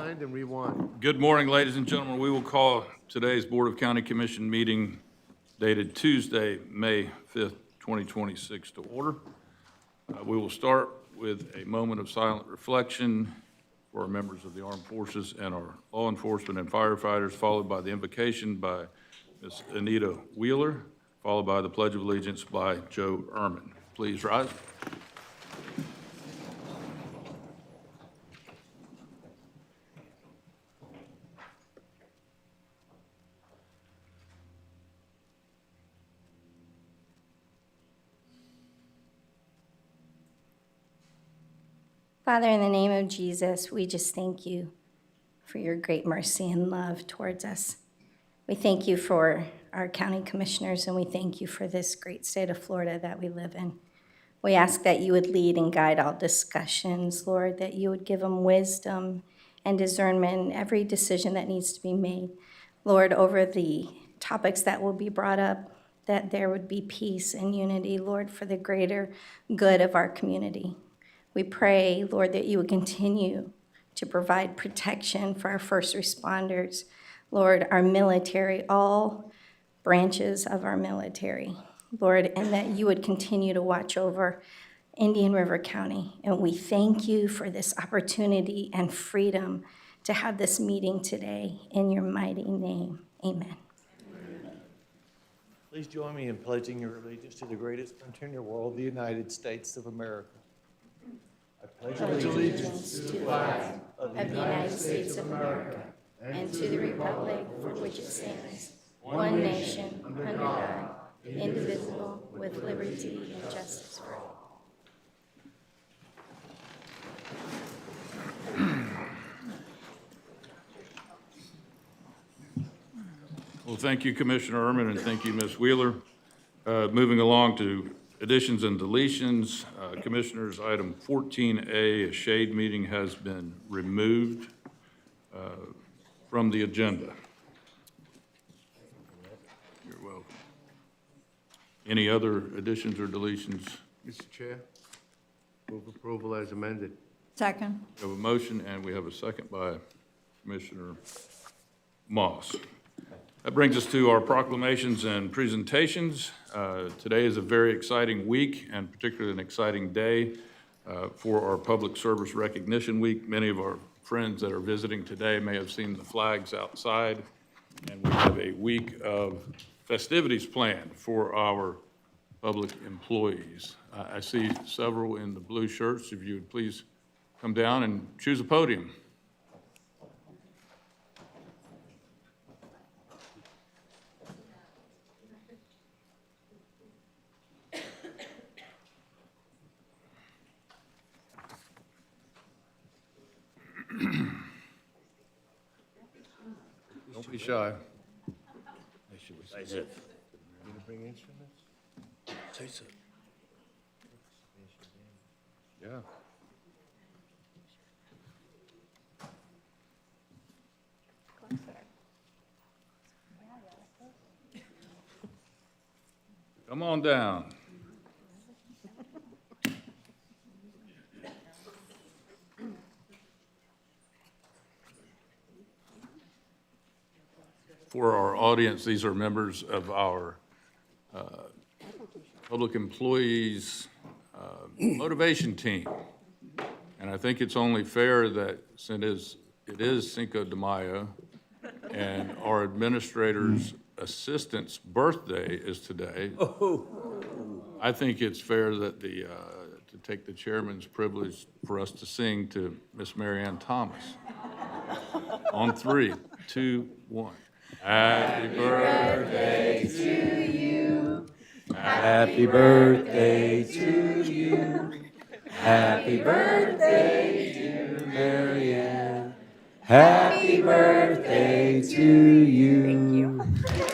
Rewind and rewind. Good morning, ladies and gentlemen. We will call today's Board of County Commission meeting dated Tuesday, May 5th, 2026 to order. We will start with a moment of silent reflection for our members of the armed forces and our law enforcement and firefighters, followed by the invocation by Ms. Anita Wheeler, followed by the Pledge of Allegiance by Joe Ehrman. Please rise. Father, in the name of Jesus, we just thank you for your great mercy and love towards us. We thank you for our county commissioners, and we thank you for this great state of Florida that we live in. We ask that you would lead and guide all discussions, Lord, that you would give them wisdom and discernment in every decision that needs to be made. Lord, over the topics that will be brought up, that there would be peace and unity, Lord, for the greater good of our community. We pray, Lord, that you would continue to provide protection for our first responders, Lord, our military, all branches of our military, Lord, and that you would continue to watch over Indian River County. And we thank you for this opportunity and freedom to have this meeting today in your mighty name. Amen. Please join me in pledging your allegiance to the greatest country in the world, the United States of America. I pledge Allegiance to the flag of the United States of America and to the republic for which it stands, one nation, under God, indivisible, with liberty and justice for all. Well, thank you, Commissioner Ehrman, and thank you, Ms. Wheeler. Moving along to additions and deletions, Commissioners, item 14A, a shade meeting has been removed from the agenda. You're welcome. Any other additions or deletions? Mr. Chair, move approval as amended. Second. We have a motion and we have a second by Commissioner Moss. That brings us to our proclamations and presentations. Today is a very exciting week and particularly an exciting day for our Public Service Recognition Week. Many of our friends that are visiting today may have seen the flags outside, and we have a week of festivities planned for our public employees. I see several in the blue shirts. If you would please come down and choose a podium. Don't be shy. That's it. You to bring instruments? Say so. Yeah. Come on down. For our audience, these are members of our public employees motivation team. And I think it's only fair that since it is Cinco de Mayo and our administrator's assistant's birthday is today, I think it's fair that to take the chairman's privilege for us to sing to Miss Marianne Thomas. On 3, 2, 1. Happy birthday to you. Happy birthday to you. Happy birthday, dear Marianne. Happy birthday to you. Thank you.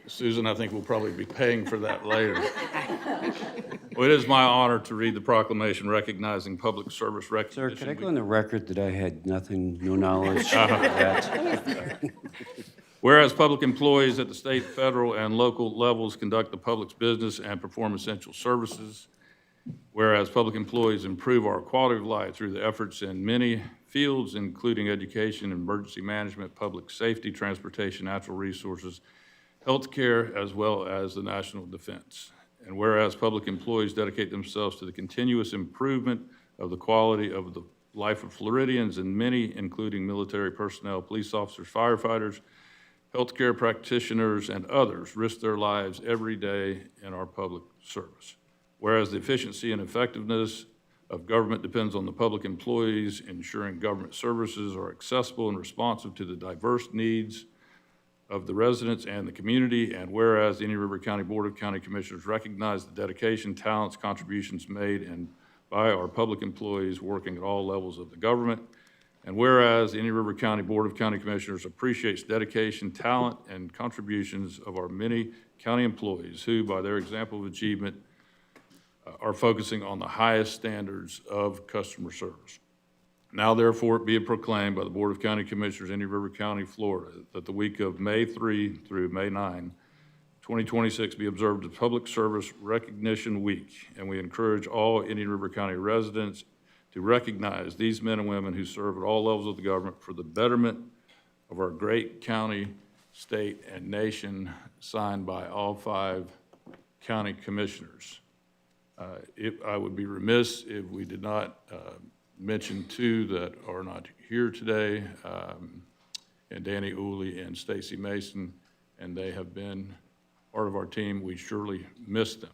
Susan, I think we'll probably be paying for that later. Well, it is my honor to read the proclamation recognizing public service Sir, recognition. could I go on the record that I had nothing, no knowledge of that? Whereas public employees at the state, federal, and local levels conduct the public's business and perform essential services, Whereas public employees improve our quality of life through the efforts in many fields, including education, emergency management, public safety, transportation, natural resources, healthcare, as well as the national defense. And whereas public employees dedicate themselves to the continuous improvement of the quality of the life of Floridians, and many, including military personnel, police officers, firefighters, healthcare practitioners, and others, risk their lives every day in our public service. Whereas the efficiency and effectiveness of government depends on the public employees ensuring government services are accessible and responsive to the diverse needs of the residents and the community, and whereas the Indian River County Board of County Commissioners recognize the dedication, talents, contributions made by our public employees working at all levels of the government, and whereas the Indian River County Board of County Commissioners appreciates dedication, talent, and contributions of our many county employees who, by their example of achievement, are focusing on the highest standards of customer service. Now therefore be it proclaimed by the Board of County Commissioners, Indian River County, Florida, that the week of May 3 through May 9, 2026 be observed as Public Service Recognition Week, and we encourage all Indian River County residents to recognize these men and women who serve at all levels of the government for the betterment of our great county, state, and nation, signed by all 5 county commissioners. I would be remiss if we did not mention 2 that are not here today, and Danny Ooley and Stacy Mason, and they have been part of our team. We surely miss them.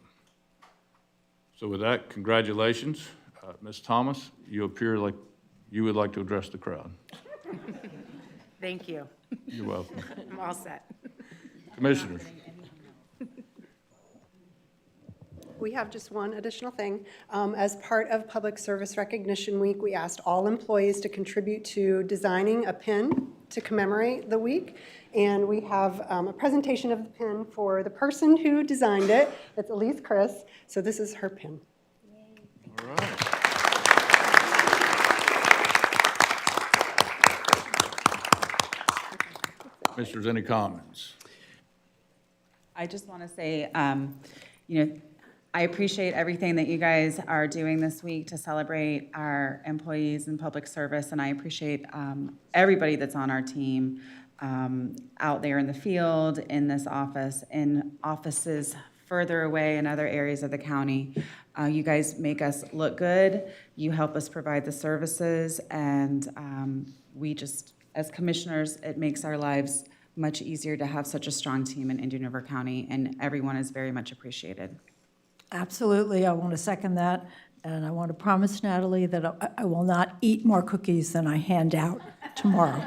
So with that, congratulations. Ms. Thomas, you appear like you would like to address the crowd. Thank you. You're welcome. I'm all set. Commissioners. We have just one additional thing. As part of Public Service Recognition Week, we asked all employees to contribute to designing a pin to commemorate the week. And we have a presentation of the pin for the person who designed it. It's Elise Chris. So this is her pin. All right. Commissioners, any comments? I just want to say, I appreciate everything that you guys are doing this week to celebrate our employees in public service, and I appreciate everybody that's on our team out there in the field, in this office, in offices further away in other areas of the county. You guys make us look good. You help us provide the services, and we just, as commissioners, it makes our lives much easier to have such a strong team in Indian River County, and everyone is very much appreciated. Absolutely, I want to second that, and I want to promise Natalie that I will not eat more cookies than I hand out tomorrow.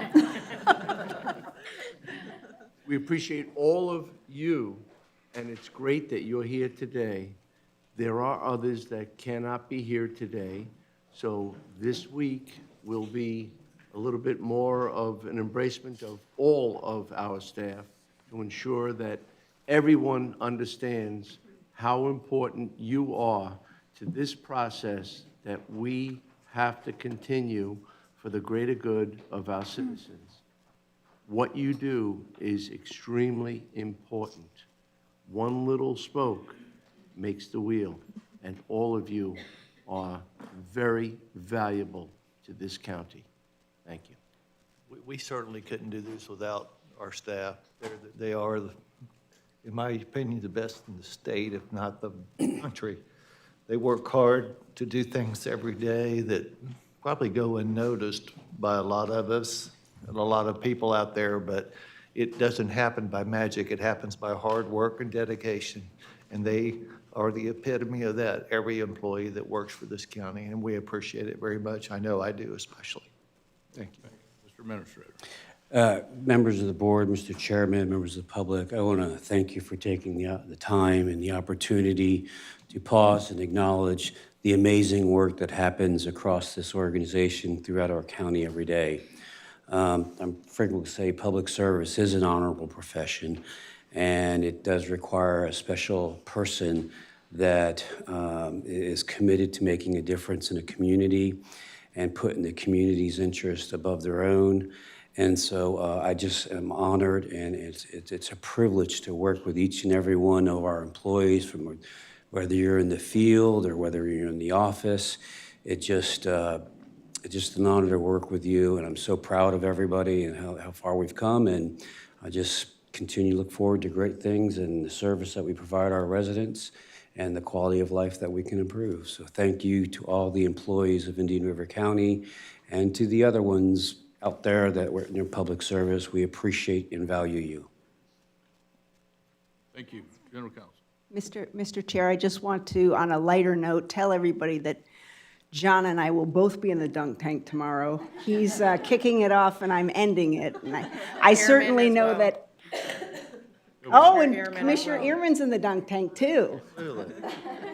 We appreciate all of you, and it's great that you're here today. There are others that cannot be here today, so this week will be a little bit more of an embracement of all of our staff to ensure that everyone understands how important you are to this process that we have to continue for the greater good of our citizens. What you do is extremely important. One little spoke makes the wheel, and all of you are very valuable to this county. Thank you. We certainly couldn't do this without our staff. They are, in my opinion, the best in the state, if not the country. They work hard to do things every day that probably go unnoticed by a lot of us and a lot of people out there, but it doesn't happen by magic. It happens by hard work and dedication, and they are the epitome of that, every employee that works for this county, and we appreciate it very much. I know I do especially. Thank you. Mr. Administrator. Members of the board, Mr. Chairman, members of the public, I want to thank you for taking the time and the opportunity to pause and acknowledge the amazing work that happens across this organization throughout our county every day. I'm frequently say public service is an honorable profession, and it does require a special person that is committed to making a difference in a community and putting the community's interest above their own. And so I just am honored, and it's a privilege to work with each and every one of our employees, from whether you're in the field or whether you're in the office. It's just an honor to work with you, and I'm so proud of everybody and how far we've come, and I just continue to look forward to great things and the service that we provide our residents and the quality of life that we can improve. So thank you to all the employees of Indian River County and to the other ones out there that were in your public service. We appreciate and value you. Thank you. General Counsel. Mr. Chair, I just want to, on a lighter note, tell everybody that John and I will both be in the dunk tank tomorrow. He's kicking it off and I'm ending it. And I certainly as know well. that. Oh, and Ehrman as Commissioner well. Ehrman's in the dunk tank too.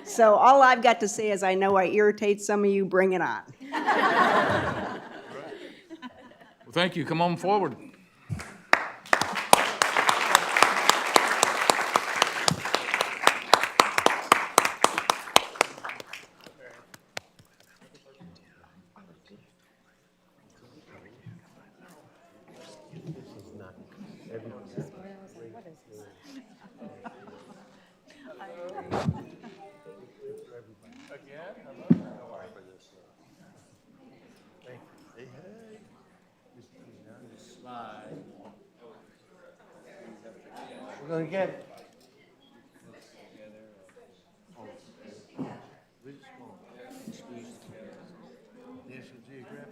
So all I've got to say is I know I irritate some of you, bring it on. Well, thank you. Come on forward. We're gonna get it. National Geographic.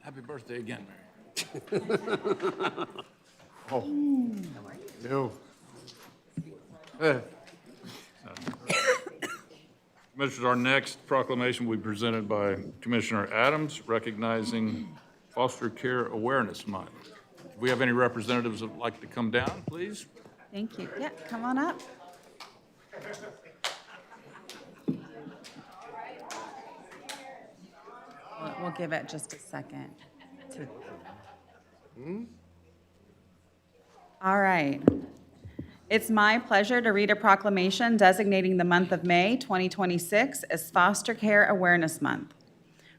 Happy birthday again, Mary. No. Commissioners, our next proclamation will be presented by Commissioner Adams, recognizing Foster Care Awareness Month. If we have any representatives that would like to come down, please. Thank you. Yeah, come on up. We'll give it just a second. All right. It's my pleasure to read a proclamation designating the month of May 2026 as Foster Care Awareness Month.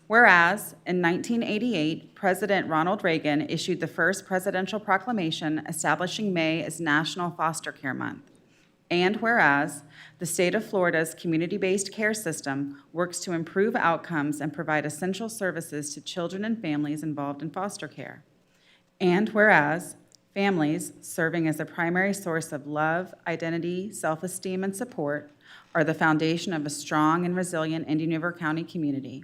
Whereas, in 1988, President Ronald Reagan issued the first presidential proclamation establishing May as National Foster Care Month. And whereas, the state of Florida's community-based care system works to improve outcomes and provide essential services to children and families involved in foster care. And whereas, families, serving as a primary source of love, identity, self-esteem, and support, are the foundation of a strong and resilient Indian River County community.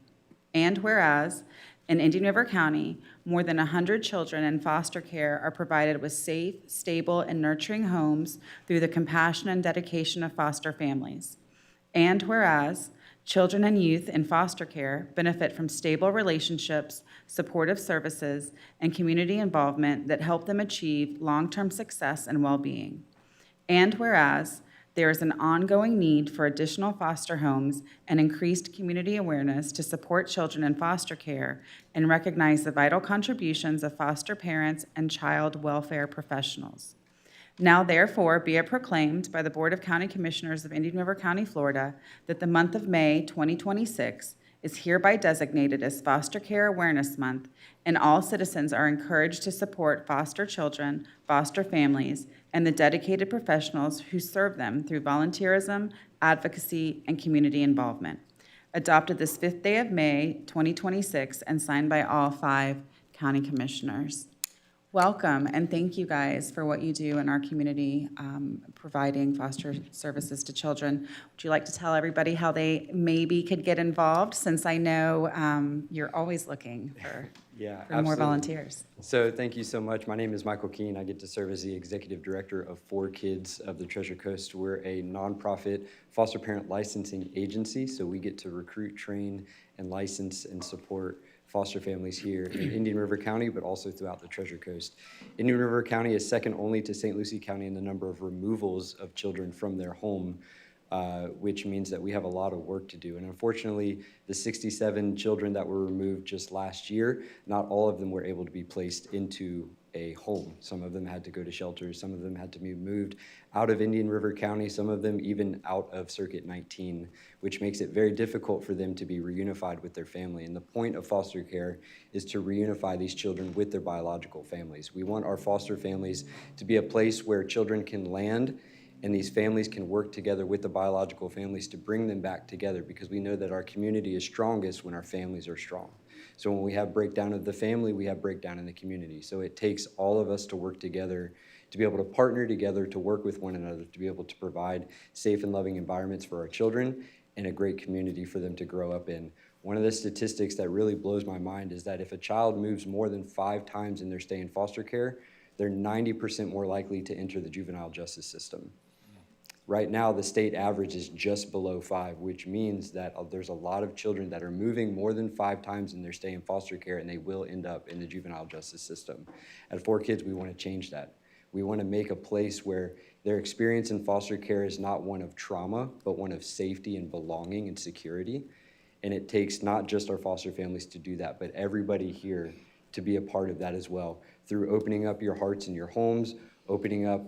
And whereas, in Indian River County, more than 100 children in foster care are provided with safe, stable, and nurturing homes through the compassion and dedication of foster families. And whereas, children and youth in foster care benefit from stable relationships, supportive services, and community involvement that help them achieve long-term success and well-being. And whereas, there is an ongoing need for additional foster homes and increased community awareness to support children in foster care and recognize the vital contributions of foster parents and child welfare professionals. Now therefore be it proclaimed by the Board of County Commissioners of Indian River County, Florida, that the month of May 2026 is hereby designated as Foster Care Awareness Month, and all citizens are encouraged to support foster children, foster families, and the dedicated professionals who serve them through volunteerism, advocacy, and community involvement. Adopted this 5th day of May 2026 and signed by all 5 county commissioners. Welcome, and thank you guys for what you do in our community, providing foster services to children. Would you like to tell everybody how they maybe could get involved, since I know you're always looking for more absolutely. volunteers? So thank you so much. My name is Michael Keene. I get to serve as the executive director of 4 Kids of the Treasure Coast. We're a nonprofit foster parent licensing agency, so we get to recruit, train, and license and support foster families here in Indian River County, but also throughout the Treasure Coast. Indian River County is second only to St. Lucie County in the number of removals of children from their home, which means that we have a lot of work to do. And unfortunately, the 67 children that were removed just last year, not all of them were able to be placed into a home. Some of them had to go to shelters, some of them had to be moved out of Indian River County, some of them even out of Circuit 19, which makes it very difficult for them to be reunified with their family. And the point of foster care is to reunify these children with their biological families. We want our foster families to be a place where children can land and these families can work together with the biological families to bring them back together, because we know that our community is strongest when our families are strong. So when we have breakdown of the family, we have breakdown in the community. So it takes all of us to work together, to be able to partner together, to work with one another, to be able to provide safe and loving environments for our children and a great community for them to grow up in. One of the statistics that really blows my mind is that if a child moves more than 5 times in their stay in foster care, they're 90% more likely to enter the juvenile justice system. Right now, the state average is just below 5, which means that there's a lot of children that are moving more than 5 times in their stay in foster care, and they will end up in the juvenile justice system. At 4Kids, we want to change that. We want to make a place where their experience in foster care is not one of trauma, but one of safety and belonging and security. And it takes not just our foster families to do that, but everybody here to be a part of that as well, through opening up your hearts and your homes, opening up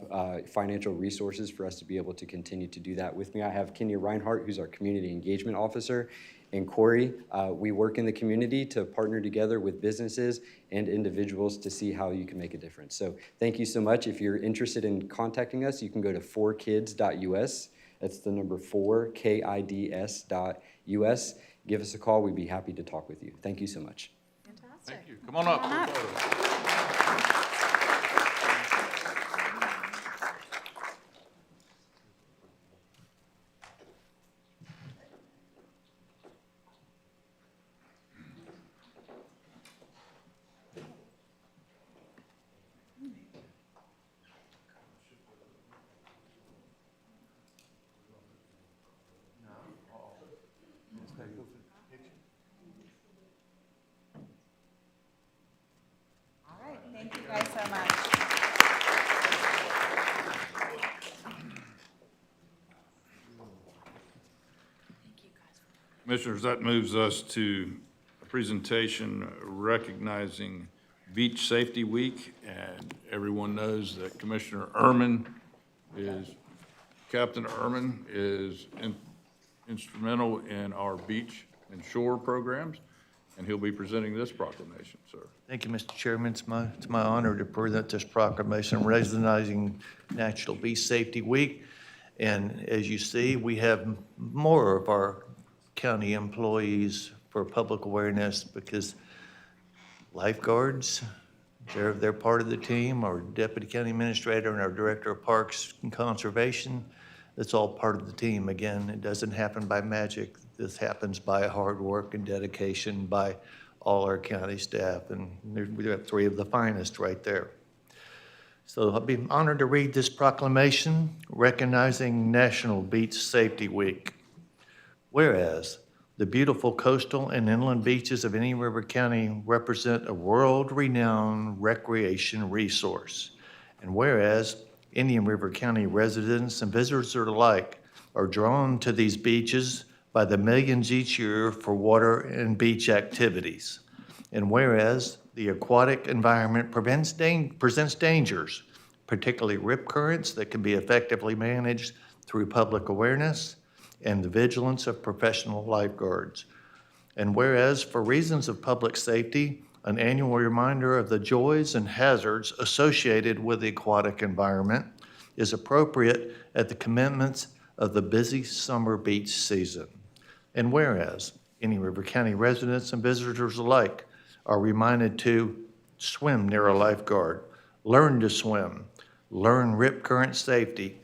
financial resources for us to be able to continue to do that. With me, I have Kenya Reinhart, who's our Community Engagement Officer, and Corey. We work in the community to partner together with businesses and individuals to see how you can make a difference. So thank you so much. If you're interested in contacting us, you can go to 4kids.us. That's the number 4kids.us. Give us a call. We'd be happy to talk with you. Thank you so much. Thank you. Come on up. All right, thank you guys so much. Commissioners, that moves us to a presentation recognizing Beach Safety Week, and everyone knows that Commissioner Ehrman is, Captain Ehrman is instrumental in our beach and shore programs, and he'll be presenting this proclamation, sir. Thank you, Mr. Chairman. It's my honor to present this proclamation recognizing National Beach Safety Week. And as you see, we have more of our county employees for public awareness because lifeguards, they're part of the team, our deputy county administrator and our director of parks and conservation. It's all part of the team. Again, it doesn't happen by magic. This happens by hard work and dedication by all our county staff, and we have 3 of the finest right there. So I'll be honored to read this proclamation recognizing National Beach Safety Week. Whereas the beautiful coastal and inland beaches of Indian River County represent a world-renowned recreation resource. And whereas Indian River County residents and visitors alike are drawn to these beaches by the millions each year for water and beach activities. And whereas the aquatic environment presents dangers, particularly rip currents that can be effectively managed through public awareness and the vigilance of professional lifeguards. And whereas for reasons of public safety, an annual reminder of the joys and hazards associated with the aquatic environment is appropriate at the commencement of the busy summer beach season. And whereas Indian River County residents and visitors alike are reminded to swim near a lifeguard, learn to swim, learn rip current safety,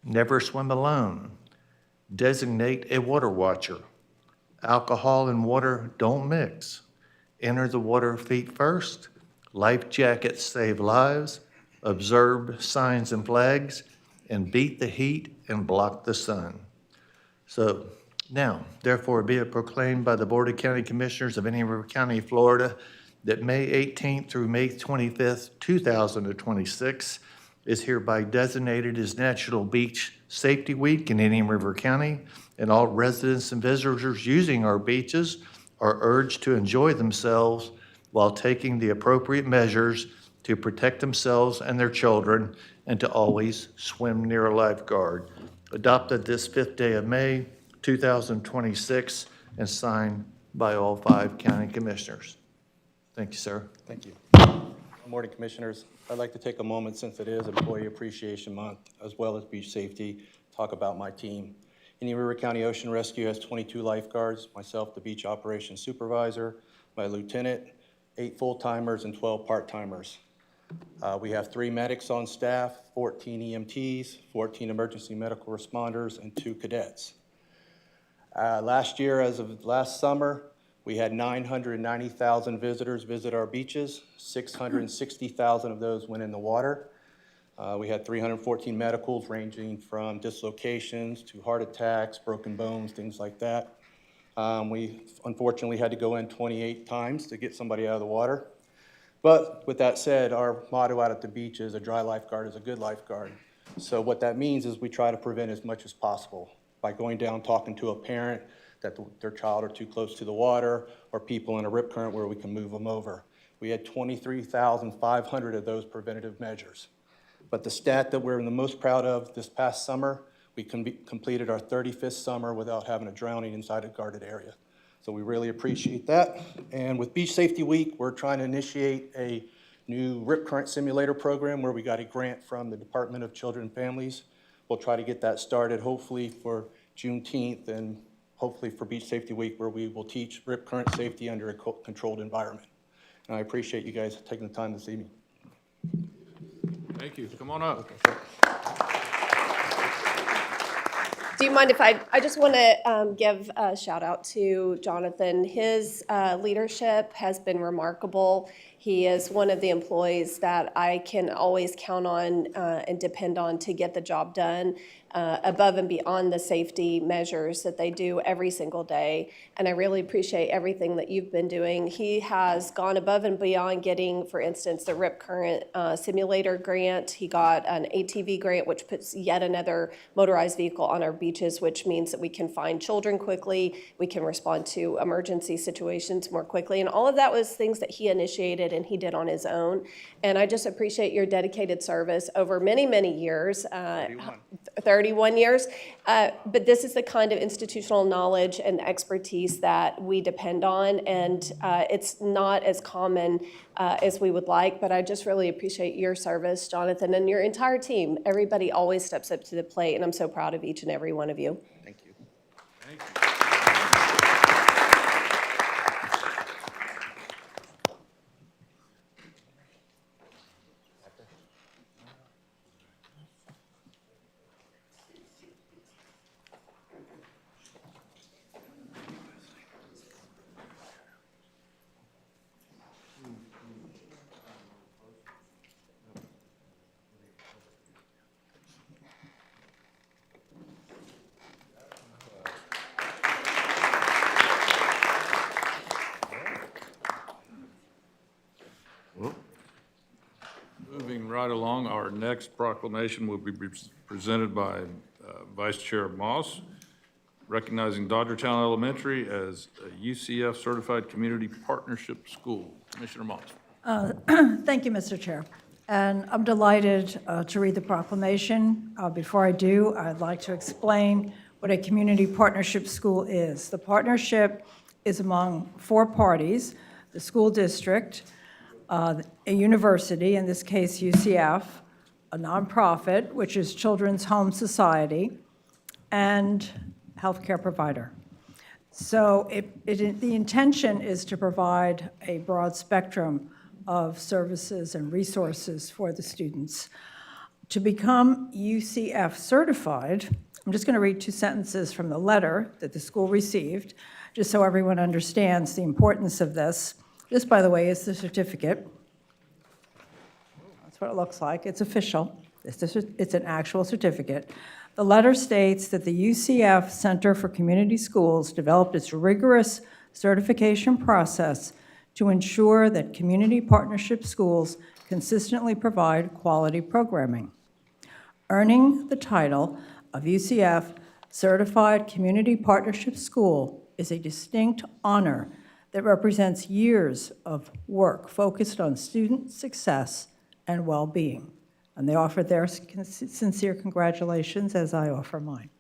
never swim alone, designate a water watcher, alcohol and water don't mix, enter the water feet first, life jackets save lives, observe signs and flags, and beat the heat and block the sun. So now, therefore, be it proclaimed by the Board of County Commissioners of Indian River County, Florida, that May 18th through May 25th, 2026 is hereby designated as National Beach Safety Week in Indian River County, and all residents and visitors using our beaches are urged to enjoy themselves while taking the appropriate measures to protect themselves and their children, and to always swim near a lifeguard. Adopted this 5th day of May, 2026, and signed by all 5 county commissioners. Thank you, sir. Thank you. Good morning, Commissioners. I'd like to take a moment, since it is Employee Appreciation Month, as well as beach safety, talk about my team. Indian River County Ocean Rescue has 22 lifeguards, myself, the beach operations supervisor, my lieutenant, 8 full-timers and 12 part-timers. We have 3 medics on staff, 14 EMTs, 14 emergency medical responders, and 2 cadets. Last year, as of last summer, we had 990,000 visitors visit our beaches. 660,000 of those went in the water. We had 314 medicals ranging from dislocations to heart attacks, broken bones, things like that. We unfortunately had to go in 28 times to get somebody out of the water. But with that said, our motto out at the beach is a dry lifeguard is a good lifeguard. So what that means is we try to prevent as much as possible by going down, talking to a parent that their child are too close to the water, or people in a rip current where we can move them over. We had 23,500 of those preventative measures. But the stat that we're the most proud of this past summer, we completed our 35th summer without having a drowning inside a guarded area. So we really appreciate that. And with Beach Safety Week, we're trying to initiate a new rip current simulator program where we got a grant from the Department of Children and Families. We'll try to get that started hopefully for Juneteenth and hopefully for Beach Safety Week, where we will teach rip current safety under a controlled environment. And I appreciate you guys taking the time this evening. Thank you. Come on up. Do you mind if I just want to give a shout out to Jonathan. His leadership has been remarkable. He is one of the employees that I can always count on and depend on to get the job done above and beyond the safety measures that they do every single day. And I really appreciate everything that you've been doing. He has gone above and beyond getting, for instance, the Rip Current Simulator grant. He got an ATV grant, which puts yet another motorized vehicle on our beaches, which means that we can find children quickly, we can respond to emergency situations more quickly. And all of that was things that he initiated and he did on his own. And I just appreciate your dedicated service over many, many years. 31 years. But this is the kind of institutional knowledge and expertise that we depend on, and it's not as common as we would like, but I just really appreciate your service, Jonathan, and your entire team. Everybody always steps up to the plate, and I'm so proud of each and every one of you. Thank you. Thank you. Moving right along, our next proclamation will be presented by Vice Chair Moss, recognizing Dodgertown Elementary as a UCF Certified Community Partnership School. Commissioner Moss. Thank you, Mr. Chair. And I'm delighted to read the proclamation. Before I do, I'd like to explain what a community partnership school is. The partnership is among 4 parties: the school district, a university, in this case UCF, a nonprofit, which is Children's Home Society, and healthcare provider. So the intention is to provide a broad spectrum of services and resources for the students. To become UCF certified, I'm just going to read 2 sentences from the letter that the school received, just so everyone understands the importance of this. This, by the way, is the certificate. That's what it looks like. It's official. It's an actual certificate. The letter states that the UCF Center for Community Schools developed its rigorous certification process to ensure that community partnership schools consistently provide quality programming. Earning the title of UCF Certified Community Partnership School is a distinct honor that represents years of work focused on student success and well-being. And they offer their sincere congratulations as I offer mine.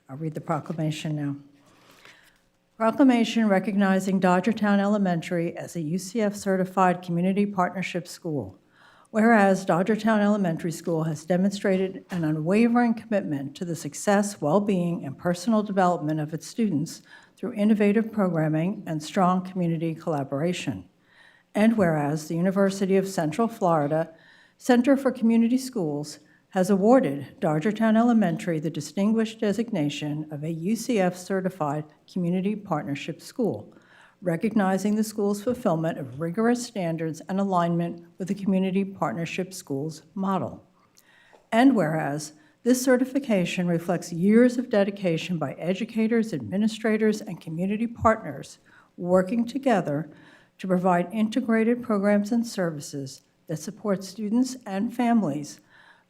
I'll read the proclamation now. Proclamation recognizing Dodgertown Elementary as a UCF-certified community partnership school. Whereas Dodgertown Elementary School has demonstrated an unwavering commitment to the success, well-being, and personal development of its students through innovative programming and strong community collaboration. And whereas the University of Central Florida Center for Community Schools has awarded Dodgertown Elementary the distinguished designation of a UCF-certified community partnership school, recognizing the school's fulfillment of rigorous standards and alignment with the community partnership schools model. And whereas this certification reflects years of dedication by educators, administrators, and community partners working together to provide integrated programs and services that support students and families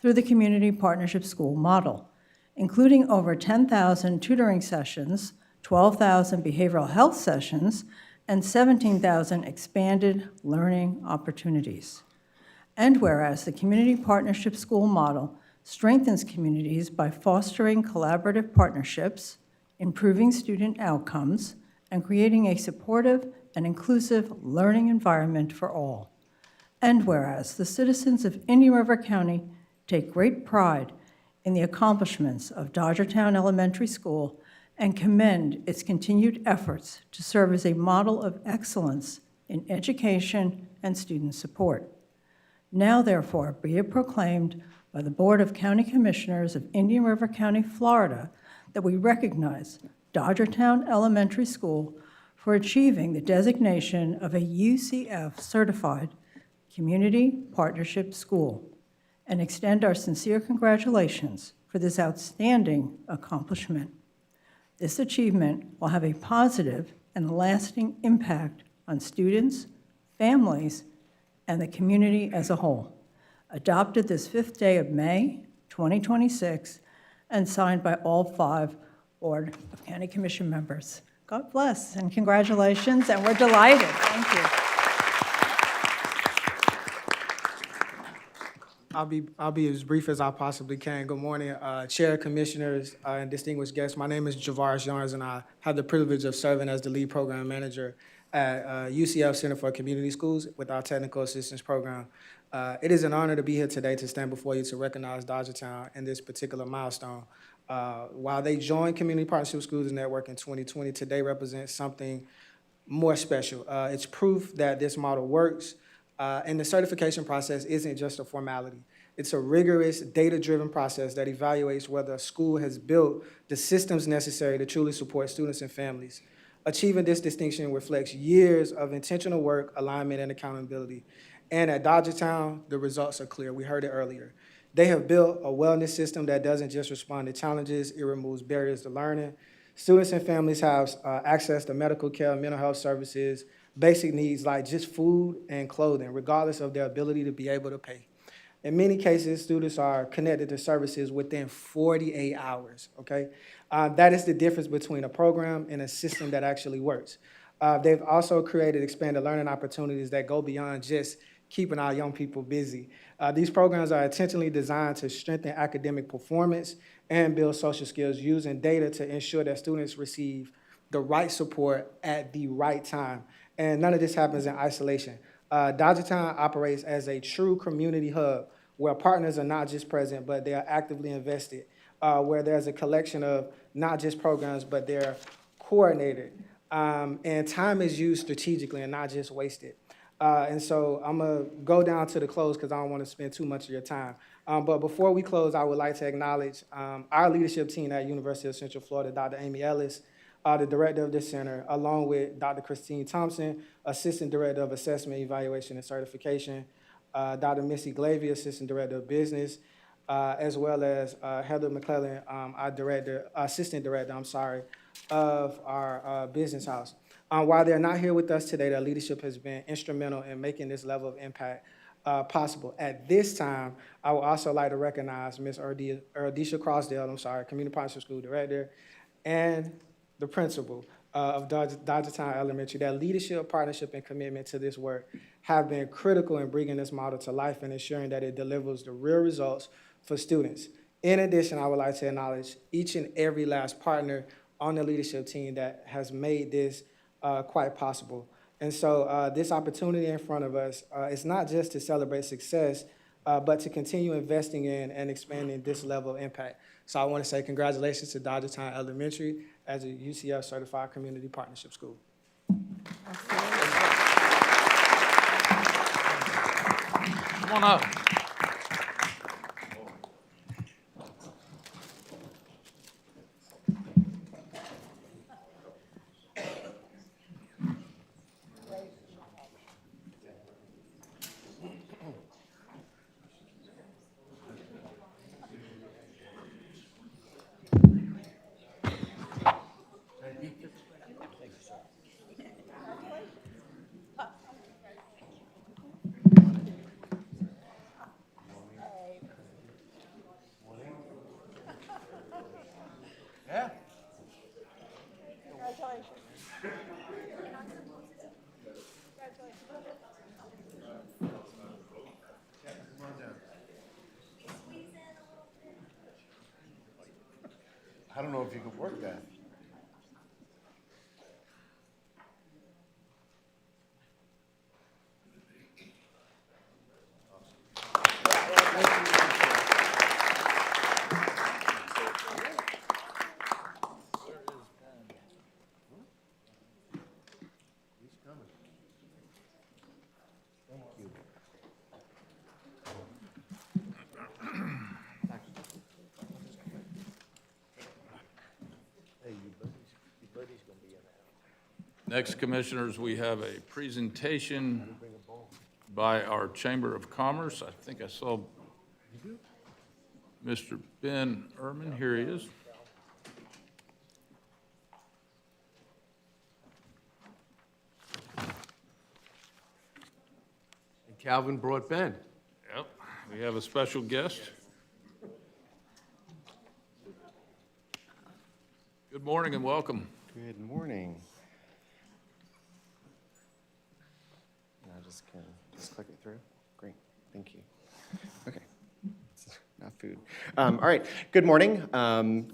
through the community partnership school model, including over 10,000 tutoring sessions, 12,000 behavioral health sessions, and 17,000 expanded learning opportunities. And whereas the community partnership school model strengthens communities by fostering collaborative partnerships, improving student outcomes, and creating a supportive and inclusive learning environment for all. And whereas the citizens of Indian River County take great pride in the accomplishments of Dodgertown Elementary School and commend its continued efforts to serve as a model of excellence in education and student support. Now, therefore, be it proclaimed by the Board of County Commissioners of Indian River County, Florida, that we recognize Dodgertown Elementary School for achieving the designation of a UCF-certified community partnership school, and extend our sincere congratulations for this outstanding accomplishment. This achievement will have a positive and lasting impact on students, families, and the community as a whole. Adopted this 5th day of May, 2026, and signed by all 5 Board of County Commission members. God bless and congratulations, and we're delighted. Thank you. I'll be as brief as I possibly can. Good morning, Chair, Commissioners, and distinguished guests. My name is Javaris Yarns, and I have the privilege of serving as the lead program manager at UCF Center for Community Schools with our technical assistance program. It is an honor to be here today to stand before you to recognize Dodgertown in this particular milestone. While they joined Community Partnership Schools Network in 2020, today represents something more special. It's proof that this model works. And the certification process isn't just a formality. It's a rigorous, data-driven process that evaluates whether a school has built the systems necessary to truly support students and families. Achieving this distinction reflects years of intentional work, alignment, and accountability. And at Dodgertown, the results are clear. We heard it earlier. They have built a wellness system that doesn't just respond to challenges, it removes barriers to learning. Students and families have access to medical care, mental health services, basic needs like just food and clothing, regardless of their ability to be able to pay. In many cases, students are connected to services within 48 hours, okay? That is the difference between a program and a system that actually works. They've also created expanded learning opportunities that go beyond just keeping our young people busy. These programs are intentionally designed to strengthen academic performance and build social skills using data to ensure that students receive the right support at the right time. And none of this happens in isolation. Dodgertown operates as a true community hub where partners are not just present, but they are actively invested, where there's a collection of not just programs, but they're coordinated. And time is used strategically and not just wasted. And so I'm gonna go down to the close because I don't want to spend too much of your time. But before we close, I would like to acknowledge our leadership team at University of Central Florida, Dr. Amy Ellis, the director of this center, along with Dr. Christine Thompson, Assistant Director of Assessment, Evaluation, and Certification, Dr. Missy Glavy, Assistant Director of Business, as well as Heather McClellan, our Assistant Director, of our business house. While they're not here with us today, their leadership has been instrumental in making this level of impact possible. At this time, I would also like to recognize Ms. Erdisha Crossdale, Community Partnership School Director, and the principal, of Dodgetown Elementary, that leadership, partnership, and commitment to this work have been critical in bringing this model to life and ensuring that it delivers the real results for students. In addition, I would like to acknowledge each and every last partner on the leadership team that has made this quite possible. And so this opportunity in front of us is not just to celebrate success, but to continue investing in and expanding this level of impact. So I want to say congratulations to Dodgetown Elementary as a UCF Certified Community Partnership School. Come on up. Yeah. I don't know if you could work that. Next, Commissioners, we have a presentation by our Chamber of Commerce. I think I saw Mr. Ben Ehrman. Here he is. And Calvin brought Ben. Yep, we have a special guest. Good morning and welcome. Good morning. I just can click it through. Great, thank you. Okay, not food. All right, good morning.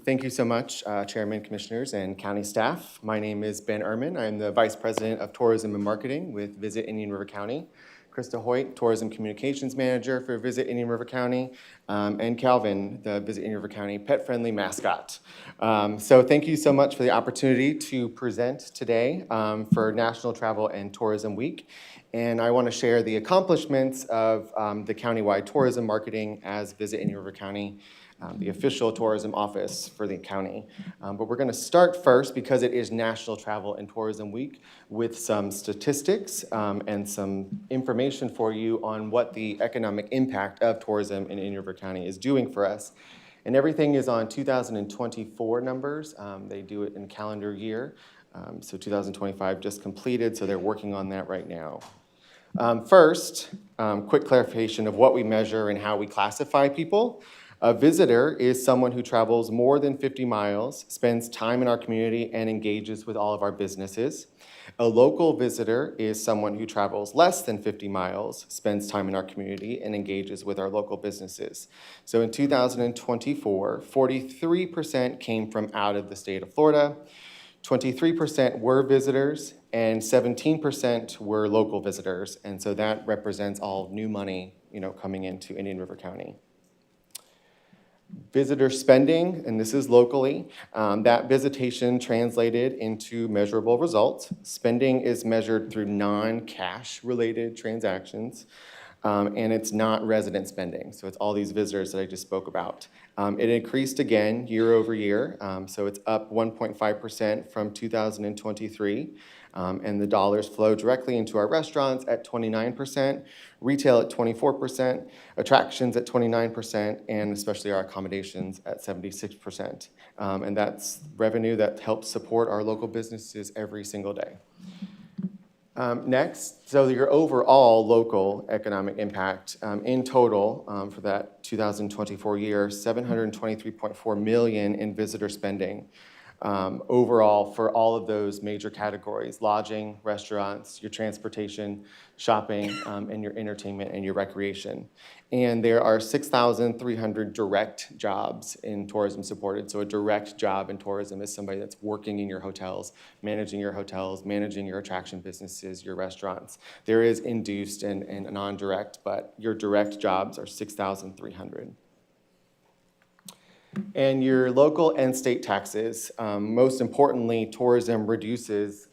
Thank you so much, Chairman, Commissioners, and County staff. My name is Ben Ehrman. I'm the Vice President of Tourism and Marketing with Visit Indian River County. Krista Hoyt, Tourism Communications Manager for Visit Indian River County, and Calvin, the Visit Indian River County pet-friendly mascot. So thank you so much for the opportunity to present today for National Travel and Tourism Week. And I want to share the accomplishments of the countywide tourism marketing as Visit Indian River County, the official tourism office for the county. But we're going to start first, because it is National Travel and Tourism Week, with some statistics and some information for you on what the economic impact of tourism in Indian River County is doing for us. And everything is on 2024 numbers. They do it in calendar year. So 2025 just completed, so they're working on that right now. First, quick clarification of what we measure and how we classify people. A visitor is someone who travels more than 50 miles, spends time in our community, and engages with all of our businesses. A local visitor is someone who travels less than 50 miles, spends time in our community, and engages with our local businesses. So in 2024, 43% came from out of the state of Florida, 23% were visitors, and 17% were local visitors. And so that represents all new money, coming into Indian River County. Visitor spending, and this is locally, that visitation translated into measurable results. Spending is measured through non-cash related transactions, and it's not resident spending. So it's all these visitors that I just spoke about. It increased again year over year, so it's up 1.5% from 2023. And the dollars flow directly into our restaurants at 29%, retail at 24%, attractions at 29%, and especially our accommodations at 76%. And that's revenue that helps support our local businesses every single day. Next, so your overall local economic impact in total for that 2024 year, $723.4 million in visitor spending. overall for all of those major categories: lodging, restaurants, your transportation, shopping, and your entertainment and your recreation. And there are 6,300 direct jobs in tourism supported. So a direct job in tourism is somebody that's working in your hotels, managing your attraction businesses, your restaurants. There is induced and non-direct, but your direct jobs are 6,300. And your local and state taxes, most importantly, tourism reduces,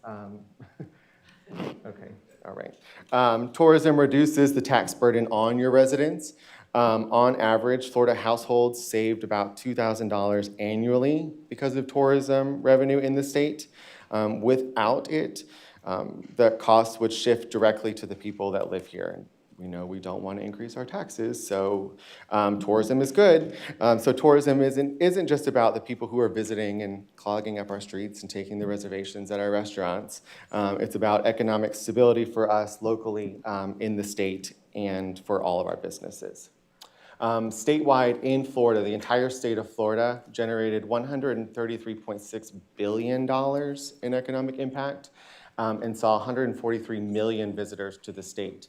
okay, all right. Tourism reduces the tax burden on your residents. On average, Florida households saved about $2,000 annually because of tourism revenue in the state. Without it, the costs would shift directly to the people that live here. We know we don't want to increase our taxes, so tourism is good. So tourism isn't just about the people who are visiting and clogging up our streets and taking the reservations at our restaurants. It's about economic stability for us locally in the state and for all of our businesses. Statewide in Florida, the entire state of Florida generated $133.6 billion in economic impact. And saw 143 million visitors to the state.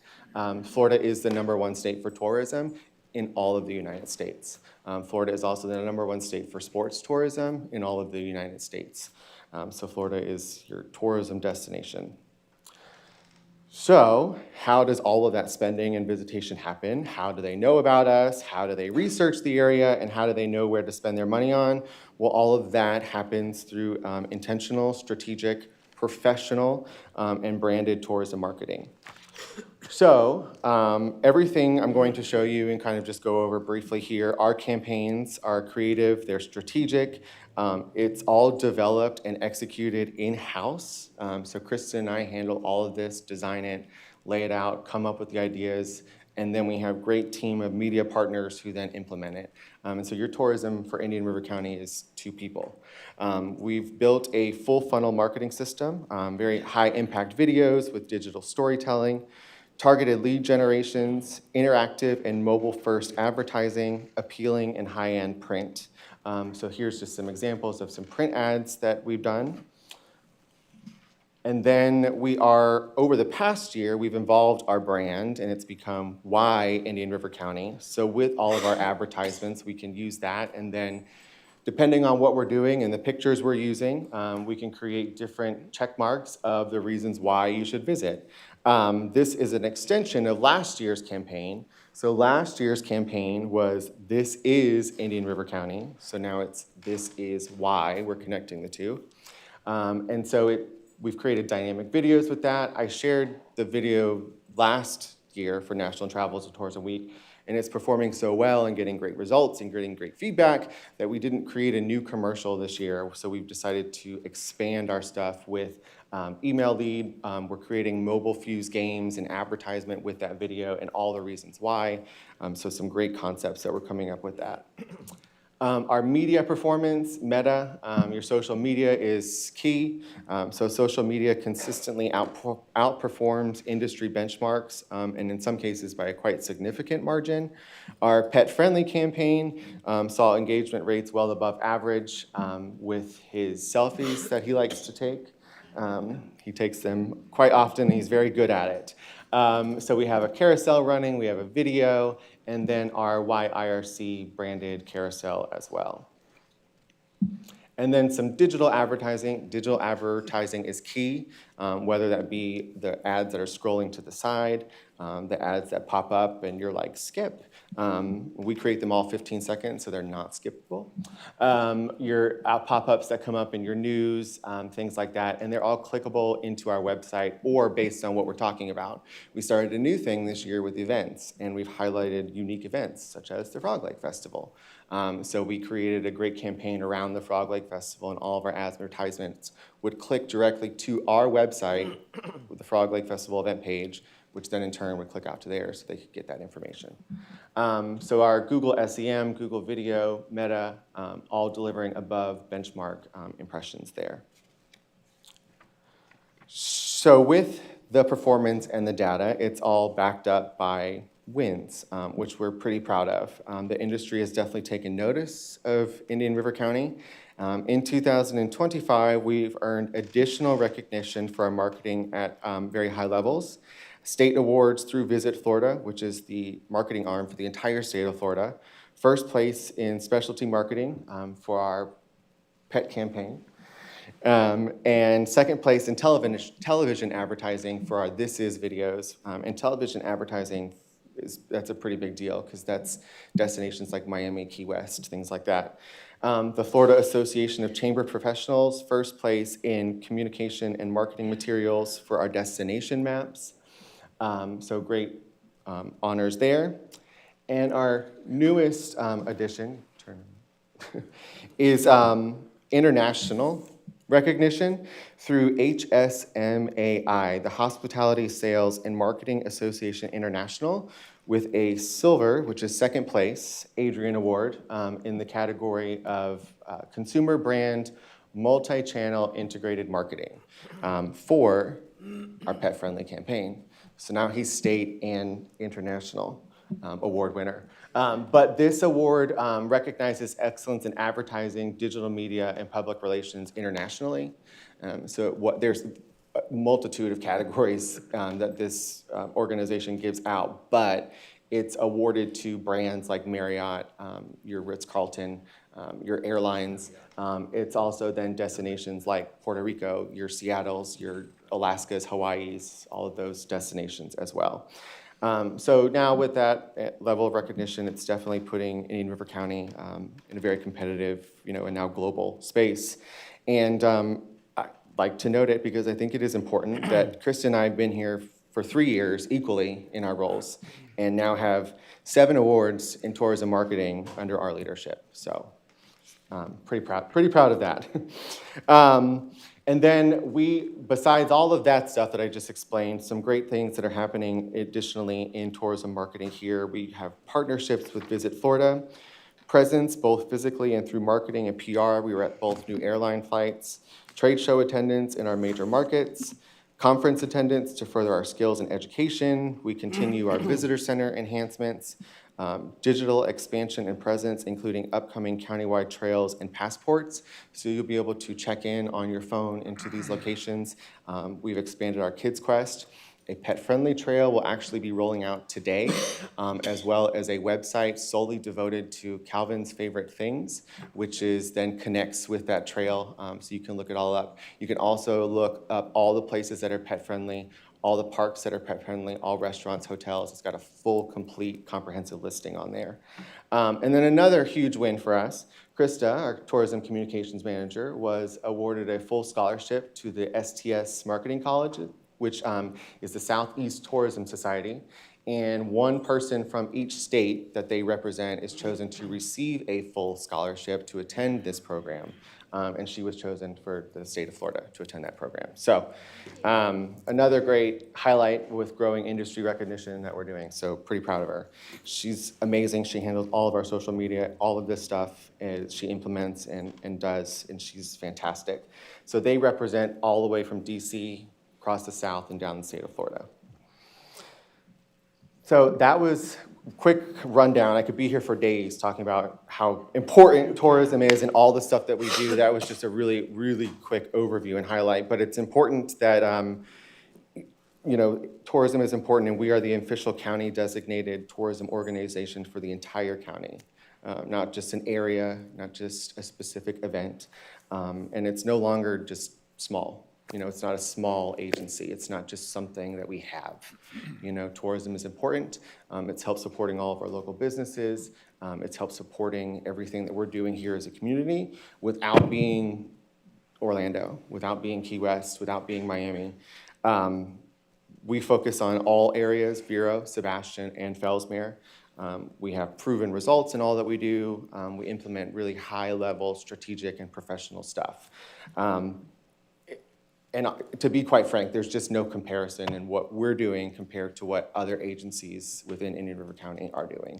Florida is the #1 state for tourism in all of the United States. Florida is also the #1 state for sports tourism in all of the United States. So Florida is your tourism destination. So how does all of that spending and visitation happen? How do they know about us? How do they research the area? And how do they know where to spend their money on? Well, all of that happens through intentional, strategic, professional, and branded tourism marketing. So everything I'm going to show you and kind of just go over briefly here, our campaigns are creative, they're strategic. It's all developed and executed in-house. So Kristen and I handle all of this, design it, lay it out, come up with the ideas, and then we have a great team of media partners who then implement it. And so your tourism for Indian River County is 2 people. We've built a full funnel marketing system, very high impact videos with digital storytelling, targeted lead generations, interactive and mobile first advertising, appealing and high-end print. So here's just some examples of some print ads that we've done. And then over the past year, we've evolved our brand and it's become Why Indian River County. So with all of our advertisements, we can use that. And then depending on what we're doing and the pictures we're using, we can create different check marks of the reasons why you should visit. This is an extension of last year's campaign. So last year's campaign was This is Indian River County. So now it's This is Why. We're connecting the two. And so we've created dynamic videos with that. I shared the video last year for National Travels and Tourism Week, and it's performing so well and getting great results and getting great feedback that we didn't create a new commercial this year. So we've decided to expand our stuff with email lead. We're creating mobile fuse games and advertisement with that video and all the reasons why. So some great concepts that we're coming up with that. Our media performance, Meta, your social media is key. So social media consistently outperforms industry benchmarks, and in some cases by a quite significant margin. Our pet-friendly campaign saw engagement rates well above average with his selfies that he likes to take. He takes them quite often, and he's very good at it. So we have a carousel running, we have a video, and then our YIRC branded carousel as well. And then some digital advertising. Digital advertising is key, whether that be the ads that are scrolling to the side, the ads that pop up and you're like, skip. We create them all 15 seconds, so they're not skippable. Your pop-ups that come up in your news, things like that, and they're all clickable into our website or based on what we're talking about. We started a new thing this year with events, and we've highlighted unique events, such as the Frog Lake Festival. So we created a great campaign around the Frog Lake Festival, and all of our advertisements would click directly to our website with the Frog Lake Festival event page, which then in turn would click out to theirs so they could get that information. So our Google SEM, Google Video, Meta, all delivering above benchmark impressions there. So with the performance and the data, it's all backed up by wins, which we're pretty proud of. The industry has definitely taken notice of Indian River County, In 2025, we've earned additional recognition for our marketing at very high levels. State awards through Visit Florida, which is the marketing arm for the entire state of Florida. First place in specialty marketing for our pet campaign. And second place in television advertising for our This Is videos. And television advertising, that's a pretty big deal because that's destinations like Miami, Key West, things like that. The Florida Association of Chamber Professionals, first place in communication and marketing materials for our destination maps. So great honors there. And our newest addition is international recognition through HSMAI, the Hospitality Sales and Marketing Association International, with a silver, which is second place, Adrian Award in the category of consumer brand multi-channel integrated marketing for our pet-friendly campaign. So now he's state and international award winner. But this award recognizes excellence in advertising, digital media, and public relations internationally. There's a multitude of categories that this organization gives out, but it's awarded to brands like Marriott, your Ritz-Carlton, your airlines. It's also then destinations like Puerto Rico, your Seattles, your Alaskas, Hawaiis, all of those destinations as well. So now with that level of recognition, it's definitely putting Indian River County in a very competitive, and now global space. And I'd like to note it because I think it is important that Krista and I have been here for 3 years equally in our roles and now have 7 awards in tourism marketing under our leadership. So pretty proud of that. And then besides all of that stuff that I just explained, some great things that are happening additionally in tourism marketing here. We have partnerships with Visit Florida, presence both physically and through marketing and PR. We were at both new airline flights, trade show attendance in our major markets, conference attendance to further our skills and education. We continue our visitor center enhancements, digital expansion and presence, including upcoming countywide trails and passports. So you'll be able to check in on your phone into these locations. We've expanded our Kids Quest. A pet-friendly trail will actually be rolling out today, as well as a website solely devoted to Calvin's Favorite Things, which is then connects with that trail, so you can look it all up. You can also look up all the places that are pet-friendly, all the parks that are pet-friendly, all restaurants, hotels. It's got a full, complete, comprehensive listing on there. And then another huge win for us, Krista, our Tourism Communications Manager, was awarded a full scholarship to the STS Marketing College, which is the Southeast Tourism Society. And one person from each state that they represent is chosen to receive a full scholarship to attend this program. And she was chosen for the state of Florida to attend that program. So another great highlight with growing industry recognition that we're doing. So pretty proud of her. She's amazing. She handles all of our social media, all of this stuff she implements and does, and she's fantastic. So they represent all the way from DC, across the South, and down the state of Florida. So that was a quick rundown. I could be here for days talking about how important tourism is and all the stuff that we do. That was just a really, really quick overview and highlight. But it's important that, tourism is important, and we are the official county designated tourism organization for the entire county, not just an area, not just a specific event. And it's no longer just small. It's not a small agency. It's not just something that we have. Tourism is important. It's helped supporting all of our local businesses. It's helped supporting everything that we're doing here as a community without being Orlando, without being Key West, without being Miami. We focus on all areas, Vero, Sebastian, and Fellsmere. We have proven results in all that we do. We implement really high-level strategic and professional stuff. And to be quite frank, there's just no comparison in what we're doing compared to what other agencies within Indian River County are doing.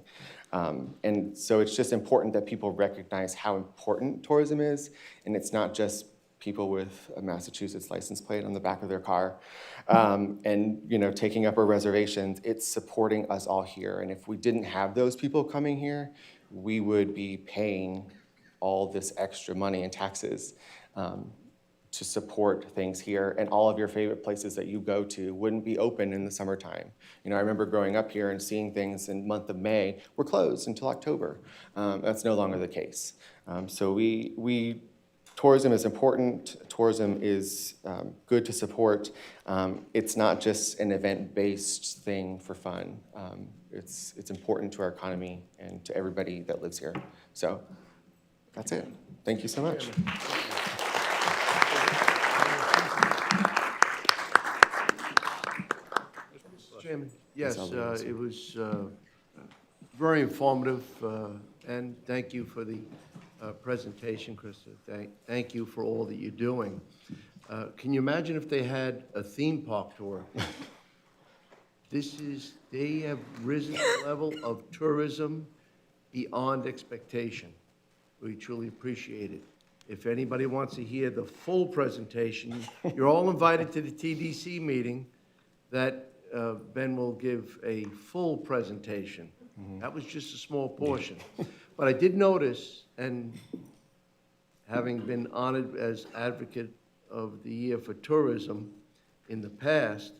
And so it's just important that people recognize how important tourism is, and it's not just people with a Massachusetts license plate on the back of their car and taking up our reservations. It's supporting us all here. And if we didn't have those people coming here, we would be paying all this extra money and taxes to support things here, and all of your favorite places that you go to wouldn't be open in the summertime. I remember growing up here and seeing things in the month of May were closed until October. That's no longer the case. So tourism is important. Tourism is good to support. It's not just an event-based thing for fun. It's important to our economy and to everybody that lives here. So that's it. Thank you so much. Chairman, yes, it was very informative, and thank you for the presentation, Krista. Thank you for all that you're doing. Can you imagine if they had a theme park tour? They have risen the level of tourism beyond expectation. We truly appreciate it. If anybody wants to hear the full presentation, you're all invited to the TDC meeting that Ben will give a full presentation. That was just a small portion. But I did notice, and having been honored as Advocate of the Year for Tourism in the past,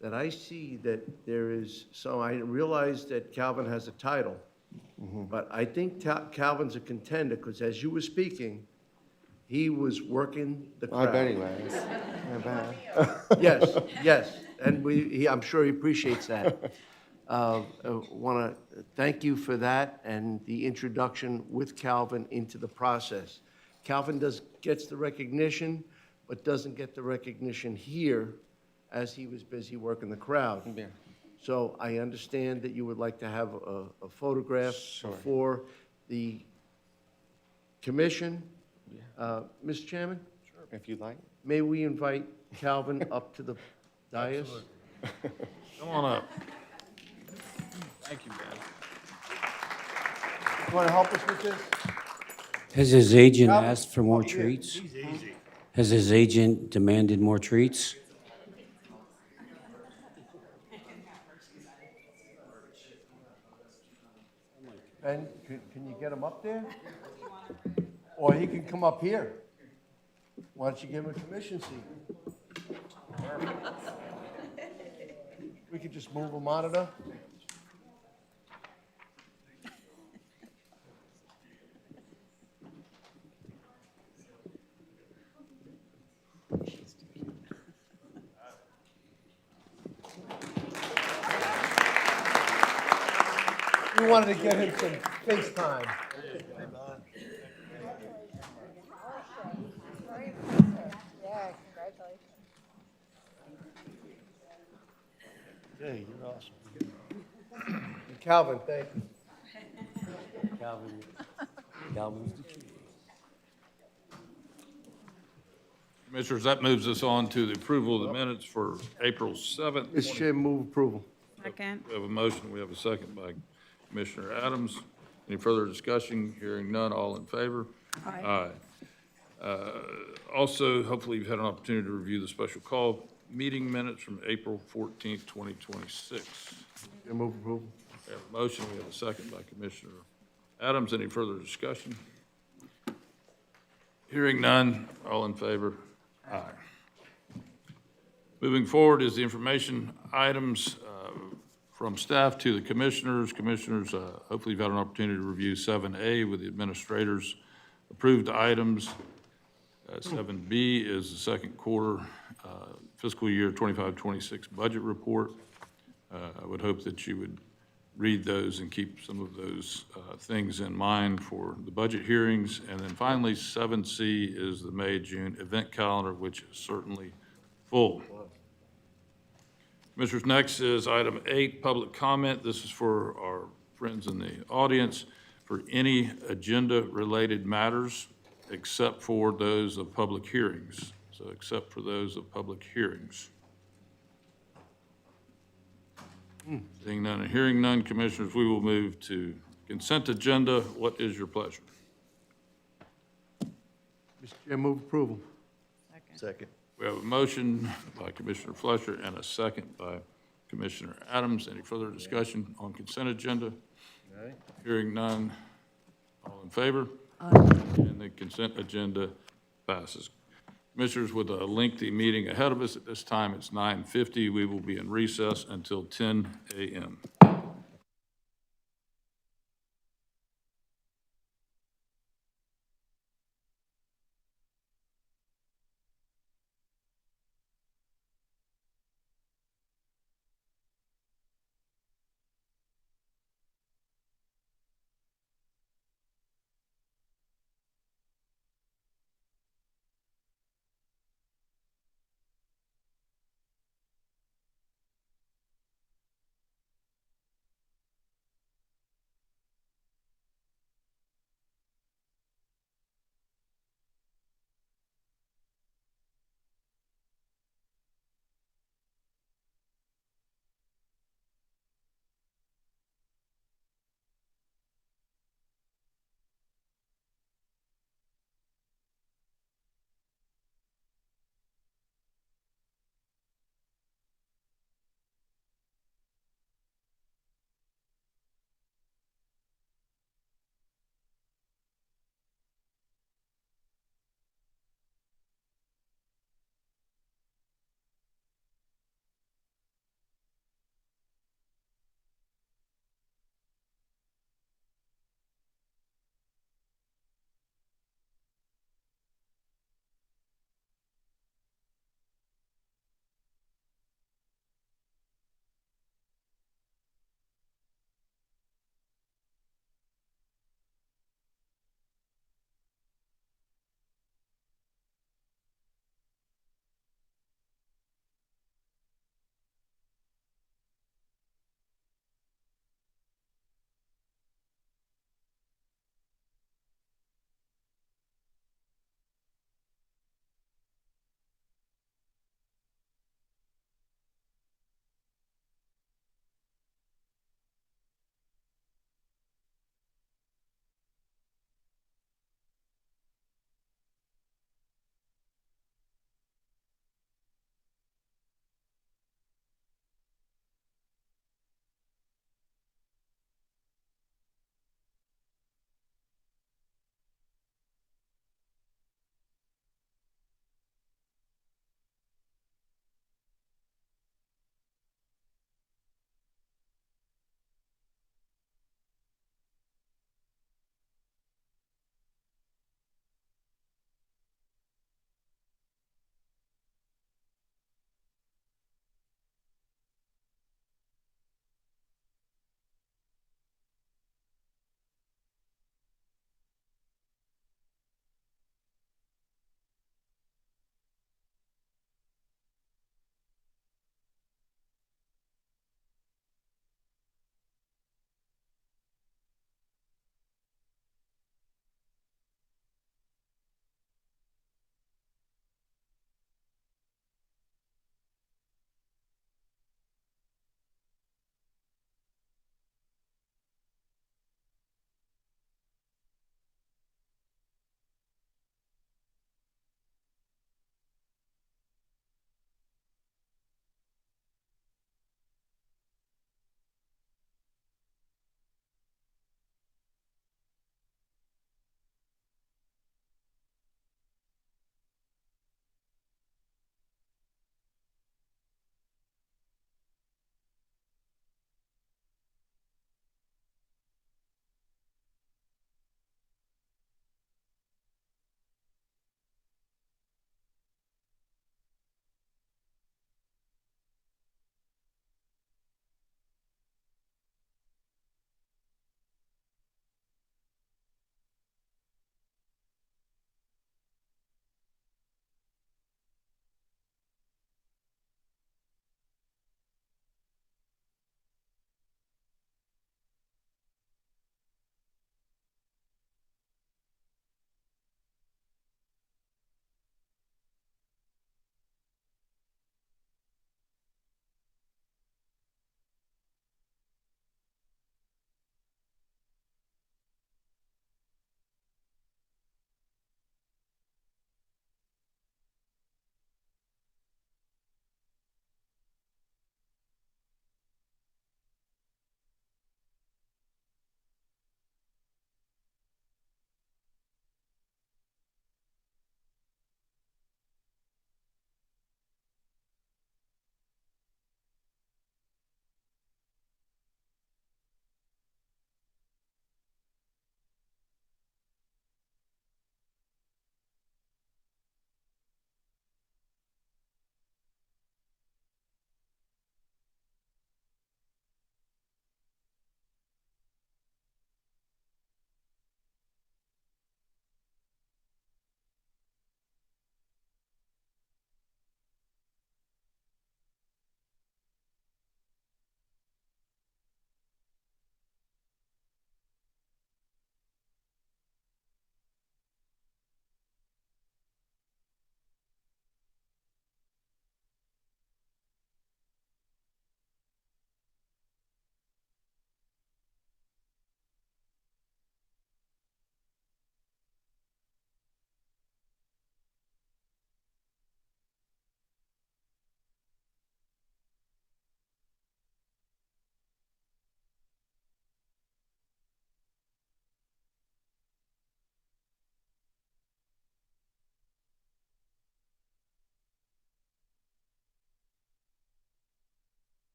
that I see that there is, so I realize that Calvin has a title, but I think Calvin's a contender, because as you were speaking, he was working the crowd. I bet he was. I bet. Yes, and I'm sure he appreciates that. Want to thank you for that and the introduction with Calvin into the process. Calvin gets the recognition, but doesn't get the recognition here as he was busy working the crowd. Yeah. So I understand that you would like to have a photograph before the commission. Mr. Chairman? Sure. If you'd like. May we invite Calvin up to the dais? Come on up. Thank you, guys. You want to help us with this? Has his agent Calvin? asked for more Yeah, treats? he's easy. Has his agent demanded more treats? Ben, can you get him up there? Or he can come up here. Why don't you give him a commission seat? We could just move a monitor. We wanted to get him some FaceTime. Yeah, you're awesome. Calvin, thank you. Calvin's Commissioners, that moves us on to the approval of the minutes for April 7th. Mr. Chairman, move approval. Second. We have a motion, we have a second by Commissioner Adams. Any further discussion? Hearing none, all in favor? Aye. Also, hopefully you've had an opportunity to review the special call meeting minutes from April 14th, 2026. Move approval. We have a motion, we have a second by Commissioner Adams. Any further discussion? Hearing none, all in favor? Aye. Moving forward is the information items from staff to the commissioners. Commissioners, hopefully you've had an opportunity to review 7A with the administrators' approved items. 7B is the second quarter fiscal year 25-26 budget report. I would hope that you would read those and keep some of those things in mind for the budget hearings. And then finally, 7C is the May-June event calendar, which is certainly full. Commissioners, next is item 8, public comment. This is for our friends in the audience for any agenda-related matters except for those of public hearings. So except for those of public hearings. Seeing none and hearing none, Commissioners, we will move to consent agenda. What is your pleasure? Mr. Chair, move approval. Second. We have a motion by Commissioner Fletcher and a second by Commissioner Adams. Any further discussion on consent agenda? Hearing none. All in favor? And the consent agenda passes. Commissioners, with a lengthy meeting ahead of us at this time, it's 9:50. We will be in recess until 10 a.m.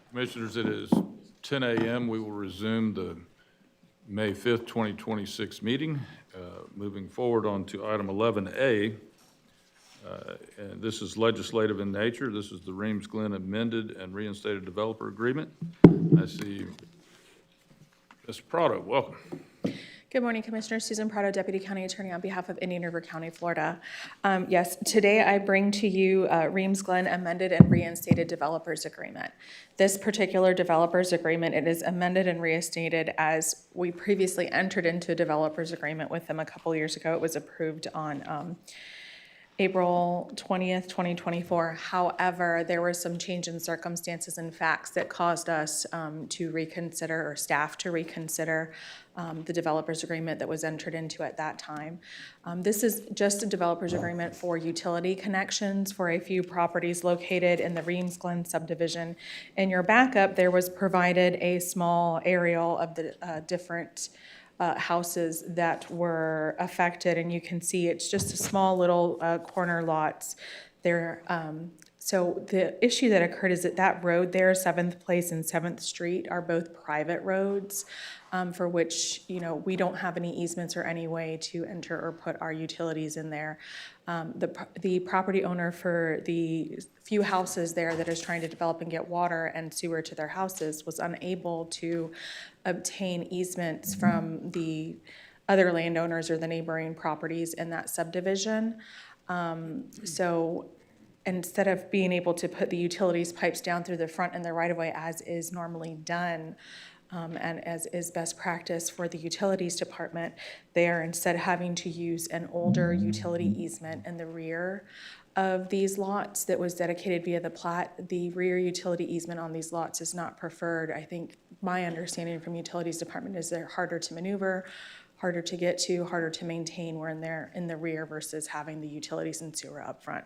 Commissioners, it is 10 a.m. We will resume the May 5th, 2026 meeting. Moving forward on to item 11A. And this is legislative in nature. This is the Reams Glen amended and reinstated developer agreement. I see Mr. Prado, welcome. Good morning, Commissioner. Susan Prado, Deputy County Attorney on behalf of Indian River County, Florida. Yes, today I bring to you Reams Glen amended and reinstated developers agreement. This particular developers agreement, it is amended and reinstated as we previously entered into a developers agreement with them a couple years ago. It was approved on April 20th, 2024. However, there were some change in circumstances and facts that caused us to reconsider, or staff to reconsider, the developers agreement that was entered into at that time. This is just a developers agreement for utility connections for a few properties located in the Reams Glen subdivision. In your backup, there was provided a small aerial of the different houses that were affected, and you can see it's just a small little corner lots there. So the issue that occurred is that that road there, 7th Place and 7th Street, are both private roads for which, you know, we don't have any easements or any way to enter or put our utilities in there. The property owner for the few houses there that is trying to develop and get water and sewer to their houses was unable to obtain easements from the other landowners or the neighboring properties in that subdivision. So instead of being able to put the utilities pipes down through the front and the right-of-way as is normally done, and as is best practice for the utilities department, they are instead having to use an older utility easement in the rear of these lots that was dedicated via the plat. The rear utility easement on these lots is not preferred. I think my understanding from utilities department is they're harder to maneuver, harder to get to, harder to maintain when they're in the rear versus having the utilities and sewer up front.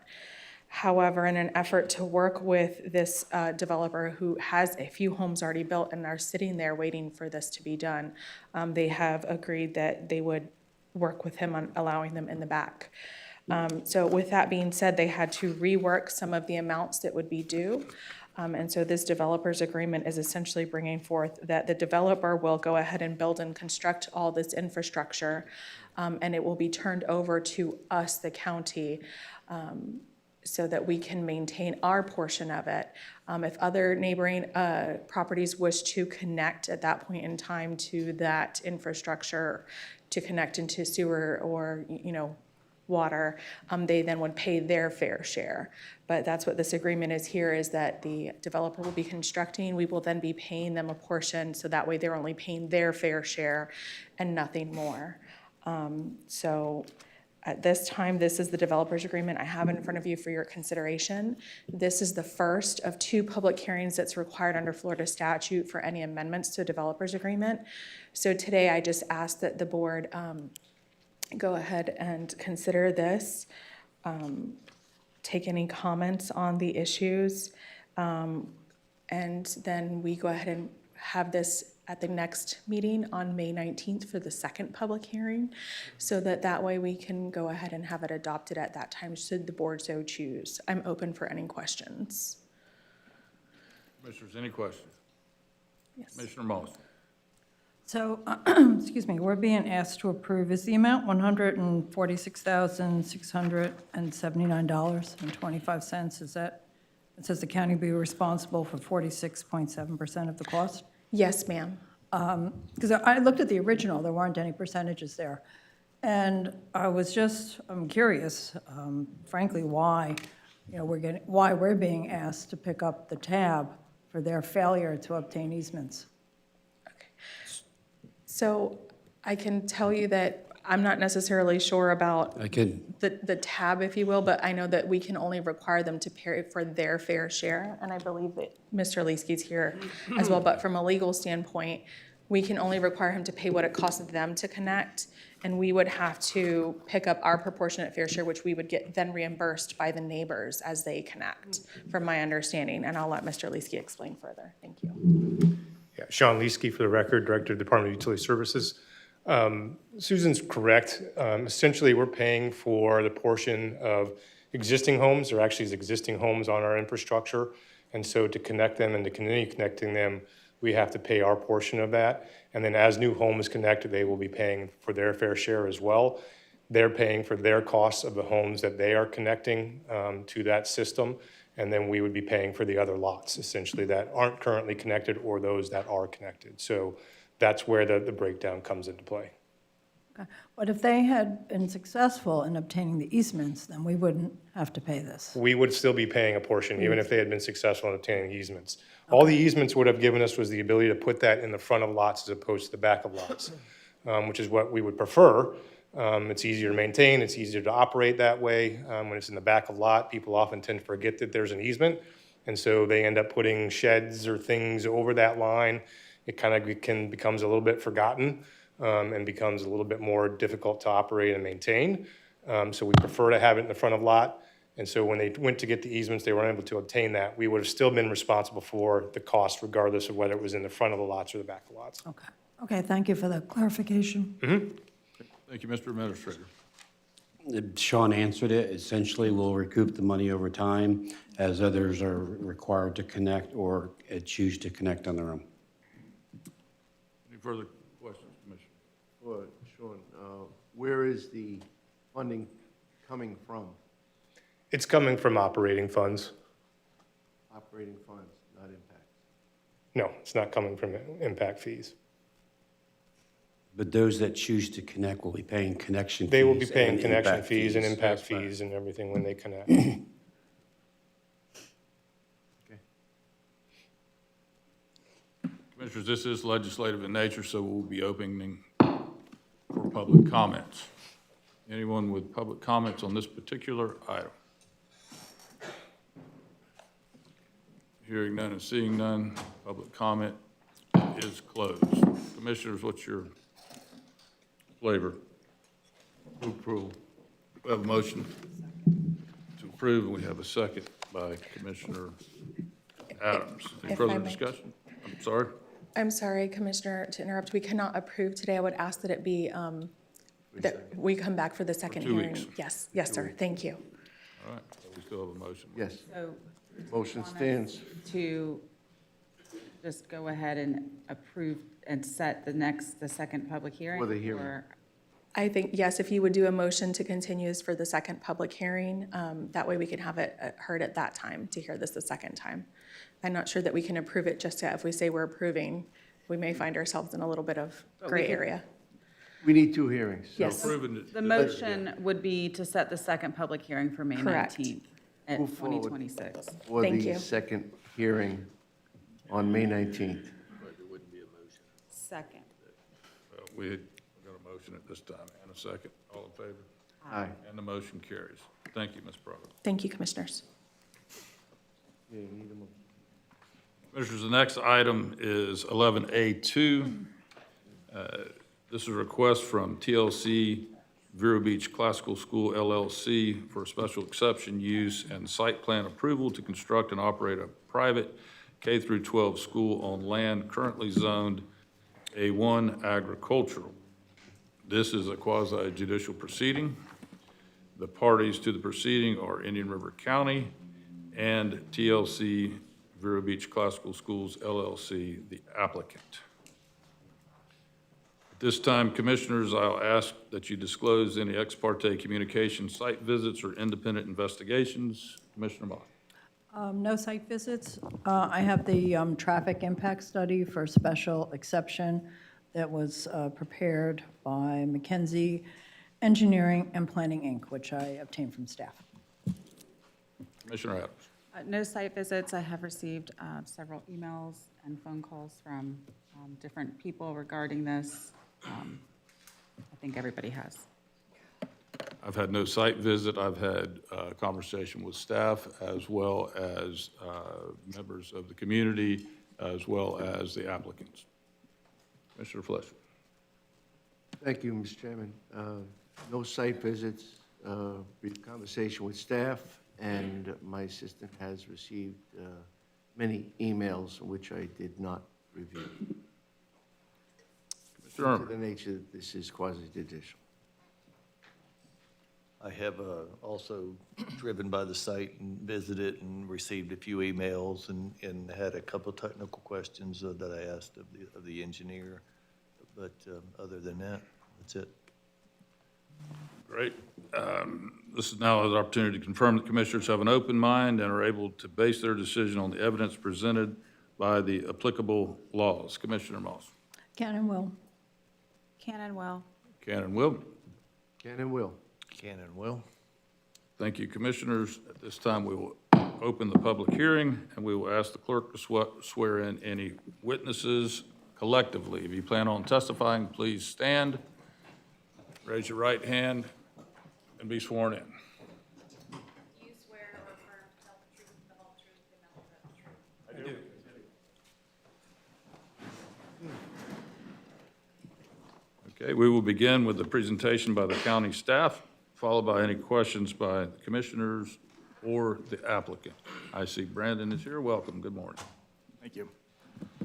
However, in an effort to work with this developer who has a few homes already built and are sitting there waiting for this to be done, they have agreed that they would work with him on allowing them in the back. So with that being said, they had to rework some of the amounts that would be due. And so this developer's agreement is essentially bringing forth that the developer will go ahead and build and construct all this infrastructure, and it will be turned over to us, the county, so that we can maintain our portion of it. If other neighboring properties wish to connect at that point in time to that infrastructure, to connect into sewer or, you know, water, they then would pay their fair share. But that's what this agreement is here, is that the developer will be constructing, we will then be paying them a portion, so that way they're only paying their fair share and nothing more. So at this time, this is the developer's agreement I have in front of you for your consideration. This is the first of 2 public hearings that's required under Florida statute for any amendments to a developer's agreement. So today, I just ask that the board go ahead and consider this, take any comments on the issues, and then we go ahead and have this at the next meeting on May 19th for the second public hearing, so that way we can go ahead and have it adopted at that time, should the board so choose. I'm open for any questions. Commissioners, any questions? Yes. Commissioner Moss. So, excuse me, we're being asked to approve, is the amount $146,679.25? Is that, it says the county be responsible for 46.7% of the cost? Yes, ma'am. Because I looked at the original, there weren't any percentages there. And I'm curious, frankly, why, you know, why we're being asked to pick up the tab for their failure to obtain easements. So I can tell you that I'm not necessarily sure about the tab, if you will, but I know that we can only require them to pay for their fair share, and I believe that Mr. Leesky's here as well, but from a legal standpoint, we can only require him to pay what it costs them to connect, and we would have to pick up our proportionate fair share, which we would get then reimbursed by the neighbors as they connect, from my understanding, and I'll let Mr. Leesky explain further. Thank you. Yeah, Sean Leesky for the record, Director of the Department of Utility Services. Susan's correct. Essentially, we're paying for the portion of existing homes, or actually existing homes on our infrastructure, And so to connect them and to continue connecting them, we have to pay our portion of that. And then as new homes connect, they will be paying for their fair share as well. They're paying for their costs of the homes that they are connecting to that system. And then we would be paying for the other lots, essentially, that aren't currently connected or those that are connected. So that's where the breakdown comes into play. Okay. But if they had been successful in obtaining the easements, then we wouldn't have to pay this. We would still be paying a portion, even if they had been successful in obtaining easements. All the easements would have given us was the ability to put that in the front of lots as opposed to the back of lots, which is what we would prefer. It's easier to maintain, it's easier to operate that way. When it's in the back of lot, people often tend to forget that there's an easement, and so they end up putting sheds or things over that line. It kind of becomes a little bit forgotten and becomes a little bit more difficult to operate and maintain. So we prefer to have it in the front of lot. And so when they went to get the easements, they weren't able to obtain that. We would have still been responsible for the cost regardless of whether it was in the front of the lots or the back of the lots. Okay. Okay, thank you for the clarification. Thank you, Mr. Administrator. Sean answered it. Essentially, we'll recoup the money over time as others are required to connect or choose to connect on their own. Any further questions, Commissioner? Well, Sean, where is the funding coming from? It's coming from operating funds. Operating funds, not impact. No, it's not coming from impact fees. But those that choose to connect will be paying connection fees. They will be paying and connection impact fees and impact That's right. fees and everything when they connect. Commissioners, this is legislative in nature, so we'll be opening for public comments. Anyone with public comments on this particular item? Hearing none and seeing none, public comment is closed. Commissioners, what's your flavor? Approval. We have a motion to approve, and we have a second by Commissioner Adams. Any If further I may. discussion? I'm sorry? I'm sorry, Commissioner, to interrupt. We cannot approve today. I would ask that it be, that we come back for the second 2 hearing. weeks. Yes, yes, sir. Thank you. All right, so we still have a motion. Yes, So motion want us stands. to just go ahead and approve and set the second public hearing? For the hearing. or- I think, yes, if you would do a motion to continue this for the second public hearing, that way we can have it heard at that time to hear this the second time. I'm not sure that we can approve it just yet. If we say we're approving, we may find ourselves in a little bit of But we gray could- area. We need 2 hearings. so- Yes. Approving it. The motion would be to set the second public hearing for May Correct. 19th at Move forward. 2026. For Thank the you. second hearing on May 19th. Second. We got a motion at this time and a second. All in favor? Aye. And the motion carries. Thank you, Ms. Prado. Thank you, Commissioners. Yeah, you need a motion. Commissioners, the next item is 11A2. This is a request from TLC Vero Beach Classical School LLC for a special exception use and site plan approval to construct and operate a private K through 12 school on land currently zoned A1 agricultural. This is a quasi judicial proceeding. The parties to the proceeding are Indian River County and TLC Vero Beach Classical Schools LLC, the applicant. At this time, Commissioners, I'll ask that you disclose any ex parte communication, site visits, or independent investigations. Commissioner Moss. No site visits. I have the traffic impact study for special exception that was prepared by McKenzie Engineering and Planning, Inc., which I obtained from staff. Commissioner Adams. No site visits. I have received several emails and phone calls from different people regarding this. I think everybody has. I've had no site visit. I've had a conversation with staff as well as members of the community, as well as the applicants. Commissioner Fletcher. Thank you, Mr. Chairman. No site visits, brief conversation with staff, and my assistant has received many emails which I did not review. Commissioner To Irmer. the nature that this is quasi-judicial. I have also driven by the site and visited and received a few emails and had a couple of technical questions that I asked of the engineer. But other than that, that's it. Great. This is now an opportunity to confirm that commissioners have an open mind and are able to base their decision on the evidence presented by the applicable laws. Commissioner Moss. Cannon will. Cannon will. Cannon will. Can and will. Cannon will. Thank you, commissioners. At this time, we will open the public hearing, and we will ask the clerk to swear in any witnesses collectively. If you plan on testifying, please stand, raise your right hand, and be sworn in. Do you swear or affirm to tell the truth, the whole truth, and nothing but the truth? I do. Okay, we will begin with the presentation by the county staff, followed by any questions by the commissioners or the applicant. I see Brandon is here. Welcome. Good morning. Thank you.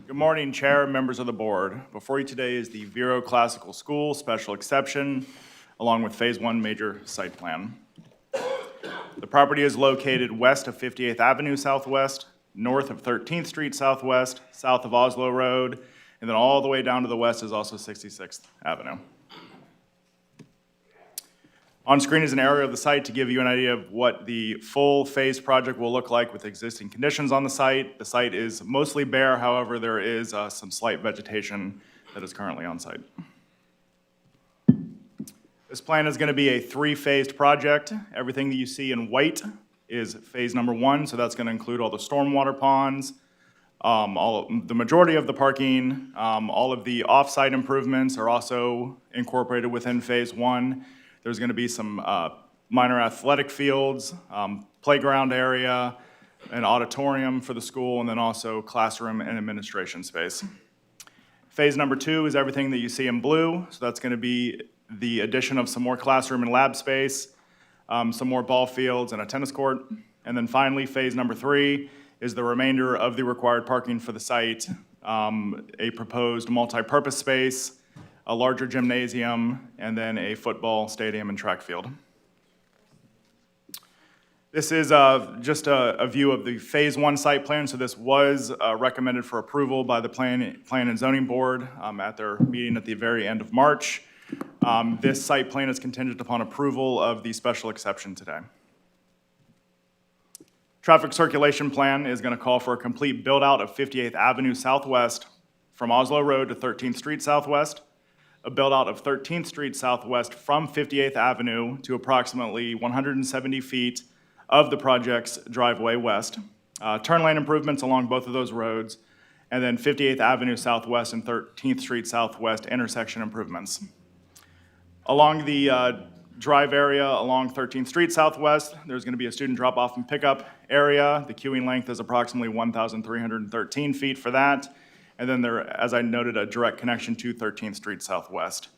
Good morning, Chair, members of the board. Before you today is the Vero Classical School Special Exception, along with Phase 1 Major Site Plan. The property is located west of 58th Avenue Southwest, north of 13th Street Southwest, south of Oslo Road, and then all the way down to the west is also 66th Avenue. On screen is an area of the site to give you an idea of what the full phase project will look like with existing conditions on the site. The site is mostly bare, however, there is some slight vegetation that is currently on site. This plan is going to be a three-phased project. Everything that you see in white is phase number 1, so that's going to include all the stormwater ponds, the majority of the parking, all of the off-site improvements are also incorporated within phase 1. There's going to be some minor athletic fields, playground area, an auditorium for the school, and then also classroom and administration space. Phase number 2 is everything that you see in blue. So that's going to be the addition of some more classroom and lab space, some more ball fields and a tennis court. And then finally, phase number 3 is the remainder of the required parking for the site, a proposed multi-purpose space, a larger gymnasium, and then a football stadium and track field. This is just a view of the Phase 1 site plan. So this was recommended for approval by the Plan and Zoning Board at their meeting at the very end of March. This site plan is contingent upon approval of the special exception today. Traffic circulation plan is going to call for a complete build-out of 58th Avenue Southwest from Oslo Road to 13th Street Southwest, a build-out of 13th Street Southwest from 58th Avenue to approximately 170 feet of the project's driveway west, turn lane improvements along both of those roads, and then 58th Avenue Southwest and 13th Street Southwest intersection improvements. Along the drive area along 13th Street Southwest, there's going to be a student drop-off and pickup area. The queuing length is approximately 1,313 feet for that. And then there, as I noted, a direct connection to 13th Street Southwest.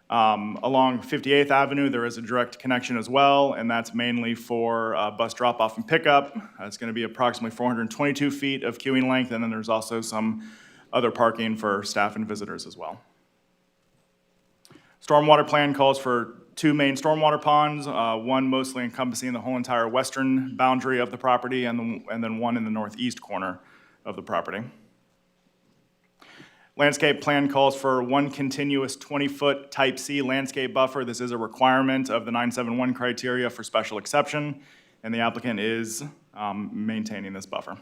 Along 58th Avenue, there is a direct connection as well, and that's mainly for bus drop-off and pickup. It's going to be approximately 422 feet of queuing length, and then there's also some other parking for staff and visitors as well. Stormwater plan calls for 2 main stormwater ponds, one mostly encompassing the whole entire western boundary of the property, and then one in the northeast corner of the property. Landscape plan calls for 1 continuous 20-foot type C landscape buffer. This is a requirement of the 971 criteria for special exception, and the applicant is maintaining this buffer.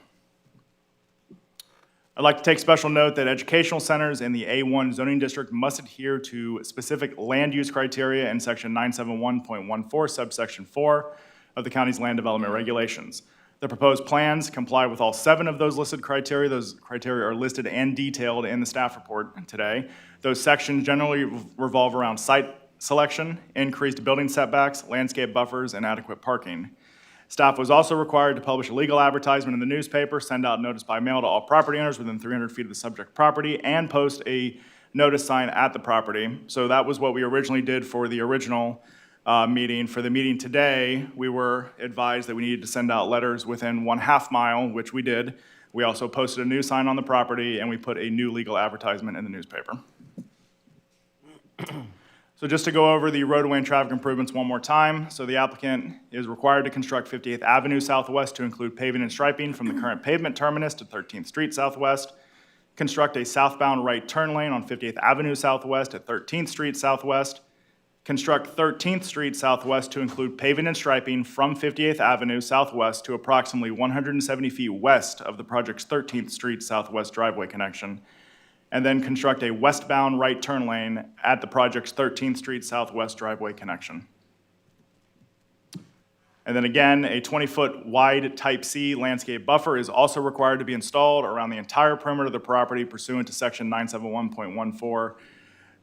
I'd like to take special note that educational centers in the A1 zoning district must adhere to specific land use criteria in section 971.14 subsection 4 of the county's land development regulations. The proposed plans comply with all 7 of those listed criteria. Those criteria are listed and detailed in the staff report today. Those sections generally revolve around site selection, increased building setbacks, landscape buffers, and adequate parking. Staff was also required to publish a legal advertisement in the newspaper, send out notice by mail to all property owners within 300 feet of the subject property, and post a notice sign at the property. So that was what we originally did for the original meeting. For the meeting today, we were advised that we needed to send out letters within 1/2 mile, which we did. We also posted a new sign on the property, and we put a new legal advertisement in the newspaper. So just to go over the roadway and traffic improvements one more time. So the applicant is required to construct 58th Avenue Southwest to include paving and striping from the current pavement terminus to 13th Street Southwest. Construct a southbound right turn lane on 58th Avenue Southwest at 13th Street Southwest. Construct 13th Street Southwest to include paving and striping from 58th Avenue Southwest to approximately 170 feet west of the project's 13th Street Southwest driveway connection. And then construct a westbound right turn lane at the project's 13th Street Southwest driveway connection. And then again, a 20-foot wide Type C landscape buffer is also required to be installed around the entire perimeter of the property pursuant to Section 971.14,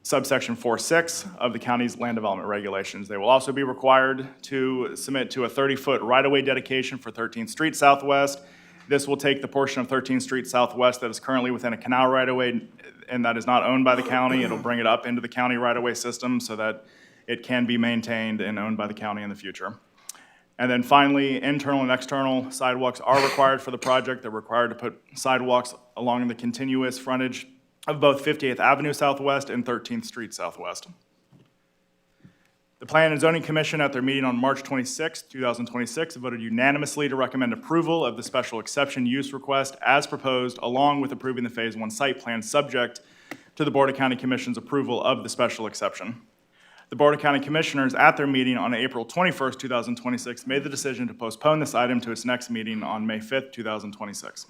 subsection 4.6 of the county's land development regulations. They will also be required to submit to a 30-foot right-of-way dedication for 13th Street Southwest. This will take the portion of 13th Street Southwest that is currently within a canal right-of-way and that is not owned by the county. It'll bring it up into the county right-of-way system so that it can be maintained and owned by the county in the future. And then finally, internal and external sidewalks are required for the project. They're required to put sidewalks along the continuous frontage of both 58th Avenue Southwest and 13th Street Southwest. The Plan and Zoning Commission at their meeting on March 26, 2026, voted unanimously to recommend approval of the special exception use request as proposed, along with approving the Phase 1 site plan subject to the Board of County Commission's approval of the special exception. The Board of County Commissioners at their meeting on April 21, 2026, made the decision to postpone this item to its next meeting on May 5, 2026.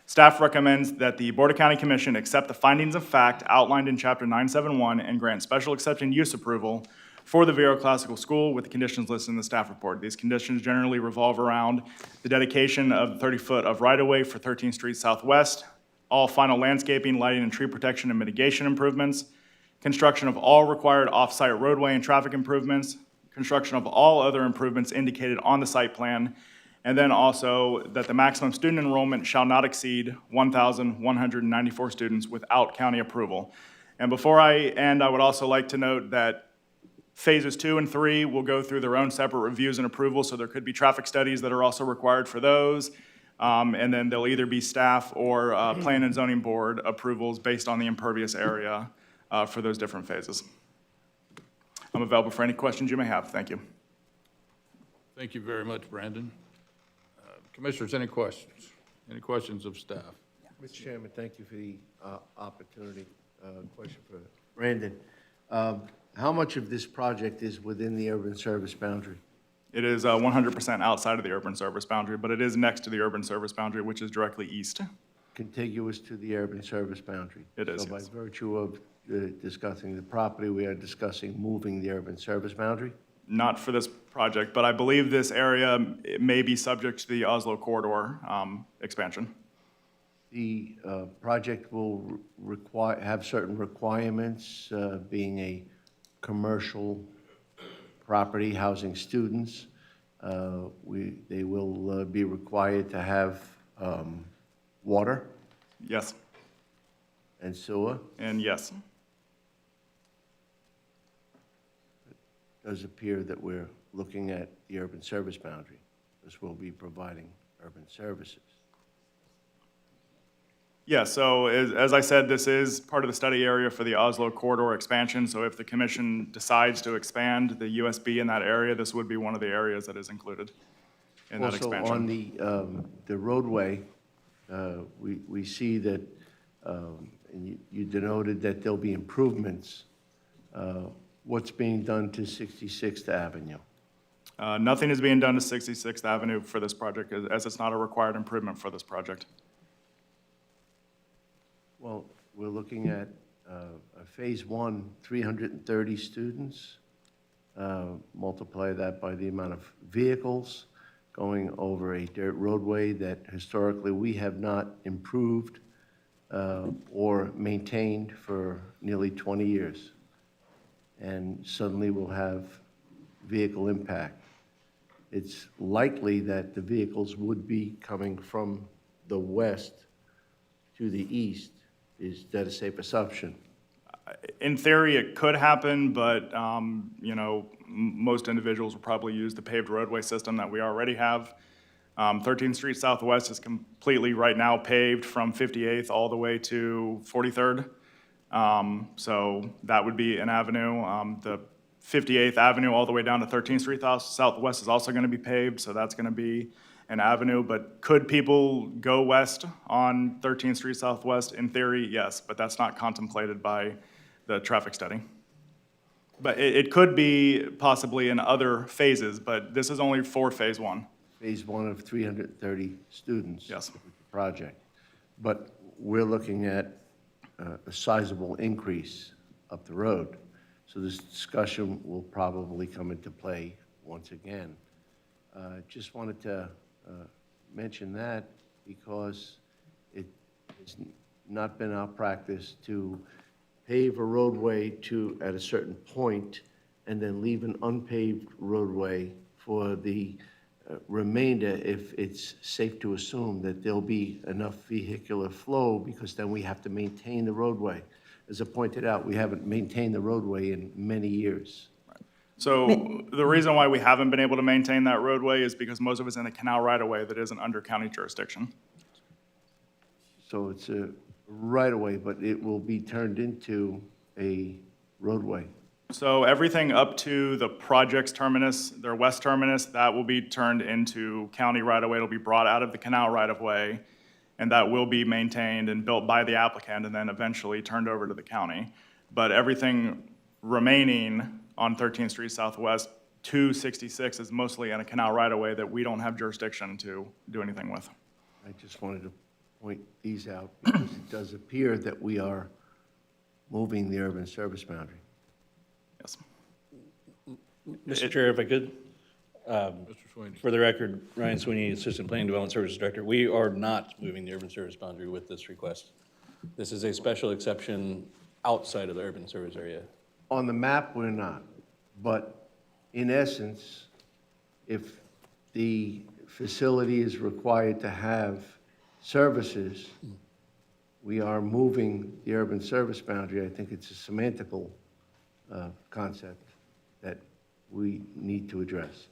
Staff recommends that the Board of County Commission accept the findings of fact outlined in Chapter 971 and grant special exception use approval for the Vero Classical School with the conditions listed in the staff report. These conditions generally revolve around the dedication of 30 foot of right-of-way for 13th Street Southwest, all final landscaping, lighting, and tree protection and mitigation improvements, construction of all required off-site roadway and traffic improvements, construction of all other improvements indicated on the site plan, and then also that the maximum student enrollment shall not exceed 1,194 students without county approval. And before I end, I would also like to note that phases 2 and 3 will go through their own separate reviews and approvals, so there could be traffic studies that are also required for those. And then there'll either be staff or Plan and Zoning Board approvals based on the impervious area for those different phases. I'm available for any questions you may have. Thank you. Thank you very much, Brandon. Commissioners, any questions? Any questions of staff? Mr. Chairman, thank you for the opportunity. Question for Brandon. How much of this project is within the urban service boundary? It is 100% outside of the urban service boundary, but it is next to the urban service boundary, which is directly east. Contiguous to the urban service boundary? It is, So by yes. virtue of discussing the property, we are discussing moving the urban service boundary? Not for this project, but I believe this area it may be subject to the Oslo corridor expansion. The project will have certain requirements, being a commercial property housing students. They will be required to have water Yes, and sewer. and yes. It does appear that we're looking at the urban service boundary, because we'll be providing urban services. Yeah, so as I said, this is part of the study area for the Oslo corridor expansion. So if the commission decides to expand the USB in that area, this would be one of the areas that is included in that expansion. Also, on the roadway, we see that, and you denoted that there'll be improvements. What's being done to 66th Avenue? Nothing is being done to 66th Avenue for this project, as it's not a required improvement for this project. Well, we're looking at Phase 1, 330 students. Multiply that by the amount of vehicles going over a dirt roadway that historically we have not improved or maintained for nearly 20 years. And suddenly we'll have vehicle impact. It's likely that the vehicles would be coming from the west to the east. Is that a safe assumption? In theory, it could happen, but, you know, most individuals will probably use the paved roadway system that we already have. 13th Street Southwest is completely right now paved from 58th all the way to 43rd. So that would be an avenue. The 58th Avenue all the way down to 13th Street Southwest is also going to be paved, so that's going to be an avenue. But could people go west on 13th Street Southwest? In theory, yes, but that's not contemplated by the traffic study. But it could be possibly in other phases, but this is only for phase one. Phase one of 330 students. Yes. with the project. But we're looking at a sizable increase up the road. So this discussion will probably come into play once again. Just wanted to mention that because it's not been our practice to pave a roadway at a certain point and then leave an unpaved roadway for the remainder if it's safe to assume that there'll be enough vehicular flow, because then we have to maintain the roadway. As I pointed out, we haven't maintained the roadway in many years. So the reason why we haven't been able to maintain that roadway is because most of it's in the canal right-of-way that isn't under county jurisdiction. So it's a right-of-way, but it will be turned into a roadway. So everything up to the project's terminus, their west terminus, that will be turned into county right-of-way. It'll be brought out of the canal right-of-way, and that will be maintained and built by the applicant and then eventually turned over to the county. But everything remaining on 13th Street Southwest, 266 is mostly in a canal right-of-way that we don't have jurisdiction to do anything with. I just wanted to point these out because it does appear that we are moving the urban service boundary. Yes. Mr. Chair, if I could, Mr. Sweeney. for the record, Ryan Sweeney, Assistant Planning Development Services Director, we are not moving the urban service boundary with this request. This is a special exception outside of the urban service area. On the map, we're not, but in essence, if the facility is required to have services, we are moving the urban service boundary. I think it's a semantical concept that we need to address.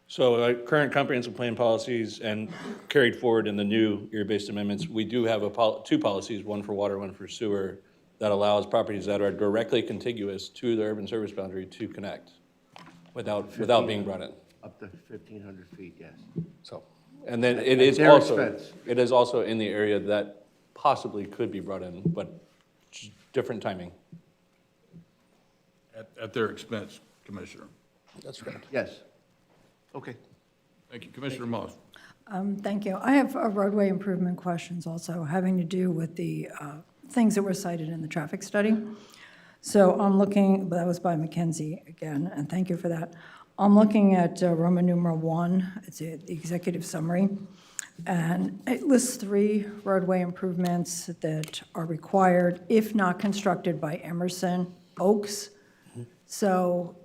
So current comprehensive plan policies and carried forward in the new area-based amendments, we do have two policies, one for water, one for sewer, that allows properties that are directly contiguous to the urban service boundary to connect without being brought in. Up to 1,500 feet, yes. So, and then it At is their also, expense. it is also in the area that possibly could be brought in, but just different timing. At their expense, Commissioner. That's correct. Yes. Okay. Thank you. Commissioner Moss. Thank you. I have roadway improvement questions also having to do with the things that were cited in the traffic study. So I'm looking, that was by McKenzie again, and thank you for that. I'm looking at Roman numeral 1, it's the executive summary, and it lists 3 roadway improvements that are required if not constructed by Emerson Oaks. So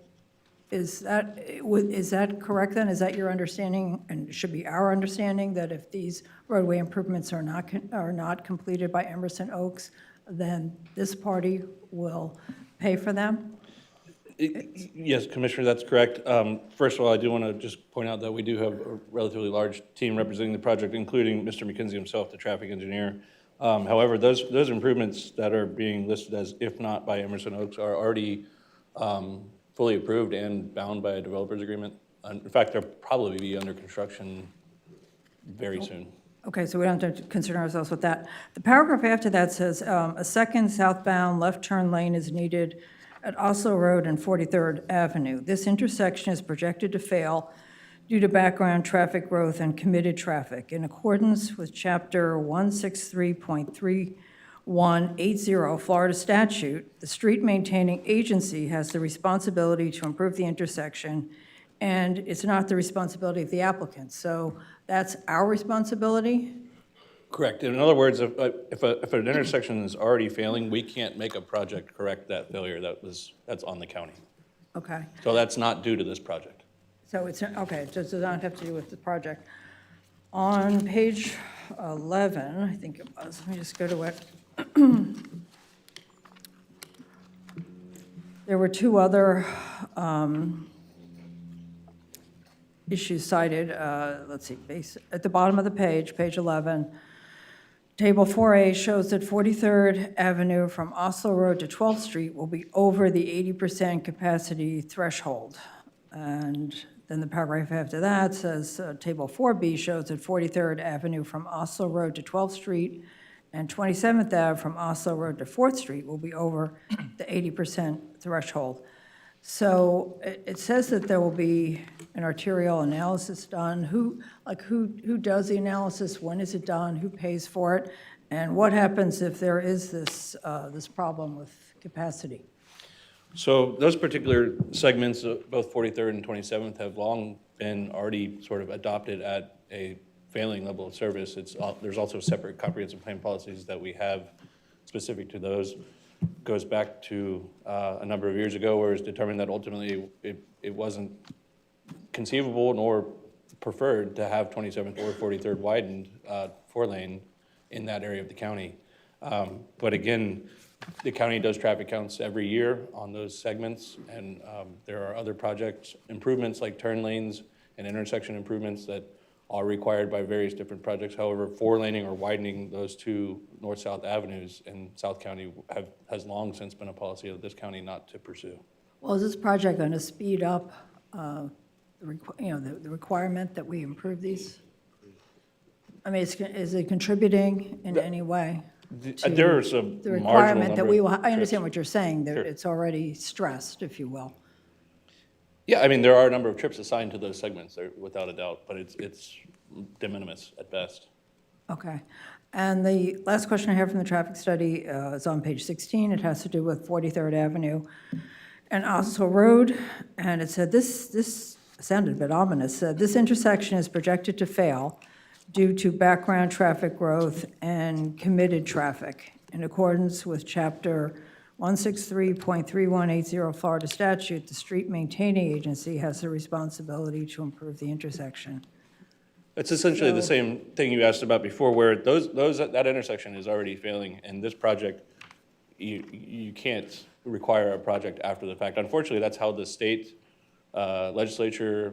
is that correct then? Is that your understanding, and should be our understanding, that if these roadway improvements are not completed by Emerson Oaks, then this party will pay for them? Yes, Commissioner, that's correct. First of all, I do want to just point out that we do have a relatively large team representing the project, including Mr. McKenzie himself, the traffic engineer. However, those improvements that are being listed as if not by Emerson Oaks are already fully approved and bound by a developer's agreement. In fact, they'll probably be under construction very soon. Okay, so we don't have to concern ourselves with that. The paragraph after that says, a second southbound left turn lane is needed at Oslo Road and 43rd Avenue. This intersection is projected to fail due to background traffic growth and committed traffic. In accordance with Chapter 163.3180 Florida statute, the street maintaining agency has the responsibility to improve the intersection, and it's not the responsibility of the applicant. So that's our responsibility? Correct. In other words, if an intersection is already failing, we can't make a project correct that failure that's on the county. Okay, So that's not due to this project. so it's, okay, it does not have to do with the project. On page 11, I think it was, let me just go to it. There were 2 other issues cited, let's see, at the bottom of the page, page 11. Table 4A shows that 43rd Avenue from Oslo Road to 12th Street will be over the 80% capacity threshold. And then the paragraph after that says, Table 4B shows that 43rd Avenue from Oslo Road to 12th Street and 27th Ave from Oslo Road to 4th Street will be over the 80% threshold. So it says that there will be an arterial analysis done. Who does the analysis? When is it done? Who pays for it? And what happens if there is this problem with capacity? So those particular segments, both 43rd and 27th, have long been already sort of adopted at a failing level of service. There's also separate comprehensive plan policies that we have specific to those. Goes back to a number of years ago where it was determined that ultimately it wasn't conceivable nor preferred to have 27th or 43rd widened 4-lane in that area of the county. But again, the county does traffic counts every year on those segments, and there are other projects, improvements like turn lanes and intersection improvements that are required by various different projects. However, 4-laning or widening those two north-south avenues in South County has long since been a policy of this county not to pursue. Well, is this project going to speed up the requirement that we improve these? I mean, is it contributing in any way to There are some the marginal requirement that number we of will, I understand trips. what you're saying, that Sure. it's already stressed, if you will. Yeah, I mean, there are a number of trips assigned to those segments, without a doubt, but it's de minimis at best. Okay. And the last question I have from the traffic study is on page 16. It has to do with 43rd Avenue and Oslo Road. And it said, this sounded a bit ominous, said, this intersection is projected to fail due to background traffic growth and committed traffic in accordance with Chapter 163.3180 Florida statute. The street maintaining agency has the responsibility to improve the intersection. It's essentially the same thing you asked about before, where that intersection is already failing, and this project, you can't require a project after the fact. Unfortunately, that's how the state legislature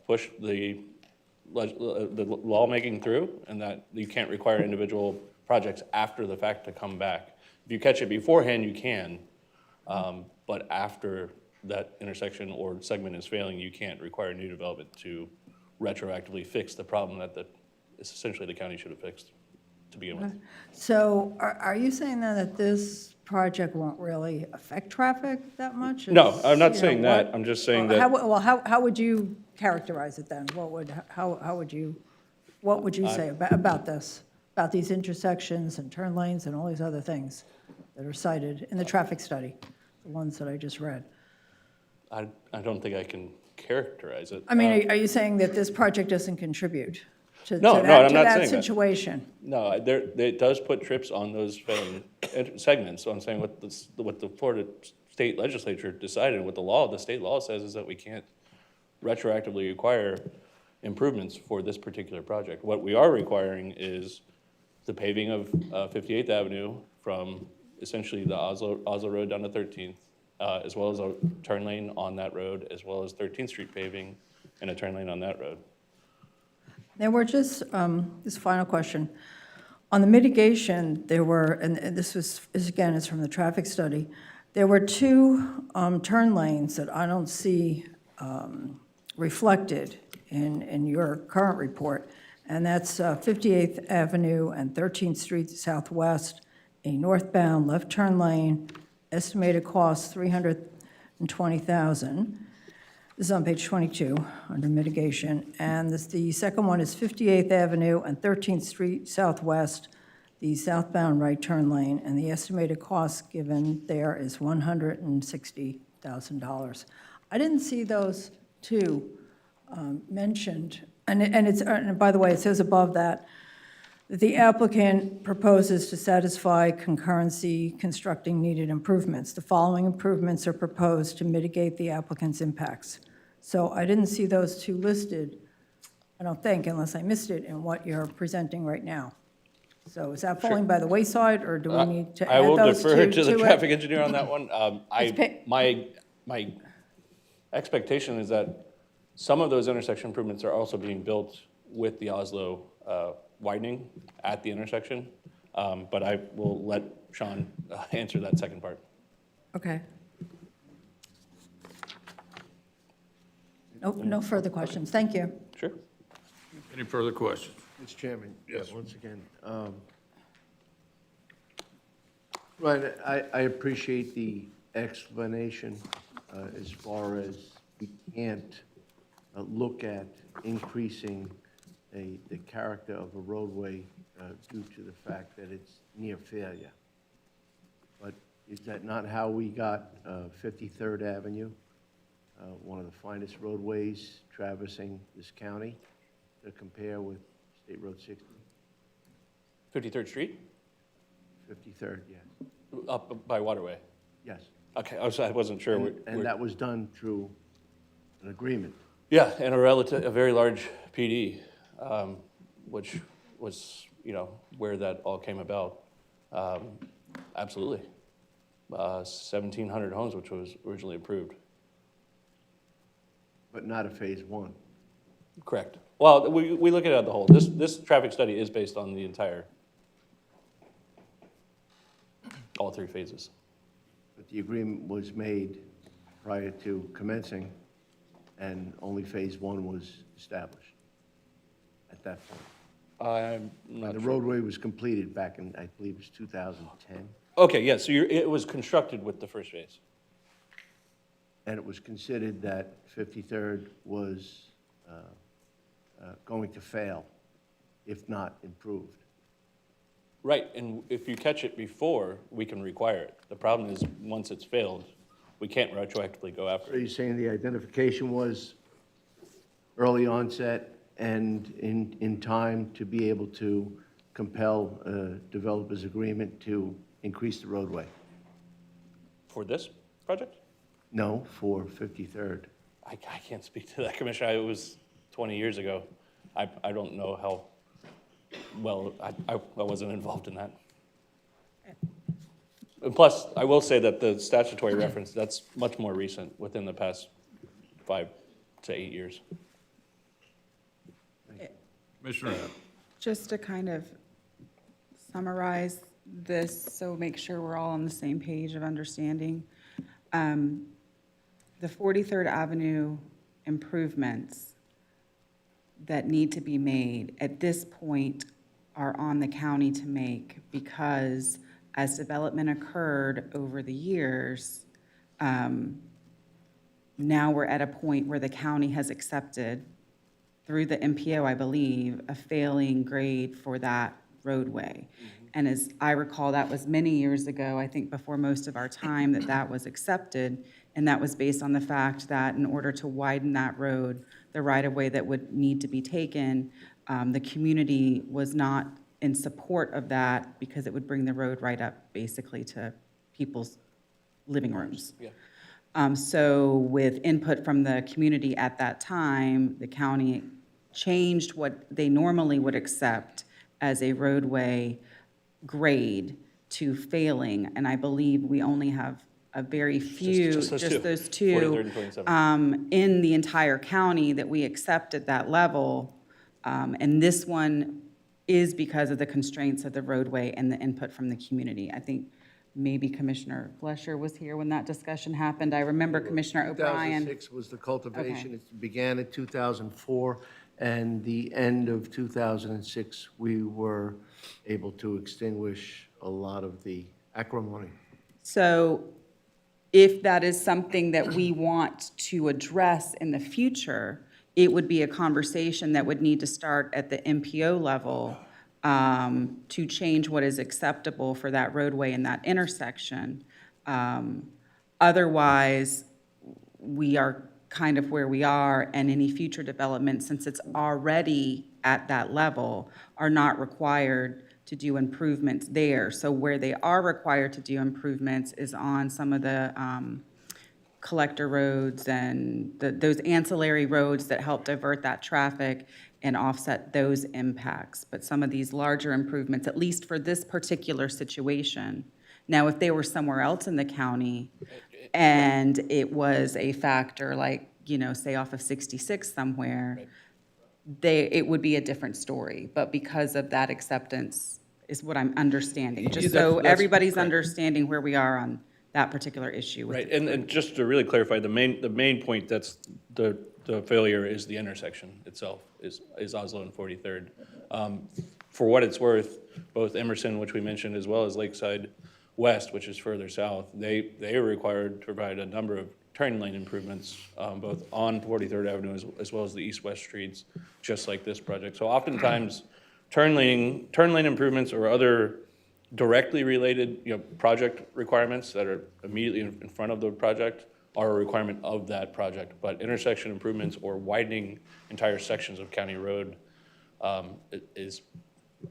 pushed the lawmaking through, and that you can't require individual projects after the fact to come back. If you catch it beforehand, you can, but after that intersection or segment is failing, you can't require new development to retroactively fix the problem that essentially the county should have fixed to begin with. So are you saying then that this project won't really affect traffic that much? No, I'm not It's, you saying know, that. what- I'm just saying Well, that. how would you characterize it then? What would you say about this? About these intersections and turn lanes and all these other things that are cited in the traffic study, the ones that I just read? I don't think I can characterize it. I mean, are you saying that this project doesn't contribute to No, that, no, I'm to not that saying that. situation? No, it does put trips on those failing segments. So I'm saying what the Florida state legislature decided, what the state law says is that we can't retroactively require improvements for this particular project. What we are requiring is the paving of 58th Avenue from essentially the Oslo Road down to 13th, as well as a turn lane on that road, as well as 13th Street paving and a turn lane on that road. There were just, this final question. On the mitigation, there were, and this again, is from the traffic study, there were two turn lanes that I don't see reflected in your current report, and that's 58th Avenue and 13th Street Southwest, a northbound left turn lane, estimated cost $320,000. This is on page 22, under mitigation. And the second one is 58th Avenue and 13th Street Southwest, the southbound right turn lane, and the estimated cost given there is $160,000. I didn't see those two mentioned. And by the way, it says above that, the applicant proposes to satisfy concurrency constructing needed improvements. The following improvements are proposed to mitigate the applicant's impacts. So I didn't see those two listed, I don't think, unless I missed it in what you're presenting right now. So is that falling by the wayside, or do we need to I add will those defer two to the it? traffic engineer on that one. It's My expectation is that some of those intersection improvements are also being built with the Oslo widening at the intersection, but I will let Sean answer that second part. Okay. No further questions. Thank you. Sure. Any further questions? Mr. Chairman? Yes. Once again, Ryan, I appreciate the explanation as far as we can't look at increasing the character of a roadway due to the fact that it's near failure. But is that not how we got 53rd Avenue, one of the finest roadways traversing this county, to compare with State Road 60? 53rd Street? 53rd, yes. Up by Waterway? Yes. Okay, I wasn't sure. And that was done through an agreement. Yeah, and a very large PD, which was, where that all came about. Absolutely. 1,700 homes, which was originally approved. But not a phase one. Correct. Well, we look at it as a whole. This traffic study is based on the entire, all three phases. But the agreement was made prior to commencing, and only phase one was established at that point. I'm not The sure. roadway was completed back in, I believe it was 2010, Okay, yeah, so it was constructed with the first phase. and it was considered that 53rd was going to fail, if not improved. Right, and if you catch it before, we can require it. The problem is, once it's failed, we can't retroactively go after So it. you're saying the identification was early onset and in time to be able to compel developers' agreement to increase the roadway? For this project? No, for 53rd. I can't speak to that, Commissioner. It was 20 years ago. I don't know how well, I wasn't involved in that. And plus, I will say that the statutory reference, that's much more recent, within the past 5 to 8 years. Commissioner Abt. Just to kind of summarize this, so make sure we're all on the same page of understanding. The 43rd Avenue improvements that need to be made at this point are on the county to make, because as development occurred over the years, now we're at a point where the county has accepted, through the MPO, I believe, a failing grade for that roadway. And as I recall, that was many years ago, I think before most of our time, that was accepted. And that was based on the fact that in order to widen that road, the right-of-way that would need to be taken, the community was not in support of that, because it would bring the road right up basically to people's living rooms. Yeah. So with input from the community at that time, the county changed what they normally would accept as a roadway grade to failing. And I believe we only have a very few, just those two. 43rd two, and 27th. in the entire county that we accept at that level. And this one is because of the constraints of the roadway and the input from the community. I think maybe Commissioner Flesher was here when that discussion happened. I remember Commissioner O'Brien. 2006 was the cultivation. Okay. It began in 2004, and the end of 2006, we were able to extinguish a lot of the acrimony. So if that is something that we want to address in the future, it would be a conversation that would need to start at the MPO level to change what is acceptable for that roadway and that intersection. Otherwise, we are kind of where we are, and any future development, since it's already at that level, are not required to do improvements there. So where they are required to do improvements is on some of the collector roads and those ancillary roads that help divert that traffic and offset those impacts. But some of these larger improvements, at least for this particular situation. Now, if they were somewhere else in the county and it was a factor like, say off of 66 somewhere, it would be a different story. But because of that acceptance is what I'm understanding, just so That's everybody's correct. understanding where we are on that particular issue. with Right, the- and just to really clarify, the main point that's the failure is the intersection itself, is Oslo and 43rd. For what it's worth, both Emerson, which we mentioned, as well as Lakeside West, which is further south, they are required to provide a number of turn lane improvements, both on 43rd Avenue as well as the east-west streets, just like this project. So oftentimes, turn lane improvements or other directly related, project requirements that are immediately in front of the project are a requirement of that project. But intersection improvements or widening entire sections of county road is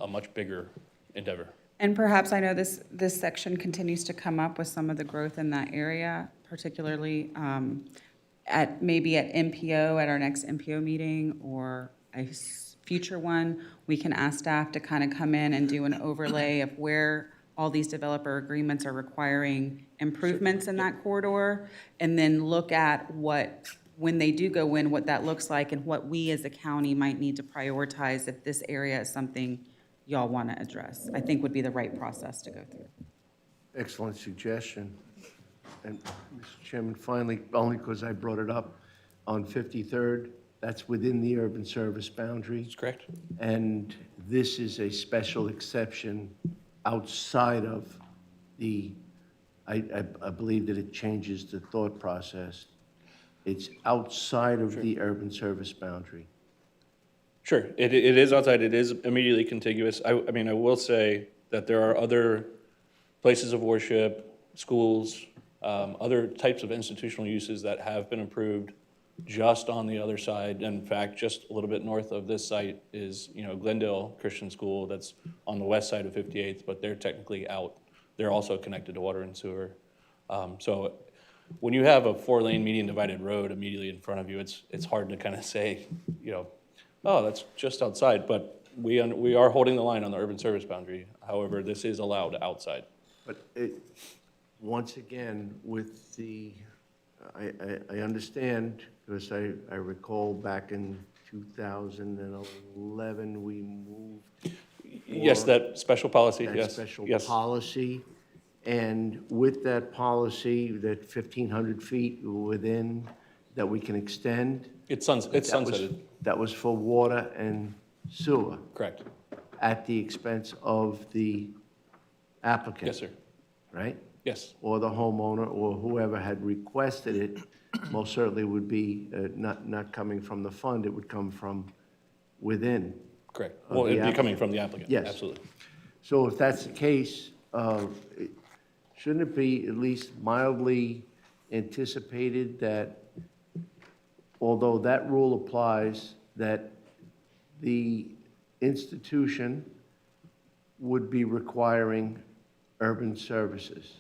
a much bigger endeavor. And perhaps, I know this section continues to come up with some of the growth in that area, particularly maybe at MPO, at our next MPO meeting, or a future one, we can ask staff to kind of come in and do an overlay of where all these developer agreements are requiring improvements in that corridor, and then look at when they do go in, what that looks like, and what we as a county might need to prioritize if this area is something y'all want to address, I think would be the right process to go through. Excellent suggestion. And, Mr. Chairman, finally, only because I brought it up, on 53rd, that's within the urban service boundary. That's correct. And this is a special exception outside of the, I believe that it changes the thought process. It's outside of the urban service boundary. Sure, it is outside, it is immediately contiguous. I mean, I will say that there are other places of worship, schools, other types of institutional uses that have been approved just on the other side. In fact, just a little bit north of this site is, Glendale Christian School that's on the west side of 58th, but they're technically out. They're also connected to water and sewer. So when you have a 4-lane median divided road immediately in front of you, it's hard to kind of say, oh, that's just outside, but we are holding the line on the urban service boundary. However, this is allowed outside. But once again, with the, I understand, because I recall back in 2011, we moved. Yes, that special policy, That yes. special yes. policy. And with that policy, that 1,500 feet within, that we can extend. It's sunsetted. That was for water and sewer. Correct. At the expense of the applicant. Yes, sir. Right? Yes. Or the homeowner, or whoever had requested it, most certainly would be not coming from the fund, it would come from within. Correct. of Well, the it'd be coming applicant. from the applicant. Yes. Absolutely. So if that's the case, shouldn't it be at least mildly anticipated that, although that rule applies, that the institution would be requiring urban services?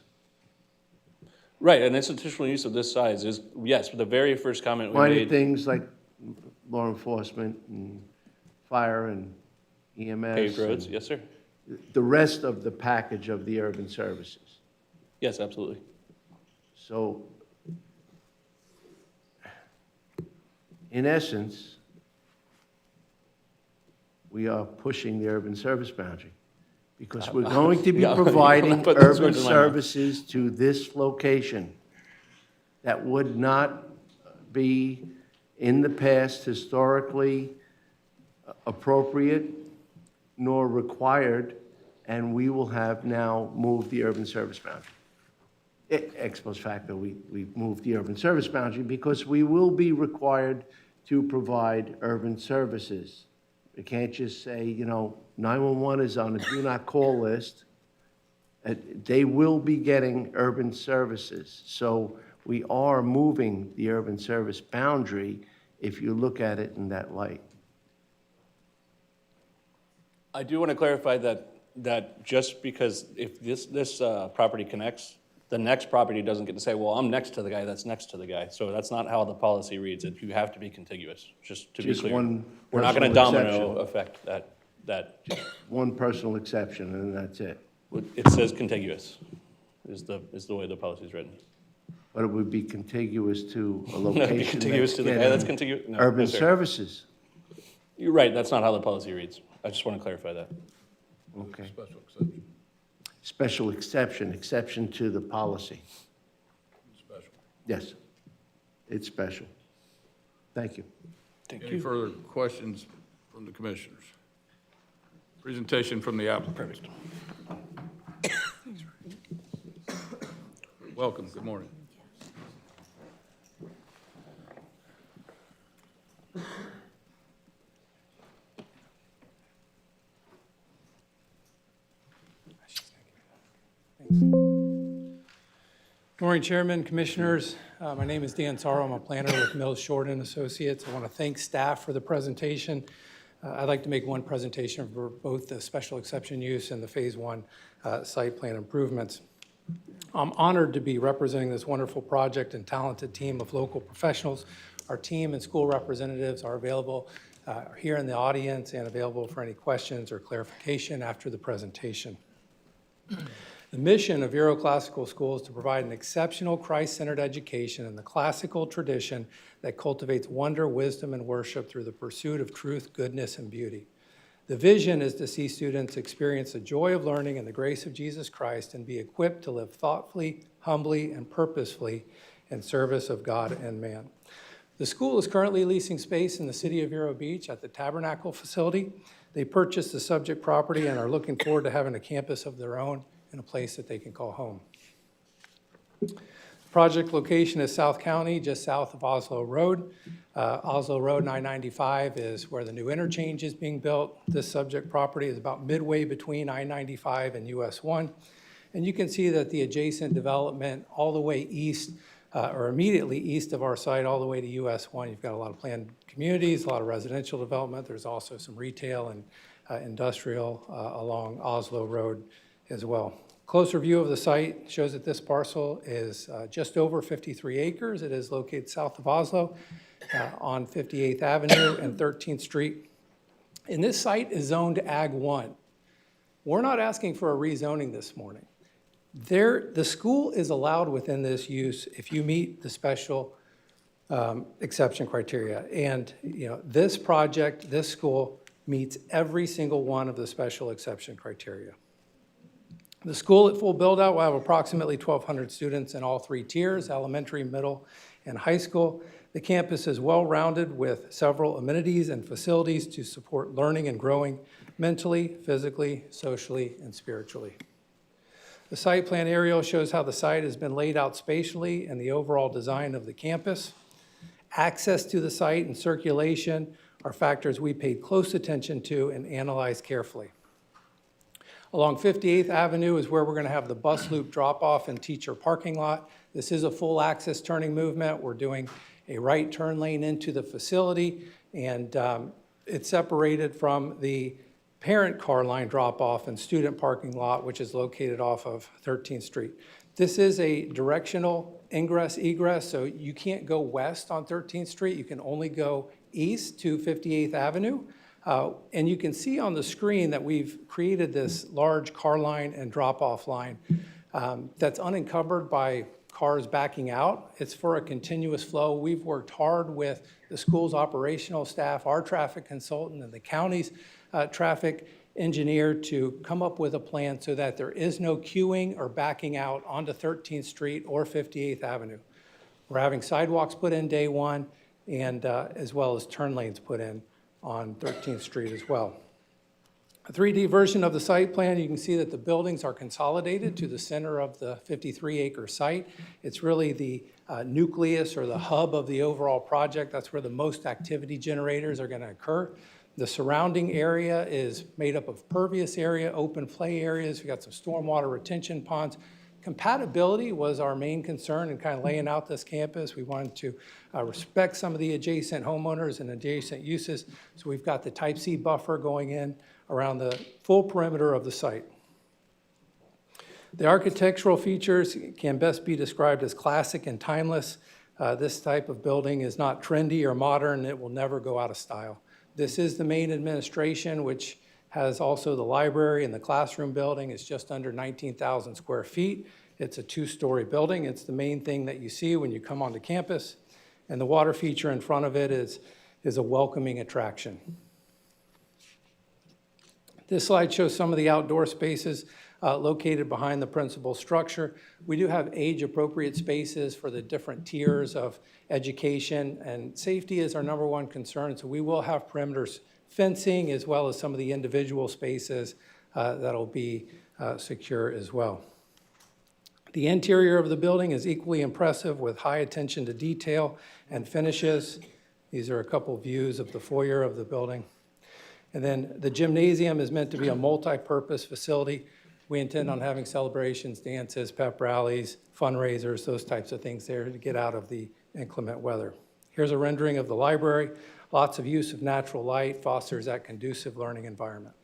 Right, an institutional use of this size is, yes, the very first comment we Minor made. things like law enforcement and fire and EMS. Paved roads, and yes, sir. The rest of the package of the urban services. Yes, absolutely. So, in essence, we are pushing the urban service boundary because we're going to be Yeah, providing put those urban words in my mouth. services to this location that would not be in the past historically appropriate nor required, and we will have now moved the urban service boundary. Ex post facto, we've moved the urban service boundary because we will be required to provide urban services. We can't just say, 911 is on a do not call list. They will be getting urban services. So we are moving the urban service boundary if you look at it in that light. I do want to clarify that just because if this property connects, the next property doesn't get to say, well, I'm next to the guy that's next to the guy. So that's not how the policy reads it. You have to be contiguous, just to be Just clear. one We're not going to personal domino exception. affect that. One personal exception, and that's it. It says contiguous is the way the policy is written. But it would be contiguous to a It'd be location contiguous that's to the guy getting that's contiguous. No, urban no, sir. services. You're right, that's not how the policy reads. I just want to clarify that. Okay. Special exception. Special exception to the policy. Special. Yes, it's special. Thank you. Any further questions from the commissioners? Presentation from the applicant. Welcome, good morning. Good morning, Chairman, Commissioners. My name is Dan Sorrow. I'm a planner with Mills Short and Associates. I want to thank staff for the presentation. I'd like to make one presentation for both the special exception use and the Phase 1 site plan improvements. I'm honored to be representing this wonderful project and talented team of local professionals. Our team and school representatives are available here in the audience and available for any questions or clarification after the presentation. The mission of Vero Classical School is to provide an exceptional Christ-centered education in the classical tradition that cultivates wonder, wisdom, and worship through the pursuit of truth, goodness, and beauty. The vision is to see students experience the joy of learning and the grace of Jesus Christ and be equipped to live thoughtfully, humbly, and purposefully in service of God and man. The school is currently leasing space in the city of Vero Beach at the Tabernacle facility. They purchased the subject property and are looking forward to having a campus of their own in a place that they can call home. The project location is South County, just south of Oslo Road. Oslo Road 995 is where the new interchange is being built. This subject property is about midway between I-95 and US 1. And you can see that the adjacent development all the way east, or immediately east of our site, all the way to US 1, you've got a lot of planned communities, a lot of residential development. There's also some retail and industrial along Oslo Road as well. Closer view of the site shows that this parcel is just over 53 acres. It is located south of Oslo on 58th Avenue and 13th Street. And this site is zoned Ag 1. We're not asking for a rezoning this morning. The school is allowed within this use if you meet the special exception criteria. And this project, this school meets every single one of the special exception criteria. The school at full build-out will have approximately 1,200 students in all three tiers, elementary, middle, and high school. The campus is well-rounded with several amenities and facilities to support learning and growing mentally, physically, socially, and spiritually. The site plan aerial shows how the site has been laid out spatially and the overall design of the campus. Access to the site and circulation are factors we paid close attention to and analyzed carefully. Along 58th Avenue is where we're going to have the bus loop drop-off and teacher parking lot. This is a full access turning movement. We're doing a right turn lane into the facility, and it's separated from the parent car line drop-off and student parking lot, which is located off of 13th Street. This is a directional ingress-egress, so you can't go west on 13th Street. You can only go east to 58th Avenue. And you can see on the screen that we've created this large car line and drop-off line that's unencumbered by cars backing out. It's for a continuous flow. We've worked hard with the school's operational staff, our traffic consultant, and the county's traffic engineer to come up with a plan so that there is no queuing or backing out onto 13th Street or 58th Avenue. We're having sidewalks put in day one, and as well as turn lanes put in on 13th Street as well. A 3D version of the site plan, you can see that the buildings are consolidated to the center of the 53-acre site. It's really the nucleus or the hub of the overall project. That's where the most activity generators are going to occur. The surrounding area is made up of pervious area, open play areas. We've got some stormwater retention ponds. Compatibility was our main concern in kind of laying out this campus. We wanted to respect some of the adjacent homeowners and adjacent uses. So we've got the type C buffer going in around the full perimeter of the site. The architectural features can best be described as classic and timeless. This type of building is not trendy or modern. It will never go out of style. This is the main administration, which has also the library and the classroom building. It's just under 19,000 square feet. It's a two-story building. It's the main thing that you see when you come onto campus. And the water feature in front of it is a welcoming attraction. This slide shows some of the outdoor spaces located behind the principal structure. We do have age-appropriate spaces for the different tiers of education, and safety is our number one concern, so we will have perimeters fencing as well as some of the individual spaces that'll be secure as well. The interior of the building is equally impressive with high attention to detail and finishes. These are a couple views of the foyer of the building. And then the gymnasium is meant to be a multi-purpose facility. We intend on having celebrations, dances, pep rallies, fundraisers, those types of things there to get out of the inclement weather. Here's a rendering of the library. Lots of use of natural light fosters that conducive learning environment.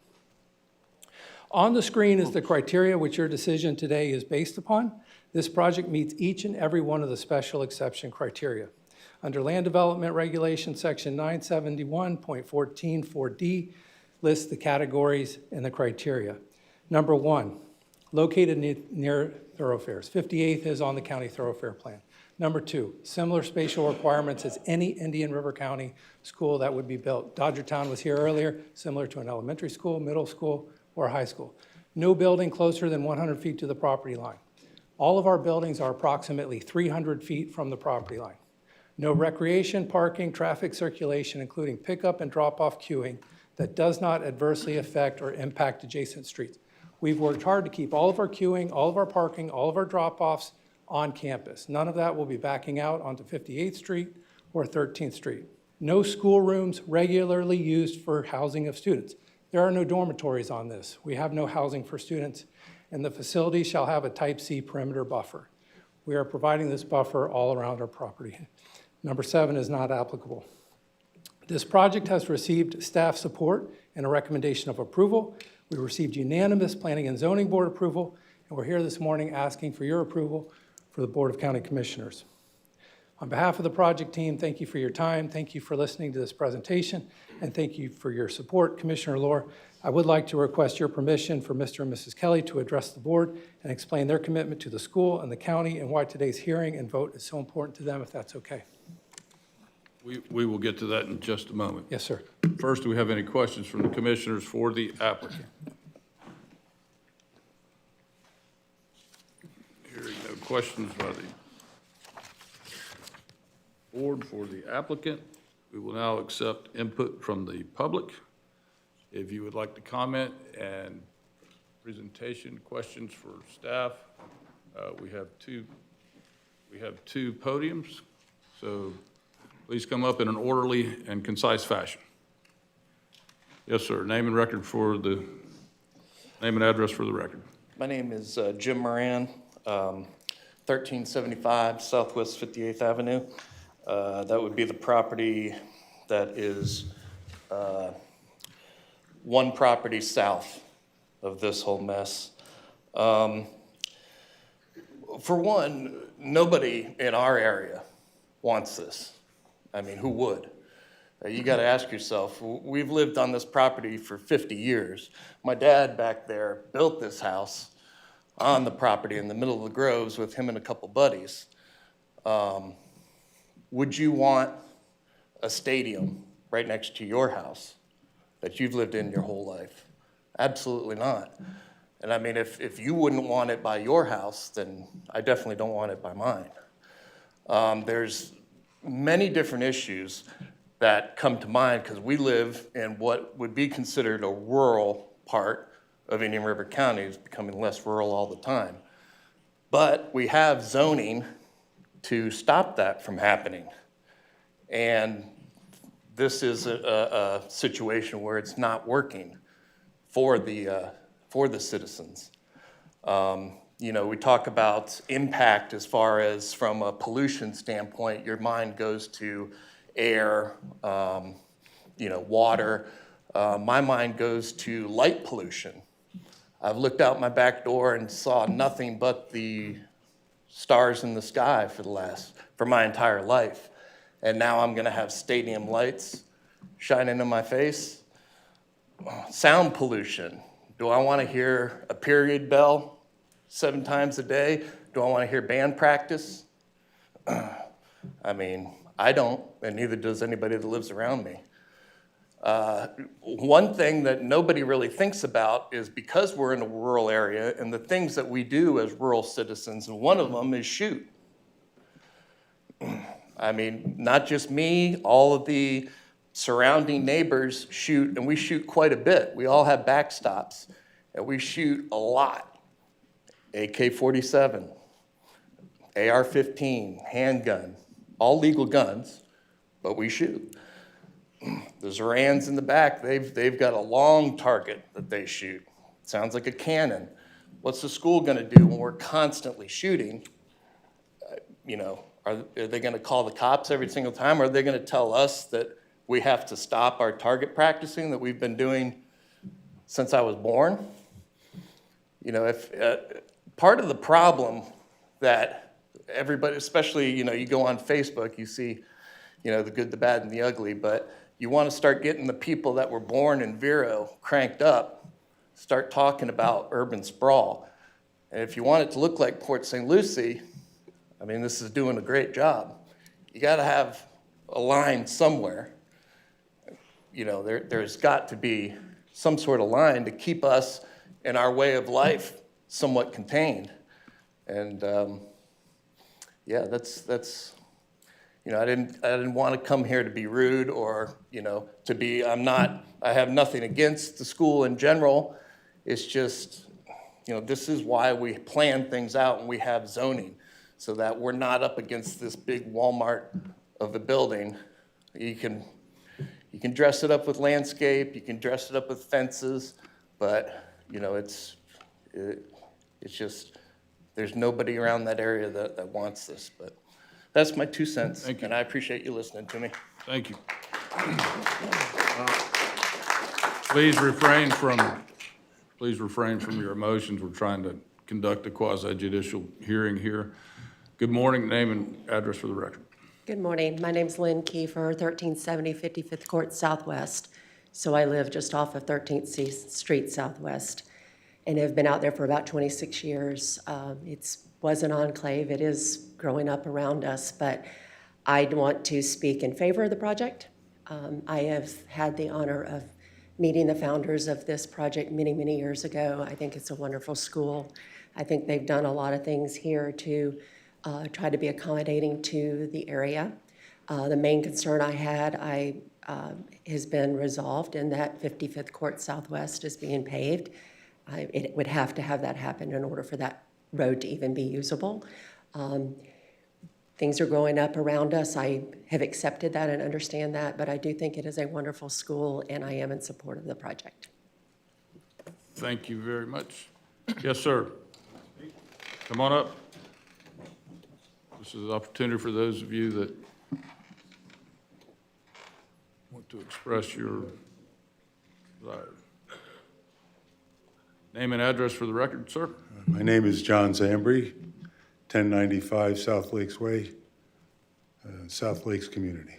On the screen is the criteria which your decision today is based upon. This project meets each and every one of the special exception criteria. Under Land Development Regulation, Section 971.14.4D lists the categories and the criteria. Number one, located near thoroughfares. 58th is on the county thoroughfare plan. Number two, similar spatial requirements as any Indian River County school that would be built. Dodgertown was here earlier, similar to an elementary school, middle school, or high school. No building closer than 100 feet to the property line. All of our buildings are approximately 300 feet from the property line. No recreation, parking, traffic circulation, including pickup and drop-off queuing that does not adversely affect or impact adjacent streets. We've worked hard to keep all of our queuing, all of our parking, all of our drop-offs on campus. None of that will be backing out onto 58th Street or 13th Street. No schoolrooms regularly used for housing of students. There are no dormitories on this. We have no housing for students, and the facility shall have a Type C perimeter buffer. We are providing this buffer all around our property. Number 7 is not applicable. This project has received staff support and a recommendation of approval. We received unanimous Planning and Zoning Board approval, and we're here this morning asking for your approval for the Board of County Commissioners. On behalf of the project team, thank you for your time, thank you for listening to this presentation, and thank you for your support. Commissioner Lohr, I would like to request your permission for Mr. and Mrs. Kelly to address the board and explain their commitment to the school and the county and why today's hearing and vote is so important to them, if that's okay. We will get to that in just a moment. Yes, sir. First, do we have any questions from the commissioners for the applicant? Hearing no questions by the board for the applicant, we will now accept input from the public. If you would like to comment and presentation questions for staff, we have two podiums, so please come up in an orderly and concise fashion. Yes, sir. Name and address for the record. My name is Jim Moran, 1375 Southwest 58th Avenue. That would be the property that is one property south of this whole mess. For one, nobody in our area wants this. I mean, who would? You got to ask yourself, we've lived on this property for 50 years. My dad back there built this house on the property in the middle of the groves with him and a couple buddies. Would you want a stadium right next to your house that you've lived in your whole life? Absolutely not. And I mean, if you wouldn't want it by your house, then I definitely don't want it by mine. There's many different issues that come to mind because we live in what would be considered a rural part of Indian River County. It's becoming less rural all the time. But we have zoning to stop that from happening. And this is a situation where it's not working for the citizens. You know, we talk about impact as far as from a pollution standpoint, your mind goes to air, water. My mind goes to light pollution. I've looked out my back door and saw nothing but the stars in the sky for my entire life. And now I'm gonna have stadium lights shining in my face. Sound pollution. Do I wanna hear a period bell 7 times a day? Do I wanna hear band practice? I mean, I don't, and neither does anybody that lives around me. One thing that nobody really thinks about is because we're in a rural area and the things that we do as rural citizens, and one of them is shoot. I mean, not just me, all of the surrounding neighbors shoot, and we shoot quite a bit. We all have backstops, and we shoot a lot. AK-47, AR-15, handgun, all legal guns, but we shoot. The Zorans in the back, they've got a long target that they shoot. Sounds like a cannon. What's the school gonna do when we're constantly shooting? You know, are they gonna call the cops every single time? Or are they gonna tell us that we have to stop our target practicing that we've been doing since I was born? You know, if part of the problem that everybody, especially, you know, you go on Facebook, you see, you know, the good, the bad, and the ugly, but you want to start getting the people that were born in Vero cranked up, start talking about urban sprawl. And if you want it to look like Port St. Lucie, I mean, this is doing a great job. You got to have a line somewhere. You know, there's got to be some sort of line to keep us and our way of life somewhat contained. And yeah, that's. You know, I didn't want to come here to be rude or, you know, I have nothing against the school in general. It's just, you know, this is why we plan things out and we have zoning, so that we're not up against this big Walmart of a building. You can dress it up with landscape, you can dress it up with fences, but, you know, it's just, there's nobody around that area that wants this, but. That's my 2 cents. Thank you. And I appreciate you listening to me. Thank you. Please refrain from your emotions. We're trying to conduct a quasi-judicial hearing here. Good morning, name and address for the record. Good morning. My name's Lynn Kiefer, 1370 55th Court Southwest. So I live just off of 13th Street Southwest and have been out there for about 26 years. It was an enclave. It is growing up around us, but I want to speak in favor of the project. I have had the honor of meeting the founders of this project many, many years ago. I think it's a wonderful school. I think they've done a lot of things here to try to be accommodating to the area. The main concern I had has been resolved in that 55th Court Southwest is being paved. It would have to have that happen in order for that road to even be usable. Things are growing up around us. I have accepted that and understand that, but I do think it is a wonderful school, and I am in support of the project. Thank you very much. Yes, sir. Come on up. This is an opportunity for those of you that want to express your desire. Name and address for the record, sir. My name is John Zambri, 1095 South Lakes Way, South Lakes Community.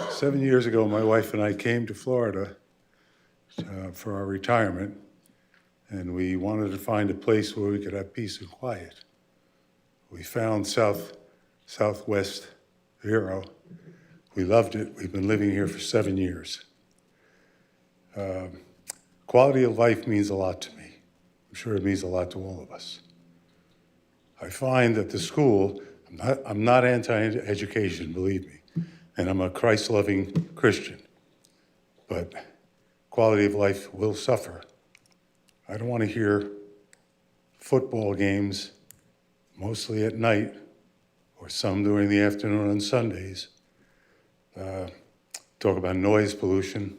7 years ago, my wife and I came to Florida for our retirement, and we wanted to find a place where we could have peace and quiet. We found Southwest Vero. We loved it. We've been living here for 7 years. Quality of life means a lot to me. I'm sure it means a lot to all of us. I find that the school, I'm not anti-education, believe me, and I'm a Christ-loving Christian, but quality of life will suffer. I don't want to hear football games, mostly at night, or some during the afternoon on Sundays. Talk about noise pollution.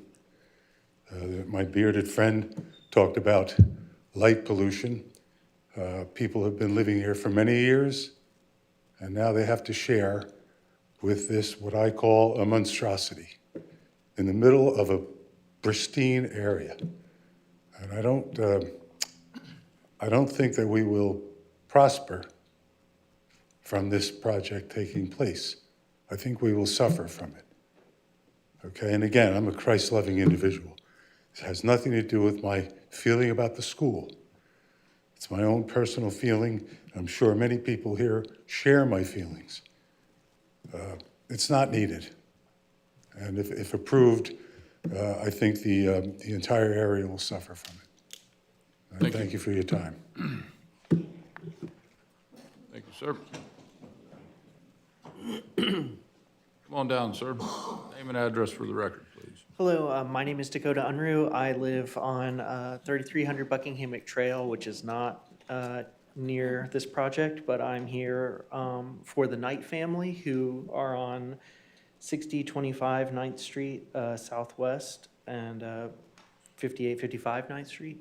My bearded friend talked about light pollution. People have been living here for many years, and now they have to share with this, what I call a monstrosity, in the middle of a pristine area. And I don't think that we will prosper from this project taking place. I think we will suffer from it. Okay, and again, I'm a Christ-loving individual. It has nothing to do with my feeling about the school. It's my own personal feeling. I'm sure many people here share my feelings. It's not needed. And if approved, I think the entire area will suffer from it. Thank you for your time. Thank you, sir. Come on down, sir. Name and address for the record, please. Hello, my name is Dakota Unruh. I live on 3300 Buckingham Trail, which is not near this project, but I'm here for the Knight family who are on 6025 9th Street Southwest and 5855 9th Street.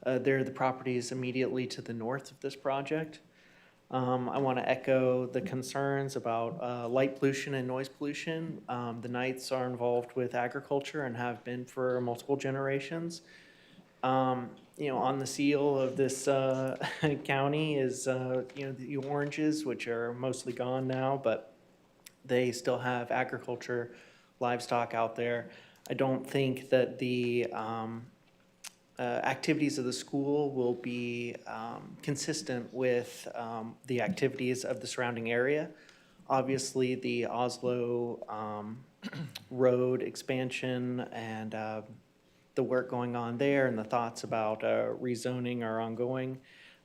They're the properties immediately to the north of this project. I want to echo the concerns about light pollution and noise pollution. The Knights are involved with agriculture and have been for multiple generations. You know, on the seal of this county is, you know, the oranges, which are mostly gone now, but they still have agriculture, livestock out there. I don't think that the activities of the school will be consistent with the activities of the surrounding area. Obviously, the Oslo road expansion and the work going on there and the thoughts about rezoning are ongoing.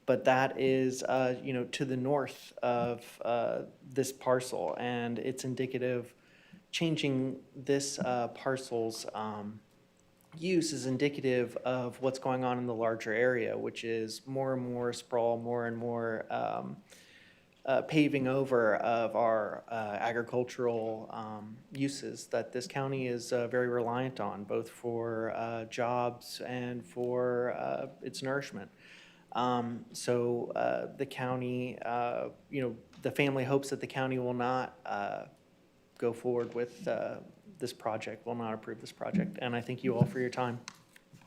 But that is, you know, to the north of this parcel, and it's indicative, changing this parcel's use is indicative of what's going on in the larger area, which is more and more sprawl, more and more paving over of our agricultural uses that this county is very reliant on, both for jobs and for its nourishment. So the county, you know, the family hopes that the county will not go forward with this project, will not approve this project. And I thank you all for your time.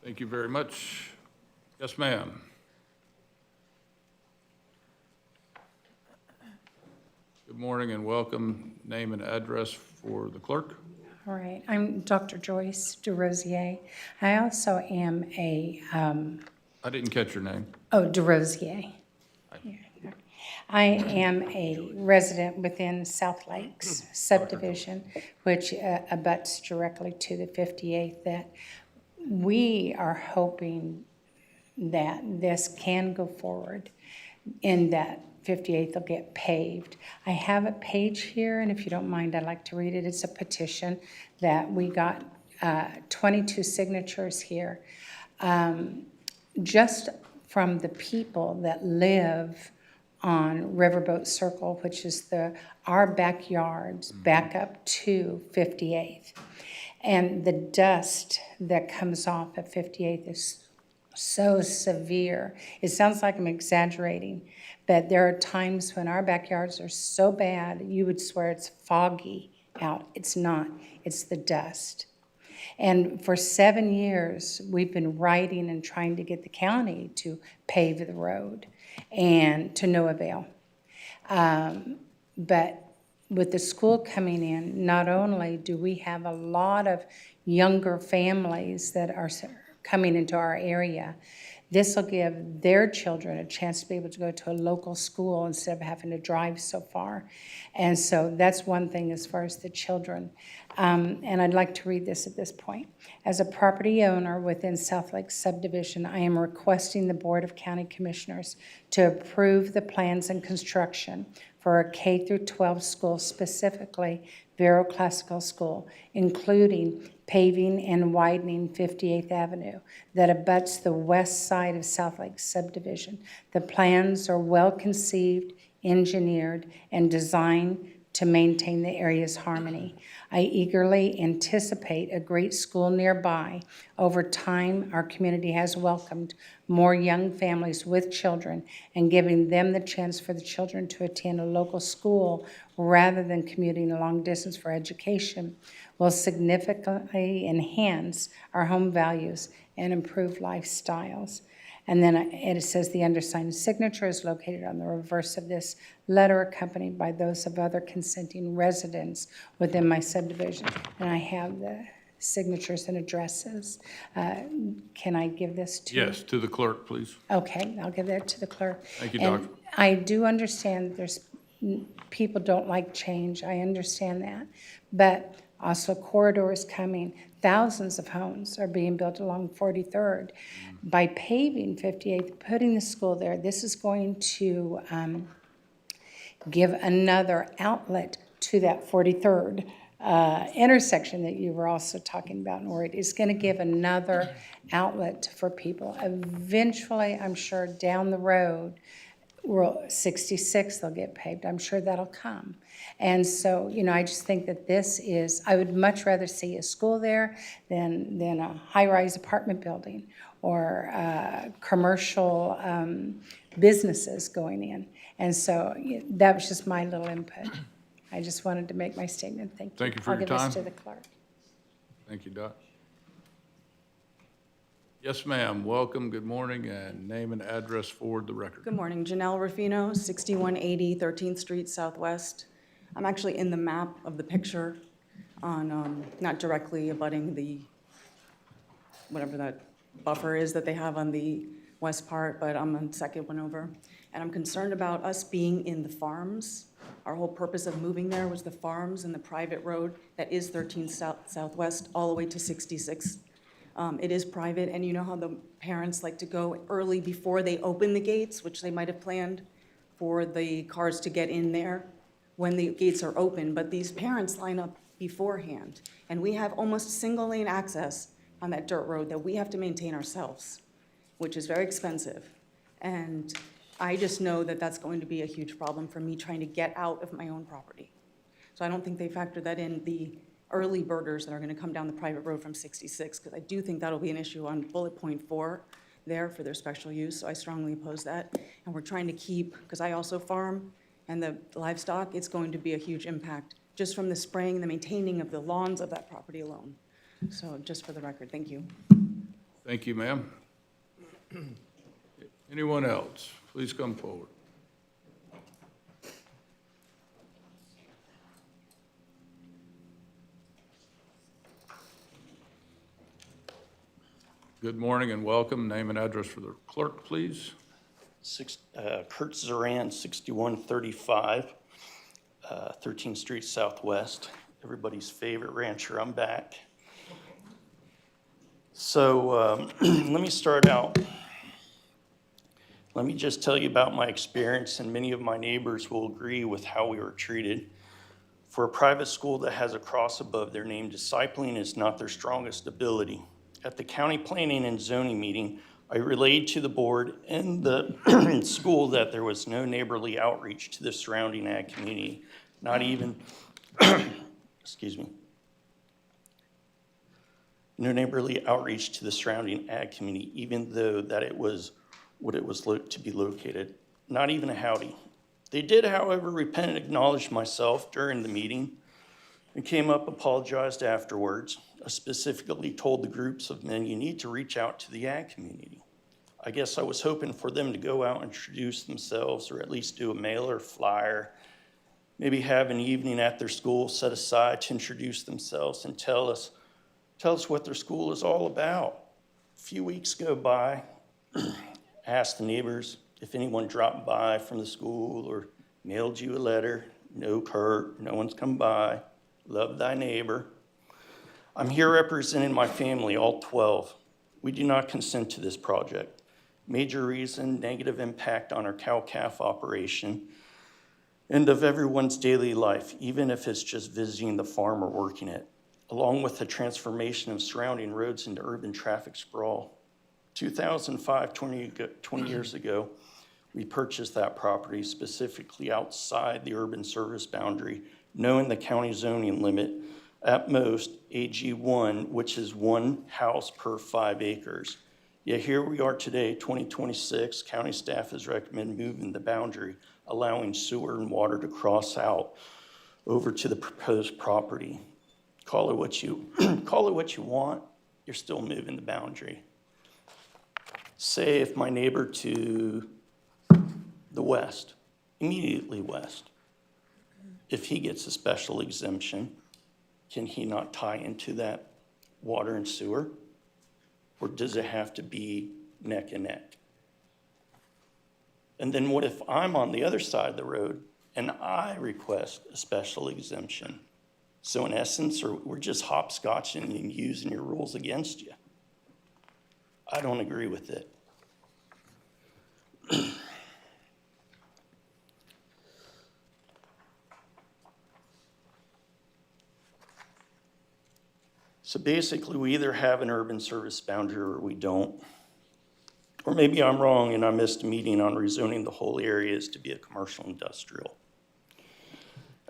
Thank you very much. Yes, ma'am. Good morning and welcome. Name and address for the clerk. All right, I'm Dr. Joyce DeRosier. I also am a, I didn't catch your name. DeRosier. I am a resident within South Lakes subdivision, which abuts directly to the 58th, that we are hoping that this can go forward and that 58th will get paved. I have a page here, and if you don't mind, I'd like to read it. It's a petition that we got 22 signatures here, just from the people that live on Riverboat Circle, which is our backyards back up to 58th. And the dust that comes off at 58th is so severe. It sounds like I'm exaggerating, but there are times when our backyards are so bad, you would swear it's foggy out. It's not, it's the dust. And for 7 years, we've been writing and trying to get the county to pave the road, and to no avail. But with the school coming in, not only do we have a lot of younger families that are coming into our area, this will give their children a chance to be able to go to a local school instead of having to drive so far. And so that's one thing as far as the children. And I'd like to read this at this point. As a property owner within South Lake subdivision, I am requesting the Board of County Commissioners to approve the plans and construction for a K through 12 school, specifically Vero Classical School, including paving and widening 58th Avenue that abuts the west side of South Lake subdivision. The plans are well conceived, engineered, and designed to maintain the area's harmony. I eagerly anticipate a great school nearby. Over time, our community has welcomed more young families with children, and giving them the chance for the children to attend a local school rather than commuting a long distance for education will significantly enhance our home values and improve lifestyles. And then it says the undersigned signature is located on the reverse of this letter, accompanied by those of other consenting residents within my subdivision. And I have the signatures and addresses. Can I give this to you? Yes, to the clerk, please. Okay, I'll give that to the clerk. Thank you, And Doctor. I do understand people don't like change. I understand that. But Oslo corridor is coming. Thousands of homes are being built along 43rd. By paving 58th, putting the school there, this is going to give another outlet to that 43rd intersection that you were also talking about, Nora. It's going to give another outlet for people. Eventually, I'm sure down the road, 66, they'll get paved. I'm sure that'll come. And so, I just think that this is, I would much rather see a school there than a high-rise apartment building or commercial businesses going in. And so that was just my little input. I just wanted to make my statement. Thank you. Thank you for your I'll give time. this to the clerk. Thank you, Dot. Yes, ma'am. Welcome, good morning, and name and address for the record. Good morning, Janelle Rufino, 6180 13th Street Southwest. I'm actually in the map of the picture on, not directly abutting the, whatever that buffer is that they have on the west part, but I'm on the second one over. And I'm concerned about us being in the farms. Our whole purpose of moving there was the farms and the private road that is 13th Southwest all the way to 66. It is private, and you know how the parents like to go early before they open the gates, which they might have planned for the cars to get in there when the gates are open, but these parents line up beforehand. And we have almost single lane access on that dirt road that we have to maintain ourselves, which is very expensive. And I just know that that's going to be a huge problem for me trying to get out of my own property. So I don't think they factor that in, the early birders that are going to come down the private road from 66, because I do think that'll be an issue on bullet point 4 there for their special use, so I strongly oppose that. And we're trying to keep, because I also farm, and the livestock, it's going to be a huge impact just from the spraying and the maintaining of the lawns of that property alone. So just for the record, thank you. Thank you, ma'am. Anyone else? Please come forward. Good morning and welcome. Name and address for the clerk, please. Kurt Zoran, 6135, 13th Street Southwest. Everybody's favorite rancher, I'm back. So let me start out. Let me just tell you about my experience, and many of my neighbors will agree with how we were treated. For a private school that has a cross above their name, discipling is not their strongest ability. At the county planning and zoning meeting, I relayed to the board and the school that there was no neighborly outreach to the surrounding ag community, not even, excuse me, no neighborly outreach to the surrounding ag community, even though that it was what it was to be located, not even a howdy. They did, however, repent and acknowledge myself during the meeting and came up, apologized afterwards. I specifically told the groups of men, you need to reach out to the ag community. I guess I was hoping for them to go out and introduce themselves, or at least do a mailer flyer, maybe have an evening at their school set aside to introduce themselves and tell us what their school is all about. A few weeks go by, asked the neighbors if anyone dropped by from the school or mailed you a letter. No, Kurt, no one's come by. Love thy neighbor. I'm here representing my family, all 12. We do not consent to this project. Major reason, negative impact on our cow-calf operation and of everyone's daily life, even if it's just visiting the farm or working it, along with the transformation of surrounding roads into urban traffic sprawl. 2005, 20 years ago, we purchased that property specifically outside the urban service boundary, knowing the county zoning limit, at most AG1, which is 1 house per 5 acres. Yet here we are today, 2026, county staff has recommended moving the boundary, allowing sewer and water to cross out over to the proposed property. Call it what you want, you're still moving the boundary. Say if my neighbor to the west, immediately west, if he gets a special exemption, can he not tie into that water and sewer? Or does it have to be neck and neck? And then what if I'm on the other side of the road and I request a special exemption? So in essence, we're just hopscotching and using your rules against you. I don't agree with it. So basically, we either have an urban service boundary or we don't. Or maybe I'm wrong and I missed a meeting on rezoning the whole areas to be a commercial industrial.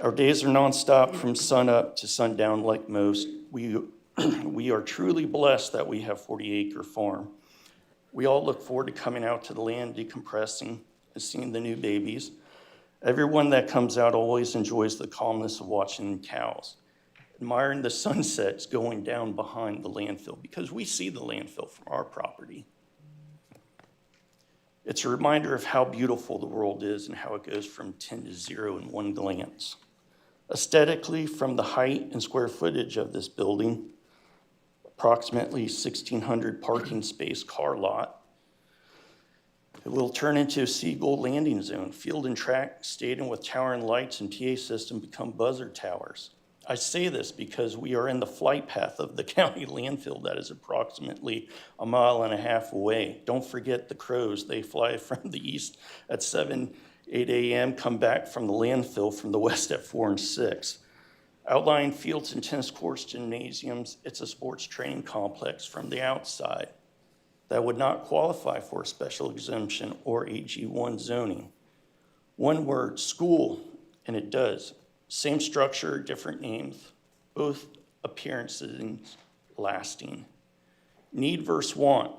Our days are nonstop from sun up to sundown like most. We are truly blessed that we have 40-acre farm. We all look forward to coming out to the land, decompressing, and seeing the new babies. Everyone that comes out always enjoys the calmness of watching cows, admiring the sunsets going down behind the landfill, because we see the landfill from our property. It's a reminder of how beautiful the world is and how it goes from 10 to 0 in one glance. Aesthetically, from the height and square footage of this building, approximately 1,600 parking space car lot, it will turn into a seagull landing zone. Field and track stadium with tower and lights and PA system become buzzer towers. I say this because we are in the flight path of the county landfill that is approximately 1.5 miles away. Don't forget the crows. They fly from the east at 7, 8 a.m., come back from the landfill from the west at 4 and 6. Outlying fields and tennis courts, gymnasiums, it's a sports training complex from the outside that would not qualify for a special exemption or AG1 zoning. One word, school, and it does. Same structure, different names, both appearances lasting. Need versus want.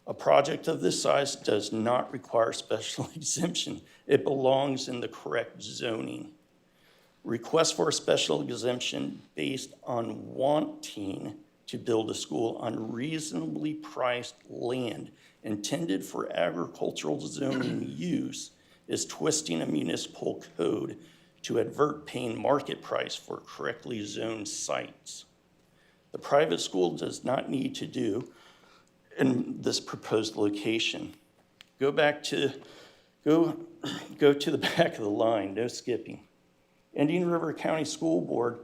A project of this size does not require special exemption. It belongs in the correct zoning. Request for a special exemption based on wanting to build a school on reasonably priced land intended for agricultural zoning use is twisting a municipal code to advert paying market price for correctly zoned sites. The private school does not need to do in this proposed location. Go to the back of the line, no skipping. Indian River County School Board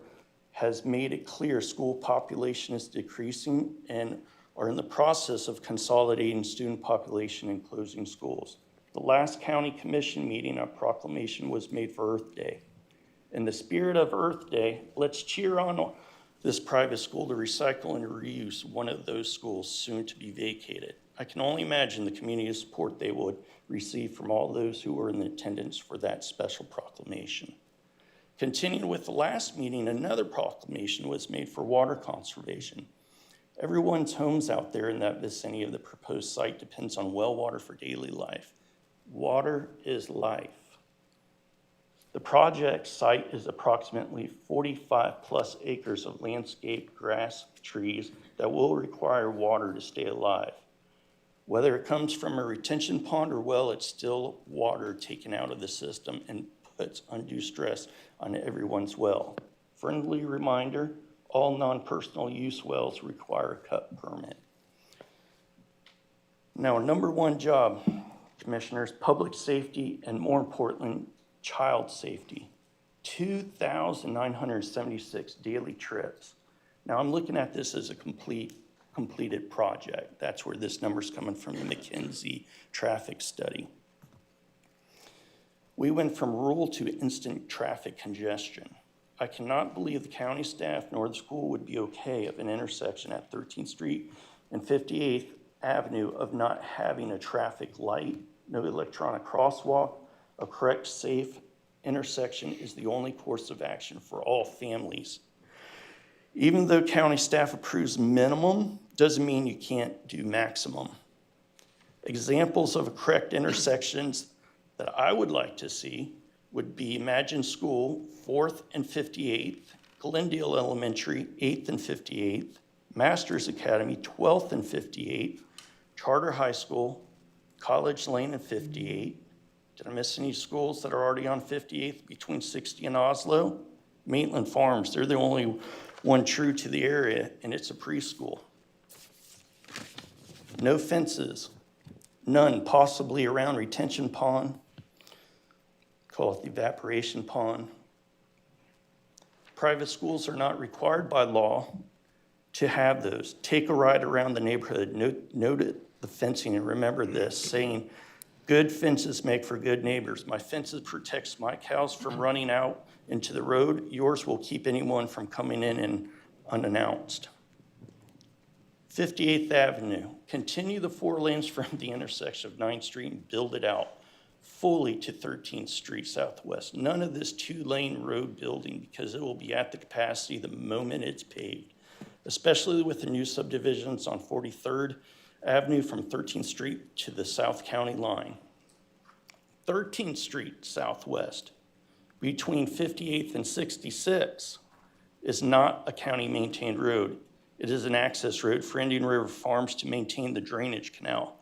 has made it clear school population is decreasing and are in the process of consolidating student population and closing schools. The last county commission meeting, a proclamation was made for Earth Day. In the spirit of Earth Day, let's cheer on this private school to recycle and reuse one of those schools soon to be vacated. I can only imagine the community support they would receive from all those who were in attendance for that special proclamation. Continuing with the last meeting, another proclamation was made for water conservation. Everyone's homes out there in that vicinity of the proposed site depends on well water for daily life. Water is life. The project site is approximately 45 plus acres of landscape, grass, trees that will require water to stay alive. Whether it comes from a retention pond or well, it's still water taken out of the system and puts undue stress on everyone's well. Friendly reminder, all non-personal use wells require a cut permit. Now, number one job, commissioners, public safety, and more importantly, child safety. 2,976 daily trips. Now, I'm looking at this as a completed project. That's where this number's coming from, the McKinsey traffic study. We went from rural to instant traffic congestion. I cannot believe the county staff nor the school would be okay of an intersection at 13th Street and 58th Avenue of not having a traffic light, no electronic crosswalk. A correct, safe intersection is the only course of action for all families. Even though county staff approves minimum, doesn't mean you can't do maximum. Examples of correct intersections that I would like to see would be Imagine School, 4th and 58th, Glendale Elementary, 8th and 58th, Masters Academy, 12th and 58th, Charter High School, College Lane and 58th. Did I miss any schools that are already on 58th between 60 and Oslo? Maitland Farms, they're the only one true to the area, and it's a preschool. No fences, none, possibly around retention pond, call it the evaporation pond. Private schools are not required by law to have those. Take a ride around the neighborhood, note the fencing, and remember this, saying, good fences make for good neighbors. My fences protects my cows from running out into the road. Yours will keep anyone from coming in and unannounced. 58th Avenue, continue the 4 lanes from the intersection of 9th Street and build it out fully to 13th Street Southwest. None of this 2-lane road building, because it will be at the capacity the moment it's paved, especially with the new subdivisions on 43rd Avenue from 13th Street to the South County line. 13th Street Southwest between 58th and 66 is not a county-maintained road. It is an access road for Indian River Farms to maintain the drainage canal.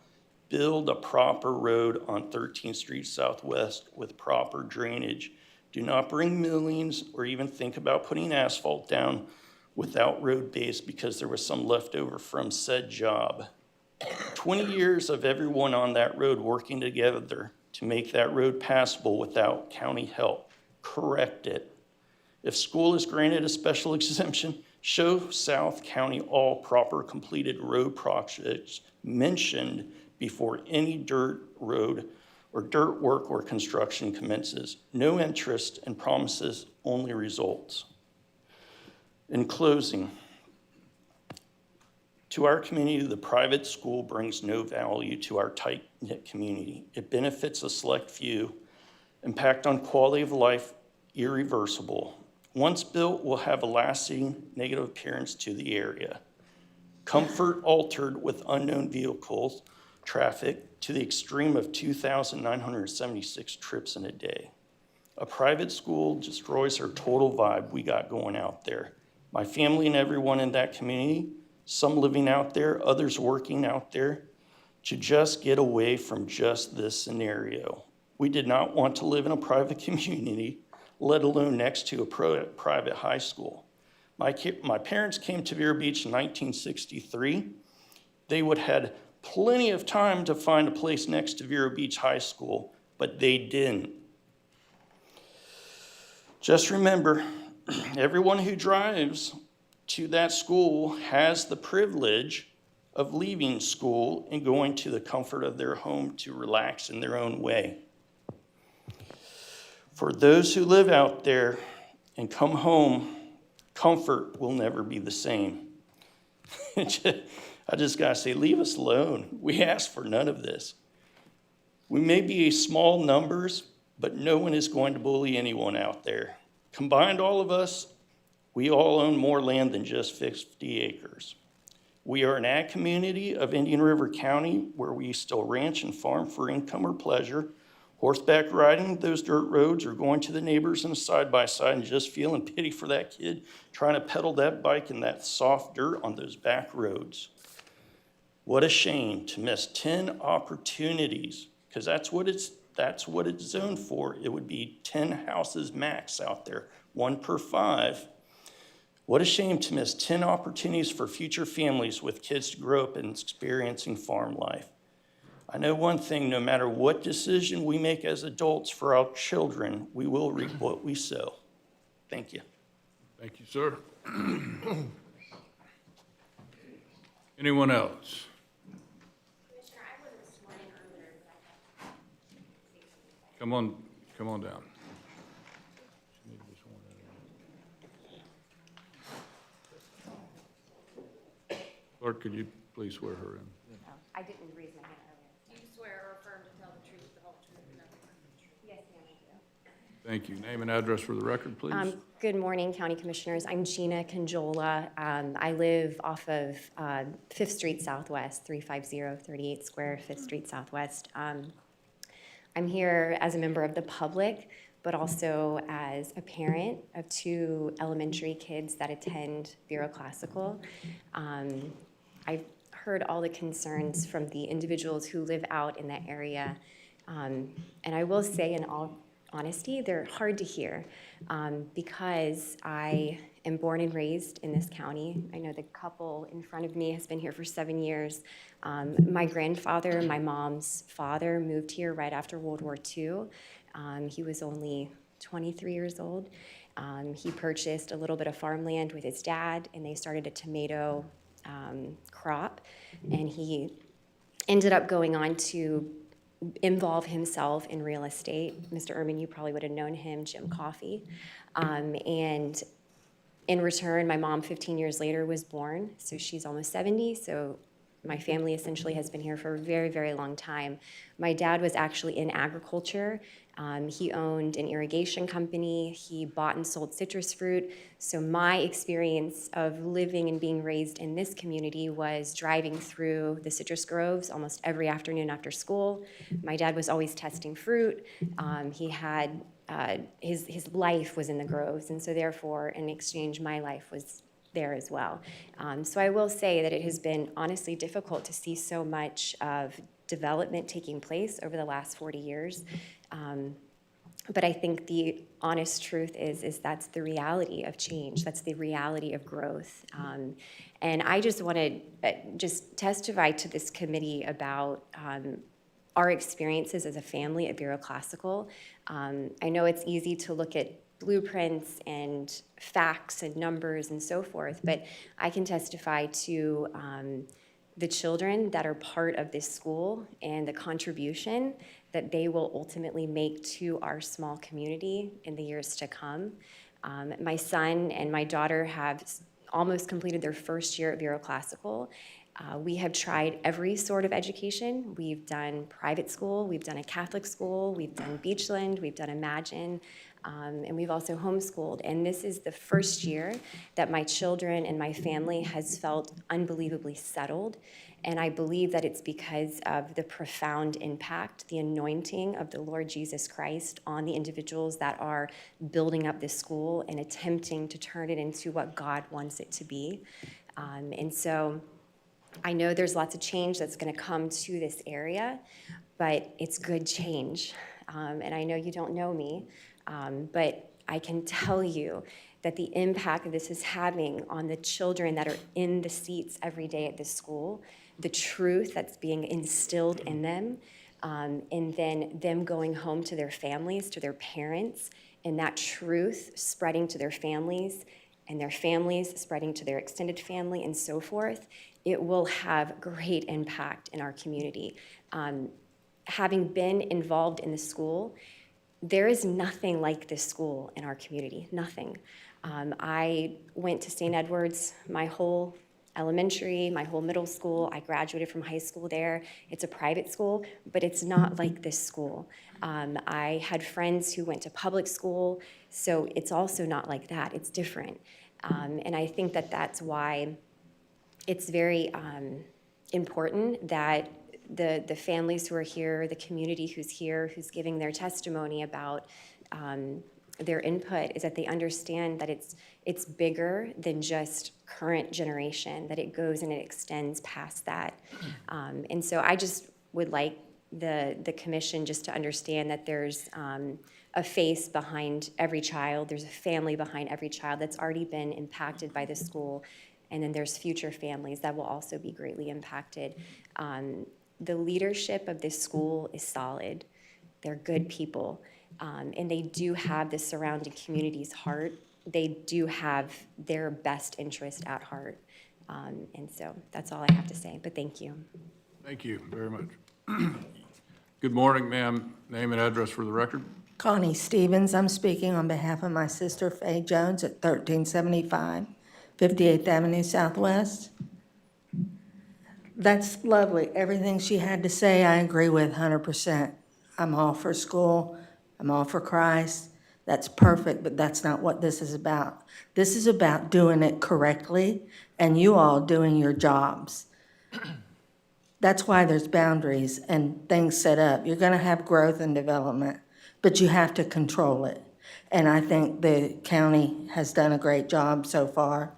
Build a proper road on 13th Street Southwest with proper drainage. Do not bring millions or even think about putting asphalt down without road base because there was some leftover from said job. 20 years of everyone on that road working together to make that road passable without county help. Correct it. If school is granted a special exemption, show South County all proper completed road projects mentioned before any dirt road or dirt work or construction commences. No interest and promises, only results. In closing, to our community, the private school brings no value to our tight-knit community. It benefits a select few, impact on quality of life irreversible. Once built, will have a lasting negative appearance to the area. Comfort altered with unknown vehicles, traffic to the extreme of 2,976 trips in a day. A private school destroys our total vibe we got going out there. My family and everyone in that community, some living out there, others working out there, to just get away from just this scenario. We did not want to live in a private community, let alone next to a private high school. My parents came to Vero Beach in 1963. They would have had plenty of time to find a place next to Vero Beach High School, but they didn't. Just remember, everyone who drives to that school has the privilege of leaving school and going to the comfort of their home to relax in their own way. For those who live out there and come home, comfort will never be the same. I just gotta say, leave us alone. We asked for none of this. We may be a small numbers, but no one is going to bully anyone out there. Combined, all of us, we all own more land than just 50 acres. We are an ag community of Indian River County where we still ranch and farm for income or pleasure. Horseback riding those dirt roads or going to the neighbors in a side-by-side and just feeling pity for that kid trying to pedal that bike in that soft dirt on those back roads. What a shame to miss 10 opportunities, because that's what it's zoned for. It would be 10 houses max out there, 1 per 5. What a shame to miss 10 opportunities for future families with kids to grow up and experiencing farm life. I know one thing, no matter what decision we make as adults for our children, we will reap what we sow. Thank you. Thank you, sir. Anyone else? Come on down. Clerk, could you please swear her in? I didn't raise my hand earlier. Do you swear or affirm to tell the truth, the whole truth, and nothing but the truth? Yes, ma'am, I do. Thank you. Name and address for the record, please. Good morning, County Commissioners. I'm Gina Conjola. I live off of 5th Street Southwest, 350 38 Square, 5th Street Southwest. I'm here as a member of the public, but also as a parent of 2 elementary kids that attend Vero Classical. I've heard all the concerns from the individuals who live out in that area. And I will say, in all honesty, they're hard to hear because I am born and raised in this county. I know the couple in front of me has been here for 7 years. My grandfather, my mom's father, moved here right after World War II. He was only 23 years old. He purchased a little bit of farmland with his dad, and they started a tomato crop. And he ended up going on to involve himself in real estate. Mr. Ehrman, you probably would have known him, Jim Coffey. And in return, my mom, 15 years later, was born, so she's almost 70, so my family essentially has been here for a very, very long time. My dad was actually in agriculture. He owned an irrigation company. He bought and sold citrus fruit. So my experience of living and being raised in this community was driving through the citrus groves almost every afternoon after school. My dad was always testing fruit. He had his life was in the groves, and so therefore, in exchange, my life was there as well. So I will say that it has been honestly difficult to see so much of development taking place over the last 40 years. But I think the honest truth is that's the reality of change. That's the reality of growth. And I just want to just testify to this committee about our experiences as a family at Bureau Classical. I know it's easy to look at blueprints and facts and numbers and so forth, but I can testify to the children that are part of this school and the contribution that they will ultimately make to our small community in the years to come. My son and my daughter have almost completed their first year at Bureau Classical. We have tried every sort of education. We've done private school, we've done a Catholic school, we've done Beachland, we've done Imagine, and we've also homeschooled. And this is the first year that my children and my family has felt unbelievably settled. And I believe that it's because of the profound impact, the anointing of the Lord Jesus Christ on the individuals that are building up this school and attempting to turn it into what God wants it to be. And so I know there's lots of change that's going to come to this area, but it's good change. And I know you don't know me, but I can tell you that the impact that this is having on the children that are in the seats every day at this school, the truth that's being instilled in them, and then them going home to their families, to their parents, and that truth spreading to their families, and their families spreading to their extended family, and so forth, it will have great impact in our community. Having been involved in the school, there is nothing like this school in our community, nothing. I went to St. Edward's my whole elementary, my whole middle school. I graduated from high school there. It's a private school, but it's not like this school. I had friends who went to public school, so it's also not like that. It's different. And I think that that's why it's very important that the families who are here, the community who's here, who's giving their testimony about their input, is that they understand that it's bigger than just current generation, that it goes and it extends past that. And so I just would like the commission just to understand that there's a face behind every child, there's a family behind every child that's already been impacted by the school, and then there's future families that will also be greatly impacted. The leadership of this school is solid. They're good people, and they do have the surrounding community's heart. They do have their best interest at heart. And so that's all I have to say, but thank you. Thank you very much. Good morning, ma'am. Name and address for the record. Connie Stevens, I'm speaking on behalf of my sister Faye Jones at 1375 58th Avenue Southwest. That's lovely. Everything she had to say, I agree with 100%. I'm all for school. I'm all for Christ. That's perfect, but that's not what this is about. This is about doing it correctly and you all doing your jobs. That's why there's boundaries and things set up. You're going to have growth and development, but you have to control it. And I think the county has done a great job so far.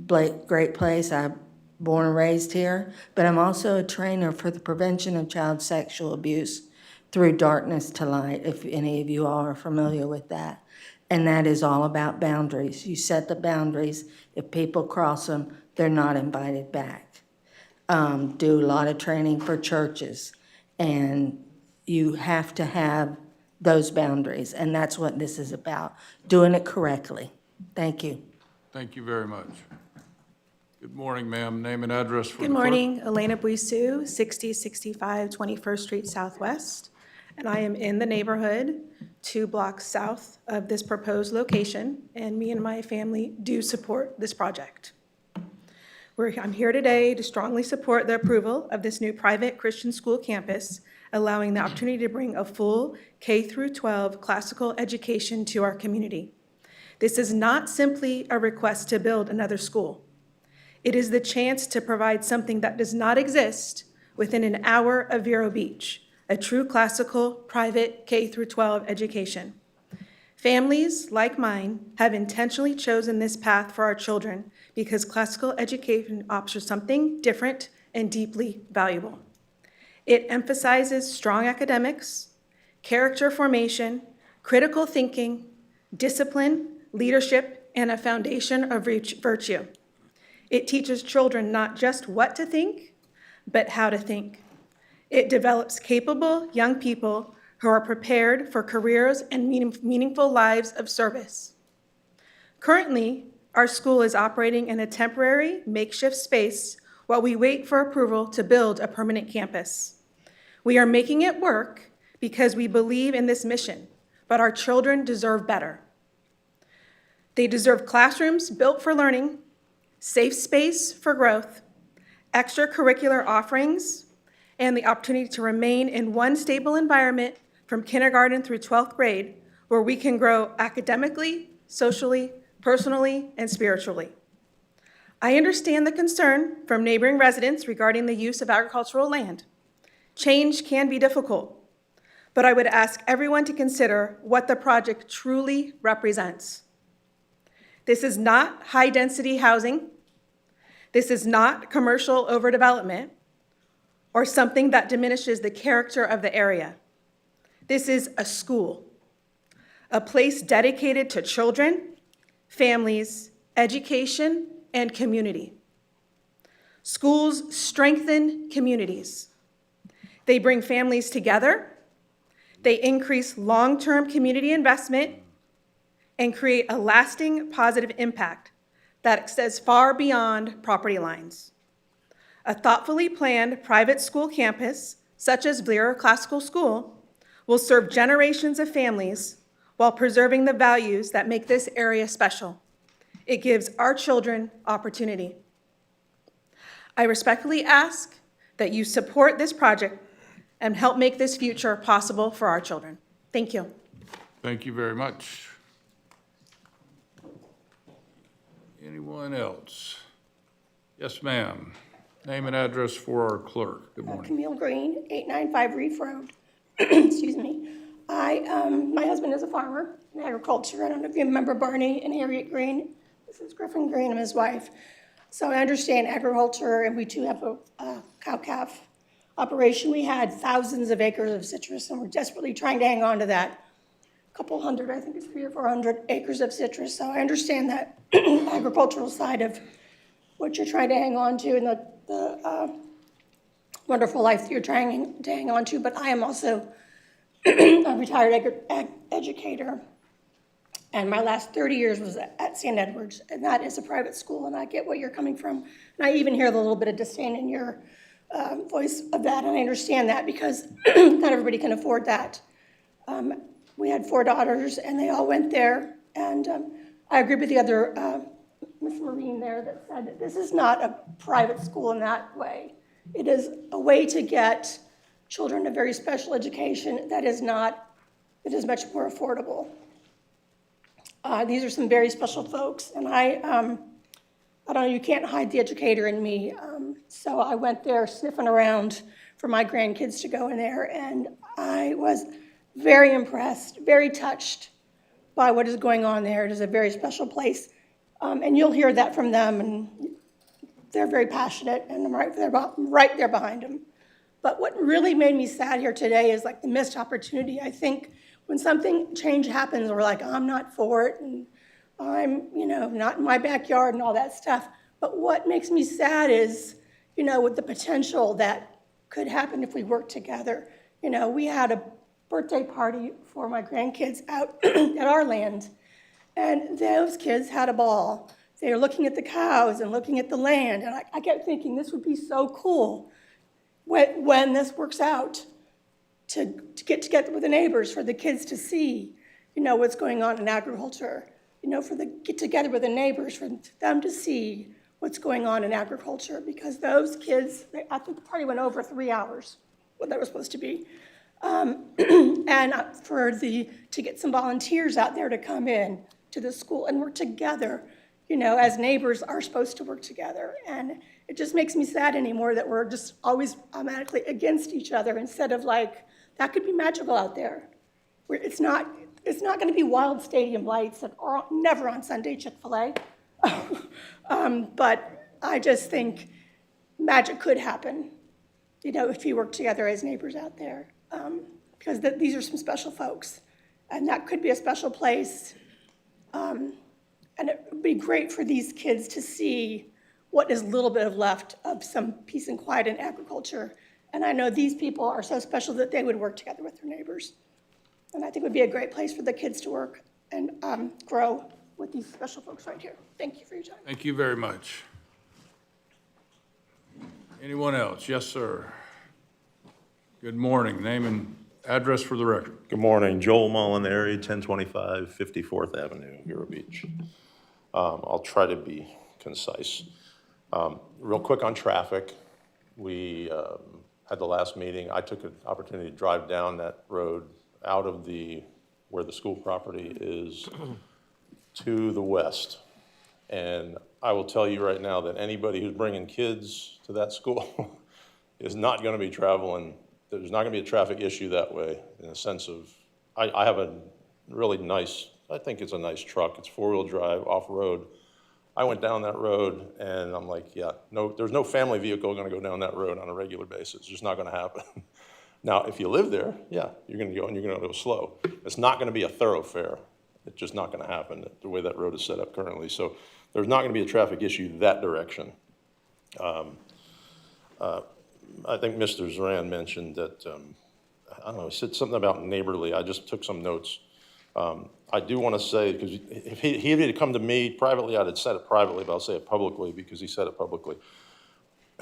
Great place. I'm born and raised here, but I'm also a trainer for the prevention of child sexual abuse through Darkness to Light, if any of you all are familiar with that. And that is all about boundaries. You set the boundaries. If people cross them, they're not invited back. Do a lot of training for churches, and you have to have those boundaries, and that's what this is about, doing it correctly. Thank you. Thank you very much. Good morning, ma'am. Name and address for the Good clerk. morning, Elena Buisu, 6065 21st Street Southwest. And I am in the neighborhood 2 blocks south of this proposed location, and me and my family do support this project. I'm here today to strongly support the approval of this new private Christian school campus, allowing the opportunity to bring a full K-12 classical education to our community. This is not simply a request to build another school. It is the chance to provide something that does not exist within an hour of Vero Beach, a true classical private K-12 education. Families like mine have intentionally chosen this path for our children because classical education offers something different and deeply valuable. It emphasizes strong academics, character formation, critical thinking, discipline, leadership, and a foundation of virtue. It teaches children not just what to think, but how to think. It develops capable young people who are prepared for careers and meaningful lives of service. Currently, our school is operating in a temporary makeshift space while we wait for approval to build a permanent campus. We are making it work because we believe in this mission, but our children deserve better. They deserve classrooms built for learning, safe space for growth, extracurricular offerings, and the opportunity to remain in one stable environment from kindergarten through 12th grade where we can grow academically, socially, personally, and spiritually. I understand the concern from neighboring residents regarding the use of agricultural land. Change can be difficult, but I would ask everyone to consider what the project truly represents. This is not high-density housing. This is not commercial overdevelopment or something that diminishes the character of the area. This is a school, a place dedicated to children, families, education, and community. Schools strengthen communities. They bring families together, they increase long-term community investment, and create a lasting positive impact that extends far beyond property lines. A thoughtfully planned private school campus, such as Vero Classical School, will serve generations of families while preserving the values that make this area special. It gives our children opportunity. I respectfully ask that you support this project and help make this future possible for our children. Thank you. Thank you very much. Anyone else? Yes, ma'am. Name and address for our clerk. Good morning. Camille Green, 895 Reef Road. Excuse me. My husband is a farmer in agriculture. I don't know if you remember Barney and Harriet Green. This is Griffin Green and his wife. So I understand agriculture, and we too have a cow-calf operation. We had thousands of acres of citrus, and we're desperately trying to hang on to that. A couple hundred, I think it's 300 or 400 acres of citrus. So I understand that agricultural side of what you're trying to hang on to and the wonderful life that you're trying to hang on to. But I am also a retired educator, and my last 30 years was at St. Edward's, and that is a private school, and I get where you're coming from. And I even hear the little bit of disdain in your voice of that, and I understand that because not everybody can afford that. We had 4 daughters, and they all went there, and I agree with the other Ms. Marine there that said that this is not a private school in that way. It is a way to get children a very special education that is much more affordable. These are some very special folks, and I don't know, you can't hide the educator in me. So I went there sniffing around for my grandkids to go in there, and I was very impressed, very touched by what is going on there. It is a very special place, and you'll hear that from them, and they're very passionate, and I'm right there behind them. But what really made me sad here today is like the missed opportunity. I think when change happens, we're like, I'm not for it, and I'm, not in my backyard and all that stuff. But what makes me sad is, with the potential that could happen if we work together. We had a birthday party for my grandkids out at our land. And those kids had a ball. They were looking at the cows and looking at the land. And I kept thinking, this would be so cool when this works out, to get together with the neighbors, for the kids to see, what's going on in agriculture. Get together with the neighbors, for them to see what's going on in agriculture. Because those kids, I think the party went over 3 hours, what that was supposed to be. And to get some volunteers out there to come in to the school and work together, as neighbors are supposed to work together. And it just makes me sad anymore that we're just always automatically against each other, instead of that could be magical out there. It's not going to be wild stadium lights that are never on Sunday Chick-fil-A. But I just think magic could happen, if you work together as neighbors out there. Because these are some special folks, and that could be a special place. And it would be great for these kids to see what is little bit of left of some peace and quiet in agriculture. And I know these people are so special that they would work together with their neighbors. And I think it would be a great place for the kids to work and grow with these special folks right here. Thank you for your time. Thank you very much. Anyone else? Yes, sir. Good morning. Name and address for the record. Good morning. Joel Molinari, 1025 54th Avenue, Vero Beach. I'll try to be concise. Real quick on traffic. We had the last meeting. I took an opportunity to drive down that road out of where the school property is to the west. And I will tell you right now that anybody who's bringing kids to that school is not going to be traveling. There's not going to be a traffic issue that way, in the sense of, I have a really nice, I think it's a nice truck. It's 4-wheel drive, off-road. I went down that road and I'm like, yeah, no, there's no family vehicle going to go down that road on a regular basis. It's just not going to happen. Now, if you live there, yeah, you're going to go and you're going to go slow. It's not going to be a thoroughfare. It's just not going to happen the way that road is set up currently. So there's not going to be a traffic issue that direction. I think Mr. Zoran mentioned that, I don't know, he said something about neighborly. I just took some notes. I do want to say, because if he had come to me privately, I'd have said it privately, but I'll say it publicly because he said it publicly.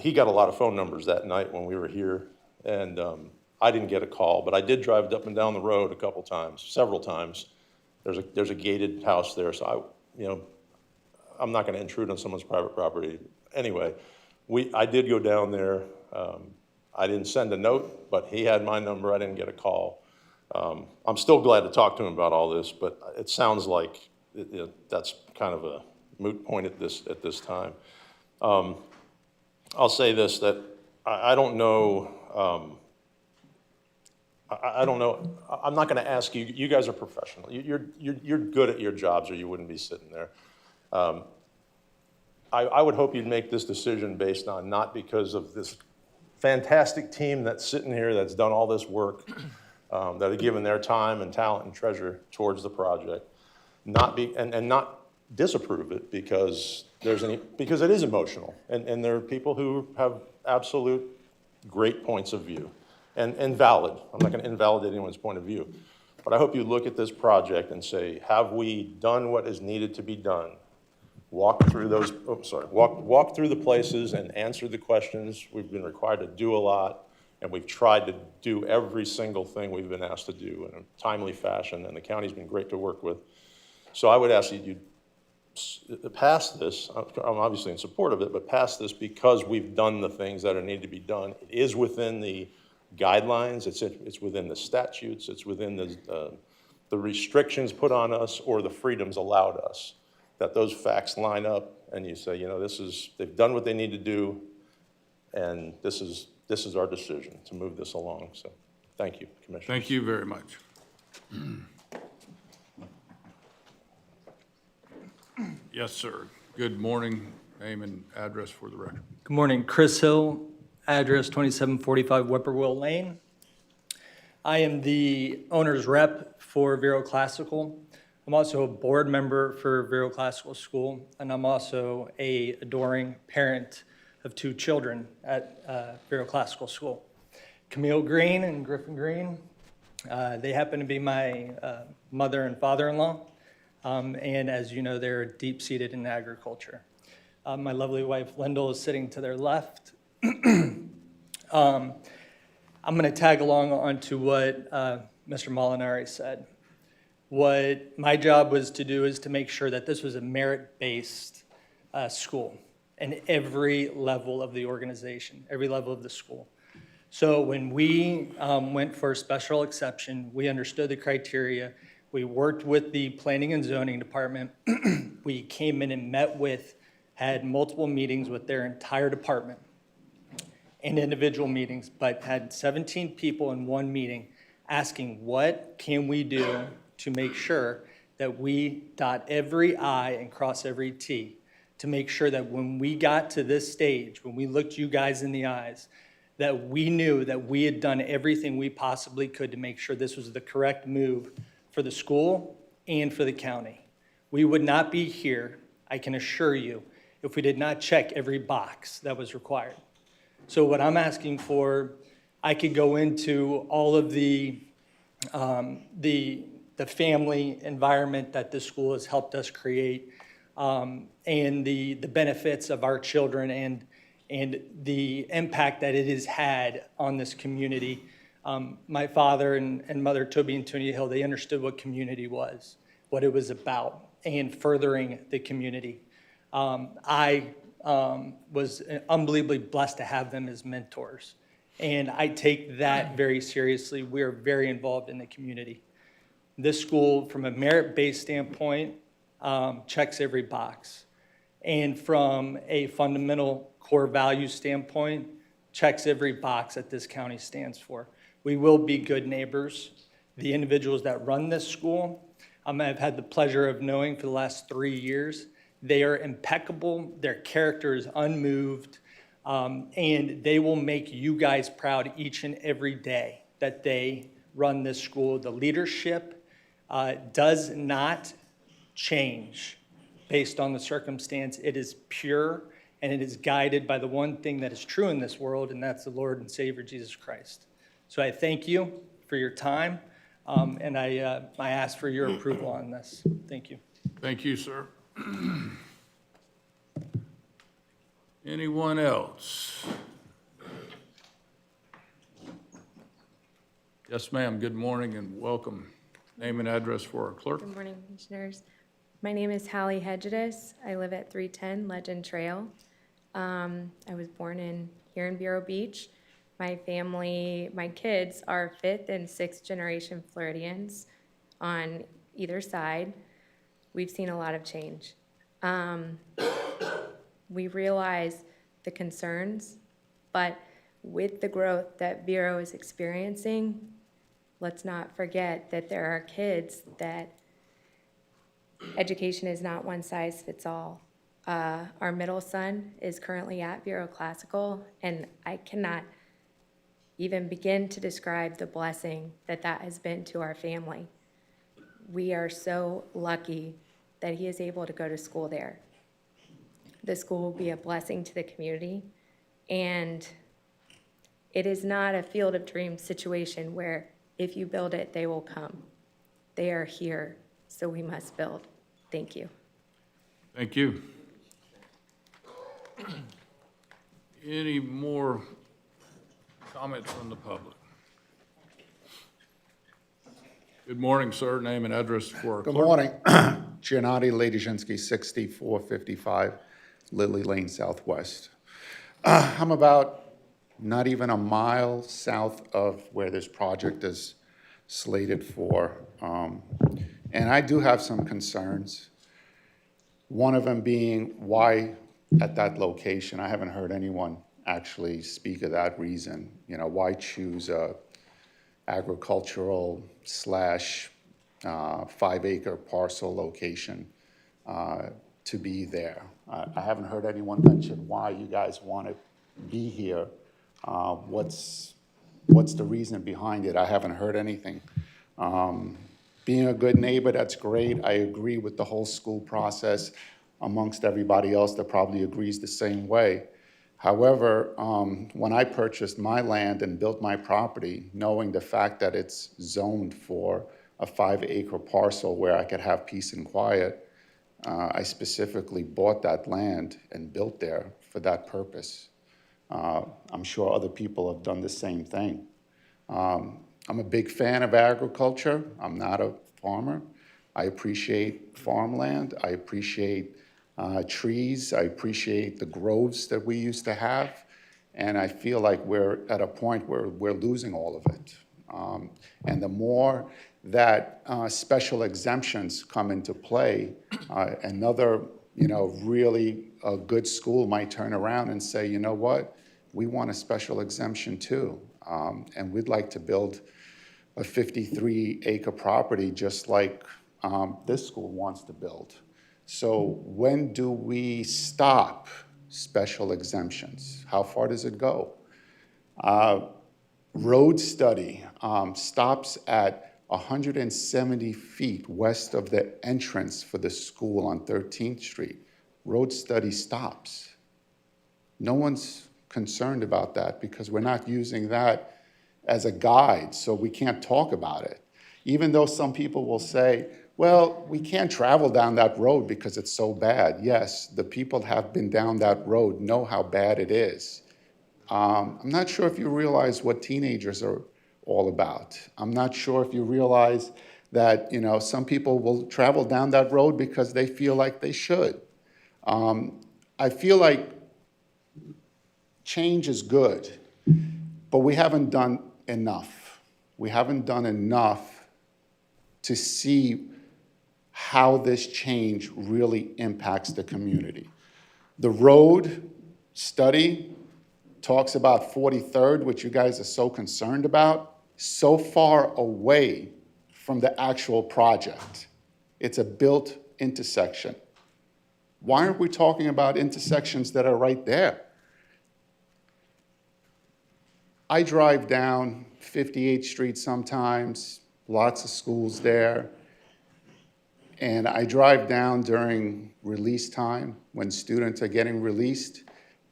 He got a lot of phone numbers that night when we were here, and I didn't get a call, but I did drive up and down the road a couple times, several times. There's a gated house there, so I'm not going to intrude on someone's private property. Anyway, I did go down there. I didn't send a note, but he had my number. I didn't get a call. I'm still glad to talk to him about all this, but it sounds like that's kind of a moot point at this time. I'll say this, that I don't know. I don't know. I'm not going to ask you. You guys are professional. You're good at your jobs, or you wouldn't be sitting there. I would hope you'd make this decision based on not because of this fantastic team that's sitting here that's done all this work, that have given their time and talent and treasure towards the project, not disapprove it because because it is emotional, and there are people who have absolute great points of view, and valid. I'm not going to invalidate anyone's point of view, but I hope you look at this project and say, have we done what is needed to be done? Walk through those. Walk through the places and answer the questions. We've been required to do a lot. And we've tried to do every single thing we've been asked to do in a timely fashion, and the county's been great to work with. So I would ask you pass this. I'm obviously in support of it, but pass this because we've done the things that are needed to be done. It is within the guidelines. It's within the statutes. It's within the restrictions put on us or the freedoms allowed us. That those facts line up, and you say, they've done what they need to do, and this is our decision to move this along. So thank you, Commissioner. Thank you very much. Yes, sir. Good morning. Name and address for the record. Good morning. Chris Hill, address 2745 Whippoorwill Lane. I am the owner's rep for Vero Classical. I'm also a board member for Vero Classical School, and I'm also a adoring parent of 2 children at Vero Classical School, Camille Green and Griffin Green. They happen to be my mother and father-in-law, and as you know, they're deep-seated in agriculture. My lovely wife, Lyndall, is sitting to their left. I'm going to tag along onto what Mr. Molinari said. What my job was to do is to make sure that this was a merit-based school in every level of the organization, every level of the school. So when we went for a special exception, we understood the criteria. We worked with the planning and zoning department. We came in and had multiple meetings with their entire department and individual meetings, but had 17 people in one meeting asking, what can we do to make sure that we dot every I and cross every T, to make sure that when we got to this stage, when we looked you guys in the eyes, that we knew that we had done everything we possibly could to make sure this was the correct move for the school and for the county. We would not be here, I can assure you, if we did not check every box that was required. So what I'm asking for, I could go into all of the family environment that this school has helped us create, and the benefits of our children and the impact that it has had on this community. My father and mother, Toby and Tony Hill, they understood what community was, what it was about, and furthering the community. I was unbelievably blessed to have them as mentors, and I take that very seriously. We are very involved in the community. This school, from a merit-based standpoint, checks every box. And from a fundamental core value standpoint, checks every box that this county stands for. We will be good neighbors. The individuals that run this school, I've had the pleasure of knowing for the last 3 years. They are impeccable, their character is unmoved, and they will make you guys proud each and every day that they run this school. The leadership does not change based on the circumstance. It is pure, and it is guided by the one thing that is true in this world, and that's the Lord and Savior Jesus Christ. So I thank you for your time, and I ask for your approval on this. Thank you. Thank you, sir. Anyone else? Yes, ma'am. Good morning and welcome. Name and address for our clerk. Good morning, commissioners. My name is Hallie Hedges. I live at 310 Legend Trail. I was born here in Vero Beach. My family, my kids are 5th and 6th generation Floridians on either side. We've seen a lot of change. We realize the concerns, but with the growth that Vero is experiencing, let's not forget that there are kids that education is not one size fits all. Our middle son is currently at Vero Classical, and I cannot even begin to describe the blessing that has been to our family. We are so lucky that he is able to go to school there. The school will be a blessing to the community, and it is not a field of dreams situation where if you build it, they will come. They are here, so we must build. Thank you. Thank you. Any more comments from the public? Good morning, sir. Name and address for our clerk. Good morning. Giannotti Ladyshinsky, 6455 Lily Lane Southwest. I'm about not even a mile south of where this project is slated for. And I do have some concerns. One of them being why at that location. I haven't heard anyone actually speak of that reason. You know, why choose a agricultural slash 5-acre parcel location to be there. I haven't heard anyone mention why you guys want to be here. What's the reason behind it? I haven't heard anything. Being a good neighbor, that's great. I agree with the whole school process amongst everybody else that probably agrees the same way. However, when I purchased my land and built my property, knowing the fact that it's zoned for a 5-acre parcel where I could have peace and quiet, I specifically bought that land and built there for that purpose. I'm sure other people have done the same thing. I'm a big fan of agriculture. I'm not a farmer. I appreciate farmland. I appreciate trees. I appreciate the groves that we used to have. And I feel like we're at a point where we're losing all of it. And the more that special exemptions come into play, another, really a good school might turn around and say, you know what, we want a special exemption too. And we'd like to build a 53-acre property just like this school wants to build. So when do we stop special exemptions? How far does it go? Road study stops at 170 feet west of the entrance for the school on 13th Street. Road study stops. No one's concerned about that because we're not using that as a guide, so we can't talk about it. Even though some people will say, well, we can't travel down that road because it's so bad. Yes, the people have been down that road, know how bad it is. I'm not sure if you realize what teenagers are all about. I'm not sure if you realize that, some people will travel down that road because they feel like they should. I feel like change is good, but we haven't done enough. We haven't done enough to see how this change really impacts the community. The road study talks about 43rd, which you guys are so concerned about, so far away from the actual project. It's a built intersection. Why aren't we talking about intersections that are right there? I drive down 58th Street sometimes, lots of schools there. And I drive down during release time when students are getting released.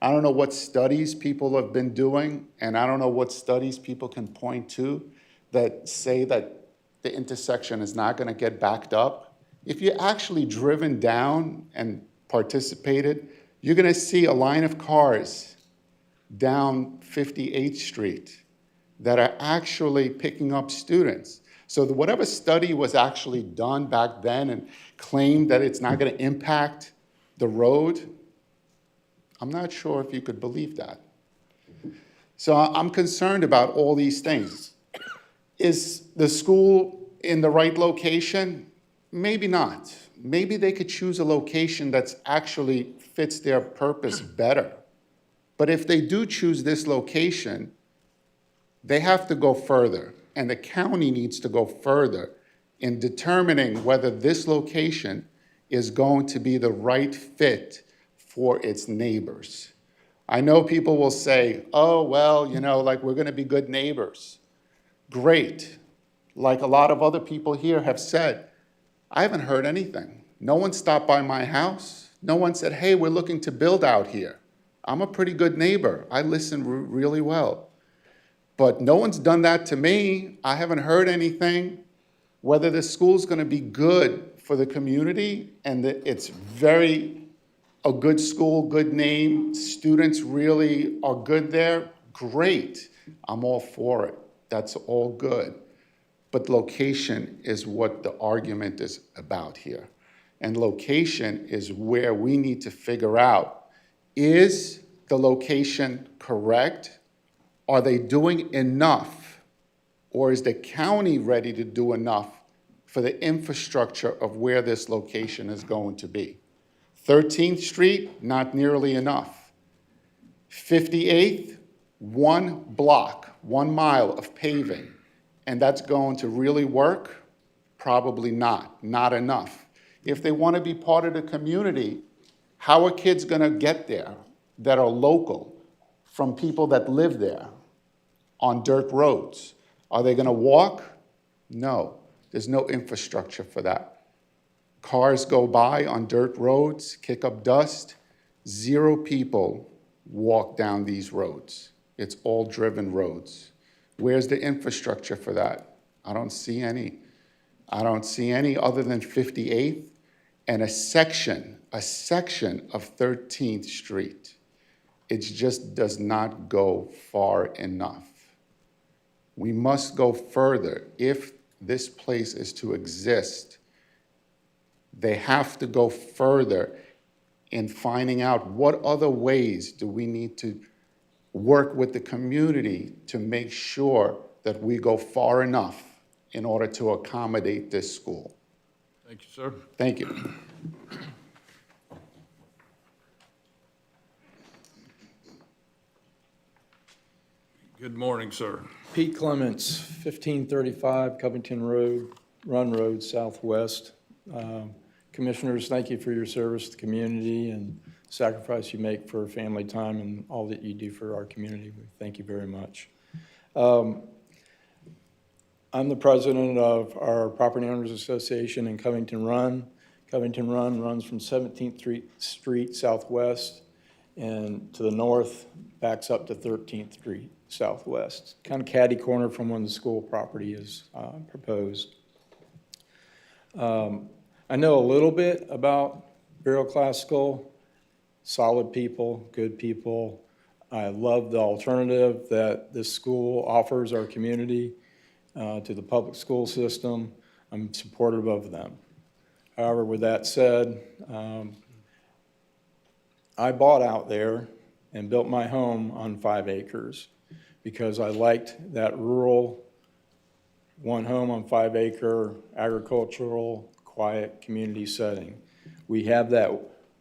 I don't know what studies people have been doing, and I don't know what studies people can point to that say that the intersection is not going to get backed up. If you're actually driven down and participated, you're going to see a line of cars down 58th Street that are actually picking up students. So whatever study was actually done back then and claimed that it's not going to impact the road, I'm not sure if you could believe that. So I'm concerned about all these things. Is the school in the right location? Maybe not. Maybe they could choose a location that's actually fits their purpose better. But if they do choose this location, they have to go further, and the county needs to go further in determining whether this location is going to be the right fit for its neighbors. I know people will say, oh, well, like we're going to be good neighbors. Great. Like a lot of other people here have said, I haven't heard anything. No one stopped by my house. No one said, hey, we're looking to build out here. I'm a pretty good neighbor. I listen really well. But no one's done that to me. I haven't heard anything. Whether the school's going to be good for the community and that it's a good school, good name, students really are good there, great. I'm all for it. That's all good. But location is what the argument is about here. And location is where we need to figure out, is the location correct? Are they doing enough? Or is the county ready to do enough for the infrastructure of where this location is going to be? 13th Street, not nearly enough. 58th, 1 block, 1 mile of paving. And that's going to really work? Probably not enough. If they want to be part of the community, how are kids going to get there that are local from people that live there on dirt roads? Are they going to walk? No, there's no infrastructure for that. Cars go by on dirt roads, kick up dust. 0 people walk down these roads. It's all driven roads. Where's the infrastructure for that? I don't see any. I don't see any other than 58th and a section of 13th Street. It just does not go far enough. We must go further. If this place is to exist, they have to go further in finding out what other ways do we need to work with the community to make sure that we go far enough in order to accommodate this school. Thank you, sir. Thank you. Good morning, sir. Pete Clements, 1535 Covington Road, Run Road, Southwest. Commissioners, thank you for your service to the community and sacrifice you make for family time and all that you do for our community. Thank you very much. I'm the president of our Property Owners Association in Covington Run. Covington Run runs from 17th Street Southwest and to the north backs up to 13th Street Southwest, kind of catty corner from when the school property is proposed. I know a little bit about Vero Classical, solid people, good people. I love the alternative that this school offers our community to the public school system. I'm supportive of them. However, with that said, I bought out there and built my home on 5 acres because I liked that rural, one home on 5 acre, agricultural, quiet community setting. We have that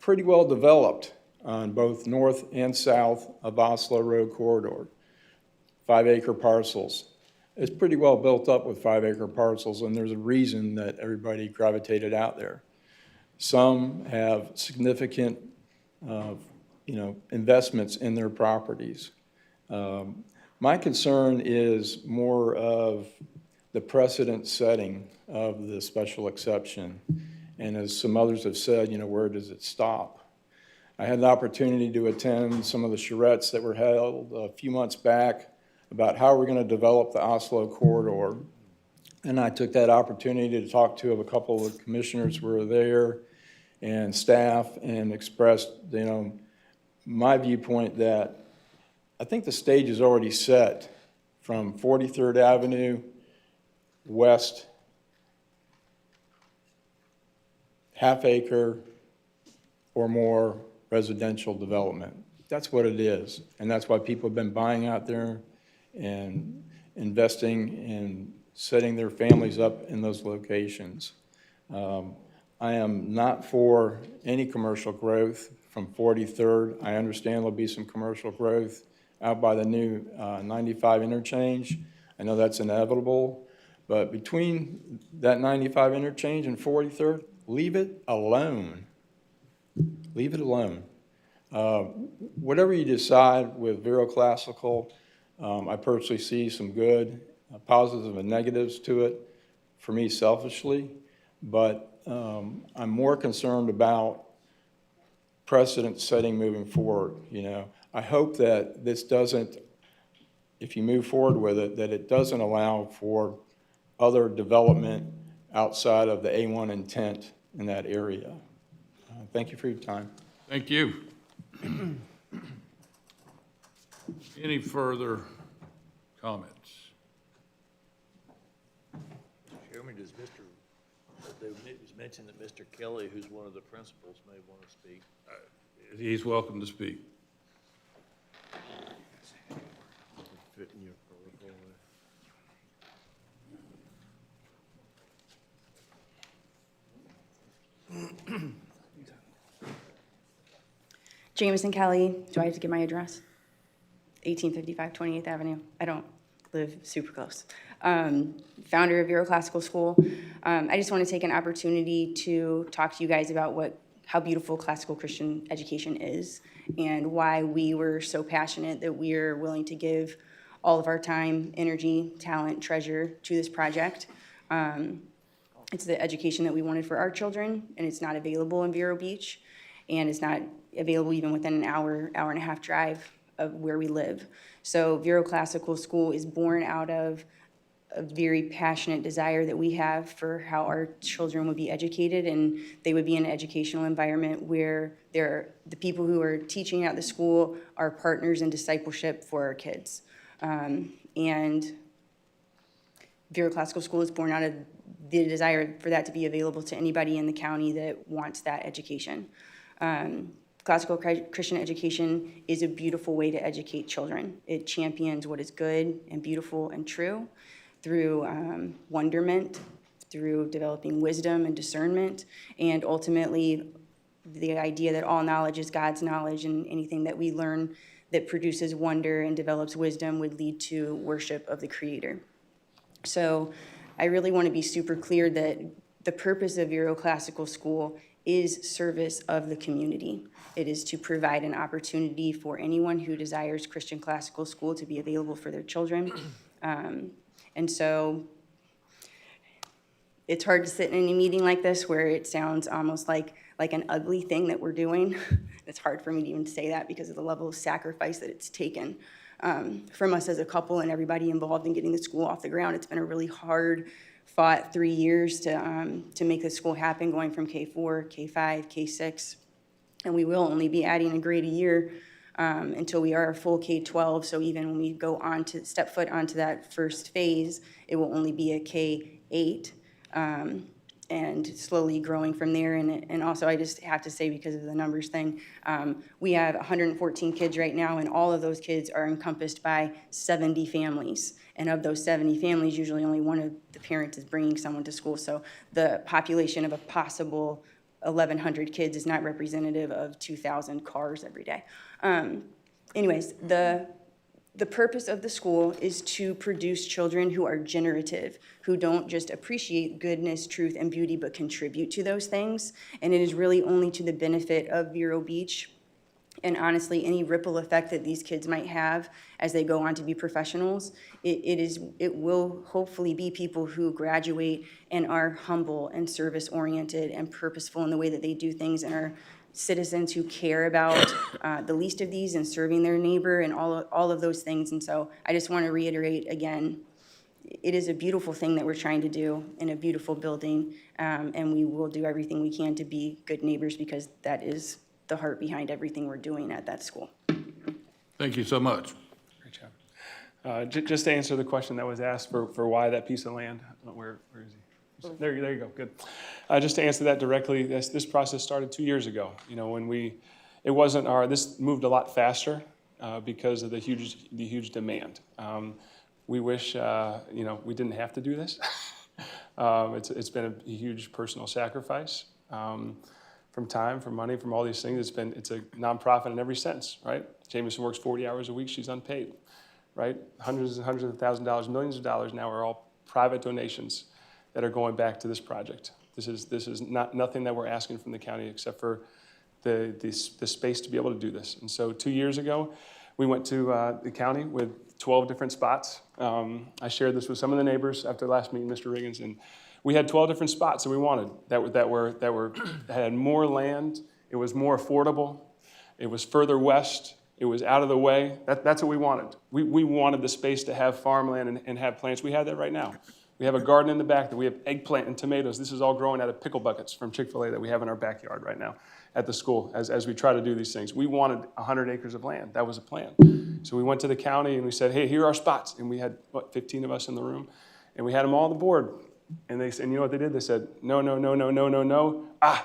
pretty well developed on both north and south of Oslo Road corridor, 5 acre parcels. It's pretty well built up with 5 acre parcels, and there's a reason that everybody gravitated out there. Some have significant investments in their properties. My concern is more of the precedent setting of the special exception. And as some others have said, where does it stop? I had the opportunity to attend some of the charrettes that were held a few months back about how we're going to develop the Oslo corridor. And I took that opportunity to talk to a couple of commissioners who were there and staff and expressed, my viewpoint that I think the stage is already set from 43rd Avenue west, half acre or more residential development. That's what it is. And that's why people have been buying out there and investing and setting their families up in those locations. I am not for any commercial growth from 43rd. I understand there'll be some commercial growth out by the new 95 interchange. I know that's inevitable, but between that 95 interchange and 43rd, leave it alone. Leave it alone. Whatever you decide with Vero Classical, I personally see some good, positives and negatives to it for me selfishly, but I'm more concerned about precedent setting moving forward. I hope that this doesn't, if you move forward with it, that it doesn't allow for other development outside of the A1 intent in that area. Thank you for your time. Thank you. Any further comments? Chairman, it was mentioned that Mr. Kelly, who's one of the principals, may want to speak. He's welcome to speak. Fit in your protocol there. Jameson Kelly, do I have to give my address? 1855 28th Avenue. I don't live super close. Founder of Vero Classical School. I just want to take an opportunity to talk to you guys about how beautiful classical Christian education is and why we were so passionate that we are willing to give all of our time, energy, talent, treasure to this project. It's the education that we wanted for our children, and it's not available in Vero Beach. and is not available even within an hour, hour and a half drive of where we live. So Vero Classical School is born out of a very passionate desire that we have for how our children would be educated, and they would be in an educational environment where the people who are teaching at the school are partners in discipleship for our kids. And Vero Classical School is born out of the desire for that to be available to anybody in the county that wants that education. Classical Christian education is a beautiful way to educate children. It champions what is good and beautiful and true through wonderment, through developing wisdom and discernment, and ultimately the idea that all knowledge is God's knowledge, and anything that we learn that produces wonder and develops wisdom would lead to worship of the Creator. So I really want to be super clear that the purpose of Vero Classical School is service of the community. It is to provide an opportunity for anyone who desires Christian classical school to be available for their children. And so it's hard to sit in a meeting like this where it sounds almost like an ugly thing that we're doing. It's hard for me to even say that because of the level of sacrifice that it's taken from us as a couple and everybody involved in getting the school off the ground. It's been a really hard fought 3 years to make the school happen, going from K4, K5, K6. And we will only be adding a grade a year until we are a full K-12. So even when we go on to step foot onto that first phase, it will only be a K-8, and slowly growing from there. And also, I just have to say, because of the numbers thing, we have 114 kids right now, and all of those kids are encompassed by 70 families. And of those 70 families, usually only one of the parents is bringing someone to school. So the population of a possible 1,100 kids is not representative of 2,000 cars every day. Anyways, the purpose of the school is to produce children who are generative, who don't just appreciate goodness, truth, and beauty, but contribute to those things. And it is really only to the benefit of Vero Beach, and honestly, any ripple effect that these kids might have as they go on to be professionals. It will hopefully be people who graduate and are humble and service-oriented and purposeful in the way that they do things, and are citizens who care about the least of these and serving their neighbor and all of those things. And so I just want to reiterate again, it is a beautiful thing that we're trying to do in a beautiful building, and we will do everything we can to be good neighbors, because that is the heart behind everything we're doing at that school. Thank you so much. Great job. Just to answer the question that was asked for why that piece of land, where is he? There you go, good. Just to answer that directly, this process started 2 years ago. You know, when this moved a lot faster because of the huge demand. We wish, we didn't have to do this. It's been a huge personal sacrifice. From time, from money, from all these things. It's a nonprofit in every sense, right? Jameson works 40 hours a week, she's unpaid, right? Hundreds and hundreds of thousands of dollars, millions of dollars now are all private donations that are going back to this project. This is nothing that we're asking from the county except for the space to be able to do this. And so 2 years ago, we went to the county with 12 different spots. I shared this with some of the neighbors after the last meeting, Mr. Riggins, and we had 12 different spots that we wanted that had more land. It was more affordable. It was further west. It was out of the way. That's what we wanted. We wanted the space to have farmland and have plants. We have that right now. We have a garden in the back that we have eggplant and tomatoes. This is all growing out of pickle buckets from Chick-fil-A that we have in our backyard right now at the school as we try to do these things. We wanted 100 acres of land. That was a plan. So we went to the county and we said, hey, here are our spots. And we had, 15 of us in the room. And we had them all on the board. And they said, and you know what they did? They said, no.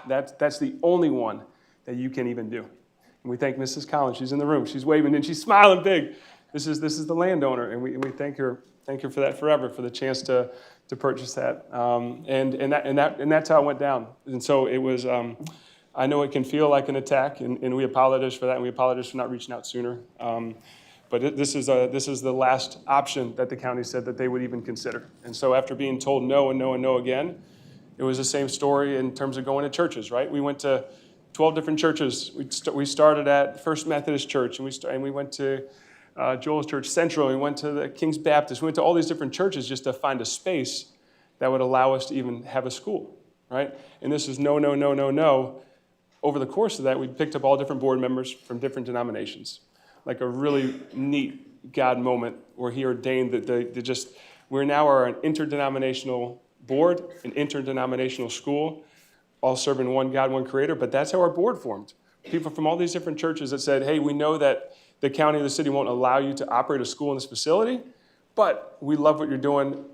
That's the only one that you can even do. And we thank Mrs. Collins. She's in the room. She's waving and she's smiling big. This is the landowner, and we thank her for that forever, for the chance to purchase that. And that's how it went down. And so it was. I know it can feel like an attack, and we apologize for that, and we apologize for not reaching out sooner. But this is the last option that the county said that they would even consider. And so after being told no and no and no again, it was the same story in terms of going to churches, right? We went to 12 different churches. We started at First Methodist Church, and we went to Joel's Church Central. We went to the King's Baptist. We went to all these different churches just to find a space that would allow us to even have a school, right? And this is no. over the course of that, we picked up all different board members from different denominations. Like a really neat God moment where he ordained that we now are an interdenominational board, an interdenominational school, all serving one God, one creator, but that's how our board formed. People from all these different churches that said, hey, we know that the county or the city won't allow you to operate a school in this facility, but we love what you're doing.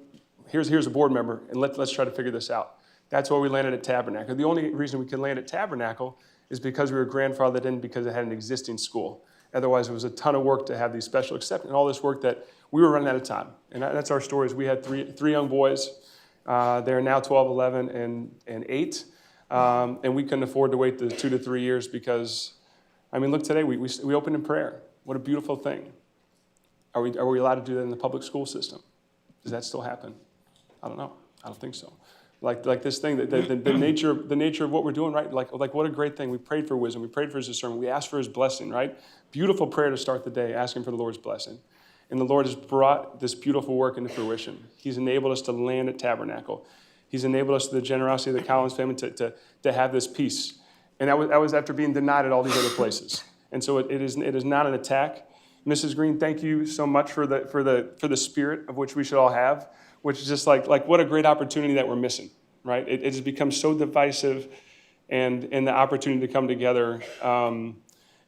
Here's a board member, and let's try to figure this out. That's why we landed at Tabernacle. The only reason we could land at Tabernacle is because we were grandfathered in because it had an existing school. Otherwise, it was a ton of work to have these special exceptions and all this work that we were running out of time. And that's our stories. We had three young boys. They're now 12, 11, and 8. And we couldn't afford to wait the 2 to 3 years because, I mean, look, today we opened in prayer. What a beautiful thing. Are we allowed to do that in the public school system? Does that still happen? I don't know. I don't think so. Like this thing, the nature of what we're doing, right? Like what a great thing. We prayed for wisdom. We prayed for his discernment. We asked for his blessing, right? Beautiful prayer to start the day, asking for the Lord's blessing. And the Lord has brought this beautiful work into fruition. He's enabled us to land at Tabernacle. He's enabled us, through the generosity of the Collins family, to have this peace. And that was after being denied at all these other places. And so it is not an attack. Mrs. Green, thank you so much for the spirit of which we should all have, which is just like what a great opportunity that we're missing, right? It has become so divisive, and the opportunity to come together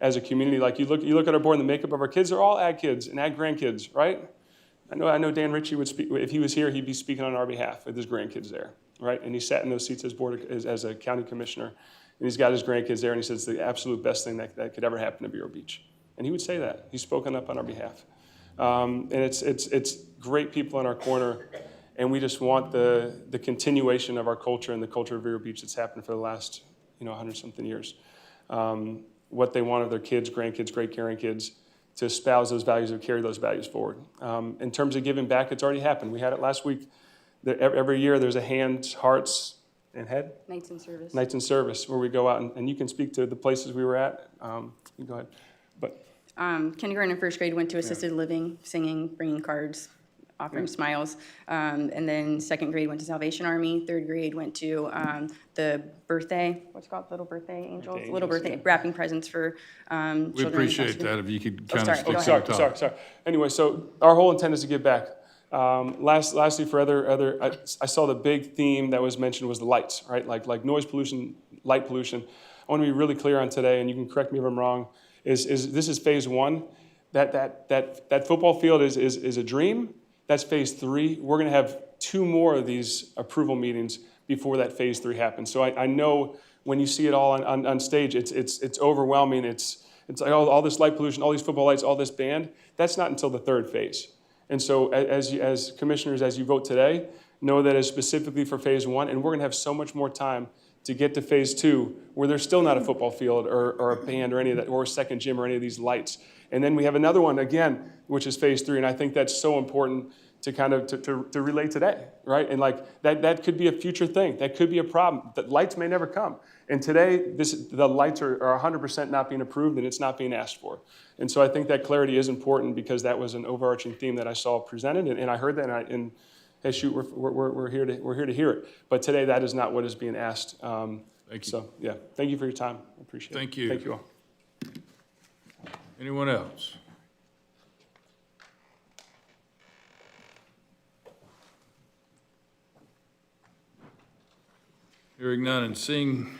as a community. Like you look at our board and the makeup of our kids, they're all ag kids and ag grandkids, right? I know Dan Ritchie would speak, if he was here, he'd be speaking on our behalf with his grandkids there, right? And he sat in those seats as a county commissioner, and he's got his grandkids there, and he says it's the absolute best thing that could ever happen to Vero Beach. And he would say that. He's spoken up on our behalf. And it's great people in our corner, and we just want the continuation of our culture and the culture of Vero Beach that's happened for the last 100-something years. What they want of their kids, grandkids, great-grandkids, to espouse those values and carry those values forward. In terms of giving back, it's already happened. We had it last week. Every year there's a hands, hearts, and head? Nights in service. Nights in service, where we go out, and you can speak to the places we were at. You go ahead. But Kindergarten and first grade went to assisted living, singing, bringing cards, offering smiles. And then second grade went to Salvation Army. Third grade went to the birthday, what's it called, Little Birthday Angels? Little Birthday, wrapping presents for children. We appreciate that, if you could kind of sorry, stick to the top. Sorry. Anyway, so our whole intent is to give back. Lastly, for I saw the big theme that was mentioned was the lights, right? Like noise pollution, light pollution. I want to be really clear on today, and you can correct me if I'm wrong, is this is phase 1. That football field is a dream. That's phase 3. We're going to have 2 more of these approval meetings before that phase 3 happens. So I know when you see it all on stage, it's overwhelming. It's like all this light pollution, all these football lights, all this band. That's not until the 3rd phase. And so as commissioners, as you vote today, know that it's specifically for phase 1, and we're going to have so much more time to get to phase 2, where there's still not a football field or a band or any of that, or a second gym or any of these lights. And then we have another one again, which is phase 3, and I think that's so important to kind of to relate today, right? And like that could be a future thing. That could be a problem. The lights may never come. And today, the lights are 100% not being approved, and it's not being asked for. And so I think that clarity is important, because that was an overarching theme that I saw presented, and I heard that, and hey, shoot, we're here to hear it. But today, that is not what is being asked. Thank you. So yeah, thank you for your time. I appreciate it. Thank you. Thank you all. Anyone else? Hearing none and seeing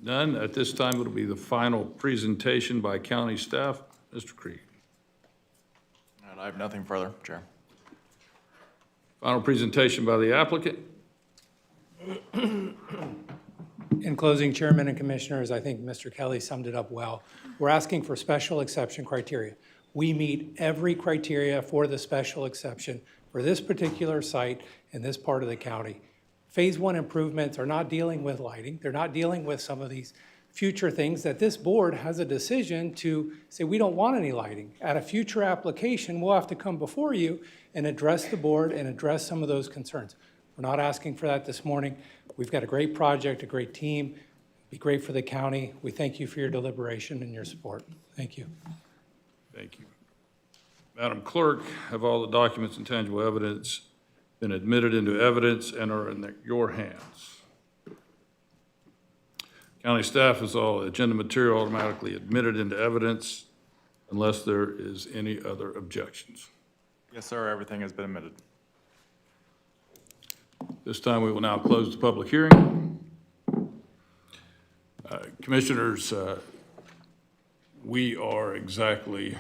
none, at this time it'll be the final presentation by county staff. Mr. Creed. And I have nothing further, Chair. Final presentation by the applicant. In closing, Chairman and Commissioners, I think Mr. Kelly summed it up well. We're asking for special exception criteria. We meet every criteria for the special exception for this particular site in this part of the county. Phase 1 improvements are not dealing with lighting. They're not dealing with some of these future things that this board has a decision to say, we don't want any lighting. At a future application, we'll have to come before you and address the board and address some of those concerns. We're not asking for that this morning. We've got a great project, a great team. It'd be great for the county. We thank you for your deliberation and your support. Thank you. Thank you. Madam Clerk, have all the documents and tangible evidence been admitted into evidence and are in your hands? County staff is all agenda material automatically admitted into evidence unless there is any other objections. Yes, sir, everything has been admitted. This time, we will now close the public hearing. Commissioners, we are exactly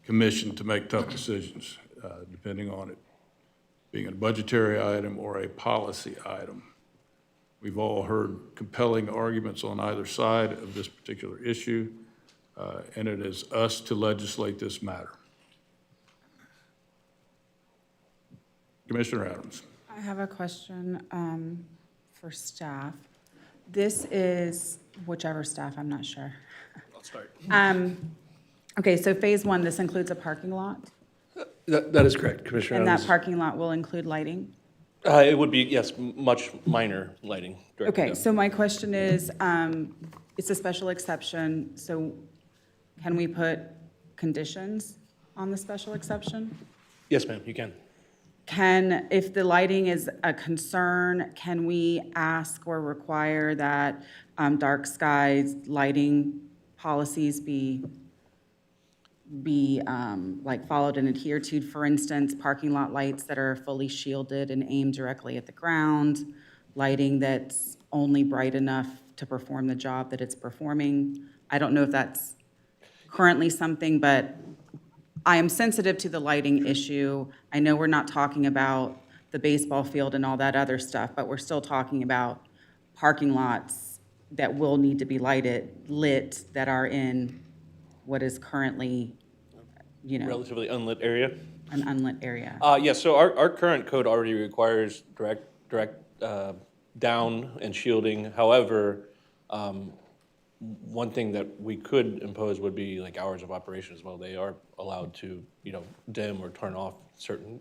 commissioned to make tough decisions, depending on it being a budgetary item or a policy item. We've all heard compelling arguments on either side of this particular issue, and it is us to legislate this matter. Commissioner Adams. I have a question for staff. This is whichever staff, I'm not sure. I'll start. Okay, so phase one, this includes a parking lot? That is correct, Commissioner And that Adams. parking lot will include lighting? It would be, yes, much minor lighting. directed Okay, down. so my question is, it's a special exception, so can we put conditions on the special exception? Yes, ma'am, you can. If the lighting is a concern, can we ask or require that dark skies lighting policies be like followed and adhered to? For instance, parking lot lights that are fully shielded and aimed directly at the ground, lighting that's only bright enough to perform the job that it's performing. I don't know if that's currently something, but I am sensitive to the lighting issue. I know we're not talking about the baseball field and all that other stuff, but we're still talking about parking lots that will need to be lit, that are in what is currently, Relatively unlit area. an unlit area. Yes, so our current code already requires direct down and shielding. However, one thing that we could impose would be like hours of operation as well. They are allowed to, dim or turn off certain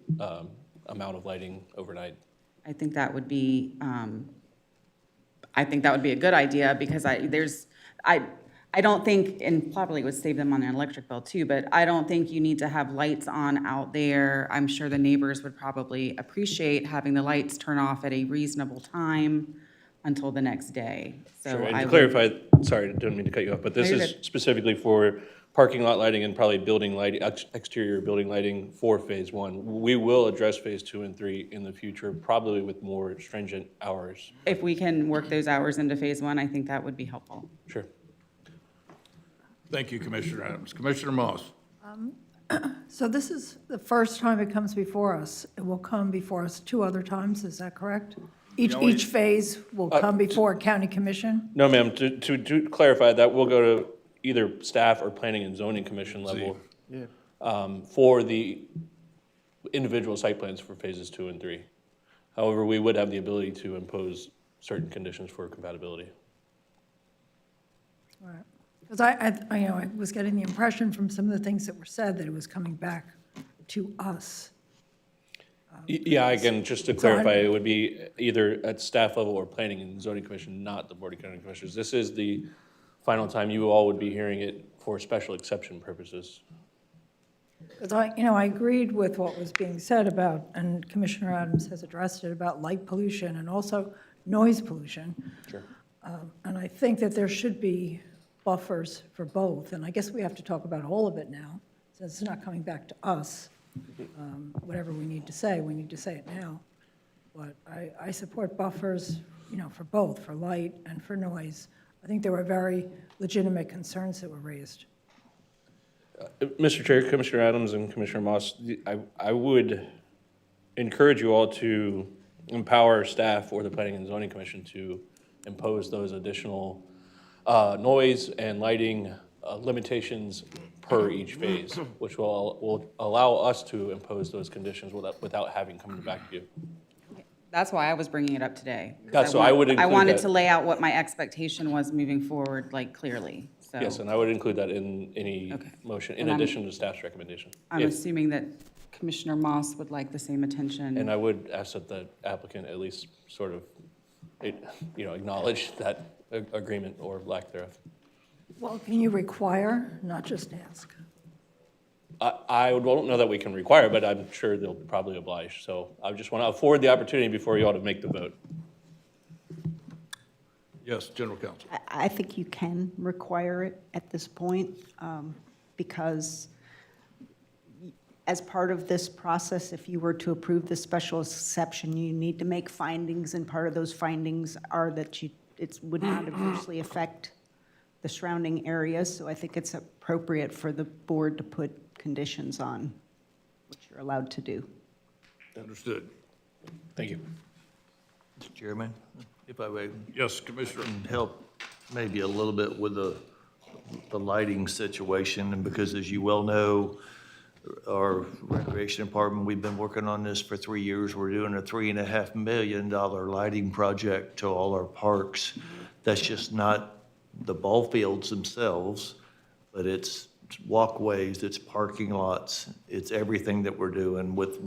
amount of lighting overnight. I think that would be, a good idea, because I don't think, and probably would save them on their electric bill too, but I don't think you need to have lights on out there. I'm sure the neighbors would probably appreciate having the lights turn off at a reasonable time until the next day. So Sure, and I to would- clarify, sorry, didn't mean to cut you off, but this No, you're is good. specifically for parking lot lighting and probably building lighting, exterior building lighting for phase one. We will address phase 2 and 3 in the future, probably with more stringent hours. If we can work those hours into phase one, I think that would be helpful. Sure. Thank you, Commissioner Adams. Commissioner Moss. So this is the first time it comes before us. It will come before us 2 other times, is that correct? Each phase will come before county commission? No, ma'am, to clarify, that will go to either staff or planning and zoning commission level for the individual site plans for phases 2 and 3. However, we would have the ability to impose certain conditions for compatibility. Right. Because I was getting the impression from some of the things that were said that it was coming back to us. Yeah, again, just to So I- clarify, it would be either at staff level or planning and zoning commission, not the board of county commissioners. This is the final time you all would be hearing it for special exception purposes. Because I agreed with what was being said about, and Commissioner Adams has addressed it, about light pollution and also noise pollution. Sure. And I think that there should be buffers for both. And I guess we have to talk about all of it now, since it's not coming back to us. Whatever we need to say, we need to say it now. But I support buffers, for both, for light and for noise. I think there were very legitimate concerns that were raised. Mr. Chair, Commissioner Adams and Commissioner Moss, I would encourage you all to empower staff or the Planning and Zoning Commission to impose those additional noise and lighting limitations per each phase, which will allow us to impose those conditions without having come back to you. That's why I was bringing it up today. 'Cause Yeah, so I would I include wanted that. to lay out what my expectation was moving forward, clearly, so. Yes, and I would include that in any Okay. motion, in And I'm- addition to staff's recommendation. I'm If- assuming that Commissioner Moss would like the same attention. And I would ask that the applicant at least sort of, acknowledge that agreement or lack thereof. Well, can you require, not just ask? I don't know that we can require, but I'm sure they'll probably oblige. So I just want to afford the opportunity before you ought to make the vote. Yes, General Counsel. I think you can require it at this point, because as part of this process, if you were to approve this special exception, you need to make findings, and part of those findings are that it would not adversely affect the surrounding areas. So I think it's appropriate for the board to put conditions on what you're allowed to do. Understood. Thank you. Mr. Chairman, if I may. Yes, Commissioner. Help maybe a little bit with the lighting situation, and because as you well know, our recreation department, we've been working on this for 3 years. We're doing a $3.5 million lighting project to all our parks. That's just not the ball fields themselves, but it's walkways, it's parking lots, it's everything that we're doing with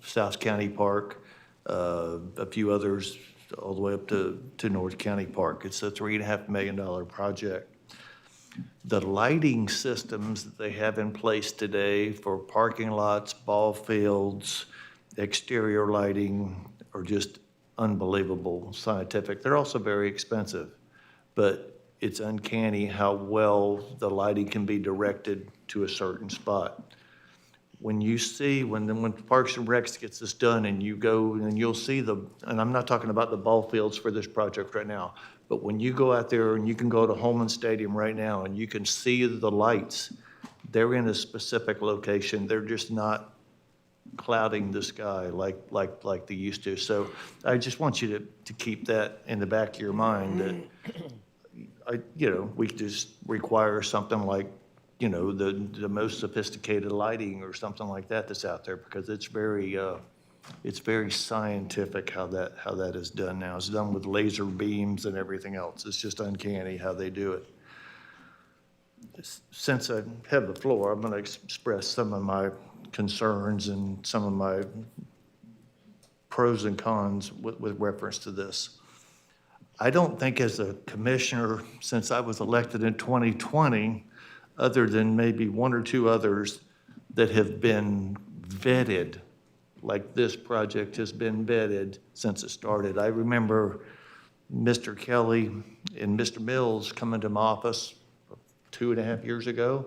South County Park, a few others, all the way up to North County Park. It's a $3.5 million project. The lighting systems that they have in place today for parking lots, ball fields, exterior lighting are just unbelievable, scientific. They're also very expensive, but it's uncanny how well the lighting can be directed to a certain spot. When you see, when Parks and Recs gets this done and you go and you'll see and I'm not talking about the ball fields for this project right now, but when you go out there and you can go to Holman Stadium right now and you can see the lights, they're in a specific location. They're just not clouding the sky like they used to. So I just want you to keep that in the back of your mind that, we could just require something like, the most sophisticated lighting or something like that that's out there, because it's very scientific how that is done now. It's done with laser beams and everything else. It's just uncanny how they do it. Since I have the floor, I'm going to express some of my concerns and some of my pros and cons with reference to this. I don't think as a commissioner, since I was elected in 2020, other than maybe one or two others that have been vetted, like this project has been vetted since it started. I remember Mr. Kelly and Mr. Mills coming to my office 2.5 years ago,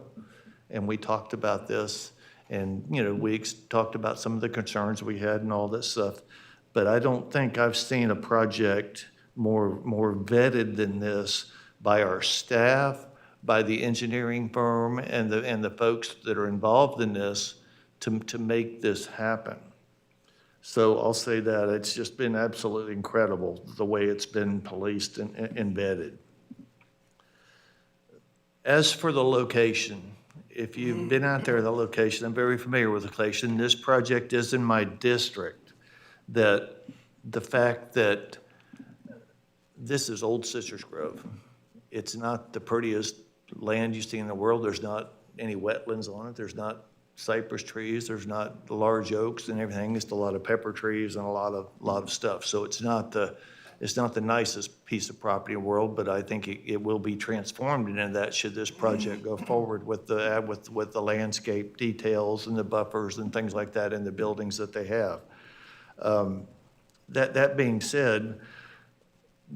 and we talked about this, and, we talked about some of the concerns we had and all this stuff, but I don't think I've seen a project more vetted than this by our staff, by the engineering firm, and the folks that are involved in this to make this happen. So I'll say that it's just been absolutely incredible the way it's been policed and vetted. As for the location, if you've been out there, the location, I'm very familiar with the location. This project is in my district. That the fact that this is Old Citrus Grove. It's not the prettiest land you see in the world. There's not any wetlands on it. There's not cypress trees. There's not large oaks and everything. It's a lot of pepper trees and a lot of stuff. So it's not the nicest piece of property in the world, but I think it will be transformed into that should this project go forward with the landscape details and the buffers and things like that in the buildings that they have. That being said,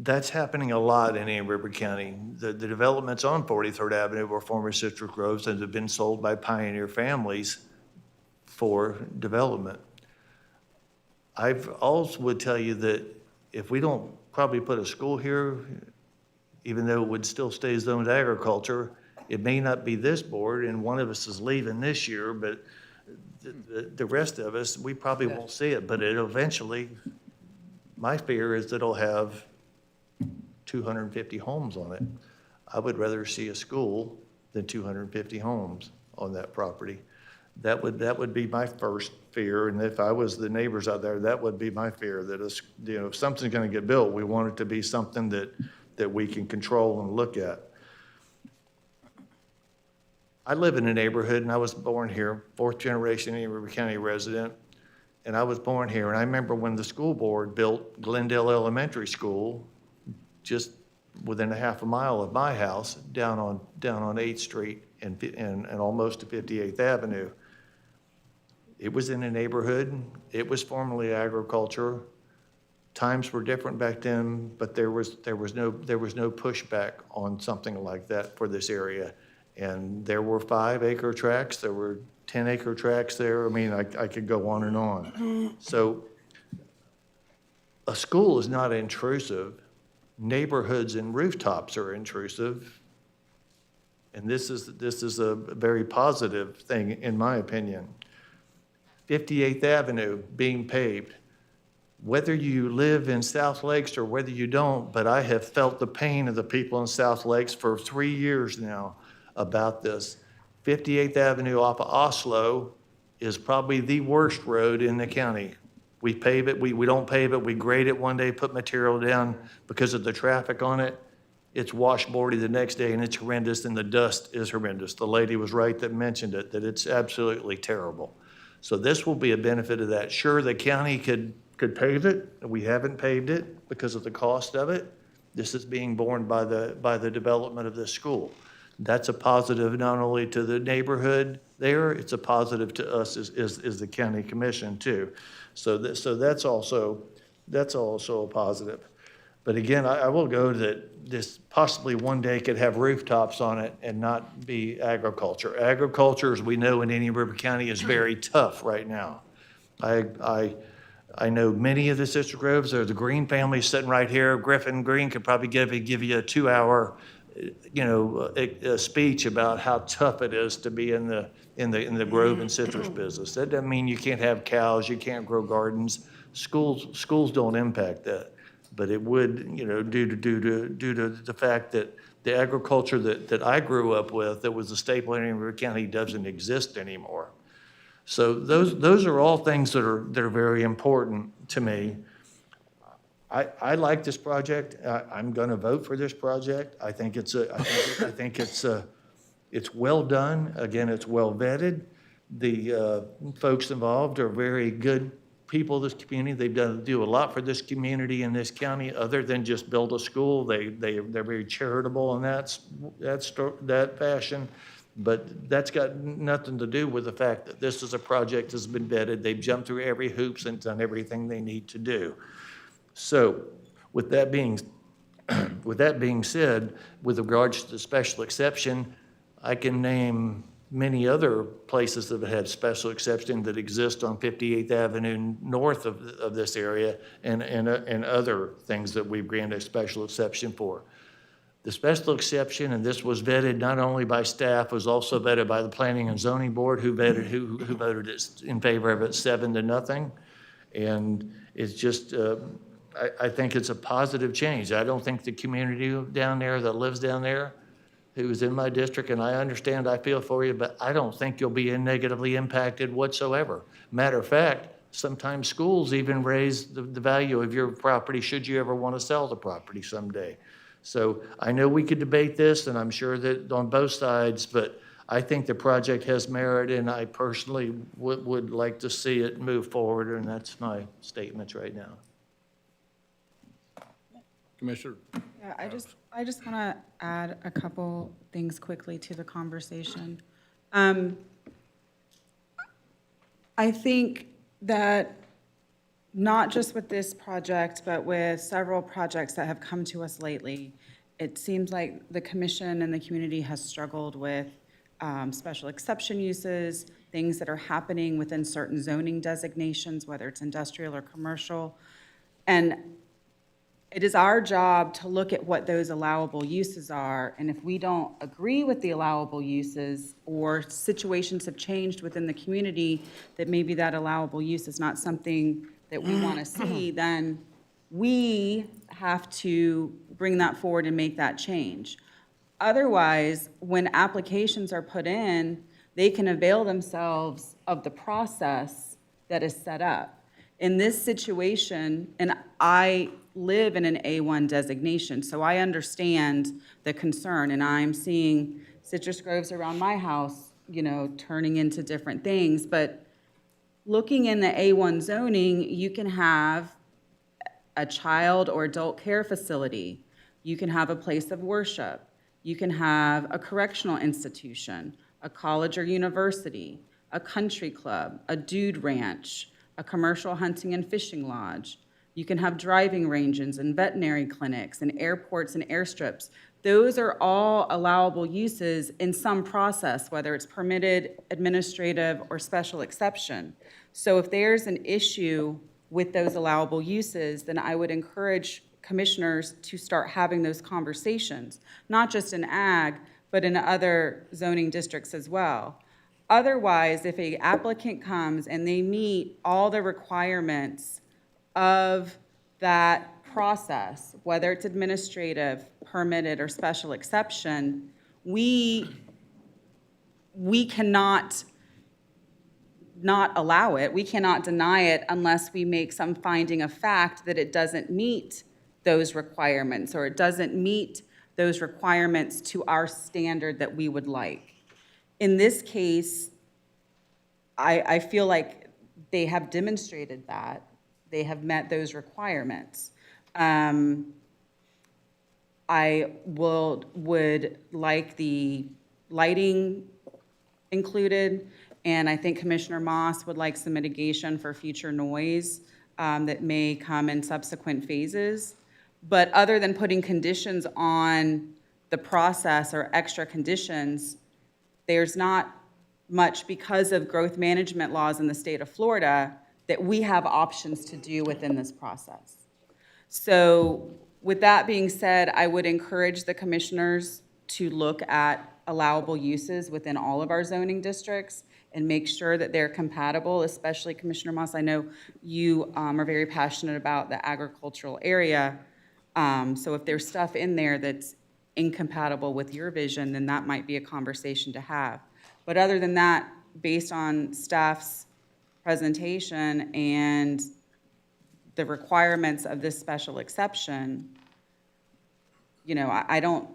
that's happening a lot in Ann Arbor County. The developments on 43rd Avenue were former Citrus Groves and have been sold by pioneer families for development. I've also would tell you that if we don't probably put a school here, even though it would still stay zoned agriculture, it may not be this board, and one of us is leaving this year, but the rest of us, we probably won't see it, but it eventually, my fear is that it'll have 250 homes on it. I would rather see a school than 250 homes on that property. That would be my first fear, and if I was the neighbors out there, that would be my fear, that if something's gonna get built, we want it to be something that we can control and look at. I live in a neighborhood, and I was born here, 4th generation Ann Arbor County resident, and I was born here, and I remember when the school board built Glendale Elementary School, just within a half a mile of my house, down on 8th Street and almost to 58th Avenue. It was in a neighborhood. It was formerly agriculture. Times were different back then, but there was no pushback on something like that for this area. And there were 5-acre tracts, there were 10-acre tracts there. I mean, I could go on and on. So a school is not intrusive. Neighborhoods and rooftops are intrusive. And this is a very positive thing, in my opinion. 58th Avenue being paved. Whether you live in South Lakes or whether you don't, but I have felt the pain of the people in South Lakes for 3 years now about this. 58th Avenue off of Oslo is probably the worst road in the county. We pave it, we don't pave it, we grade it one day, put material down because of the traffic on it. It's washboardy the next day and it's horrendous and the dust is horrendous. The lady was right that mentioned it, that it's absolutely terrible. So this will be a benefit of that. Sure, the county could pave it. We haven't paved it because of the cost of it. This is being borne by the development of this school. That's a positive not only to the neighborhood there, it's a positive to us as the county commission too. So that's also a positive. But again, I will go that this possibly one day could have rooftops on it and not be agriculture. Agriculture, as we know in Indian River County, is very tough right now. I know many of the Citrus Groves, or the Green family sitting right here. Griffin Green could probably give you a 2-hour, a speech about how tough it is to be in the grove and citrus business. That doesn't mean you can't have cows, you can't grow gardens. Schools don't impact that. But it would, due to the fact that the agriculture that I grew up with, that was a staple in Indian River County, doesn't exist anymore. So those are all things that are very important to me. I like this project. I'm going to vote for this project. I think it's well done. Again, it's well vetted. The folks involved are very good people of this community. They've do a lot for this community in this county, other than just build a school. They're very charitable in that fashion. But that's got nothing to do with the fact that this is a project that's been vetted. They've jumped through every hoops and done everything they need to do. So with that being said, with regards to the special exception, I can name many other places that have had special exception that exist on 58th Avenue north of this area and other things that we've granted a special exception for. The special exception, and this was vetted not only by staff, was also vetted by the Planning and Zoning Board, who voted it in favor of it 7-0. And it's just, I think it's a positive change. I don't think the community down there that lives down there, who's in my district, and I understand, I feel for you, but I don't think you'll be negatively impacted whatsoever. Matter of fact, sometimes schools even raise the value of your property should you ever want to sell the property someday. So I know we could debate this, and I'm sure that on both sides, but I think the project has merit, and I personally would like to see it move forward, and that's my statements right now. Commissioner? Yeah, I just want to add a couple things quickly to the conversation. I think that not just with this project, but with several projects that have come to us lately, it seems like the commission and the community has struggled with special exception uses, things that are happening within certain zoning designations, whether it's industrial or commercial. And it is our job to look at what those allowable uses are, and if we don't agree with the allowable uses, or situations have changed within the community that maybe that allowable use is not something that we want to see, then we have to bring that forward and make that change. Otherwise, when applications are put in, they can avail themselves of the process that is set up. In this situation, and I live in an A1 designation, so I understand the concern, and I'm seeing citrus groves around my house, turning into different things, but looking in the A1 zoning, you can have a child or adult care facility, you can have a place of worship, you can have a correctional institution, a college or university, a country club, a dude ranch, a commercial hunting and fishing lodge, You can have driving ranges and veterinary clinics and airports and airstrips. Those are all allowable uses in some process, whether it's permitted, administrative, or special exception. So if there's an issue with those allowable uses, then I would encourage commissioners to start having those conversations, not just in ag, but in other zoning districts as well. Otherwise, if an applicant comes and they meet all the requirements of that process, whether it's administrative, permitted, or special exception, we cannot not allow it. We cannot deny it unless we make some finding of fact that it doesn't meet those requirements, or it doesn't meet those requirements to our standard that we would like. In this case, I feel like they have demonstrated that. They have met those requirements. I would like the lighting included, and I think Commissioner Moss would like some mitigation for future noise that may come in subsequent phases. But other than putting conditions on the process or extra conditions, there's not much, because of growth management laws in the state of Florida, that we have options to do within this process. So with that being said, I would encourage the commissioners to look at allowable uses within all of our zoning districts and make sure that they're compatible, especially Commissioner Moss. I know you are very passionate about the agricultural area. So if there's stuff in there that's incompatible with your vision, then that might be a conversation to have. But other than that, based on staff's presentation and the requirements of this special exception, you know, I don't,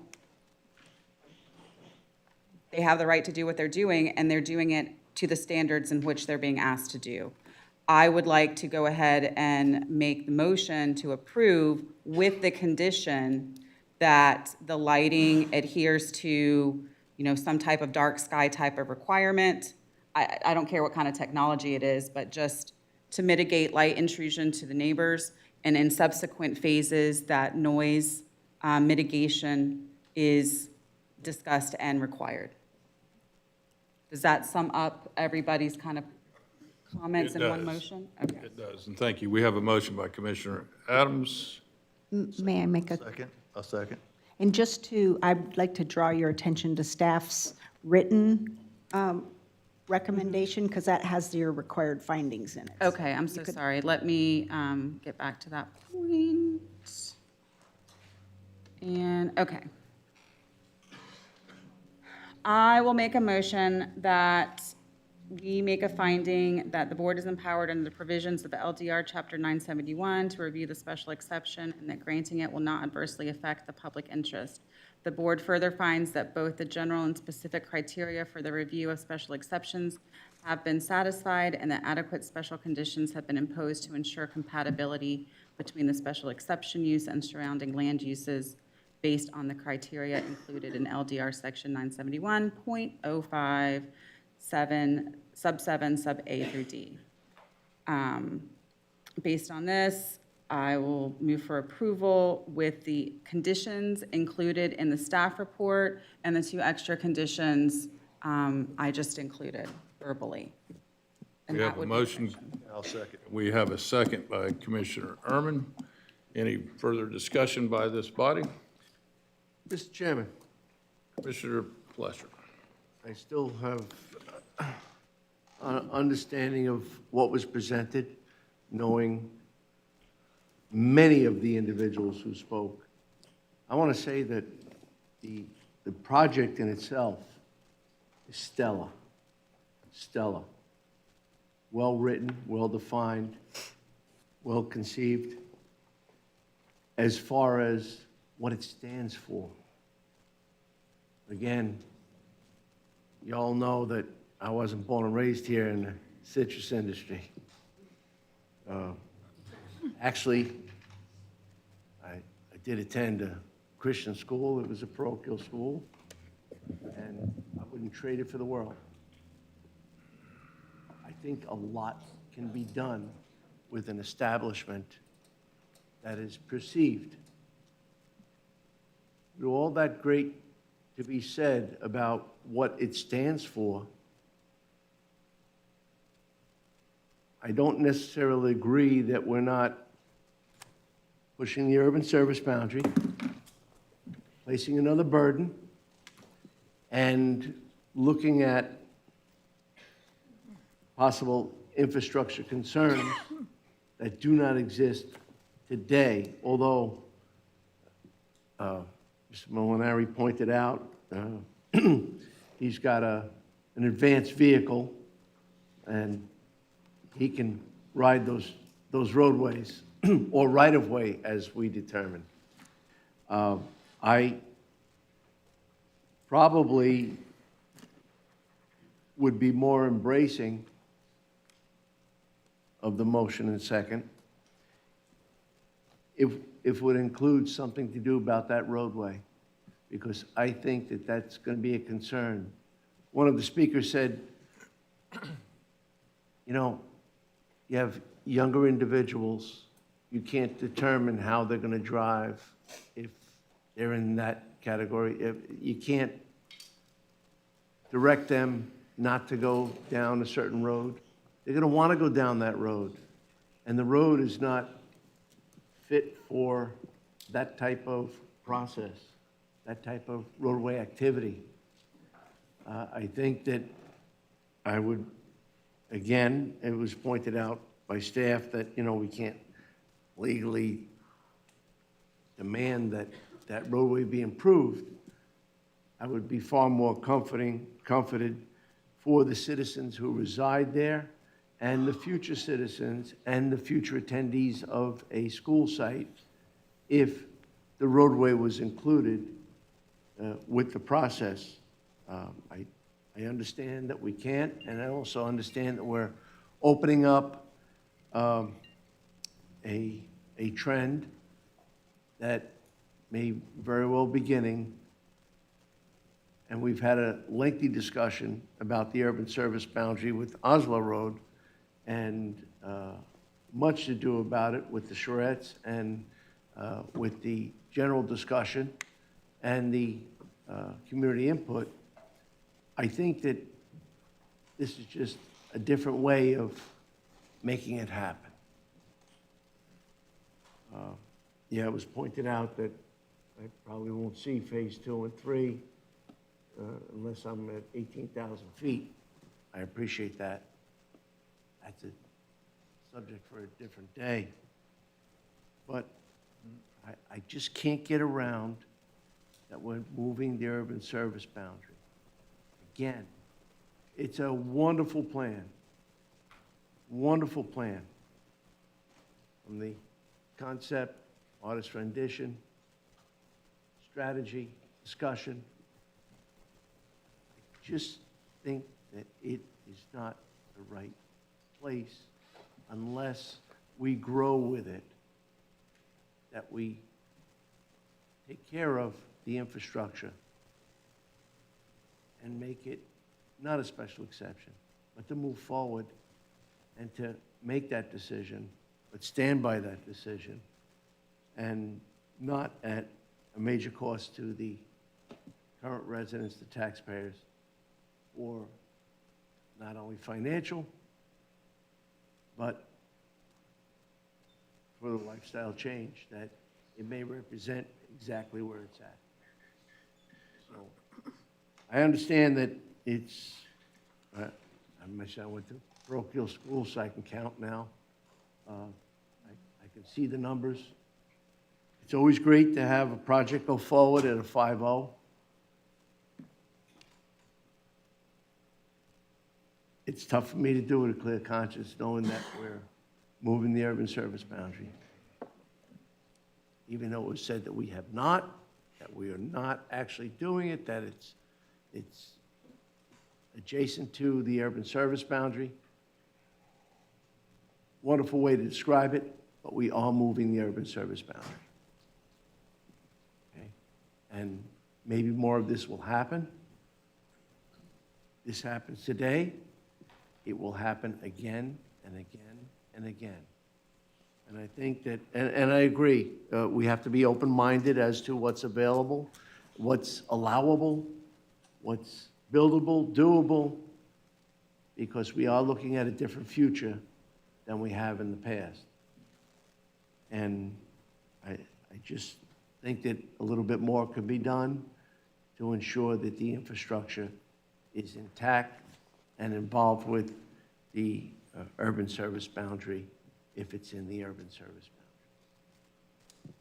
they have the right to do what they're doing, and they're doing it to the standards in which they're being asked to do. I would like to go ahead and make the motion to approve with the condition that the lighting adheres to, you know, some type of dark sky type of requirement. I don't care what kind of technology it is, but just to mitigate light intrusion to the neighbors, and in subsequent phases, that noise mitigation is discussed and required. Does that sum up everybody's kind of comments in one motion? Okay. It does, and thank you. We have a motion by Commissioner Adams. May I make a? Second, a second. And just to, I'd like to draw your attention to staff's written recommendation, because that has your required findings in it. Okay, I'm so sorry. Let me get back to that point. And, okay. I will make a motion that we make a finding that the board is empowered under the provisions of the LDR Chapter 971 to review the special exception, and that granting it will not adversely affect the public interest. The board further finds that both the general and specific criteria for the review of special exceptions have been satisfied, and that adequate special conditions have been imposed to ensure compatibility between the special exception use and surrounding land uses based on the criteria included in LDR Section 971.05, sub 7, sub A through D. Based on this, I will move for approval with the conditions included in the staff report and the 2 extra conditions I just included verbally. And We that have a would be motion. I'll second. We have a second by Commissioner Erman. Any further discussion by this body? Mr. Chairman, Commissioner Plesser. I still have an understanding of what was presented, knowing many of the individuals who spoke. I want to say that the project in itself is stellar. Stellar. Well-written, well-defined, well-conceived, as far as what it stands for. Again, you all know that I wasn't born and raised here in the citrus industry. Actually, I did attend a Christian school. It was a parochial school, and I wouldn't trade it for the world. I think a lot can be done with an establishment that is perceived. With all that great to be said about what it stands for, I don't necessarily agree that we're not pushing the urban service boundary, placing another burden, and looking at possible infrastructure concerns that do not exist today, although Mr. Molinari pointed out he's got an advanced vehicle, and he can ride those roadways, or right-of-way, as we determine. I probably would be more embracing of the motion and second if it would include something to do about that roadway, because I think that that's going to be a concern. One of the speakers said, you know, you have younger individuals, you can't determine how they're going to drive if they're in that category. You can't direct them not to go down a certain road. They're going to want to go down that road, and the road is not fit for that type of process, that type of roadway activity. I think that I would, again, it was pointed out by staff that, you know, we can't legally demand that that roadway be improved. I would be far more comforted for the citizens who reside there and the future citizens and the future attendees of a school site if the roadway was included with the process. I understand that we can't, and I also understand that we're opening up a trend that may very well beginning, and we've had a lengthy discussion about the urban service boundary with Oslo Road, and much to do about it with the charrettes and with the general discussion and the community input. I think that this is just a different way of making it happen. Yeah, it was pointed out that I probably won't see phase 2 and 3 unless I'm at 18,000 feet. I appreciate that. That's a subject for a different day. But I just can't get around that we're moving the urban service boundary. Again, it's a wonderful plan. Wonderful plan. From the concept, artist rendition, strategy, discussion. I just think that it is not the right place unless we grow with it, that we take care of the infrastructure and make it not a special exception, but to move forward and to make that decision, but stand by that decision, and not at a major cost to the current residents, the taxpayers, or not only financial, but for the lifestyle change that it may represent exactly where it's at. So I understand that it's, I mentioned I went to parochial school, so I can count now. I can see the numbers. It's always great to have a project go forward at a 5-0. It's tough for me to do with a clear conscience, knowing that we're moving the urban service boundary. Even though it was said that we have not, that we are not actually doing it, that it's adjacent to the urban service boundary. Wonderful way to describe it, but we are moving the urban service boundary. Okay? And maybe more of this will happen. This happens today. It will happen again and again and again. And I think that, and I agree, we have to be open-minded as to what's available, what's allowable, what's buildable, doable, because we are looking at a different future than we have in the past. And I just think that a little bit more could be done to ensure that the infrastructure is intact and involved with the urban service boundary, if it's in the urban service boundary.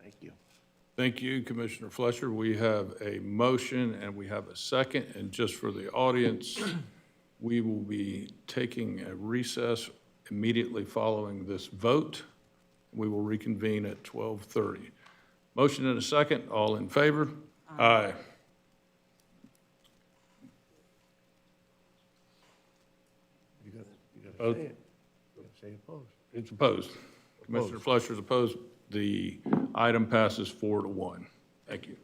Thank you. Thank you, Commissioner Fletcher. We have a motion and we have a second. And just for the audience, we will be taking a recess immediately following this vote. We will reconvene at 12:30. Motion and a second. All in favor? Aye. You gotta say it. You gotta say opposed. It's opposed. Commissioner Fletcher is opposed. The item passes 4-1. Thank you.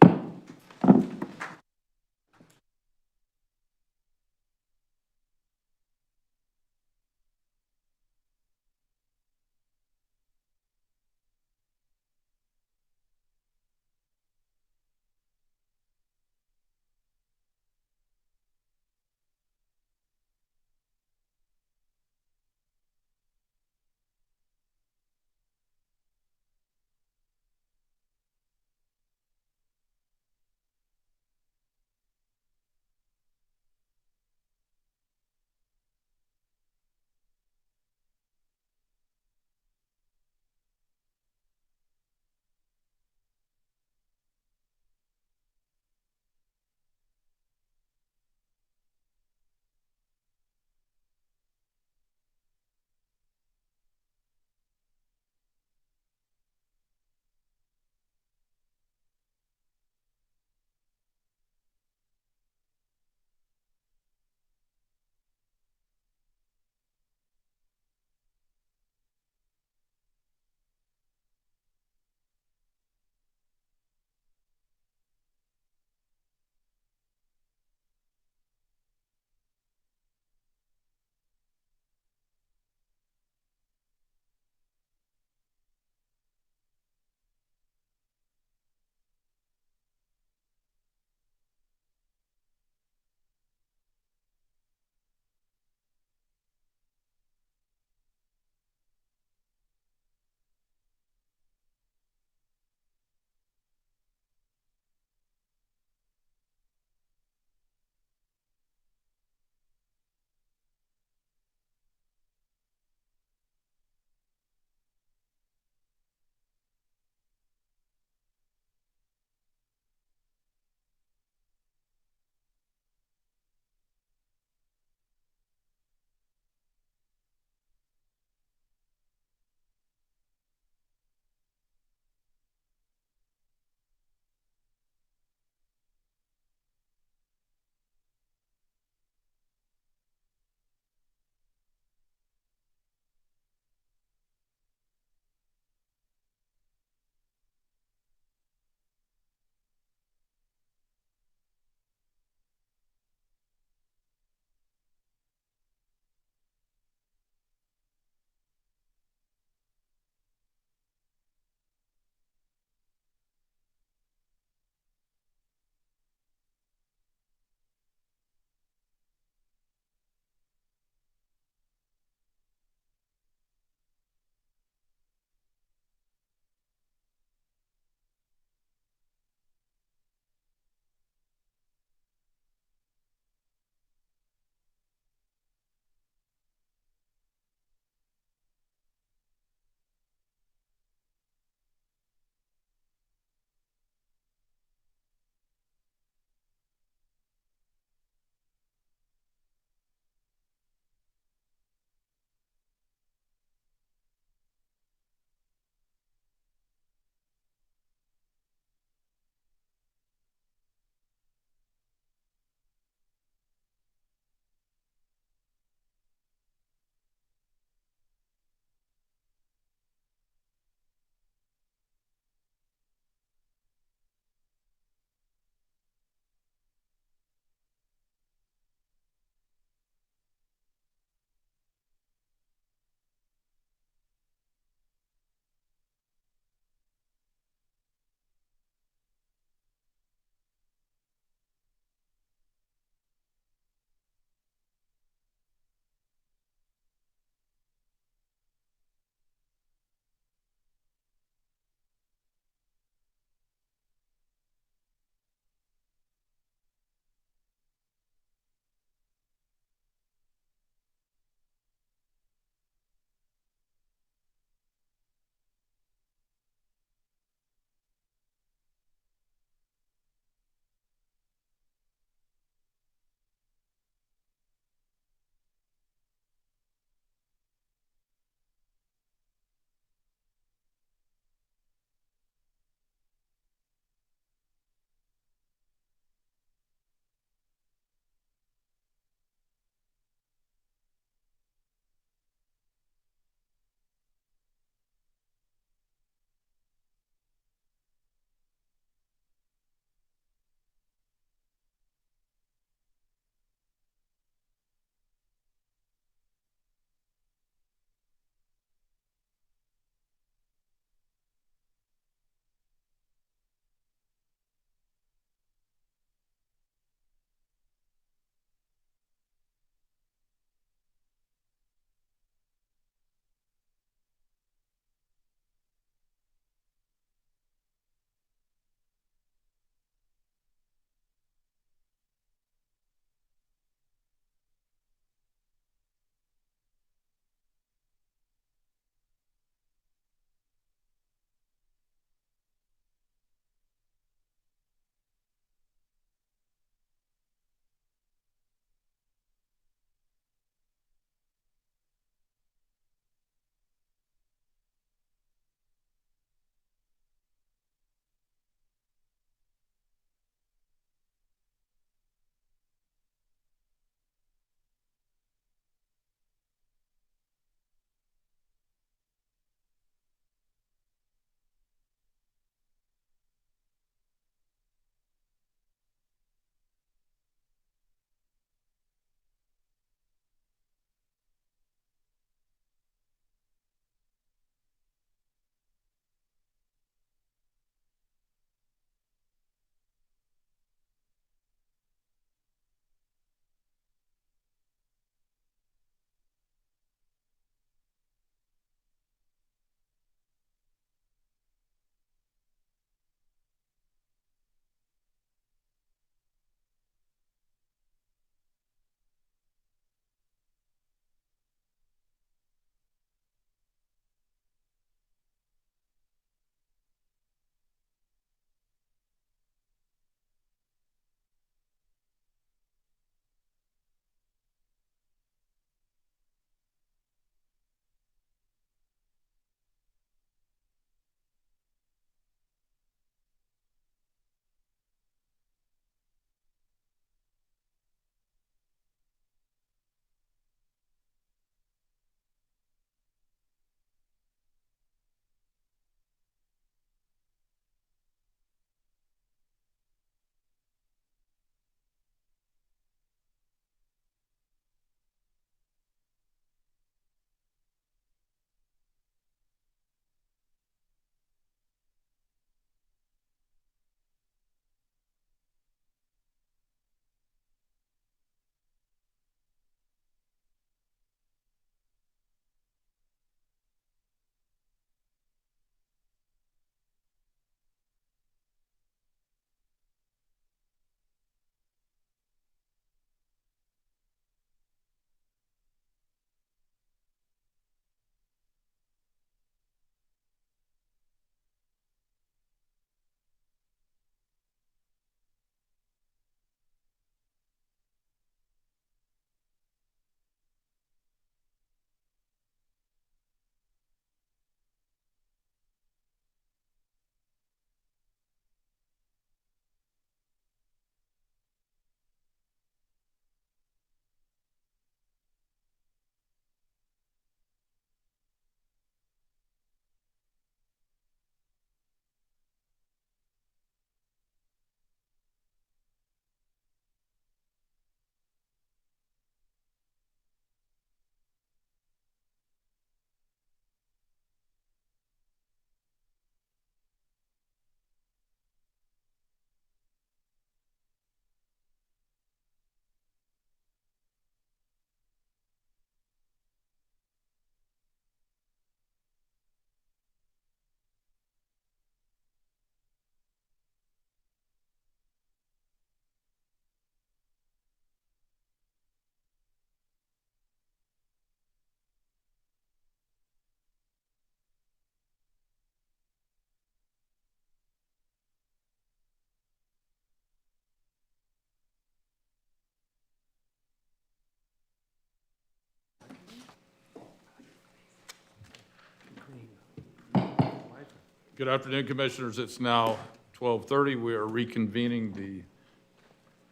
Good afternoon, Commissioners. It's now 12:30. We are reconvening the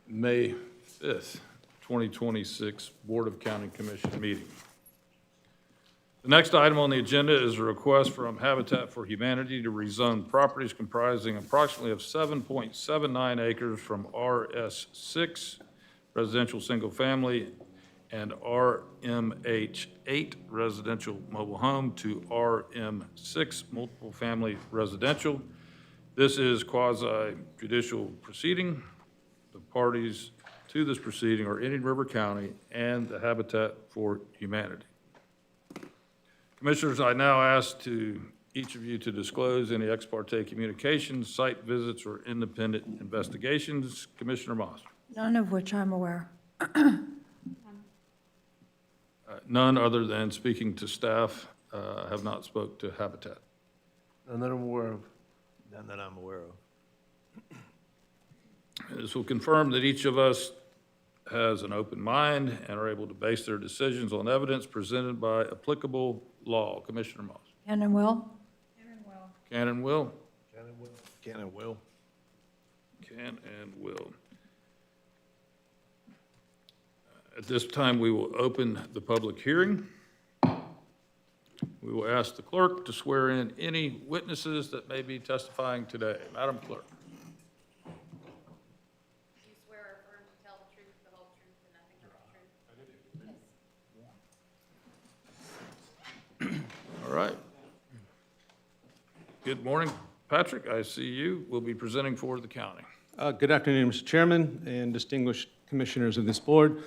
May 5th, 2026 Board of County Commission meeting. The next item on the agenda is a request from Habitat for Humanity to rezone properties comprising approximately of 7.79 acres from RS6 residential single family and RMH8 residential mobile home to RM6 multiple family residential. This is quasi-judicial proceeding. The parties to this proceeding are Indian River County and the Habitat for Humanity. Commissioners, I now ask each of you to disclose any ex parte communications, site visits, or independent investigations. Commissioner Moss. None of which I'm aware. None other than speaking to staff, have not spoke to Habitat. None that I'm aware of. None that I'm aware of. This will confirm that each of us has an open mind and are able to base their decisions on evidence presented by applicable law. Commissioner Moss. Can and will? Can and will. Can and will. Can and will. At this time, we will open the public hearing. We will ask the clerk to swear in any witnesses that may be testifying today. Madam Clerk. Do you swear or affirm to tell the truth, the whole truth, and nothing but the truth? All right. Good morning, Patrick. I see you. Will be presenting for the county. Good afternoon, Mr. Chairman and distinguished commissioners of this board.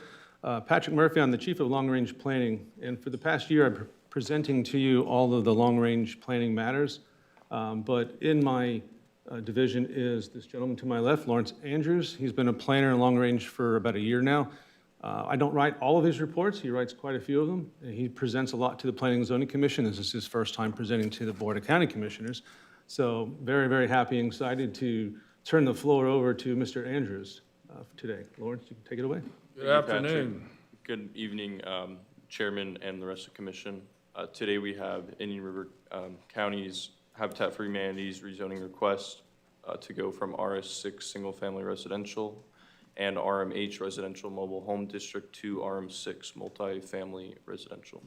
Patrick Murphy, I'm the Chief of Long Range Planning, and for the past year, I'm presenting to you all of the long range planning matters. But in my division is this gentleman to my left, Lawrence Andrews. He's been a planner in long range for about a year now. I don't write all of his reports. He writes quite a few of them. He presents a lot to the Planning and Zoning Commission. This is his first time presenting to the Board of County Commissioners. So very, very happy and excited to turn the floor over to Mr. Andrews today. Lawrence, you can take it away. Good afternoon. Good evening, Chairman and the rest of the Commission. Today we have Indian River County's Habitat for Humanity's rezoning request to go from RS6 single-family residential and RMH residential mobile home district to RM6 multifamily residential.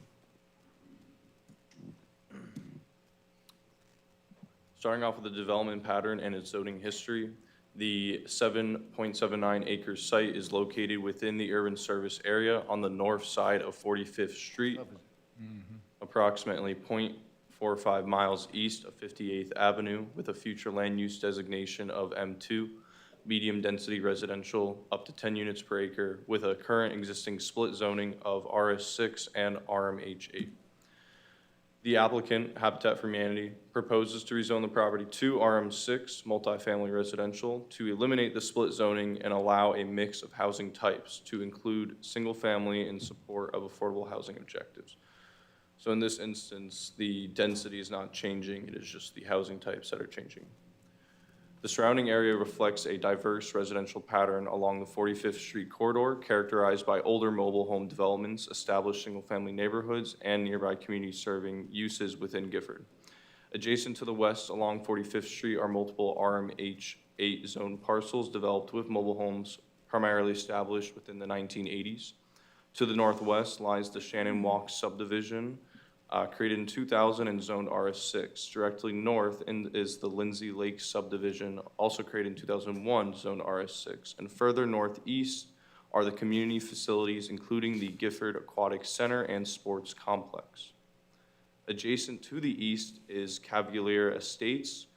Starting off with the development pattern and its zoning history, the 7.79 acre site is located within the urban service area on the north side of 45th Street, approximately 0.45 miles east of 58th Avenue, with a future land use designation of M2, medium-density residential, up to 10 units per acre, with a current existing split zoning of RS6 and RMH8. The applicant, Habitat for Humanity, proposes to rezone the property to RM6 multifamily residential to eliminate the split zoning and allow a mix of housing types to include single-family in support of affordable housing objectives. So in this instance, the density is not changing, it is just the housing types that are changing. The surrounding area reflects a diverse residential pattern along the 45th Street corridor, characterized by older mobile home developments, established single-family neighborhoods, and nearby communities serving uses within Gifford. Adjacent to the west along 45th Street are multiple RMH8 zone parcels developed with mobile homes primarily established within the 1980s. To the northwest lies the Shannon Walk subdivision, created in 2000 and zoned RS6. Directly north is the Lindsay Lake subdivision, also created in 2001, zoned RS6. And further northeast are the community facilities, including the Gifford Aquatic Center and Sports Complex. Adjacent to the east is Cavalier Estates,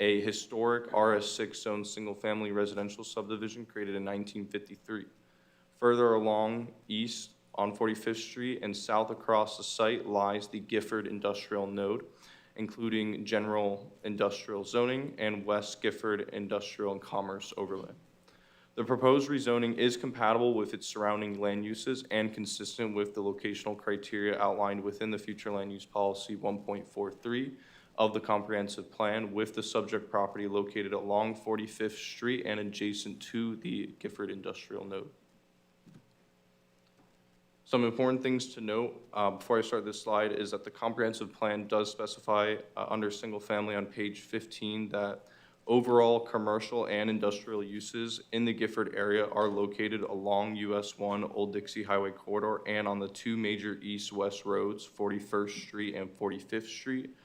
a historic RS6 zone single-family residential subdivision created in 1953. Further along east on 45th Street and south across the site lies the Gifford Industrial Node, including general industrial zoning and West Gifford Industrial and Commerce Overlay. The proposed rezoning is compatible with its surrounding land uses and consistent with the locational criteria outlined within the Future Land Use Policy 1.43 of the comprehensive plan, with the subject property located along 45th Street and adjacent to the Gifford Industrial Node. Some important things to note before I start this slide is that the comprehensive plan does specify under single family on page 15 that overall commercial and industrial uses in the Gifford area are located along US 1 Old Dixie Highway corridor and on the two major east-west roads, 41st Street and 45th Street.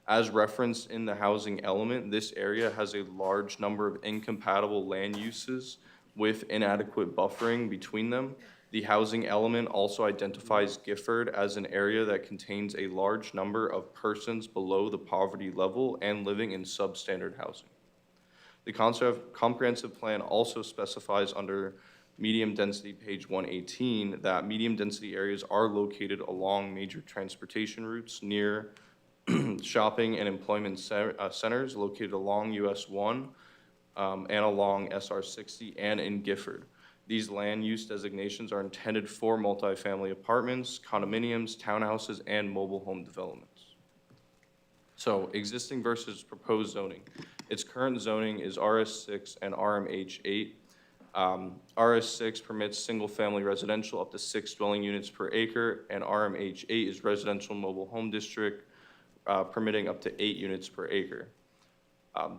As referenced in the housing element, this area has a large number of incompatible land uses with inadequate buffering between them. The housing element also identifies Gifford as an area that contains a large number of persons below the poverty level and living in substandard housing. The comprehensive plan also specifies under medium density page 118 that medium density areas are located along major transportation routes near shopping and employment centers located along US 1 and along SR 60 and in Gifford. These land use designations are intended for multifamily apartments, condominiums, townhouses, and mobile home developments. So existing versus proposed zoning. Its current zoning is RS6 and RMH8. RS6 permits single-family residential up to 6 dwelling units per acre, and RMH8 is residential mobile home district permitting up to 8 units per acre.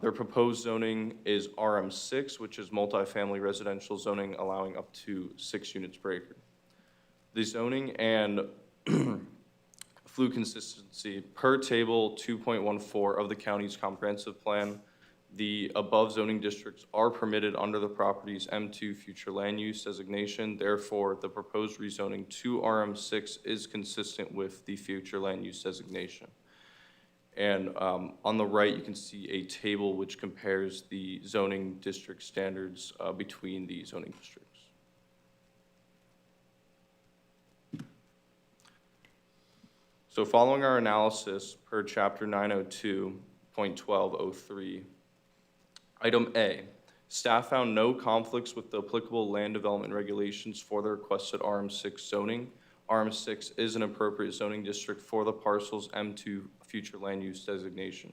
Their proposed zoning is RM6, which is multifamily residential zoning allowing up to 6 units per acre. The zoning and flu consistency per table 2.14 of the county's comprehensive plan, the above zoning districts are permitted under the property's M2 future land use designation. Therefore, the proposed rezoning to RM6 is consistent with the future land use designation. And on the right, you can see a table which compares the zoning district standards between the zoning districts. So following our analysis per chapter 902.1203, item A, staff found no conflicts with the applicable land development regulations for the requested RM6 zoning. RM6 is an appropriate zoning district for the parcel's M2 future land use designation.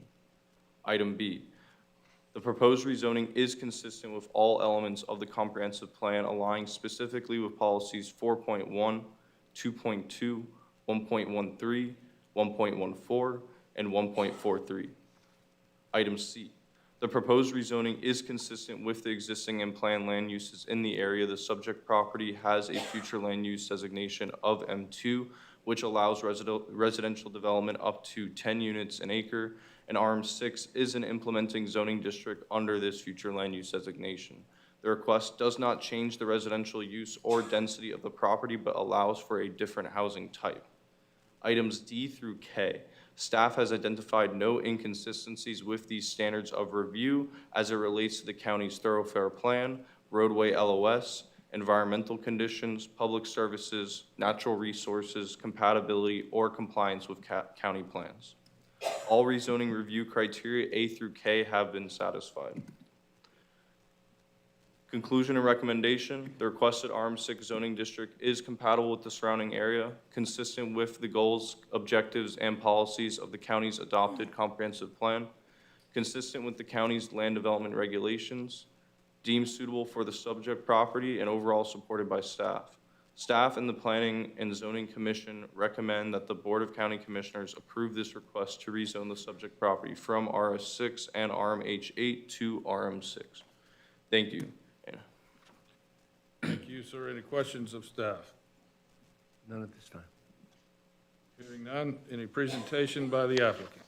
Item B, the proposed rezoning is consistent with all elements of the comprehensive plan, aligning specifically with policies 4.1, 2.2, 1.13, 1.14, and 1.43. Item C, the proposed rezoning is consistent with the existing and planned land uses in the area. The subject property has a future land use designation of M2, which allows residential development up to 10 units an acre, and RM6 is an implementing zoning district under this future land use designation. The request does not change the residential use or density of the property, but allows for a different housing type. Items D through K. Staff has identified no inconsistencies with these standards of review as it relates to the county's thoroughfare plan, roadway LOS, environmental conditions, public services, natural resources, compatibility, or compliance with county plans. All rezoning review criteria A through K have been satisfied. Conclusion and recommendation, the requested RM6 zoning district is compatible with the surrounding area, consistent with the goals, objectives, and policies of the county's adopted comprehensive plan, consistent with the county's land development regulations, deemed suitable for the subject property, and overall supported by staff. Staff and the Planning and Zoning Commission recommend that the Board of County Commissioners approve this request to rezone the subject property from RS6 and RMH8 to RM6. Thank you. Thank you, sir. Any questions of staff? None at this time. Hearing none, any presentation by the applicant?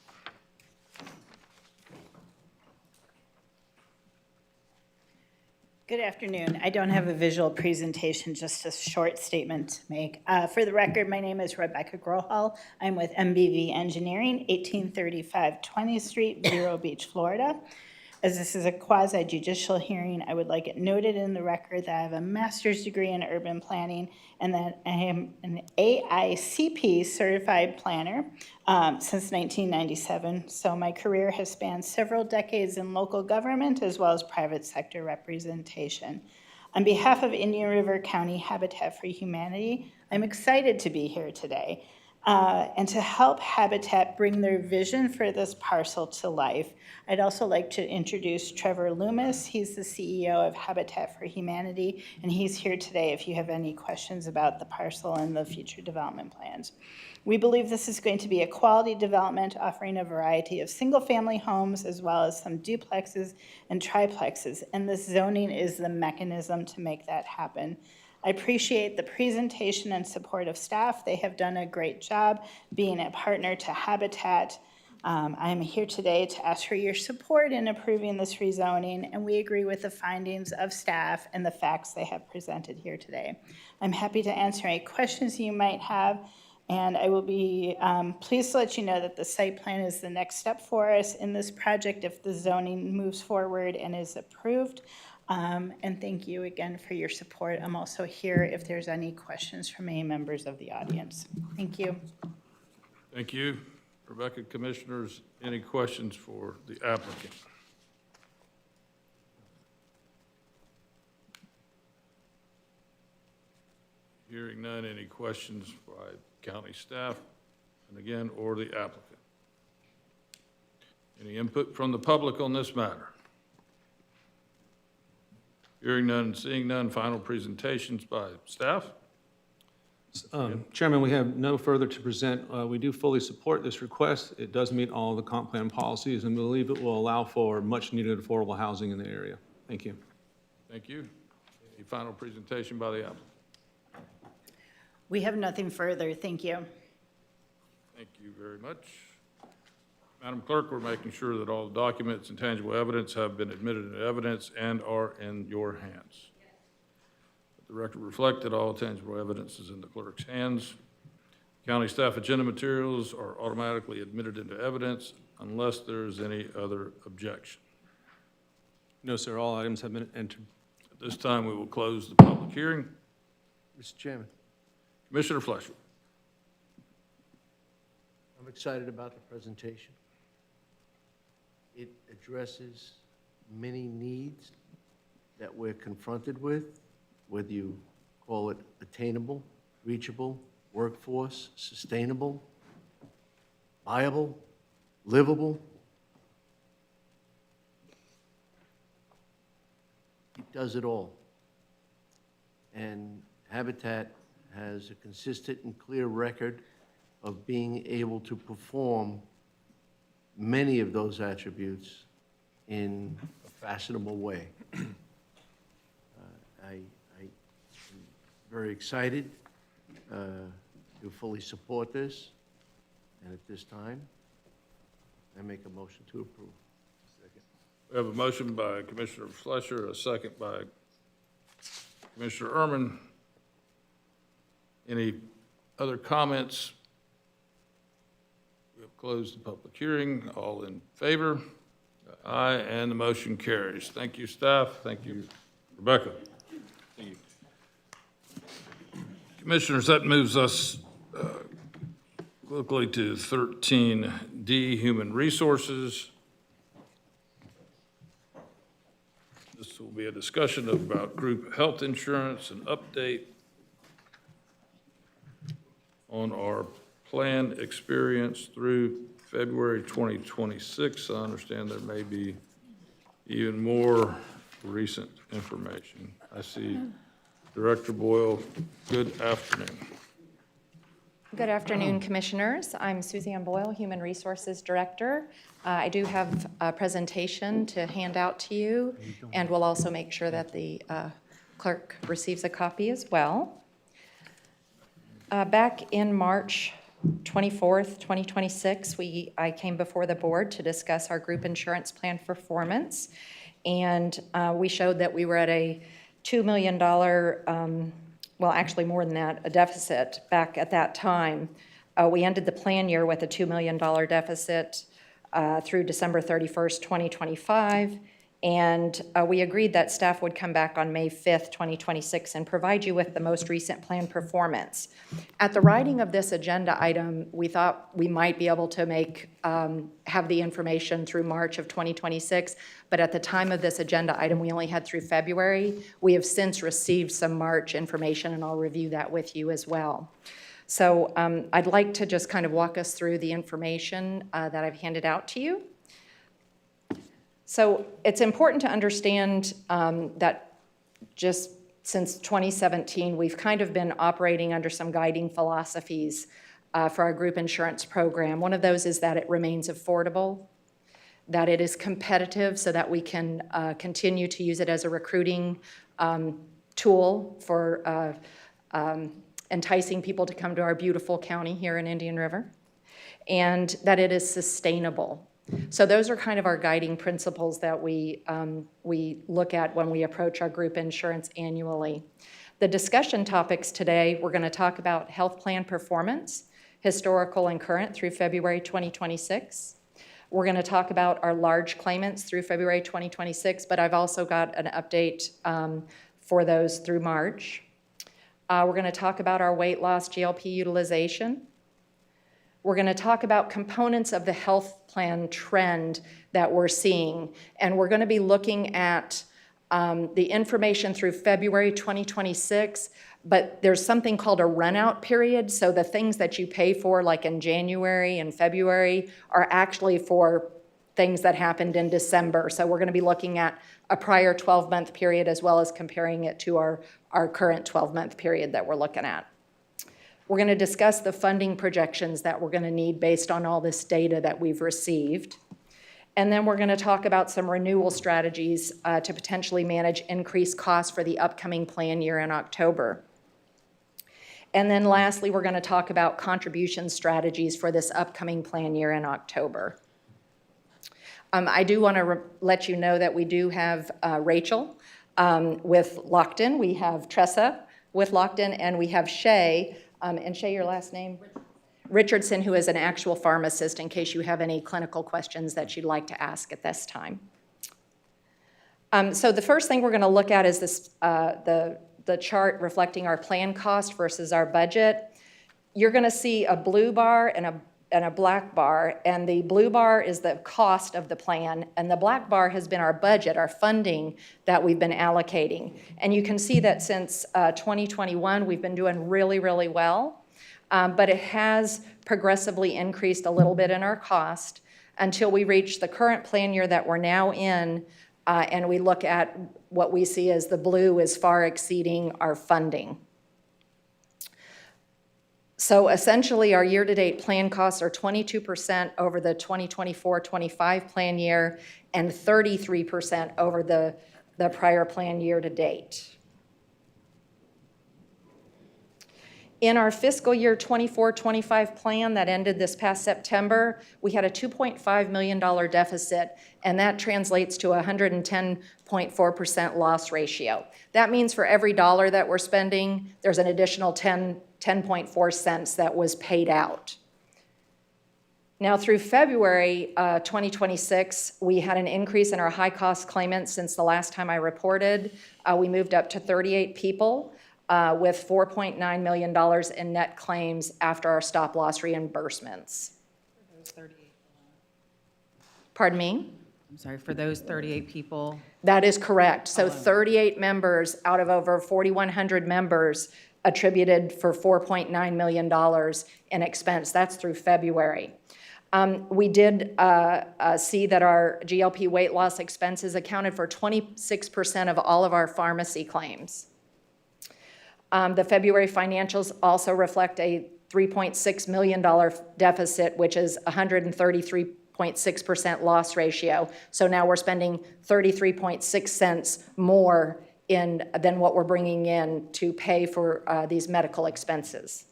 Good afternoon. I don't have a visual presentation, just a short statement to make. For the record, my name is Rebecca Grohal. I'm with MBV Engineering, 1835 20th Street, Vero Beach, Florida. As this is a quasi-judicial hearing, I would like it noted in the record that I have a master's degree in urban planning and that I am an AICP certified planner since 1997. So my career has spanned several decades in local government as well as private sector representation. On behalf of Indian River County Habitat for Humanity, I'm excited to be here today. and to help Habitat bring their vision for this parcel to life. I'd also like to introduce Trevor Loomis. He's the CEO of Habitat for Humanity, and he's here today if you have any questions about the parcel and the future development plans. We believe this is going to be a quality development offering a variety of single-family homes as well as some duplexes and triplexes, and this zoning is the mechanism to make that happen. I appreciate the presentation and support of staff. They have done a great job being a partner to Habitat. I'm here today to ask for your support in approving this rezoning, and we agree with the findings of staff and the facts they have presented here today. I'm happy to answer any questions you might have, and I will be pleased to let you know that the site plan is the next step for us in this project if the zoning moves forward and is approved. And thank you again for your support. I'm also here if there's any questions from any members of the audience. Thank you. Thank you. Rebecca, Commissioners, any questions for the applicant? Hearing none, any questions by county staff, and again, or the applicant? Any input from the public on this matter? Hearing none, seeing none, final presentations by staff? Chairman, we have no further to present. We do fully support this request. It does meet all the comp plan policies and believe it will allow for much-needed affordable housing in the area. Thank you. Thank you. Any final presentation by the applicant? We have nothing further. Thank you. Thank you very much. Madam Clerk, we're making sure that all the documents and tangible evidence have been admitted into evidence and are in your hands. Let the record reflect that all tangible evidence is in the clerk's hands. County staff agenda materials are automatically admitted into evidence unless there is any other objection. No, sir, all items have been entered. At this time, we will close the public hearing. Mr. Chairman, Commissioner Fleischer. I'm excited about the presentation. It addresses many needs that we're confronted with, whether you call it attainable, reachable, workforce, sustainable, viable, livable. It does it all. And Habitat has a consistent and clear record of being able to perform many of those attributes in a fashionable way. I'm very excited to fully support this, and at this time, I make a motion to approve. We have a motion by Commissioner Fleischer, a second by Commissioner Ehrman. Any other comments? We have closed the public hearing. All in favor? Aye, and the motion carries. Thank you, staff. Thank you, Rebecca. Thank you. Commissioners, that moves us quickly to 13D, Human Resources. This will be a discussion about group health insurance, an update on our planned experience through February 2026. I understand there may be even more recent information. I see Director Boyle. Good afternoon. Good afternoon, Commissioners. I'm Suzanne Boyle, Human Resources Director. I do have a presentation to hand out to you, and we'll also make sure that the clerk receives a copy as well. Back in March 24th, 2026, I came before the board to discuss our group insurance plan performance, and we showed that we were at a $2 million, well, actually more than that, a deficit back at that time. We ended the plan year with a $2 million deficit through December 31st, 2025, and we agreed that staff would come back on May 5th, 2026 and provide you with the most recent plan performance. At the writing of this agenda item, we thought we might be able to have the information through March of 2026, but at the time of this agenda item, we only had through February. We have since received some March information, and I'll review that with you as well. So I'd like to just kind of walk us through the information that I've handed out to you. So it's important to understand that just since 2017, we've kind of been operating under some guiding philosophies for our group insurance program. One of those is that it remains affordable, that it is competitive so that we can continue to use it as a recruiting tool for enticing people to come to our beautiful county here in Indian River, and that it is sustainable. So those are kind of our guiding principles that we look at when we approach our group insurance annually. The discussion topics today, we're going to talk about health plan performance, historical and current through February 2026. We're going to talk about our large claimants through February 2026, but I've also got an update for those through March. We're going to talk about our weight loss GLP utilization. We're going to talk about components of the health plan trend that we're seeing, and we're going to be looking at the information through February 2026, but there's something called a run-out period, so the things that you pay for, like in January and February, are actually for things that happened in December. So we're going to be looking at a prior 12-month period as well as comparing it to our current 12-month period that we're looking at. We're going to discuss the funding projections that we're going to need based on all this data that we've received. And then we're going to talk about some renewal strategies to potentially manage increased costs for the upcoming plan year in October. And then lastly, we're going to talk about contribution strategies for this upcoming plan year in October. I do want to let you know that we do have Rachel with Lockton. We have Tressa with Lockton, and we have Shay. And Shay, your last name? Richardson, who is an actual pharmacist, in case you have any clinical questions that you'd like to ask at this time. So the first thing we're going to look at is this, the chart reflecting our plan cost versus our budget. You're going to see a blue bar and a black bar, and the blue bar is the cost of the plan, and the black bar has been our budget, our funding that we've been allocating. And you can see that since 2021, we've been doing really, really well, but it has progressively increased a little bit in our cost until we reach the current plan year that we're now in, and we look at what we see as the blue is far exceeding our funding. So essentially, our year-to-date plan costs are 22% over the 2024-25 plan year and 33% over the prior plan year-to-date. In our fiscal year 24-25 plan that ended this past September, we had a $2.5 million deficit, and that translates to a 110.4% loss ratio. That means for every dollar that we're spending, there's an additional 10.4 cents that was paid out. Now through February 2026, we had an increase in our high-cost claimants since the last time I reported. We moved up to 38 people with $4.9 million in net claims after our stop-loss reimbursements. Pardon me? I'm sorry, for those 38 people? That is correct. So 38 members out of over 4,100 members attributed for $4.9 million in expense. That's through February. We did see that our GLP weight loss expenses accounted for 26% of all of our pharmacy claims. The February financials also reflect a $3.6 million deficit, which is 133.6% loss ratio. So now we're spending 33.6 cents more than what we're bringing in to pay for these medical expenses.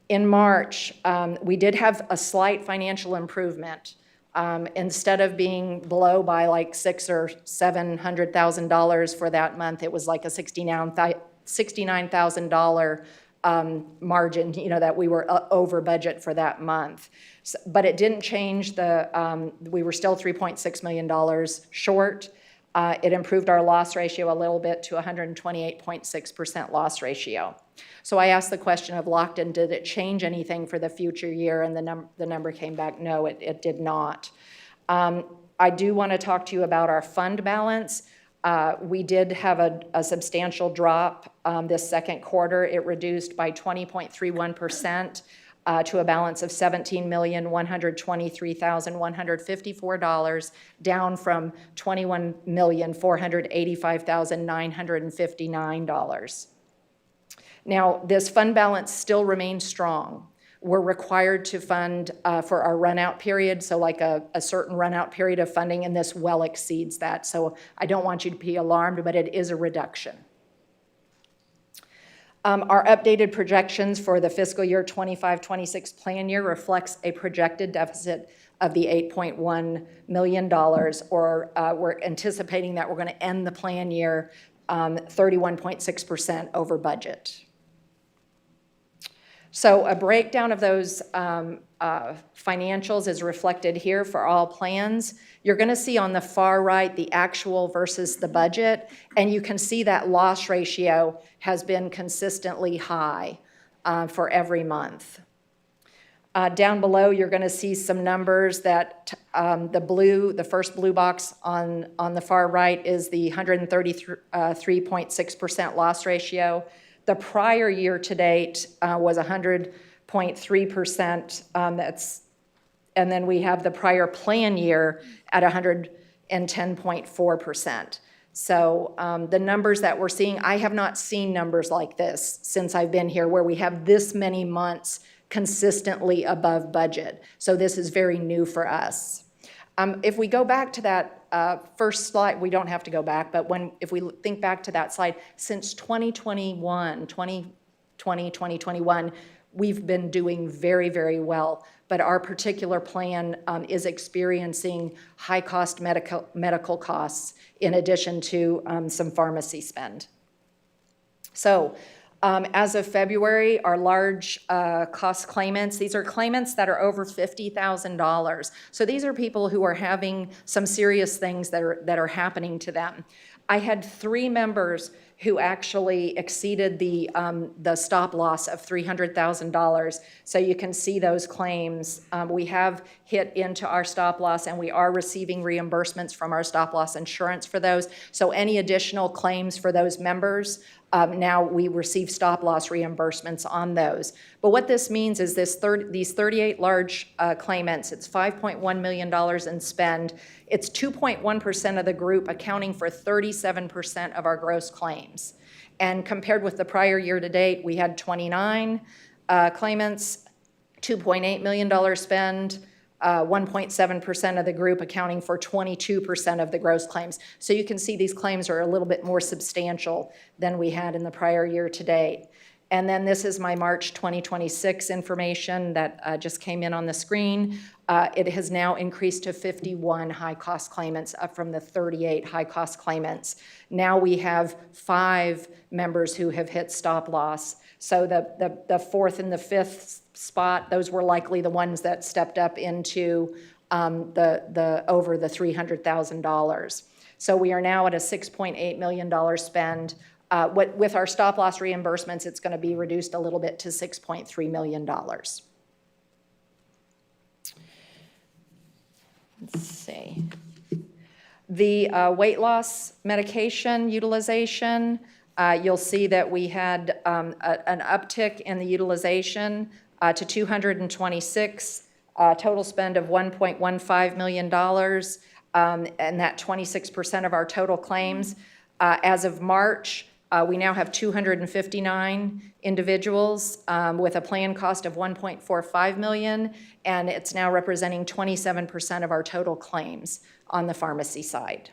In March, we did have a slight financial improvement. Instead of being below by like $600,000 or $700,000 for that month, it was like a $69,000 margin, that we were over budget for that month. But it didn't change we were still $3.6 million short. It improved our loss ratio a little bit to 128.6% loss ratio. So I asked the question of Lockton, did it change anything for the future year? And the number came back, no, it did not. I do want to talk to you about our fund balance. We did have a substantial drop this second quarter. It reduced by 20.31% to a balance of $17,123,154, down from $21,485,959. Now, this fund balance still remains strong. We're required to fund for our run-out period, so like a certain run-out period of funding, and this well exceeds that. So I don't want you to be alarmed, but it is a reduction. Our updated projections for the fiscal year 25-26 plan year reflects a projected deficit of the $8.1 million, or we're anticipating that we're going to end the plan year 31.6% over budget. So a breakdown of those financials is reflected here for all plans. You're going to see on the far right the actual versus the budget, and you can see that loss ratio has been consistently high for every month. Down below, you're going to see some numbers that the first blue box on the far right is the 133.6% loss ratio. The prior year to date was 100.3%. And then we have the prior plan year at 110.4%. So the numbers that we're seeing, I have not seen numbers like this since I've been here, where we have this many months consistently above budget. So this is very new for us. If we go back to that first slide, we don't have to go back, but if we think back to that slide, since 2021, we've been doing very, very well. But our particular plan is experiencing high-cost medical costs in addition to some pharmacy spend. So as of February, our large cost claimants, these are claimants that are over $50,000. So these are people who are having some serious things that are happening to them. I had 3 members who actually exceeded the stop loss of $300,000. So you can see those claims. We have hit into our stop loss, and we are receiving reimbursements from our stop loss insurance for those. So any additional claims for those members, now we receive stop loss reimbursements on those. But what this means is these 38 large claimants, it's $5.1 million in spend. It's 2.1% of the group, accounting for 37% of our gross claims. And compared with the prior year to date, we had 29 claimants, $2.8 million spend, 1.7% of the group, accounting for 22% of the gross claims. So you can see these claims are a little bit more substantial than we had in the prior year to date. And then this is my March 2026 information that just came in on the screen. It has now increased to 51 high-cost claimants, up from the 38 high-cost claimants. Now we have 5 members who have hit stop loss. So the fourth and the fifth spot, those were likely the ones that stepped up into the over the $300,000. So we are now at a $6.8 million spend. With our stop loss reimbursements, it's going to be reduced a little bit to $6.3 million. Let's see. The weight loss medication utilization, you'll see that we had an uptick in the utilization to 226, total spend of $1.15 million, and that 26% of our total claims. As of March, we now have 259 individuals with a plan cost of $1.45 million, and it's now representing 27% of our total claims on the pharmacy side.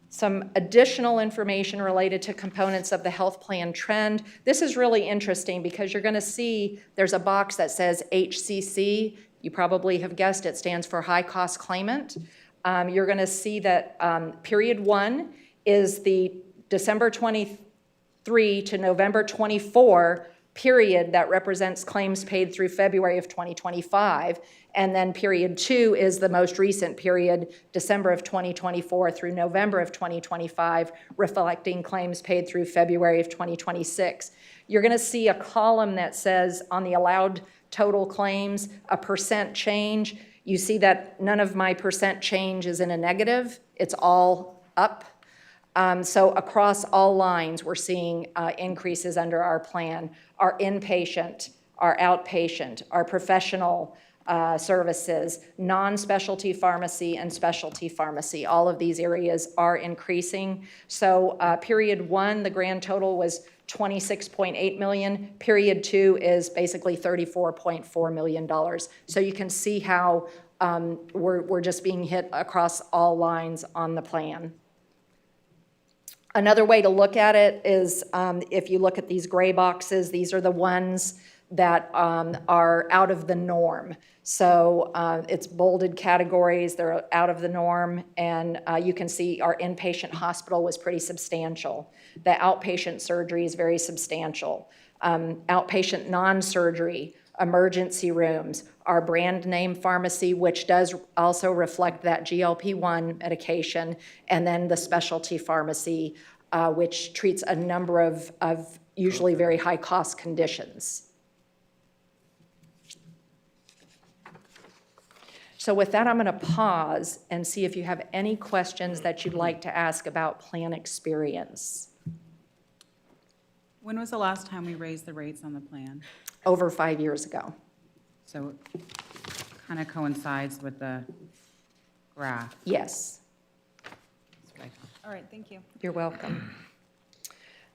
Some additional information related to components of the health plan trend. This is really interesting because you're going to see there's a box that says HCC. You probably have guessed it stands for high cost claimant. You're going to see that period 1 is the December 23 to November 24 period that represents claims paid through February of 2025. And then period 2 is the most recent period, December of 2024 through November of 2025, reflecting claims paid through February of 2026. You're going to see a column that says on the allowed total claims, a percent change. You see that none of my percent change is in a negative. It's all up. So across all lines, we're seeing increases under our plan. Our inpatient, our outpatient, our professional services, non-specialty pharmacy, and specialty pharmacy. All of these areas are increasing. So period 1, the grand total was $26.8 million. Period 2 is basically $34.4 million. So you can see how we're just being hit across all lines on the plan. Another way to look at it is if you look at these gray boxes, these are the ones that are out of the norm. So it's bolded categories, they're out of the norm, and you can see our inpatient hospital was pretty substantial. The outpatient surgery is very substantial. Outpatient non-surgery, emergency rooms, our brand name pharmacy, which does also reflect that GLP-1 medication, and then the specialty pharmacy, which treats a number of usually very high-cost conditions. So with that, I'm going to pause and see if you have any questions that you'd like to ask about plan experience. When was the last time we raised the rates on the plan? Over 5 years ago. So kind of coincides with the graph. Yes. All right, thank you. You're welcome.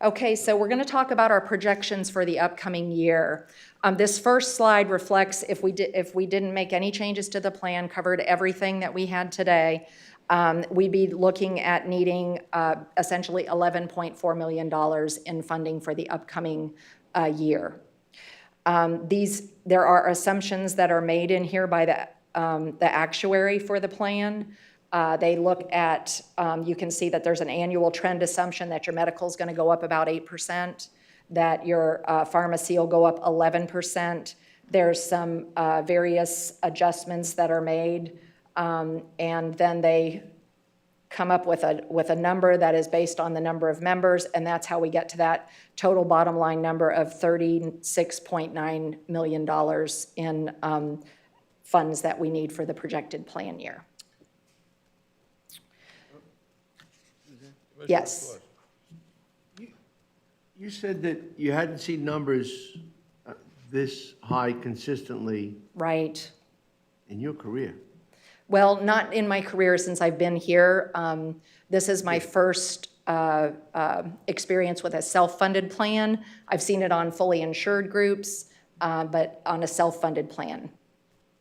Okay, so we're going to talk about our projections for the upcoming year. This first slide reflects if we didn't make any changes to the plan, covered everything that we had today, we'd be looking at needing essentially $11.4 million in funding for the upcoming year. There are assumptions that are made in here by the actuary for the plan. They look at, you can see that there's an annual trend assumption that your medical is going to go up about 8%, that your pharmacy will go up 11%. There's some various adjustments that are made, and then they come up with a number that is based on the number of members, and that's how we get to that total bottom line number of $36.9 million in funds that we need for the projected plan year. Yes. You said that you hadn't seen numbers this high consistently. Right. In your career. Well, not in my career since I've been here. This is my first experience with a self-funded plan. I've seen it on fully insured groups, but on a self-funded plan.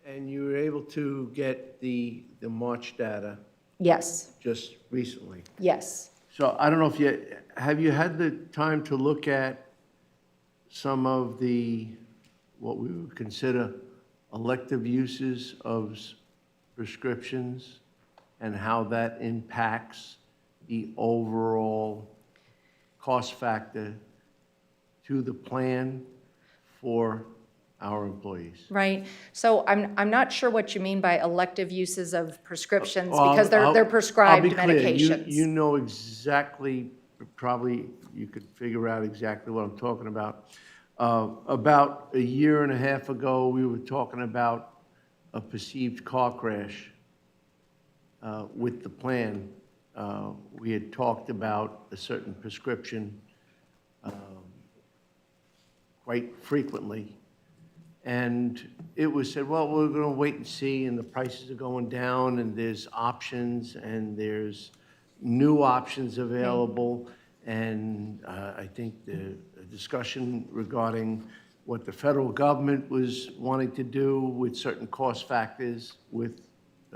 And you were able to get the March data? Yes. Just recently? Yes. So I don't know if have you had the time to look at some of what we would consider elective uses of prescriptions and how that impacts the overall cost factor to the plan for our employees? Right. So I'm not sure what you mean by elective uses of prescriptions because they're prescribed I'll be clear. medications. You know exactly, probably you could figure out exactly what I'm talking about. About a year and a half ago, we were talking about a perceived car crash with the plan. We had talked about a certain prescription quite frequently. And it was said, well, we're going to wait and see, and the prices are going down, and there's options, and there's new options available. And I think the discussion regarding what the federal government was wanting to do with certain cost factors with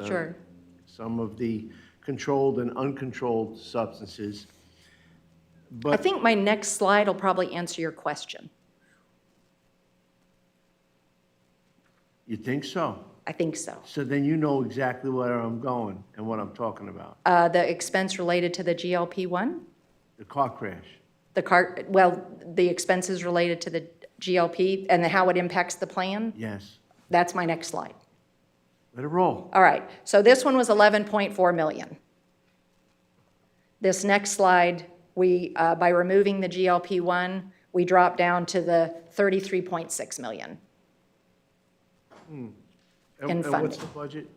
Sure. some of the controlled and uncontrolled substances. I But think my next slide will probably answer your question. you think so? I think so. So then you know exactly where I'm going and what I'm talking about. The expense related to the GLP-1? The car crash. The expenses related to the GLP and how it impacts the plan? Yes. That's my next slide. Let it roll. All right, so this one was 11.4 million. This next slide, by removing the GLP-1, we drop down to the 33.6 million. And in what's funding. the budget?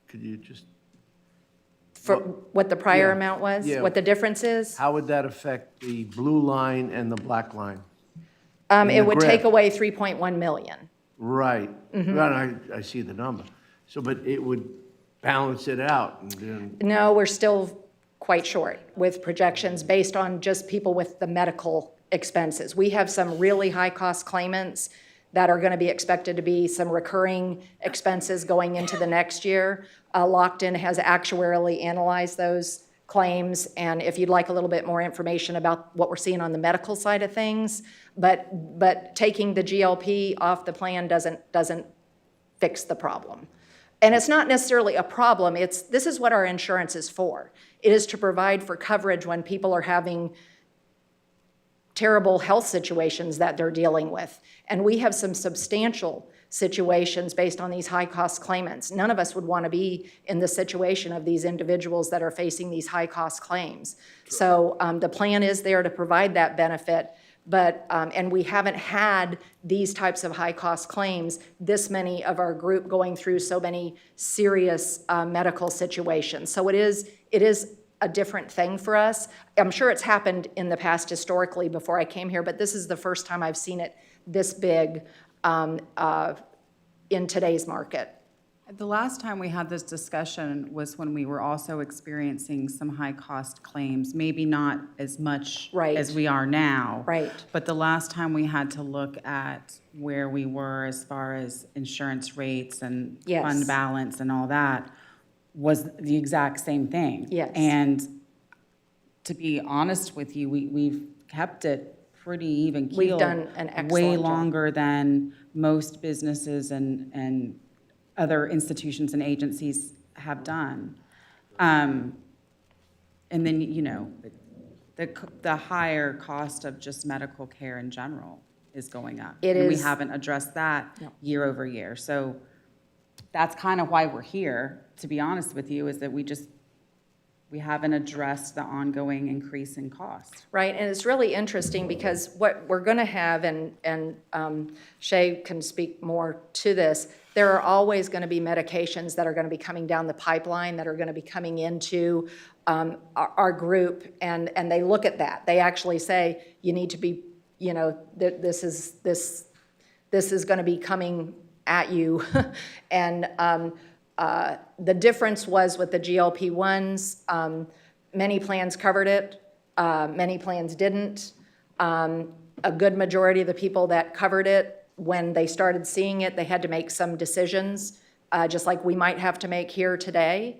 Could you just, For what the prior Yeah. amount was, Yeah. what the difference is? how would that affect the blue line and the black line? in It the would take graph? away 3.1 million. Right. Mm-hmm. Right, I see the number. So, but it would balance it out and then, No, we're still quite short with projections based on just people with the medical expenses. We have some really high-cost claimants that are going to be expected to be some recurring expenses going into the next year. Lockton has actuarially analyzed those claims, and if you'd like a little bit more information about what we're seeing on the medical side of things, but taking the GLP off the plan doesn't fix the problem. And it's not necessarily a problem, this is what our insurance is for. It is to provide for coverage when people are having terrible health situations that they're dealing with. And we have some substantial situations based on these high-cost claimants. None of us would want to be in the situation of these individuals that are facing these high-cost claims. So the plan is there to provide that benefit, but, and we haven't had these types of high-cost claims, this many of our group going through so many serious medical situations. So it is a different thing for us. I'm sure it's happened in the past historically before I came here, but this is the first time I've seen it this big in today's market. The last time we had this discussion was when we were also experiencing some high-cost claims, maybe not as much Right. as we are now. Right. But the last time we had to look at where we were as far as insurance rates and Yes. fund balance and all that was the exact same thing. Yes. And to be honest with you, we've kept it pretty even keeled. We've done an excellent Way job. longer than most businesses and other institutions and agencies have done. And then, you know, the higher cost of just medical care in general is going up. It And we is- haven't addressed that No. year over year. So that's kind of why we're here, to be honest with you, is that we haven't addressed the ongoing increase in cost. Right, and it's really interesting because what we're going to have, and Shay can speak more to this, there are always going to be medications that are going to be coming down the pipeline, that are going to be coming into our group, and they look at that. They actually say, you need to be, you know, this is going to be coming at you. And the difference was with the GLP-1s, many plans covered it, many plans didn't. A good majority of the people that covered it, when they started seeing it, they had to make some decisions, just like we might have to make here today.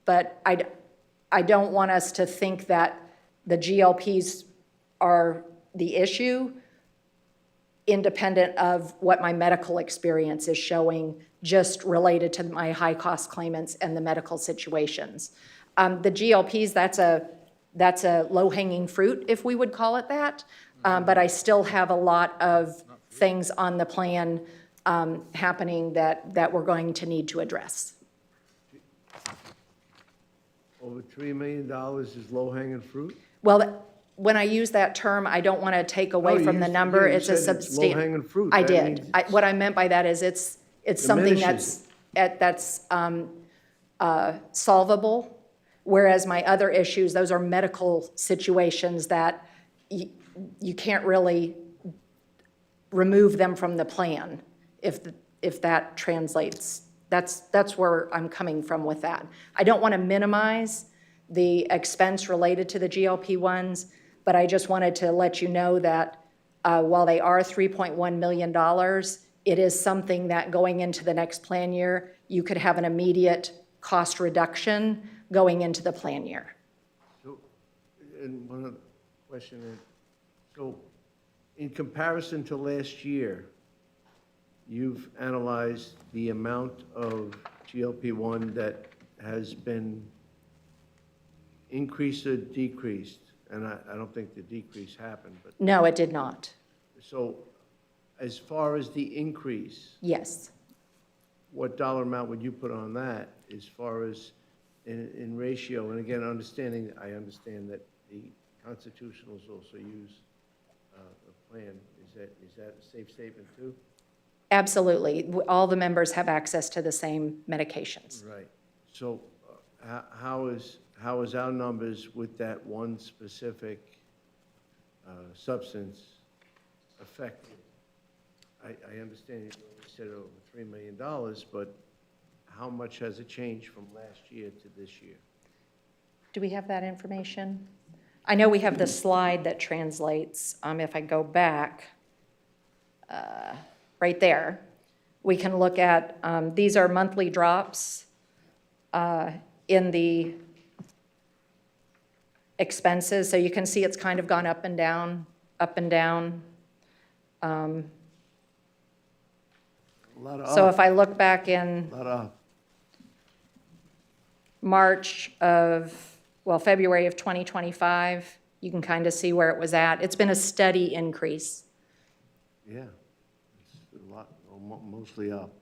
But I don't want us to think that the GLPs are the issue, independent of what my medical experience is showing, just related to my high-cost claimants and the medical situations. The GLPs, that's a low-hanging fruit, if we would call it that, but I still have a lot of things on the plan happening that we're going to need to address. over $3 million is low-hanging fruit? Well, when I use that term, I don't want to take away No, from you the s- number. you It's a said it's substantial. low-hanging fruit. I That did. means What I meant by that is it's something Diminishes. that's solvable, whereas my other issues, those are medical situations that you can't really remove them from the plan, if that translates. That's where I'm coming from with that. I don't want to minimize the expense related to the GLP-1s, but I just wanted to let you know that while they are $3.1 million, it is something that going into the next plan year, you could have an immediate cost reduction going into the plan year. So, and one other question, so in comparison to last year, you've analyzed the amount of GLP-1 that has been increased or decreased? And I don't think the decrease happened, but, No, it did not. so as far as the increase, Yes. what dollar amount would you put on that as far as in ratio? And again, I understand that the constitutionals also use the plan. Is Is that a safe statement too? Absolutely. All the members have access to the same medications. Right. So how is our numbers with that one specific substance affected? I understand you said over $3 million, but how much has it changed from last year to this year? Do we have that information? I know we have the slide that translates. If I go back, right there, we can look at, these are monthly drops in the expenses. So you can see it's kind of gone up and down, up and down. A lot of So up. if I look back in A lot of up. March of, well, February of 2025, you can kind of see where it was at. It's been a steady increase. Yeah. It's a lot, mostly up.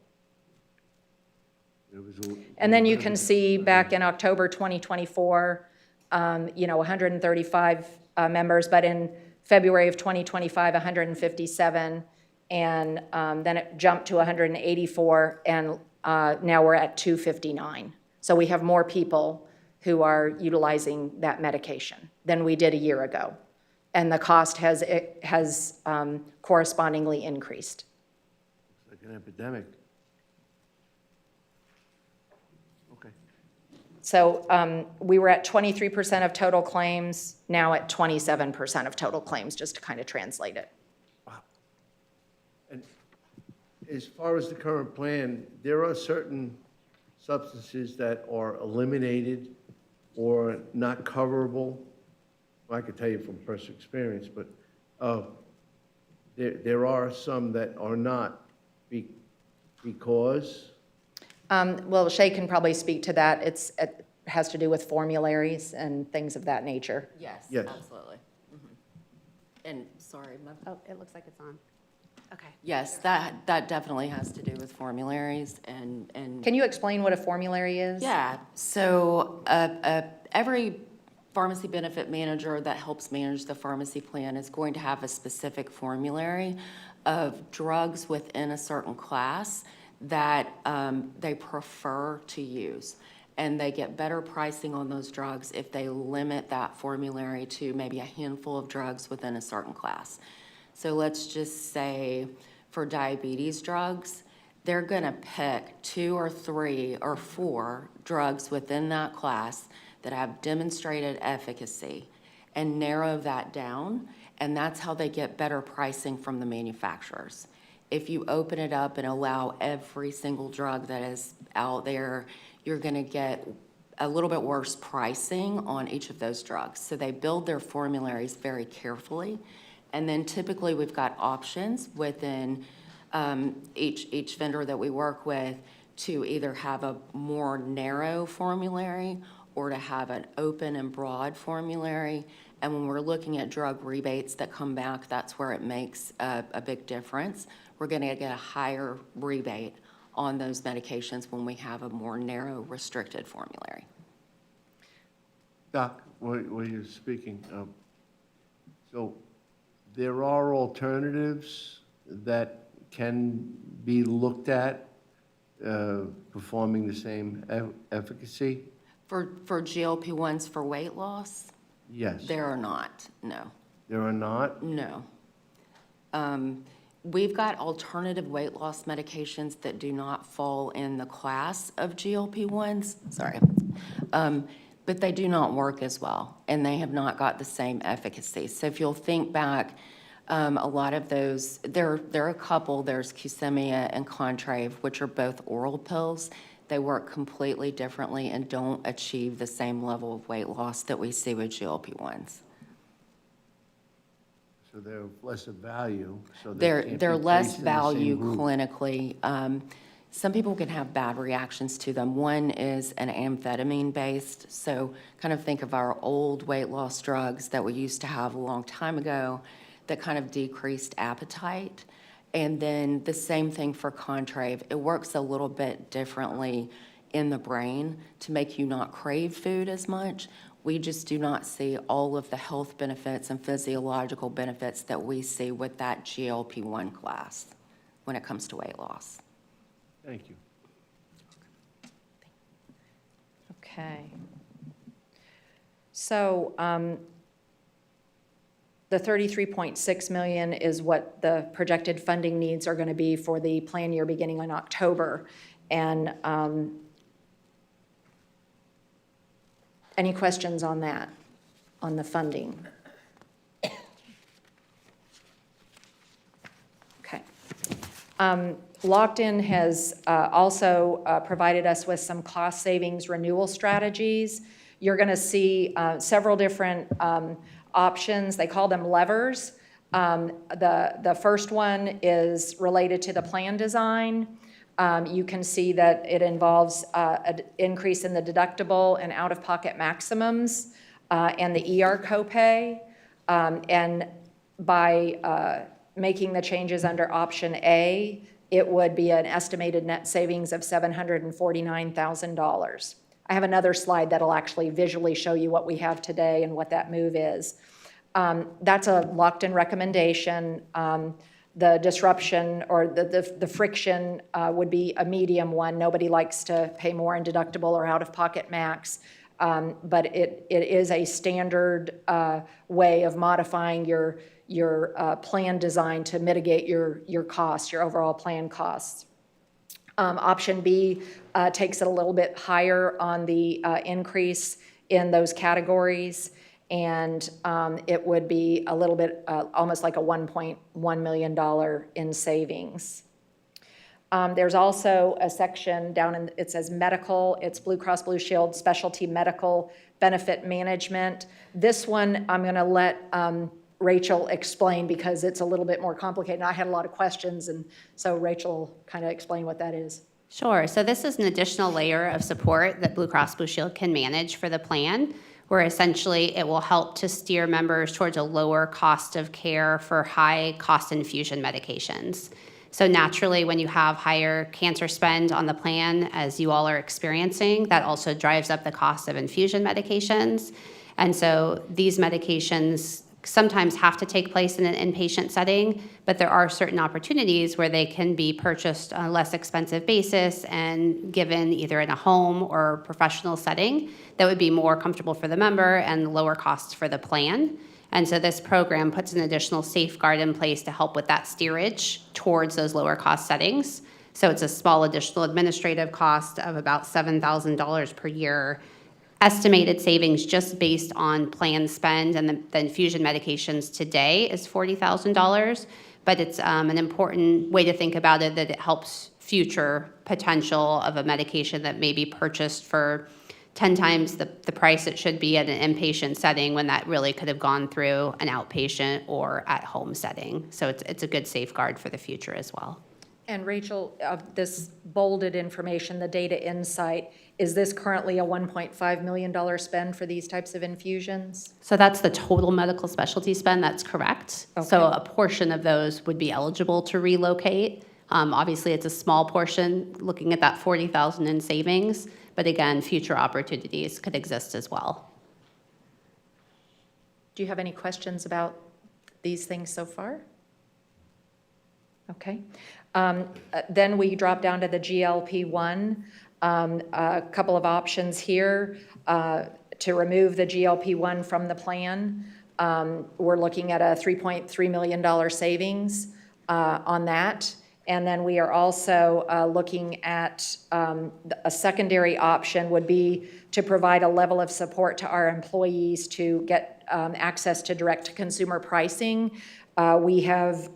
It was a- And then you can see back in October 2024, 135 members, but in February of 2025, 157, and then it jumped to 184, and now we're at 259. So we have more people who are utilizing that medication than we did a year ago. And the cost has correspondingly increased. It's like an epidemic. Okay. So we were at 23% of total claims, now at 27% of total claims, just to kind of translate it. And as far as the current plan, there are certain substances that are eliminated or not coverable. Well, I could tell you from personal experience, but there are some that are not because, Well, Shay can probably speak to that. It has to do with formularies and things of that nature. Yes, Yes. absolutely. And, sorry, Oh, it looks like it's on. Okay. yes, that definitely has to do with formularies and. Can you explain what a formulary is? Yeah, so every pharmacy benefit manager that helps manage the pharmacy plan is going to have a specific formulary of drugs within a certain class that they prefer to use. And they get better pricing on those drugs if they limit that formulary to maybe a handful of drugs within a certain class. So let's just say for diabetes drugs, they're going to pick 2 or 3 or 4 drugs within that class that have demonstrated efficacy and narrow that down, and that's how they get better pricing from the manufacturers. If you open it up and allow every single drug that is out there, you're going to get a little bit worse pricing on each of those drugs. So they build their formularies very carefully, and then typically we've got options within each vendor that we work with to either have a more narrow formulary or to have an open and broad formulary. And when we're looking at drug rebates that come back, that's where it makes a big difference. We're going to get a higher rebate on those medications when we have a more narrow, restricted formulary. Doc, while you're speaking, so there are alternatives that can be looked at performing the same efficacy? For GLP-1s for weight loss, Yes. there are not, no. There are not? No. We've got alternative weight loss medications that do not fall in the class of GLP-1s, sorry. But they do not work as well, and they have not got the same efficacy. So if you'll think back, a lot of those, there are a couple, there's Qsymia and Contrave, which are both oral pills. They work completely differently and don't achieve the same level of weight loss that we see with GLP-1s. So they're less of value, so they can't They're be less placed in the value same group. clinically. Some people can have bad reactions to them. One is an amphetamine-based, so kind of think of our old weight loss drugs that we used to have a long time ago that kind of decreased appetite. And then the same thing for Contrave. It works a little bit differently in the brain to make you not crave food as much, We just do not see all of the health benefits and physiological benefits that we see with that GLP-1 class when it comes to weight loss. Thank you. Okay. So the 33.6 million is what the projected funding needs are going to be for the plan year beginning in October. And any questions on that, on the funding? Okay. Locked-in has also provided us with some cost savings renewal strategies. You're going to see several different options. They call them levers. The first one is related to the plan design. You can see that it involves an increase in the deductible and out-of-pocket maximums and the ER copay. And by making the changes under option A, it would be an estimated net savings of $749,000. I have another slide that'll actually visually show you what we have today and what that move is. That's a locked-in recommendation. The disruption or the friction would be a medium one. Nobody likes to pay more in deductible or out-of-pocket max, but it is a standard way of modifying your plan design to mitigate your costs, your overall plan costs. Option B takes it a little bit higher on the increase in those categories, and it would be a little bit, almost like a $1.1 million in savings. There's also a section down in, it says medical, it's Blue Cross Blue Shield Specialty Medical Benefit Management. This one I'm gonna let Rachel explain because it's a little bit more complicated. And I had a lot of questions, and so Rachel kind of explain what that is. Sure. So this is an additional layer of support that Blue Cross Blue Shield can manage for the plan, where essentially it will help to steer members towards a lower cost of care for high cost infusion medications. So naturally, when you have higher cancer spend on the plan, as you all are experiencing, that also drives up the cost of infusion medications. And so these medications sometimes have to take place in an inpatient setting, but there are certain opportunities where they can be purchased on a less expensive basis and given either in a home or professional setting that would be more comfortable for the member and lower costs for the plan. And so this program puts an additional safeguard in place to help with that steerage towards those lower cost settings. So it's a small additional administrative cost of about $7,000 per year. Estimated savings just based on plan spend and the infusion medications today is $40,000, but it's an important way to think about it that it helps future potential of a medication that may be purchased for 10 times the price it should be at an inpatient setting when that really could have gone through an outpatient or at-home setting. So it's a good safeguard for the future as well. And Rachel, this bolded information, the data insight, is this currently a $1.5 million spend for these types of infusions? So that's the total medical specialty spend, that's correct. Okay. So a portion of those would be eligible to relocate. Obviously, it's a small portion, looking at that $40,000 in savings, but again, future opportunities could exist as well. Do you have any questions about these things so far? Okay. Then we drop down to the GLP-1. A couple of options here to remove the GLP-1 from the plan. We're looking at a $3.3 million savings on that. And then we are also looking at a secondary option would be to provide a level of support to our employees to get access to direct-to-consumer pricing. We have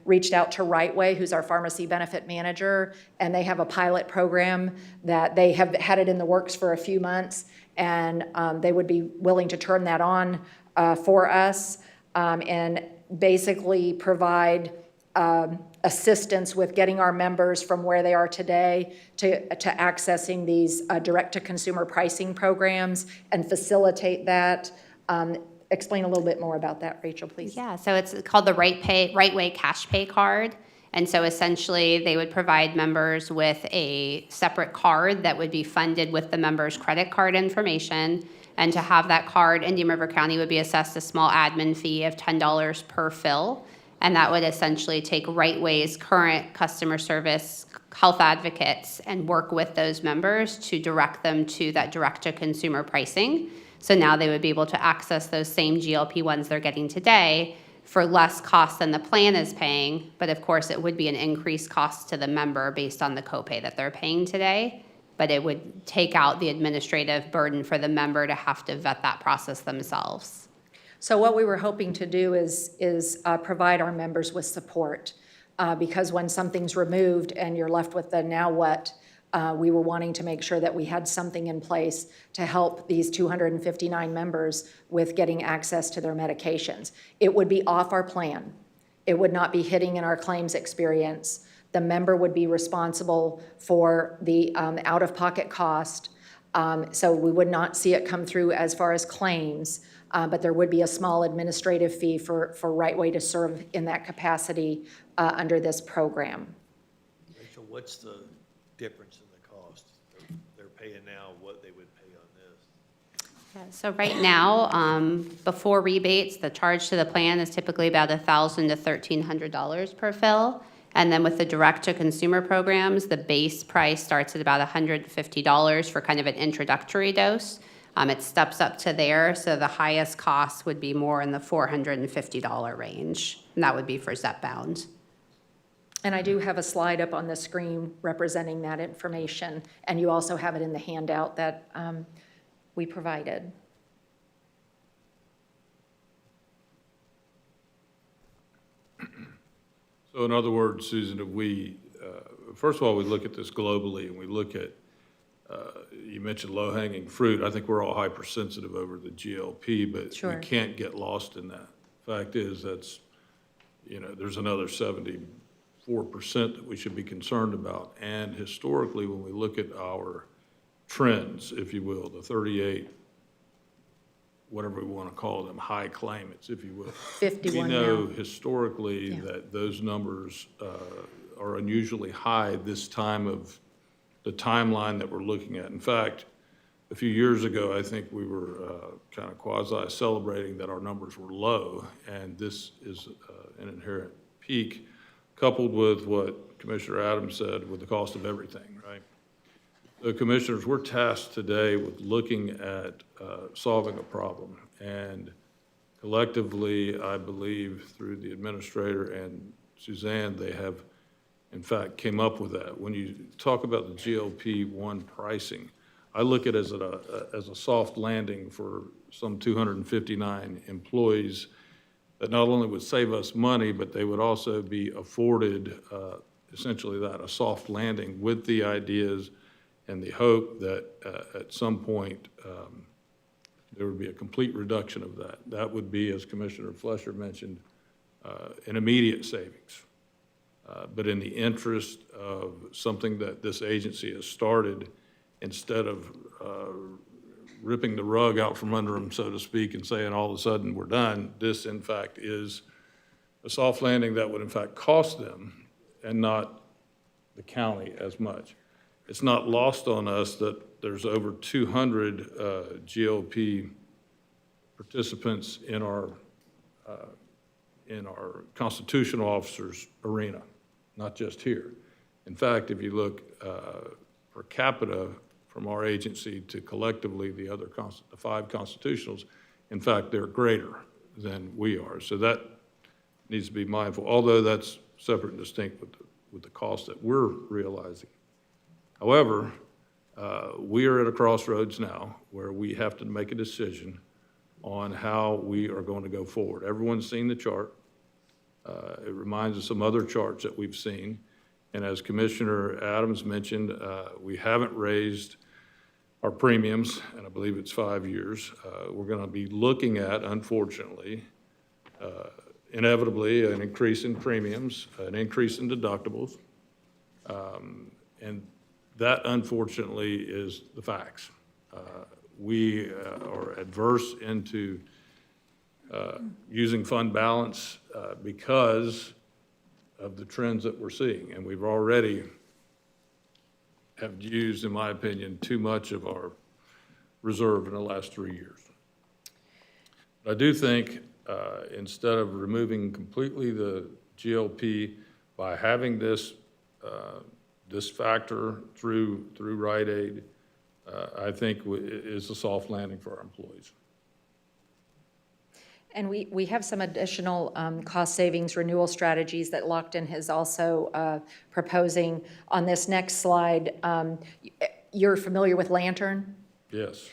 reached out to Rightway, who's our pharmacy benefit manager, and they have a pilot program that they have had it in the works for a few months, and they would be willing to turn that on for us and basically provide assistance with getting our members from where they are today to accessing these direct-to-consumer pricing programs and facilitate that. Explain a little bit more about that, Rachel, please. Yeah, so it's called the Rightway Cash Pay card. And so essentially, they would provide members with a separate card that would be funded with the member's credit card information. And to have that card, Indian River County would be assessed a small admin fee of $10 per fill. And that would essentially take Right Way's current customer service health advocates and work with those members to direct them to that direct-to-consumer pricing. So now they would be able to access those same GLP-1s they're getting today for less cost than the plan is paying. But of course, it would be an increased cost to the member based on the copay that they're paying today. But it would take out the administrative burden for the member to have to vet that process themselves. So what we were hoping to do is provide our members with support, because when something's removed and you're left with the now what, we were wanting to make sure that we had something in place to help these 259 members with getting access to their medications. It would be off our plan. It would not be hitting in our claims experience. The member would be responsible for the out-of-pocket cost, so we would not see it come through as far as claims. But there would be a small administrative fee for Right Way to serve in that capacity under this program. Rachel, what's the difference in the cost? They're paying now what they would pay on this? Yeah, so right now, before rebates, the charge to the plan is typically about $1,000 to $1,300 per fill. And then with the direct-to-consumer programs, the base price starts at about $150 for kind of an introductory dose. It steps up to there, so the highest cost would be more in the $450 range, and that would be for Zepbound. And I do have a slide up on the screen representing that information, and you also have it in the handout that we provided. So in other words, Susan, if we, first of all, we look at this globally and we look at, you mentioned low-hanging fruit. I think we're all hypersensitive over the GLP, but Sure. we can't get lost in that. Fact is, that's, there's another 74% that we should be concerned about. And historically, when we look at our trends, if you will, the 38, whatever we want to call them, high claimants, if you will. 51 We know now. historically that those numbers are unusually high this time of the timeline that we're looking at. In fact, a few years ago, I think we were kind of quasi-celebrating that our numbers were low, and this is an inherent peak, coupled with what Commissioner Adams said with the cost of everything, right? So Commissioners, we're tasked today with looking at solving a problem, and collectively, I believe, through the administrator and Suzanne, they have, in fact, came up with that. When you talk about the GLP-1 pricing, I look at it as a soft landing for some 259 employees that not only would save us money, but they would also be afforded essentially that, a soft landing with the ideas and the hope that at some point there would be a complete reduction of that. That would be, as Commissioner Flesher mentioned, an immediate savings. But in the interest of something that this agency has started, instead of ripping the rug out from under them, so to speak, and saying all of a sudden we're done, this in fact is a soft landing that would in fact cost them and not the county as much. It's not lost on us that there's over 200 GLP participants in our constitutional officers arena, not just here. In fact, if you look per capita from our agency to collectively the other the 5 constitutionals, in fact, they're greater than we are. So that needs to be mindful, although that's separate and distinct with the cost that we're realizing. However, we are at a crossroads now where we have to make a decision on how we are going to go forward. Everyone's seen the chart. It reminds us of some other charts that we've seen. And as Commissioner Adams mentioned, we haven't raised our premiums, and I believe it's 5 years. We're going to be looking at, unfortunately, inevitably, an increase in premiums, an increase in deductibles. And that, unfortunately, is the facts. We are adverse into using fund balance because of the trends that we're seeing. And we've already have used, in my opinion, too much of our reserve in the last 3 years. I do think instead of removing completely the GLP, by having this, this factor through Rite Aid, I think is a soft landing for our employees. And we have some additional cost savings renewal strategies that Lockton is also proposing. On this next slide, you're familiar with Lantern? Yes.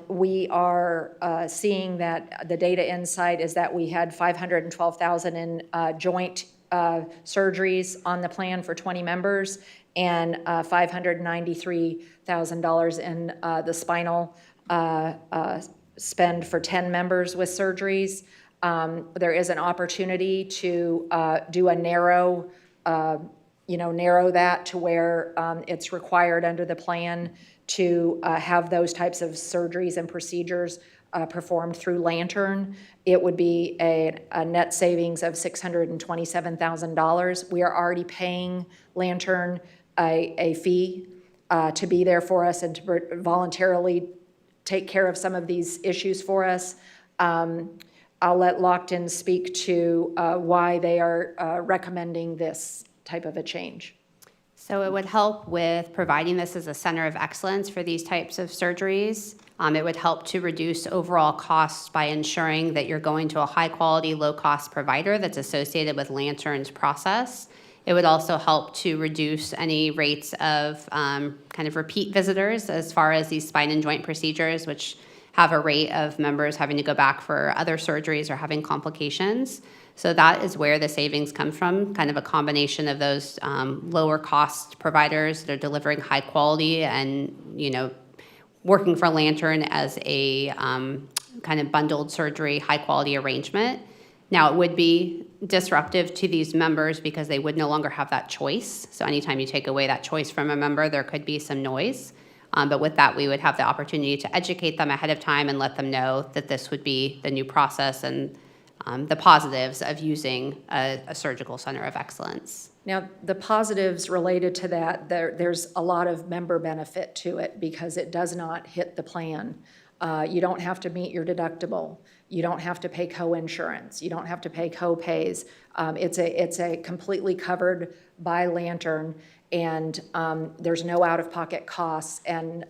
We are seeing that the data insight is that we had 512,000 in joint surgeries on the plan for 20 members and $593,000 in the spinal spend for 10 members with surgeries. There is an opportunity to do a narrow that to where it's required under the plan to have those types of surgeries and procedures performed through Lantern. It would be a net savings of $627,000. We are already paying Lantern a fee to be there for us and to voluntarily take care of some of these issues for us. I'll let Lockton speak to why they are recommending this type of a change. So it would help with providing this as a center of excellence for these types of surgeries. It would help to reduce overall costs by ensuring that you're going to a high-quality, low-cost provider that's associated with Lantern's process. It would also help to reduce any rates of kind of repeat visitors as far as these spine and joint procedures, which have a rate of members having to go back for other surgeries or having complications. So that is where the savings come from, kind of a combination of those lower cost providers that are delivering high quality and, working for Lantern as a kind of bundled surgery, high quality arrangement. Now, it would be disruptive to these members because they would no longer have that choice. So anytime you take away that choice from a member, there could be some noise. But with that, we would have the opportunity to educate them ahead of time and let them know that this would be the new process and the positives of using a surgical center of excellence. Now, the positives related to that, there's a lot of member benefit to it because it does not hit the plan. You don't have to meet your deductible. You don't have to pay co-insurance. You don't have to pay co-pays. It's a completely covered by Lantern, and there's no out-of-pocket costs. And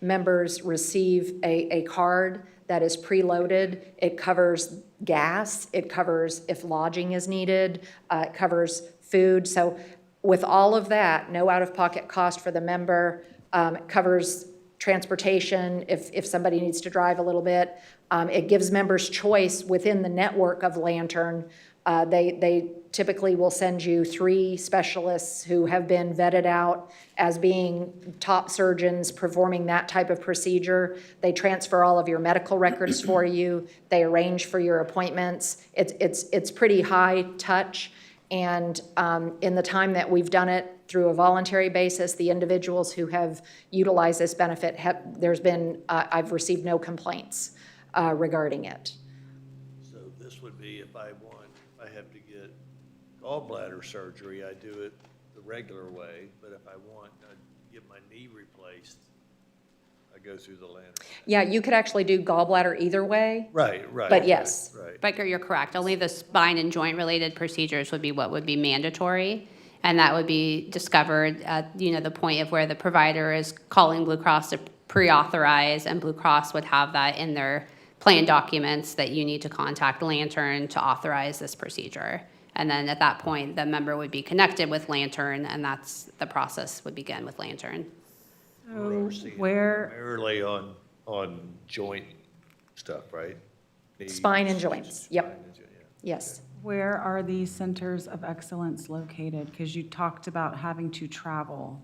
members receive a card that is preloaded. It covers gas. It covers if lodging is needed. It covers food. So with all of that, no out-of-pocket cost for the member. It covers transportation if somebody needs to drive a little bit. It gives members choice within the network of Lantern. They typically will send you 3 specialists who have been vetted out as being top surgeons performing that type of procedure. They transfer all of your medical records for you. They arrange for your appointments. It's pretty high touch. And in the time that we've done it through a voluntary basis, the individuals who have utilized this benefit I've received no complaints regarding it. So this would be if I have to get gallbladder surgery, I do it the regular way, but if I want to get my knee replaced, I go through the Lantern. Yeah, you could actually do gallbladder either way. Right. But yes. Right. Becker, you're correct. Only the spine and joint related procedures would be what would be mandatory. And that would be discovered at, the point of where the provider is calling Blue Cross to pre-authorize, and Blue Cross would have that in their plan documents that you need to contact Lantern to authorize this procedure. And then at that point, the member would be connected with Lantern, and that's the process would begin with Lantern. Primarily on joint stuff, right? Spine and joints, yep. Spine and joint, yeah. Yes. Where are these centers of excellence located? Because you talked about having to travel.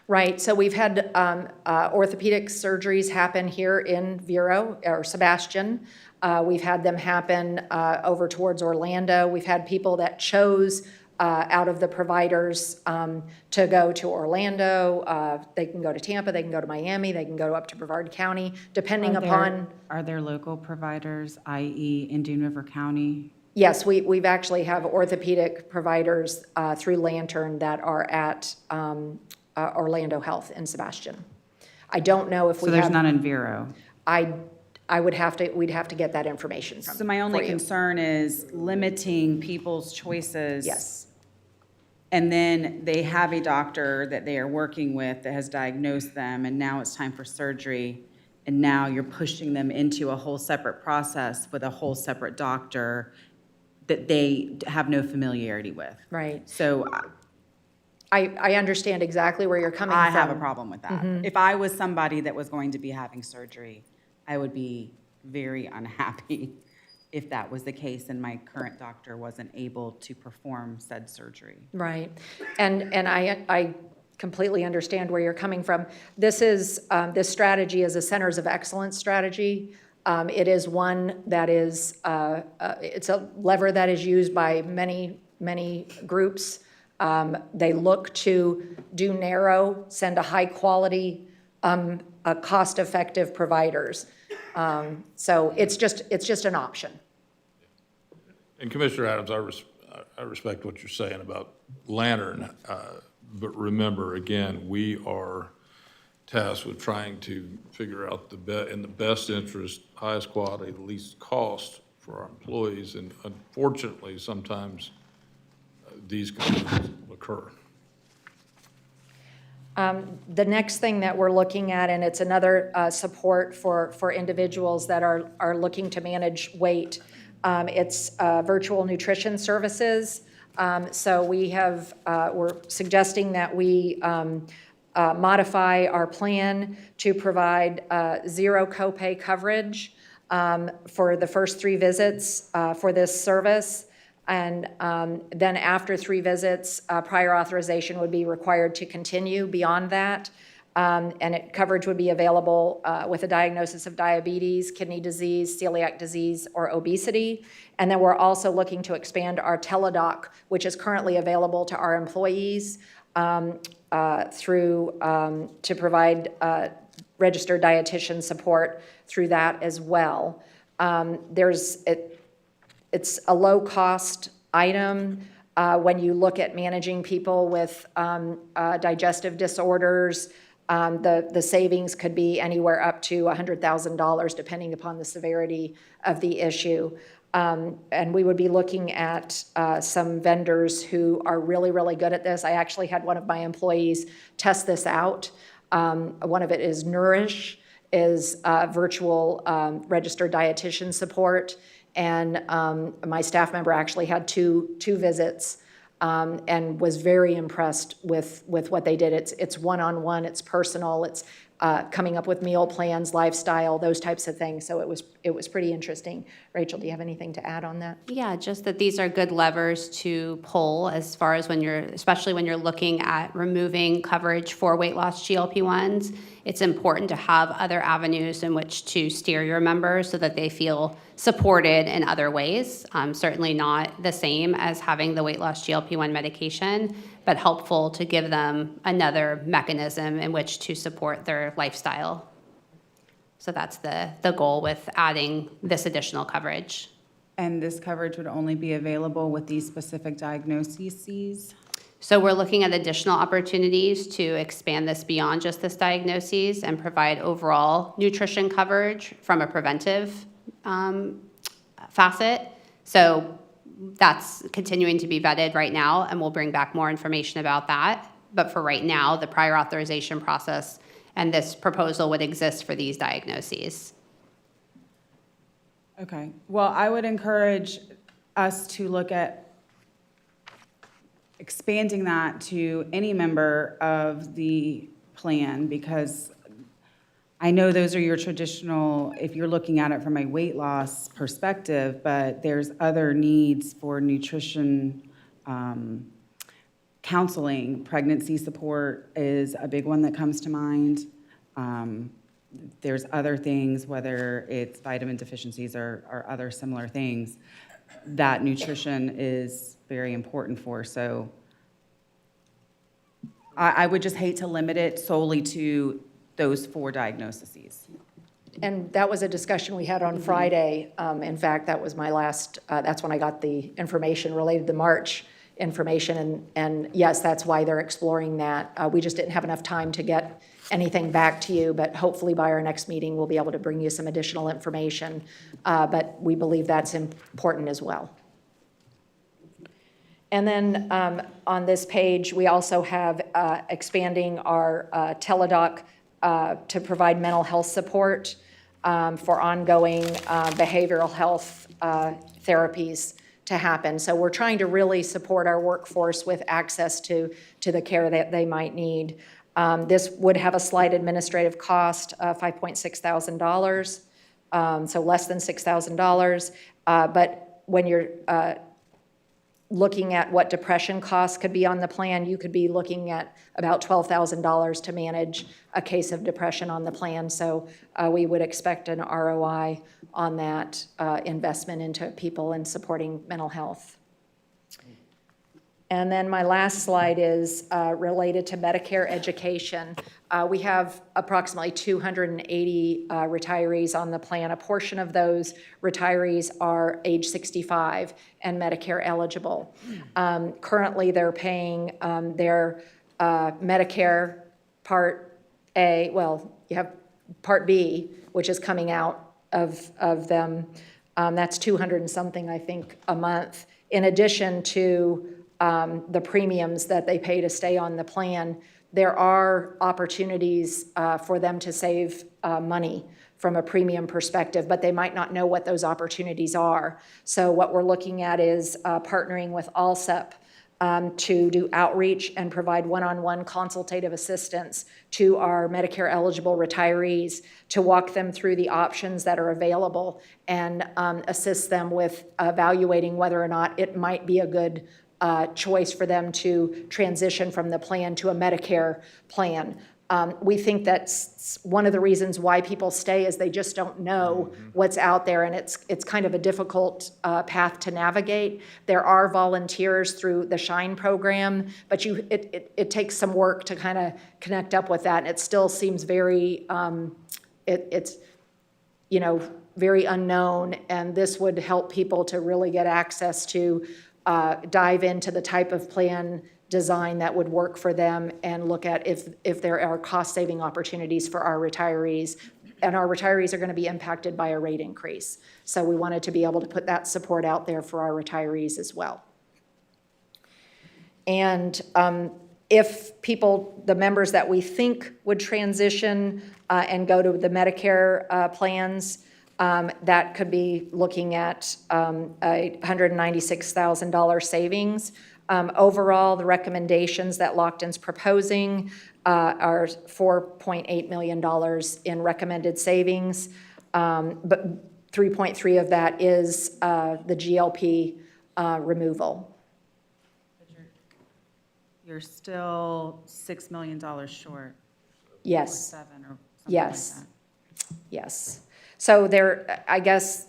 Right, so we've had orthopedic surgeries happen here in Vero, or Sebastian. We've had them happen over towards Orlando. We've had people that chose out of the providers to go to Orlando. They can go to Tampa, they can go to Miami, they can go up to Brevard County, depending upon. Are there local providers, i.e. Indian River County? Yes, we've actually have orthopedic providers through Lantern that are at Orlando Health in Sebastian. I don't know if we So have. there's none in Vero? I would have to, we'd have to get that information from. So my only for you. concern is limiting people's choices. Yes. And then they have a doctor that they are working with that has diagnosed them, and now it's time for surgery. And now you're pushing them into a whole separate process with a whole separate doctor that they have no familiarity with. Right. So I understand exactly where you're coming from. I have a problem with that. If I was somebody that was going to be having surgery, I would be very unhappy if that was the case and my current doctor wasn't able to perform said surgery. Right. And I completely understand where you're coming from. This is, this strategy is a Centers of Excellence strategy. It is one that is, it's a lever that is used by many groups. They look to do narrow, send a high-quality, cost-effective providers. So it's just an option. And Commissioner Adams, I respect what you're saying about Lantern, but remember, again, we are tasked with trying to figure out in the best interest, highest quality, the least cost for our employees, and unfortunately, sometimes these conditions occur. The next thing that we're looking at, and it's another support for individuals that are looking to manage weight, it's virtual nutrition services. So we're suggesting that we modify our plan to provide zero copay coverage for the first 3 visits for this service. And then after 3 visits, prior authorization would be required to continue beyond that. And coverage would be available with a diagnosis of diabetes, kidney disease, celiac disease, or obesity. And then we're also looking to expand our teledoc, which is currently available to our employees to provide registered dietitian support through that as well. It's a low-cost item when you look at managing people with digestive disorders. The savings could be anywhere up to $100,000, depending upon the severity of the issue. And we would be looking at some vendors who are really, really good at this. I actually had one of my employees test this out. One of it is Nourish, is virtual registered dietitian support. And my staff member actually had two visits and was very impressed with what they did. It's one-on-one, it's personal, it's coming up with meal plans, lifestyle, those types of things. So it was pretty interesting. Rachel, do you have anything to add on that? Yeah, just that these are good levers to pull as far as especially when you're looking at removing coverage for weight loss GLP-1s. It's important to have other avenues in which to steer your members so that they feel supported in other ways. Certainly not the same as having the weight loss GLP-1 medication, but helpful to give them another mechanism in which to support their lifestyle. So that's the goal with adding this additional coverage. And this coverage would only be available with these specific diagnoses? So we're looking at additional opportunities to expand this beyond just this diagnosis and provide overall nutrition coverage from a preventive facet. So that's continuing to be vetted right now, and we'll bring back more information about that. But for right now, the prior authorization process and this proposal would exist for these diagnoses. Okay, well, I would encourage us to look at expanding that to any member of the plan, because I know those are your traditional, if you're looking at it from a weight loss perspective, but there's other needs for nutrition, counseling. Pregnancy support is a big one that comes to mind. There's other things, whether it's vitamin deficiencies or other similar things, that nutrition is very important for. So I would just hate to limit it solely to those 4 diagnoses. And that was a discussion we had on Friday. In fact, that was my last, that's when I got the information related to March information. And yes, that's why they're exploring that. We just didn't have enough time to get anything back to you, but hopefully by our next meeting, we'll be able to bring you some additional information. But we believe that's important as well. And then on this page, we also have expanding our teledoc to provide mental health support for ongoing behavioral health therapies to happen. So we're trying to really support our workforce with access to the care that they might need. This would have a slight administrative cost, $5.6 thousand, so less than $6,000. But when you're looking at what depression costs could be on the plan, you could be looking at about $12,000 to manage a case of depression on the plan. So we would expect an ROI on that investment into people and supporting mental health. And then my last slide is related to Medicare education. We have approximately 280 retirees on the plan. A portion of those retirees are age 65 and Medicare eligible. Currently, they're paying their Medicare Part A, well, you have Part B, which is coming out of them. That's 200 and something, I think, a month. In addition to the premiums that they pay to stay on the plan, there are opportunities for them to save money from a premium perspective, but they might not know what those opportunities are. So what we're looking at is partnering with ALSEP to do outreach and provide one-on-one consultative assistance to our Medicare eligible retirees to walk them through the options that are available and assist them with evaluating whether or not it might be a good choice for them to transition from the plan to a Medicare plan. We think that's one of the reasons why people stay is they just don't know what's out there, and it's kind of a difficult path to navigate. There are volunteers through the SHINE program, but it takes some work to kind of connect up with that, and it still seems very, it's very unknown, and this would help people to really get access to dive into the type of plan design that would work for them and look at if there are cost-saving opportunities for our retirees. And our retirees are going to be impacted by a rate increase. So we wanted to be able to put that support out there for our retirees as well. And if people, the members that we think would transition and go to the Medicare plans, that could be looking at a $196,000 savings. Overall, the recommendations that Lockton's proposing are $4.8 million in recommended savings, but 3.3 of that is the GLP removal. You're still $6 million short. Yes. Or 7 or something Yes. like that. Yes. So there, I guess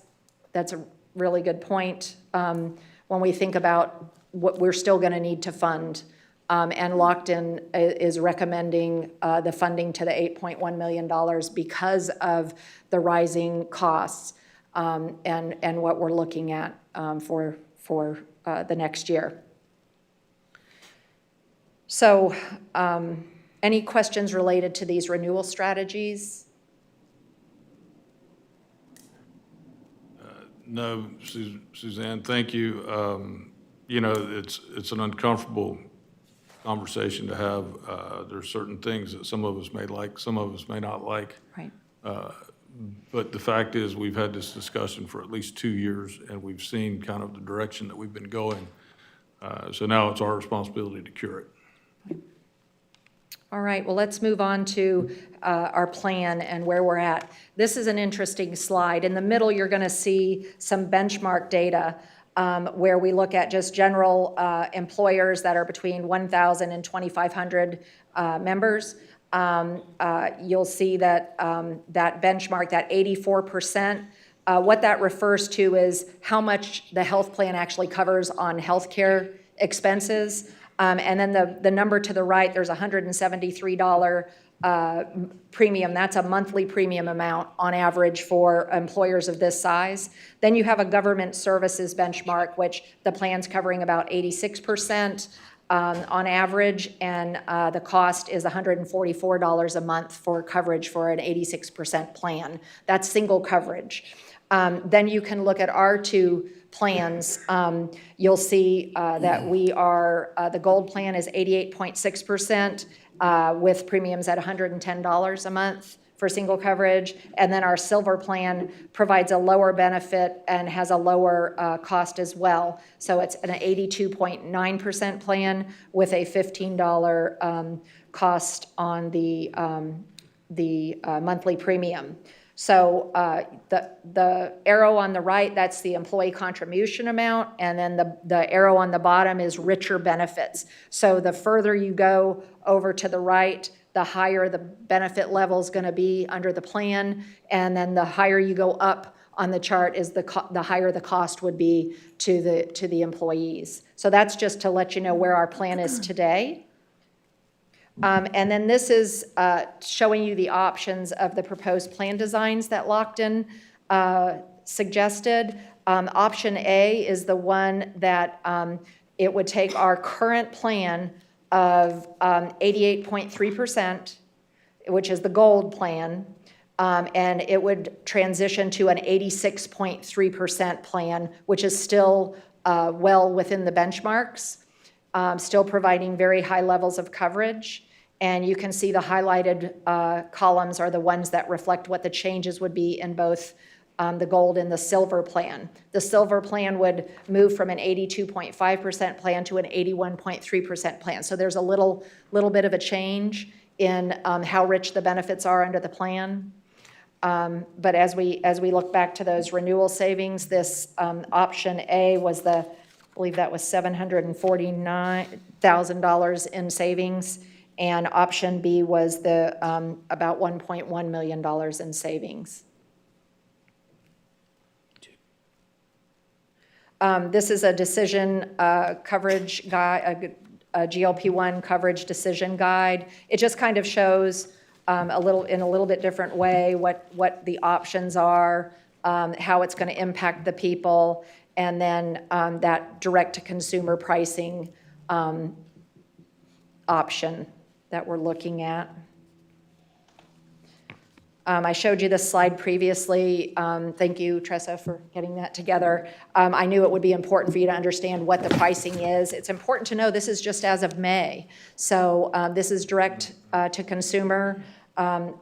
that's a really good point. When we think about what we're still going to need to fund, and Lockton is recommending the funding to the $8.1 million because of the rising costs and what we're looking at for the next year. So any questions related to these renewal strategies? No, Suzanne, thank you. It's an uncomfortable conversation to have. There's certain things that some of us may like, some of us may not like. Right. But the fact is, we've had this discussion for at least 2 years, and we've seen kind of the direction that we've been going. So now it's our responsibility to cure it. All right, well, let's move on to our plan and where we're at. This is an interesting slide. In the middle, you're going to see some benchmark data where we look at just general employers that are between 1,000 and 2,500 members. You'll see that that benchmark, that 84%, what that refers to is how much the health plan actually covers on healthcare expenses. And then the number to the right, there's a $173 premium. That's a monthly premium amount on average for employers of this size. Then you have a government services benchmark, which the plan's covering about 86% on average, and the cost is $144 a month for coverage for an 86% plan. That's single coverage. Then you can look at our two plans. You'll see that we are, the gold plan is 88.6%, with premiums at $110 a month for single coverage. And then our silver plan provides a lower benefit and has a lower cost as well. So it's an 82.9% plan with a $15 cost on the monthly premium. So the arrow on the right, that's the employee contribution amount, and then the arrow on the bottom is richer benefits. So the further you go over to the right, the higher the benefit level is going to be under the plan, and then the higher you go up on the chart is the higher the cost would be to the employees. So that's just to let you know where our plan is today. And then this is showing you the options of the proposed plan designs that Lockton suggested. Option A is the one that it would take our current plan of 88.3%, which is the gold plan, and it would transition to an 86.3% plan, which is still well within the benchmarks, still providing very high levels of coverage. And you can see the highlighted columns are the ones that reflect what the changes would be in both the gold and the silver plan. The silver plan would move from an 82.5% plan to an 81.3% plan. So there's a little bit of a change in how rich the benefits are under the plan. But as we look back to those renewal savings, this option A was I believe that was $749,000 in savings. And option B was the about $1.1 million in savings. This is a decision coverage guide, a GLP-1 coverage decision guide. It just kind of shows in a little bit different way what the options are, how it's going to impact the people, and then that direct-to-consumer pricing option that we're looking at. I showed you this slide previously. Thank you, Tressa, for getting that together. I knew it would be important for you to understand what the pricing is. It's important to know this is just as of May. So this is direct to consumer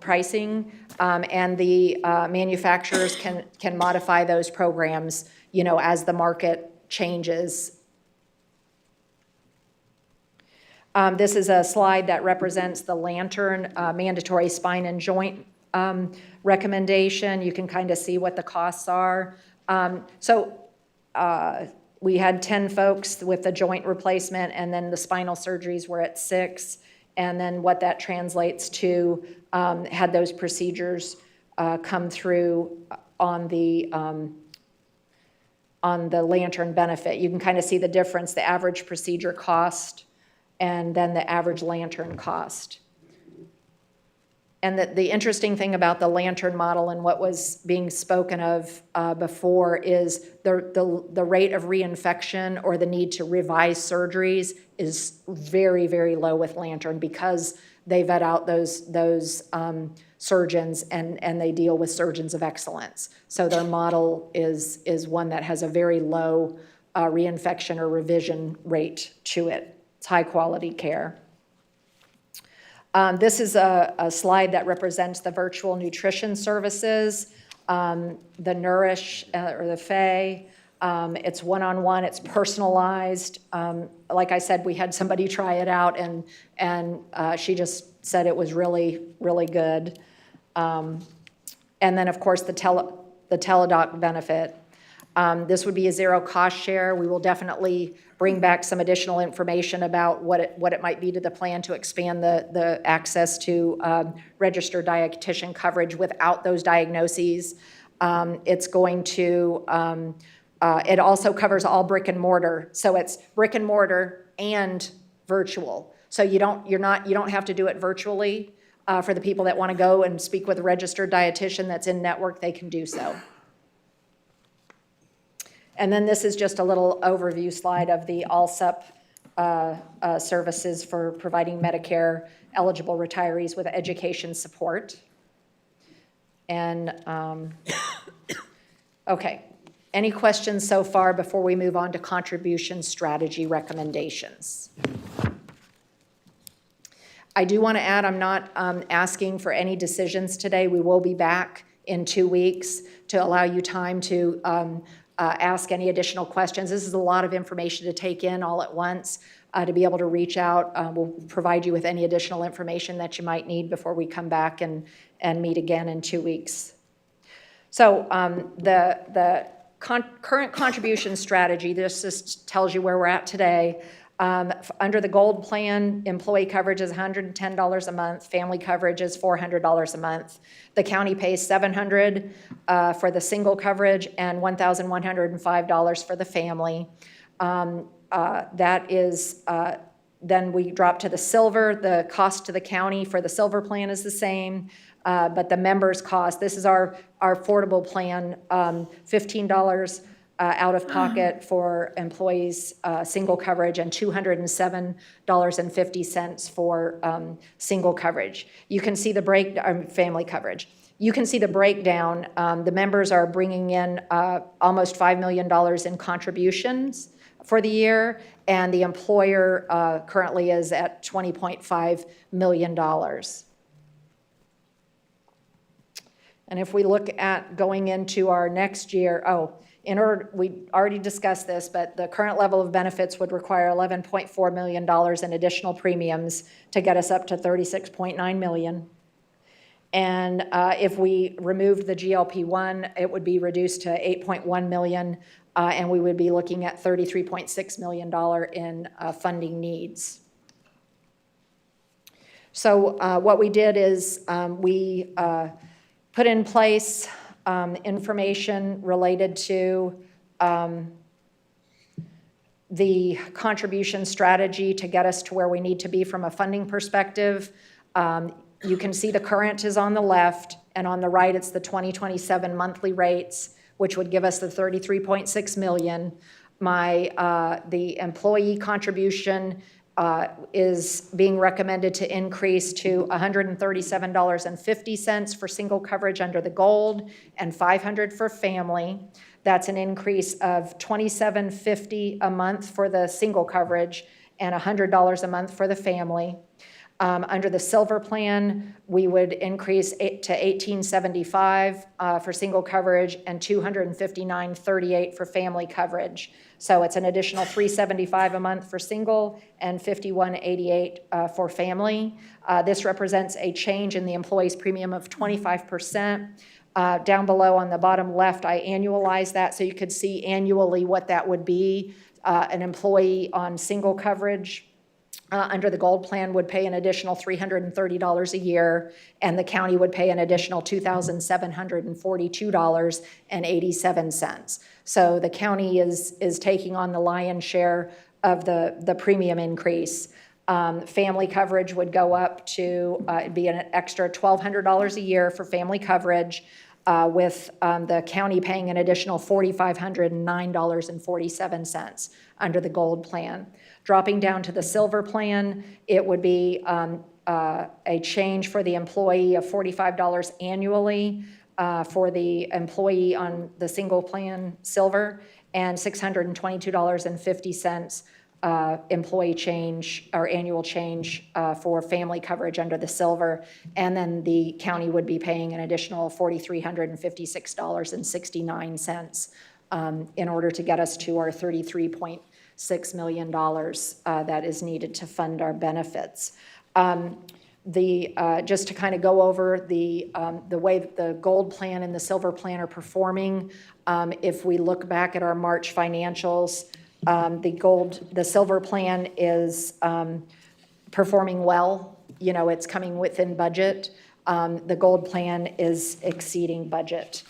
pricing, and the manufacturers can modify those programs, as the market changes. This is a slide that represents the Lantern mandatory spine and joint recommendation. You can kind of see what the costs are. We had 10 folks with the joint replacement, and then the spinal surgeries were at 6. And then what that translates to, had those procedures come through on the Lantern benefit. You can kind of see the difference, the average procedure cost, and then the average Lantern cost. And the interesting thing about the Lantern model and what was being spoken of before is the rate of reinfection or the need to revise surgeries is very, very low with Lantern because they vet out those surgeons and they deal with surgeons of excellence. So their model is one that has a very low reinfection or revision rate to it. It's high-quality care. This is a slide that represents the virtual nutrition services, the Nourish or the FAY. It's one-on-one, it's personalized. Like I said, we had somebody try it out, and she just said it was really, really good. And then, of course, the Teladoc benefit. This would be a zero cost share. We will definitely bring back some additional information about what it might be to the plan to expand the access to registered dietitian coverage without those diagnoses. It's going to, it also covers all brick and mortar. So it's brick and mortar and virtual. So you don't have to do it virtually. For the people that want to go and speak with a registered dietitian that's in network, they can do so. And then this is just a little overview slide of the ALSUP services for providing Medicare eligible retirees with education support. And, okay, any questions so far before we move on to contribution strategy recommendations? I do want to add, I'm not asking for any decisions today. We will be back in 2 weeks to allow you time to ask any additional questions. This is a lot of information to take in all at once. To be able to reach out, we'll provide you with any additional information that you might need before we come back and meet again in 2 weeks. So the current contribution strategy, this just tells you where we're at today. Under the gold plan, employee coverage is $110 a month, family coverage is $400 a month. The county pays $700 for the single coverage and $1,105 for the family. That is, then we drop to the silver. The cost to the county for the silver plan is the same, but the members' cost, this is our affordable plan, $15 out of pocket for employees, single coverage, and $207.50 for single coverage. You can see the family coverage. You can see the breakdown. The members are bringing in almost $5 million in contributions for the year, and the employer currently is at $20.5 million. And if we look at going into our next year, we already discussed this, but the current level of benefits would require $11.4 million in additional premiums to get us up to $36.9 million. And if we removed the GLP-1, it would be reduced to $8.1 million, and we would be looking at $33.6 million in funding needs. So what we did is we put in place information related to the contribution strategy to get us to where we need to be from a funding perspective. You can see the current is on the left, and on the right it's the 2027 monthly rates, which would give us the $33.6 million. The employee contribution is being recommended to increase to $137.50 for single coverage under the gold and $500 for family. That's an increase of $27.50 a month for the single coverage and $100 a month for the family. Under the silver plan, we would increase to $18.75 for single coverage and $259.38 for family coverage. So it's an additional $375 a month for single and $51.88 for family. This represents a change in the employee's premium of 25%. Down below on the bottom left, I annualize that so you could see annually what that would be. An employee on single coverage under the gold plan would pay an additional $330 a year, and the county would pay an additional $2,742.87. So the county is taking on the lion's share of the premium increase. Family coverage would go up to it'd be an extra $1,200 a year for family coverage, with the county paying an additional $4,509.47 under the gold plan. Dropping down to the silver plan, it would be a change for the employee of $45 annually for the employee on the single plan silver, and $622.50 employee change or annual change for family coverage under the silver. And then the county would be paying an additional $4,356.69 in order to get us to our $33.6 million that is needed to fund our benefits. Just to kind of go over the way that the gold plan and the silver plan are performing, if we look back at our March financials, the silver plan is performing well. You know, it's coming within budget. The gold plan is exceeding budget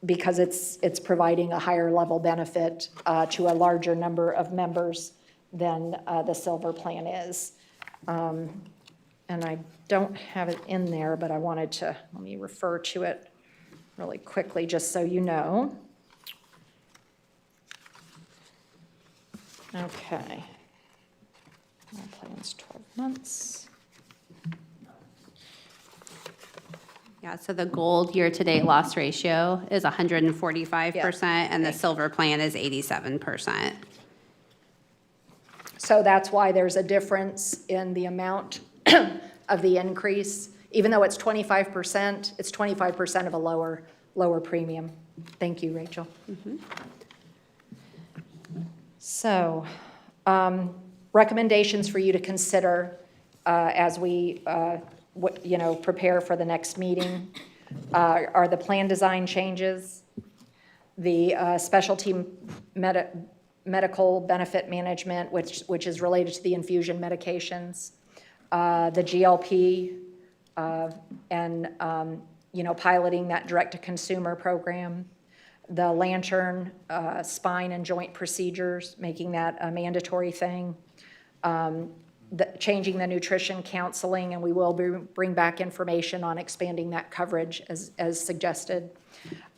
because it's providing a higher level benefit to a larger number of members than the silver plan is. and I don't have it in there, but I wanted to, let me refer to it really quickly, just so you know. Okay. My plan's 12 months. Yeah, so the gold year-to-date loss ratio is 145%, and the silver plan is 87%. So that's why there's a difference in the amount of the increase. Even though it's 25%, it's 25% of a lower premium. Thank you, Rachel. So, recommendations for you to consider as we, prepare for the next meeting are the plan design changes, the specialty medical benefit management, which is related to the infusion medications, the GLP, and, piloting that direct-to-consumer program, the Lantern spine and joint procedures, making that a mandatory thing, changing the nutrition counseling, and we will bring back information on expanding that coverage as suggested.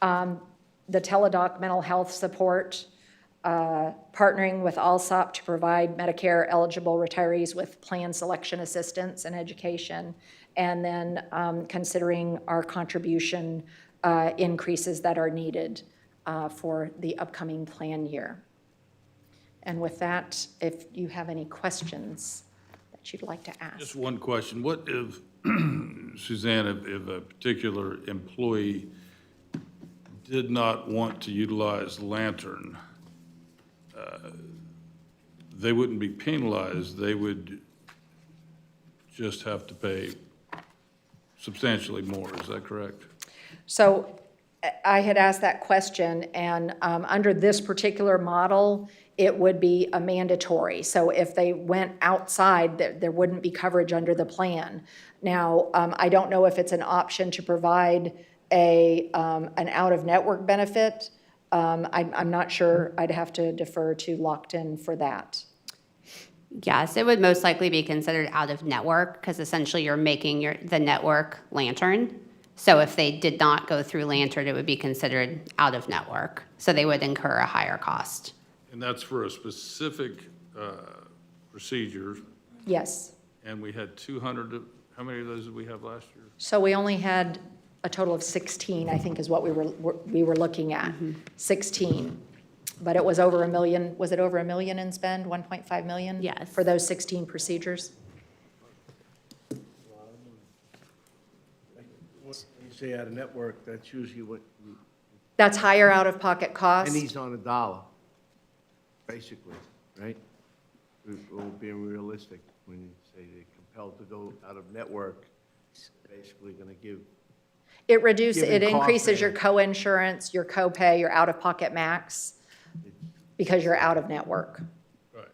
The Teladoc mental health support, partnering with Allsop to provide Medicare-eligible retirees with plan selection assistance and education, and then considering our contribution increases that are needed for the upcoming plan year. And with that, if you have any questions that you'd like to ask. Just one question. What if, Suzanne, if a particular employee did not want to utilize Lantern, they wouldn't be penalized, they would just have to pay substantially more, is that correct? So I had asked that question, and under this particular model, it would be a mandatory. So if they went outside, there wouldn't be coverage under the plan. Now, I don't know if it's an option to provide an out-of-network benefit. I'm not sure. I'd have to defer to Lockton for that. Yes, it would most likely be considered out-of-network, because essentially you're making the network Lantern. So if they did not go through Lantern, it would be considered out-of-network. So they would incur a higher cost. And that's for a specific procedure, Yes. and we had 200, how many of those did we have last year? So we only had a total of 16, I think is what we were looking at, 16. But it was over $1 million, was it over $1 million in spend, 1.5 million? Yes. For those 16 procedures? When you say out of network, that's usually what, That's higher out-of-pocket cost. pennies on a dollar, basically, right? We're being realistic when you say they're compelled to go out of network, basically going to give. It Given increases your cost co-insurance, your co-pay, your out-of-pocket max, because you're out of network. Right.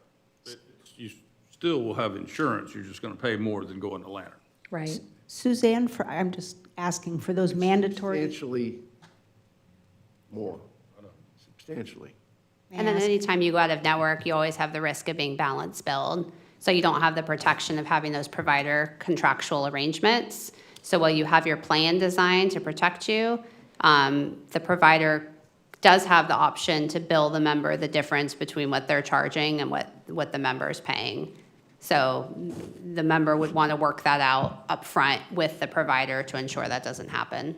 But you still will have insurance, you're just going to pay more than going to Lantern. Right. Suzanne, I'm just asking, for those mandatory, Substantially more, substantially. And then anytime you go out of network, you always have the risk of being balance billed. So you don't have the protection of having those provider contractual arrangements. So while you have your plan designed to protect you, the provider does have the option to bill the member the difference between what they're charging and what the member is paying. So the member would want to work that out up front with the provider to ensure that doesn't happen.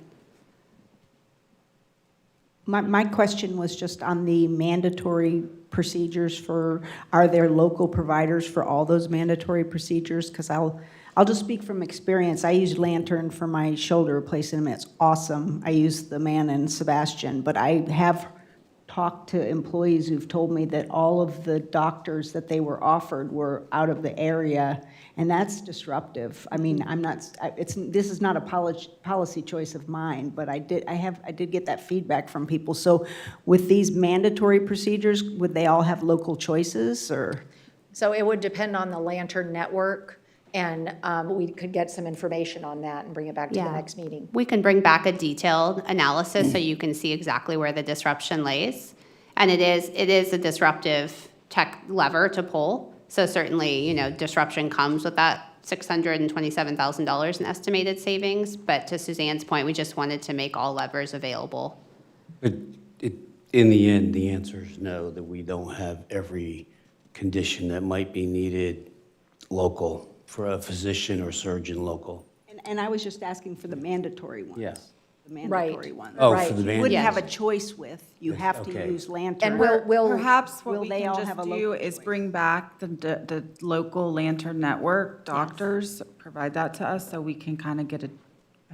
my question was just on the mandatory procedures are there local providers for all those mandatory procedures? Because I'll just speak from experience. I used Lantern for my shoulder replacement, and it's awesome. I use the Man and Sebastian, but I have talked to employees who've told me that all of the doctors that they were offered were out of the area, and that's disruptive. I mean, this is not a policy choice of mine, but I did get that feedback from people. So with these mandatory procedures, would they all have local choices, or? So it would depend on the Lantern network, and we could get some information on that and bring it back to the next meeting. We can bring back a detailed analysis so you can see exactly where the disruption lays. And it is a disruptive tech lever to pull. So certainly, disruption comes with that $627,000 in estimated savings, but to Suzanne's point, we just wanted to make all levers available. But in the end, the answer is no, that we don't have every condition that might be needed local for a physician or surgeon local. And I was just asking for the mandatory ones. Yes. The mandatory Right. ones. Oh, Right. for the You wouldn't have a mandatory. choice with, you have to Okay. use Lantern. And we'll- perhaps what will we they can all just have a do local is choice? bring back the local Lantern Network doctors, provide that to us so we can kind of get a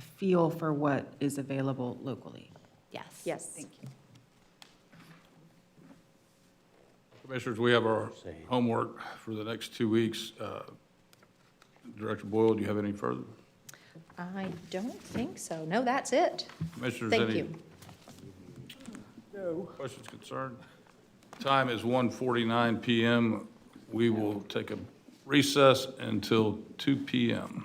feel for what is available locally. Yes. Yes. Thank you. Commissioners, we have our homework for the next 2 weeks. Director Boyle, do you have any further? I don't think so. No, that's it. Commissioners, Thank any you. questions, concerned? Time is 1:49 PM. We will take a recess until 2 PM.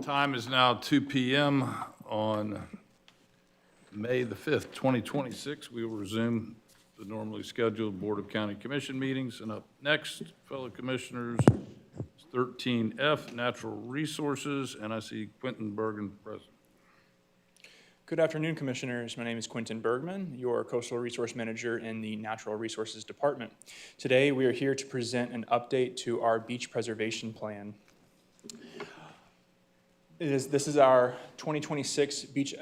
Time is now 2 p.m. on May the 5th, 2026. We will resume the normally scheduled Board of County Commission meetings. And up next, fellow commissioners, is 13F, Natural Resources, and I see Quentin Bergen present. Good afternoon, Commissioners. My name is Quentin Bergman, your Coastal Resource Manager in the Natural Resources Department. Today, we are here to present an update to our beach preservation plan. This is our 2026 beach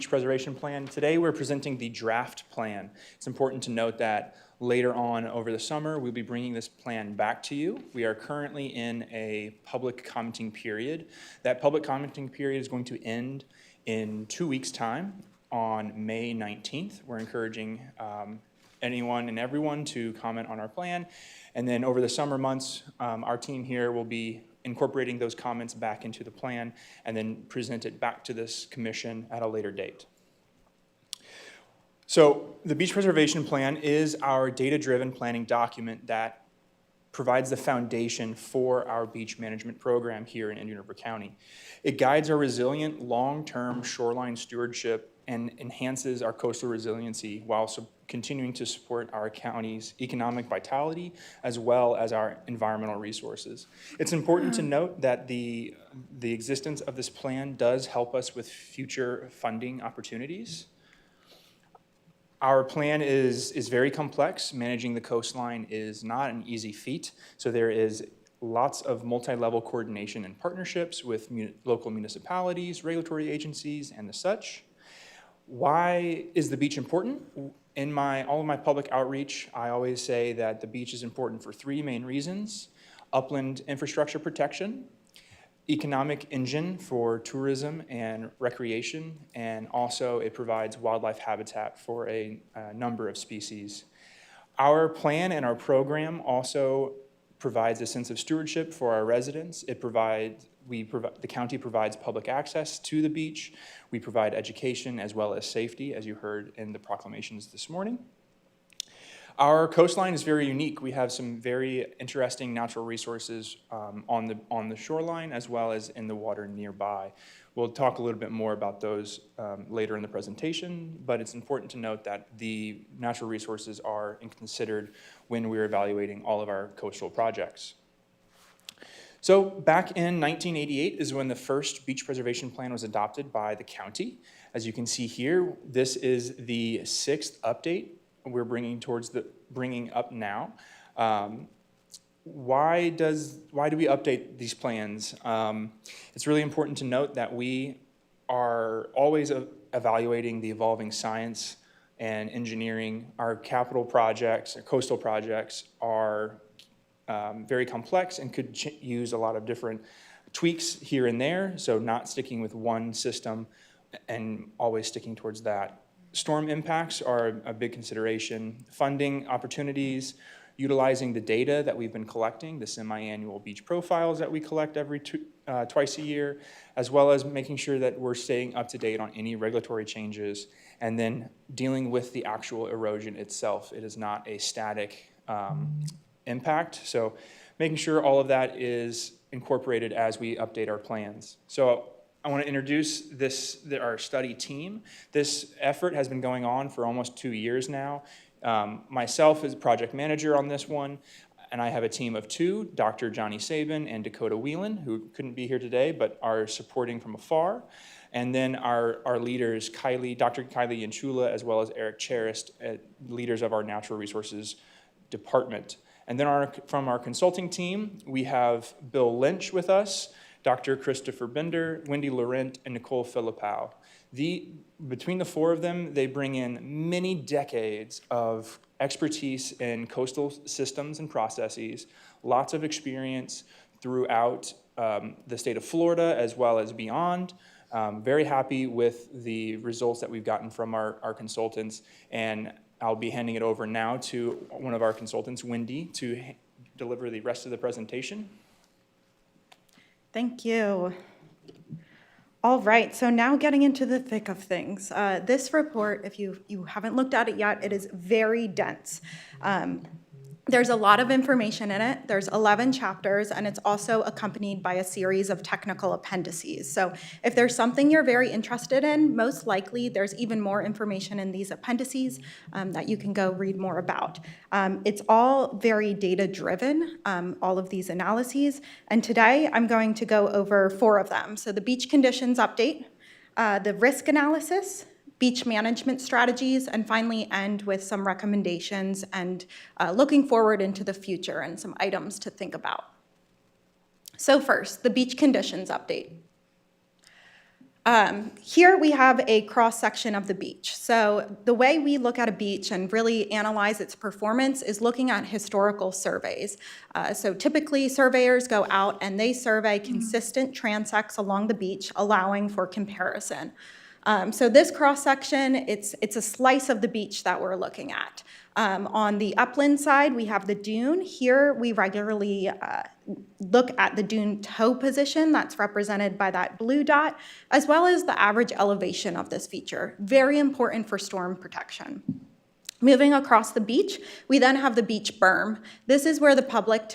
preservation plan. Today, we're presenting the draft plan. It's important to note that later on over the summer, we'll be bringing this plan back to you. We are currently in a public commenting period. That public commenting period is going to end in 2 weeks' time on May 19th. We're encouraging anyone and everyone to comment on our plan. And then over the summer months, our team here will be incorporating those comments back into the plan and then present it back to this commission at a later date. So the beach preservation plan is our data-driven planning document that provides the foundation for our beach management program here in Indian River County. It guides our resilient, long-term shoreline stewardship and enhances our coastal resiliency while continuing to support our county's economic vitality as well as our environmental resources. It's important to note that the existence of this plan does help us with future funding opportunities. Our plan is very complex. Managing the coastline is not an easy feat, so there is lots of multi-level coordination and partnerships with local municipalities, regulatory agencies, and the such. Why is the beach important? In all of my public outreach, I always say that the beach is important for three main reasons: upland infrastructure protection, economic engine for tourism and recreation, and also it provides wildlife habitat for a number of species. Our plan and our program also provides a sense of stewardship for our residents. The county provides public access to the beach. We provide education as well as safety, as you heard in the proclamations this morning. Our coastline is very unique. We have some very interesting natural resources on the shoreline as well as in the water nearby. We'll talk a little bit more about those later in the presentation, but it's important to note that the natural resources are considered when we're evaluating all of our coastal projects. So back in 1988 is when the first beach preservation plan was adopted by the county. As you can see here, this is the 6th update we're bringing up now. Why do we update these plans? It's really important to note that we are always evaluating the evolving science and engineering. Our capital projects, our coastal projects are very complex and could use a lot of different tweaks here and there, so not sticking with one system and always sticking towards that. Storm impacts are a big consideration. Funding opportunities, utilizing the data that we've been collecting, the semi-annual beach profiles that we collect twice a year, as well as making sure that we're staying up to date on any regulatory changes, and then dealing with the actual erosion itself. It is not a static impact, so making sure all of that is incorporated as we update our plans. So I want to introduce our study team. This effort has been going on for almost 2 years now. Myself as project manager on this one, and I have a team of 2, Dr. Johnny Sabin and Dakota Whelan, who couldn't be here today but are supporting from afar. And then our leaders, Dr. Kylie Yanchula, as well as Eric Charist, leaders of our Natural Resources Department. And then from our consulting team, we have Bill Lynch with us, Dr. Christopher Bender, Wendy Laurent, and Nicole Philippou. Between the 4 of them, they bring in many decades of expertise in coastal systems and processes, lots of experience throughout the state of Florida as well as beyond. Very happy with the results that we've gotten from our consultants, and I'll be handing it over now to one of our consultants, Wendy, to deliver the rest of the presentation. Thank you. All right, so now getting into the thick of things. This report, if you haven't looked at it yet, it is very dense. There's a lot of information in it. There's 11 chapters, and it's also accompanied by a series of technical appendices. So if there's something you're very interested in, most likely there's even more information in these appendices that you can go read more about. It's all very data-driven, all of these analyses, and today I'm going to go over 4 of them. So the beach conditions update, the risk analysis, beach management strategies, and finally end with some recommendations and looking forward into the future and some items to think about. So first, the beach conditions update. Here we have a cross-section of the beach. So the way we look at a beach and really analyze its performance is looking at historical surveys. So typically surveyors go out and they survey consistent transects along the beach, allowing for comparison. So this cross-section, it's a slice of the beach that we're looking at. On the upland side, we have the dune. Here, we regularly look at the dune toe position that's represented by that blue dot, as well as the average elevation of this feature. Very important for storm protection. Moving across the beach, we then have the beach berm. This is where the public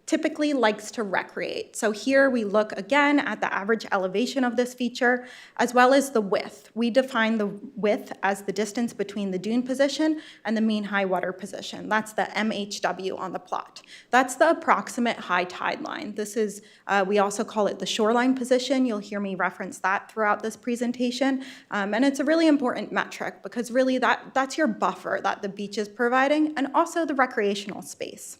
typically likes to recreate. So here we look again at the average elevation of this feature, as well as the width. We define the width as the distance between the dune position and the mean high water position. That's the MHW on the plot. That's the approximate high tide line. This is, we also call it the shoreline position. You'll hear me reference that throughout this presentation. And it's a really important metric because really that's your buffer that the beach is providing, and also the recreational space.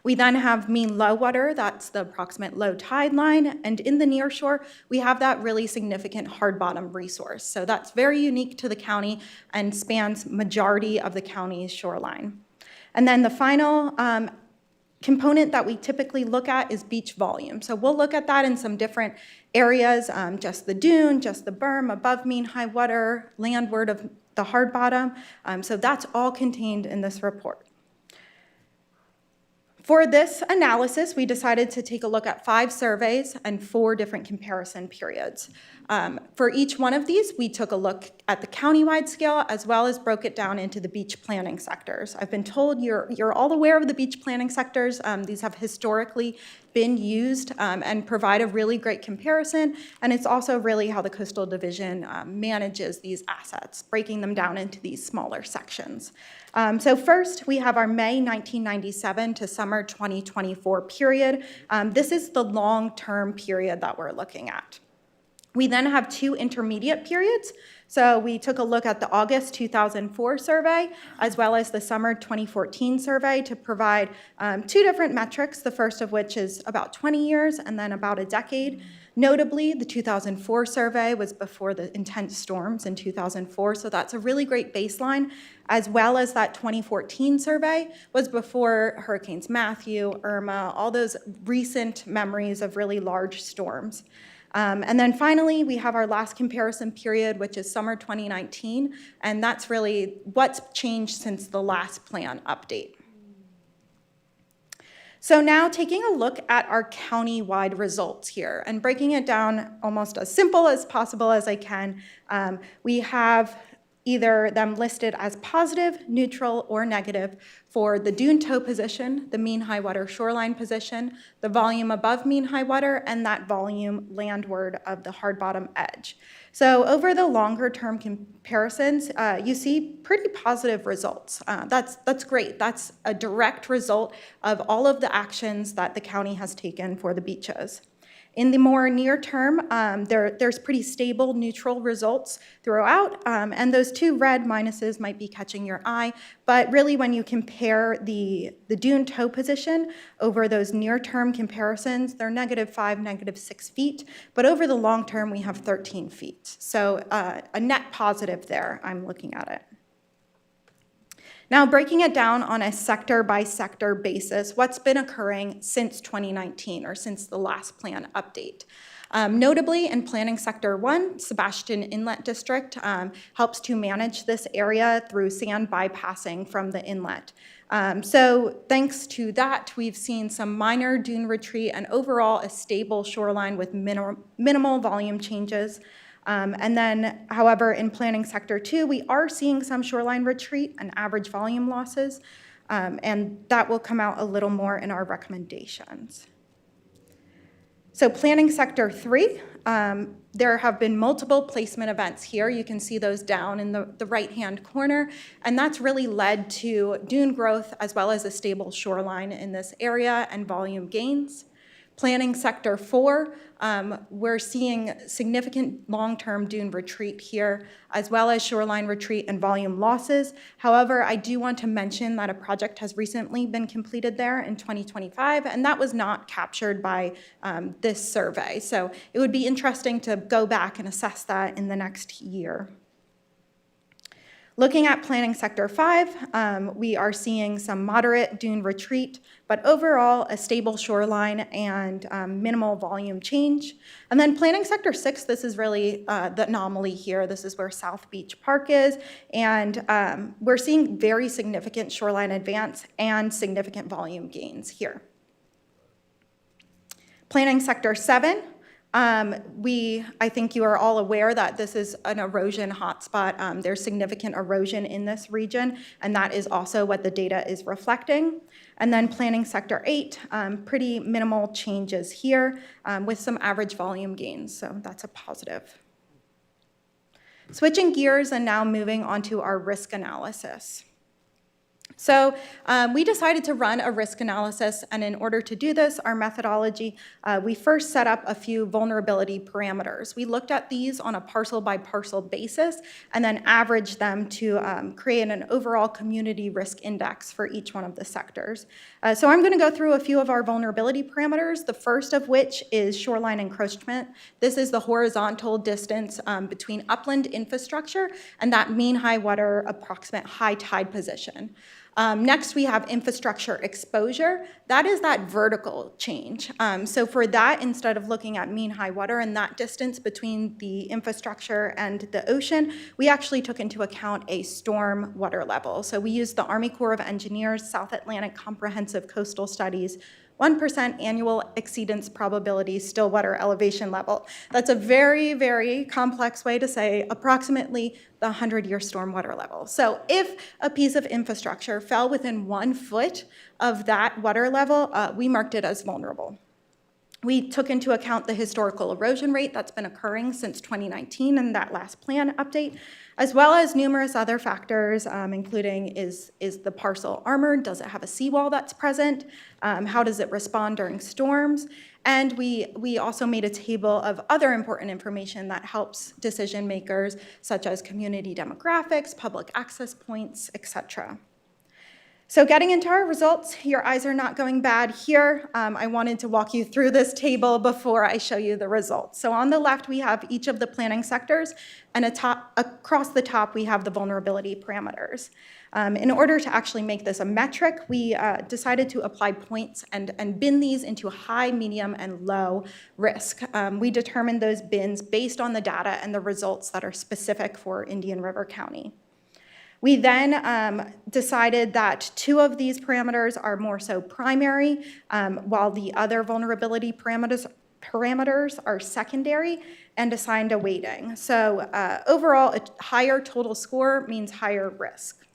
We then have mean low water, that's the approximate low tide line, and in the near shore, we have that really significant hard bottom resource. So that's very unique to the county and spans majority of the county's shoreline. And then the final component that we typically look at is beach volume. So we'll look at that in some different areas, just the dune, just the berm, above mean high water, landward of the hard bottom. So that's all contained in this report. For this analysis, we decided to take a look at 5 surveys and 4 different comparison periods. For each one of these, we took a look at the countywide scale as well as broke it down into the beach planning sectors. I've been told you're all aware of the beach planning sectors. These have historically been used and provide a really great comparison, and it's also really how the Coastal Division manages these assets, breaking them down into these smaller sections. So first, we have our May 1997 to summer 2024 period. This is the long-term period that we're looking at. We then have 2 intermediate periods. So we took a look at the August 2004 survey as well as the summer 2014 survey to provide 2 different metrics, the first of which is about 20 years and then about a decade. Notably, the 2004 survey was before the intense storms in 2004, so that's a really great baseline, as well as that 2014 survey was before Hurricanes Matthew, Irma, all those recent memories of really large storms. And then finally, we have our last comparison period, which is summer 2019, and that's really what's changed since the last plan update. So now taking a look at our county-wide results here and breaking it down almost as simple as possible as I can, we have either them listed as positive, neutral, or negative for the dune toe position, the mean high water shoreline position, the volume above mean high water, and that volume landward of the hard bottom edge. So over the longer term comparisons, you see pretty positive results. That's great. That's a direct result of all of the actions that the county has taken for the beaches. In the more near term, there's pretty stable neutral results throughout, and those 2 red minuses might be catching your eye, but really when you compare the dune toe position over those near-term comparisons, they're -5, -6 feet, but over the long term, we have 13 feet. So a net positive there, I'm looking at it. Now, breaking it down on a sector-by-sector basis, what's been occurring since 2019 or since the last plan update? Notably, in Planning Sector 1, Sebastian Inlet District helps to manage this area through sand bypassing from the inlet. So thanks to that, we've seen some minor dune retreat and overall a stable shoreline with minimal volume changes. And then, however, in Planning Sector 2, we are seeing some shoreline retreat and average volume losses. And that will come out a little more in our recommendations. So planning sector 3, there have been multiple placement events here. You can see those down in the right-hand corner, and that's really led to dune growth as well as a stable shoreline in this area and volume gains. Planning sector 4, we're seeing significant long-term dune retreat here, as well as shoreline retreat and volume losses. However, I do want to mention that a project has recently been completed there in 2025, and that was not captured by this survey. So it would be interesting to go back and assess that in the next year. Looking at planning sector 5, we are seeing some moderate dune retreat, but overall a stable shoreline and minimal volume change. And then planning sector 6, this is really the anomaly here. This is where South Beach Park is, and we're seeing very significant shoreline advance and significant volume gains here. Planning sector 7, I think you are all aware that this is an erosion hotspot. There's significant erosion in this region, and that is also what the data is reflecting. And then planning sector 8, pretty minimal changes here with some average volume gains, so that's a positive. Switching gears and now moving on to our risk analysis. So we decided to run a risk analysis, and in order to do this, our methodology, we first set up a few vulnerability parameters. We looked at these on a parcel-by-parcel basis and then averaged them to create an overall community risk index for each one of the sectors. So I'm going to go through a few of our vulnerability parameters, the first of which is shoreline encroachment. This is the horizontal distance between upland infrastructure and that mean high water approximate high tide position. Next, we have infrastructure exposure. That is that vertical change. So for that, instead of looking at mean high water and that distance between the infrastructure and the ocean, we actually took into account a storm water level. So we used the Army Corps of Engineers South Atlantic Comprehensive Coastal Studies 1% annual exceedance probability still water elevation level. That's a very, very complex way to say approximately the 100-year stormwater level. So if a piece of infrastructure fell within 1 foot of that water level, we marked it as vulnerable. We took into account the historical erosion rate that's been occurring since 2019 in that last plan update, as well as numerous other factors, including is the parcel armored? Does it have a seawall that's present? How does it respond during storms? And we also made a table of other important information that helps decision makers, such as community demographics, public access points, et cetera. So getting into our results, your eyes are not going bad here. I wanted to walk you through this table before I show you the results. So on the left, we have each of the planning sectors, and across the top, we have the vulnerability parameters. In order to actually make this a metric, we decided to apply points and bin these into high, medium, and low risk. We determined those bins based on the data and the results that are specific for Indian River County. We then decided that 2 of these parameters are more so primary, while the other vulnerability parameters are secondary, and assigned a weighting. So overall, a higher total score means higher risk.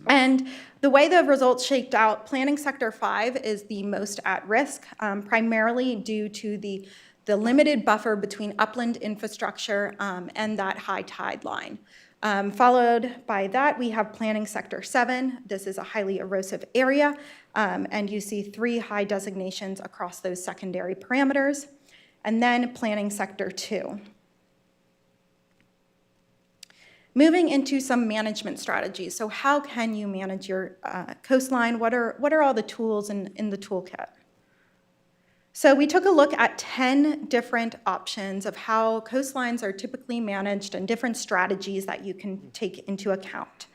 And the way the results shaped out, planning sector 5 is the most at risk, primarily due to the limited buffer between upland infrastructure and that high tide line. Followed by that, we have planning sector 7. This is a highly erosive area, and you see 3 high designations across those secondary parameters. And then planning sector 2. Moving into some management strategies. So how can you manage your coastline? What are all the tools in the toolkit? So we took a look at 10 different options of how coastlines are typically managed and different strategies that you can take into account.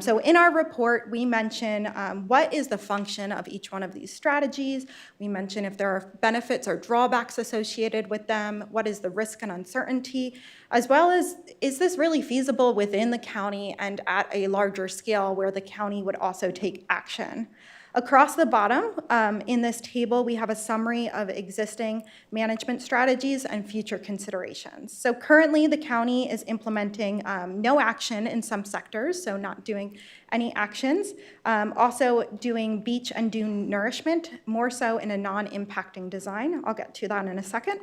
So in our report, we mention what is the function of each one of these strategies. We mention if there are benefits or drawbacks associated with them, what is the risk and uncertainty, as well as is this really feasible within the county and at a larger scale where the county would also take action. Across the bottom, in this table, we have a summary of existing management strategies and future considerations. So currently, the county is implementing no action in some sectors, so not not doing any actions. Also doing beach and dune nourishment, more so in a non-impacting design. I'll get to that in a second.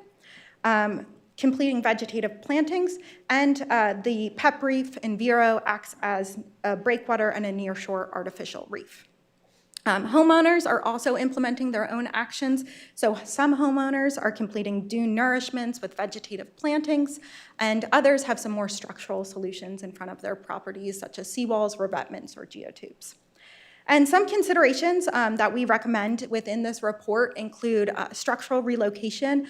Completing vegetative plantings, and the PEP reef in Vero acts as a breakwater and a nearshore artificial reef. Homeowners are also implementing their own actions. So some homeowners are completing dune nourishments with vegetative plantings, and others have some more structural solutions in front of their properties, such as seawalls, revetments, or geotubes. And some considerations that we recommend within this report include structural relocation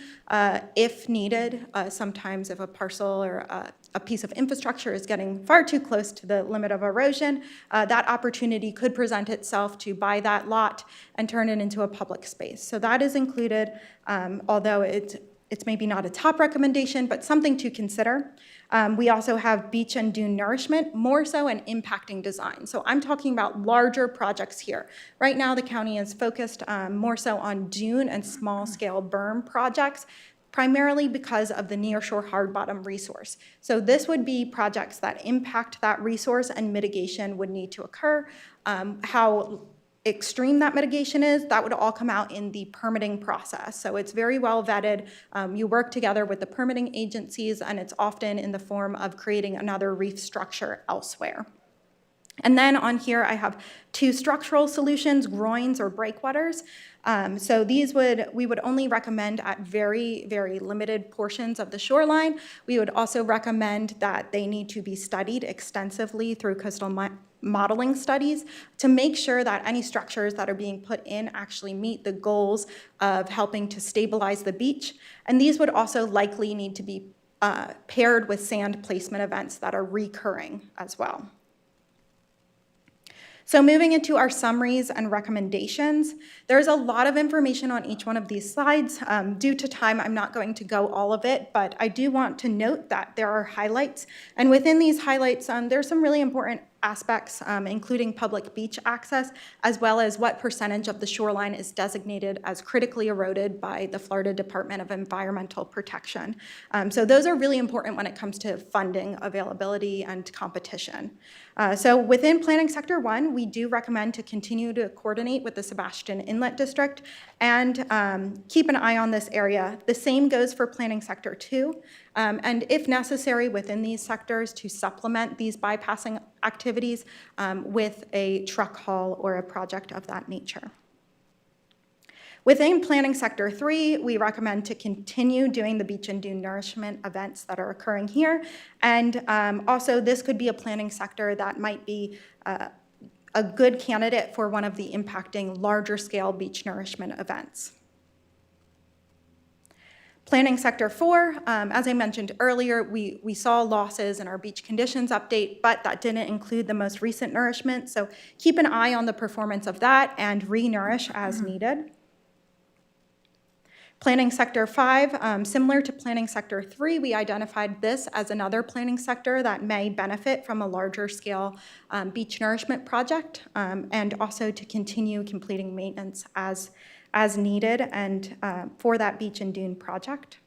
if needed. Sometimes if a parcel or a piece of infrastructure is getting far too close to the limit of erosion, that opportunity could present itself to buy that lot and turn it into a public space. So that is included, although it's maybe not a top recommendation, but something to consider. We also have beach and dune nourishment, more so an impacting design. So I'm talking about larger projects here. Right now, the county is focused more so on dune and small-scale berm projects, primarily because of the nearshore hard bottom resource. So this would be projects that impact that resource, and mitigation would need to occur. How extreme that mitigation is, that would all come out in the permitting process. So it's very well vetted. You work together with the permitting agencies, and it's often in the form of creating another reef structure elsewhere. And then on here, I have two structural solutions, groins or breakwaters. So these we would only recommend at very, very limited portions of the shoreline. We would also recommend that they need to be studied extensively through coastal modeling studies to make sure that any structures that are being put in actually meet the goals of helping to stabilize the beach. And these would also likely need to be paired with sand placement events that are recurring as well. So moving into our summaries and recommendations, there's a lot of information on each one of these slides. Due to time, I'm not going to go all of it, but I do want to note that there are highlights. And within these highlights, there's some really important aspects, including public beach access, as well as what percentage of the shoreline is designated as critically eroded by the Florida Department of Environmental Protection. So those are really important when it comes to funding availability and competition. So within Planning Sector 1, we do recommend to continue to coordinate with the Sebastian Inlet District and keep an eye on this area. The same goes for Planning Sector 2. And if necessary within these sectors, to supplement these bypassing activities with a truck haul or a project of that nature. Within Planning Sector 3, we recommend to continue doing the beach and dune nourishment events that are occurring here. And also, this could be a planning sector that might be a good candidate for one of the impacting larger scale beach nourishment events. Planning Sector 4, as I mentioned earlier, we saw losses in our beach conditions update, but that didn't include the most recent nourishment. So keep an eye on the performance of that and re-nourish as needed. Planning Sector 5, similar to Planning Sector 3, we identified this as another planning sector that may benefit from a larger scale beach nourishment project, and also to continue completing maintenance as needed and for that beach and dune project.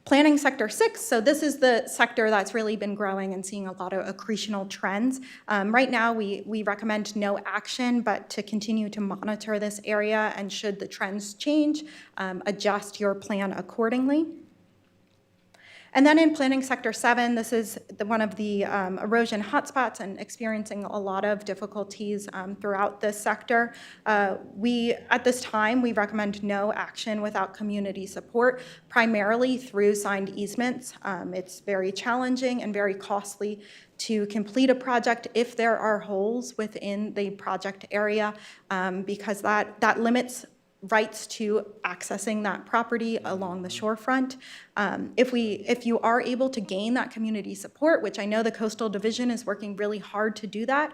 Planning Sector 6, so this is the sector that's really been growing and seeing a lot of accretional trends. Right now, we recommend no action, but to continue to monitor this area, and should the trends change, adjust your plan accordingly. And then in Planning Sector 7, this is one of the erosion hotspots and experiencing a lot of difficulties throughout this sector. At this time, we recommend no action without community support, primarily through signed easements. It's very challenging and very costly to complete a project if there are holes within the project area, because that limits rights to accessing that property along the shorefront. If you are able to gain that community support, which I know the Coastal Division is working really hard to do that,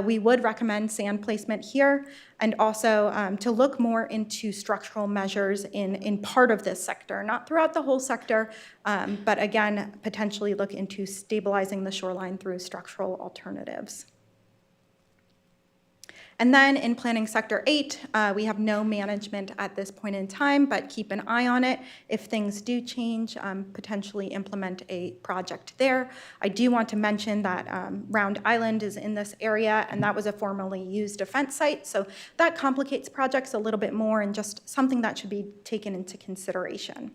we would recommend sand placement here, and also to look more into structural measures in part of this sector, not throughout the whole sector, but again, potentially look into stabilizing the shoreline through structural alternatives. And then in Planning Sector 8, we have no management at this point in time, but keep an eye on it. If things do change, potentially implement a project there. I do want to mention that Round Island is in this area, and that was a formerly used defense site, so that complicates projects a little bit more and just something that should be taken into consideration.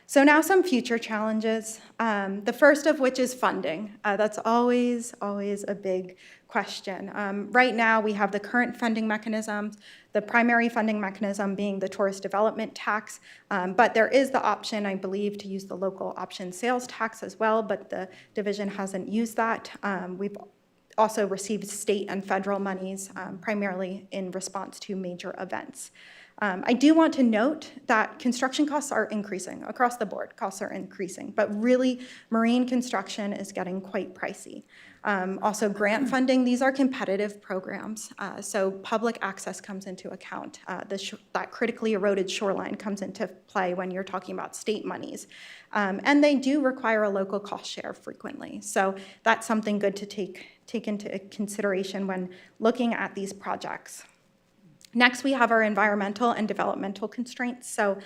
So now some future challenges, the first of which is funding. That's always a big question. Right now, we have the current funding mechanisms, the primary funding mechanism being the tourist development tax, but there is the option, I believe, to use the local option sales tax as well, but the division hasn't used that. We've also received state and federal monies, primarily in response to major events. I do want to note that construction costs are increasing across the board. Costs are increasing, but really marine construction is getting quite pricey. Also grant funding, these are competitive programs, so public access comes into account. That critically eroded shoreline comes into play when you're talking about state monies. And they do require a local cost share frequently. So that's something good to take into consideration when looking at these projects. Next, we have our environmental and developmental constraints. So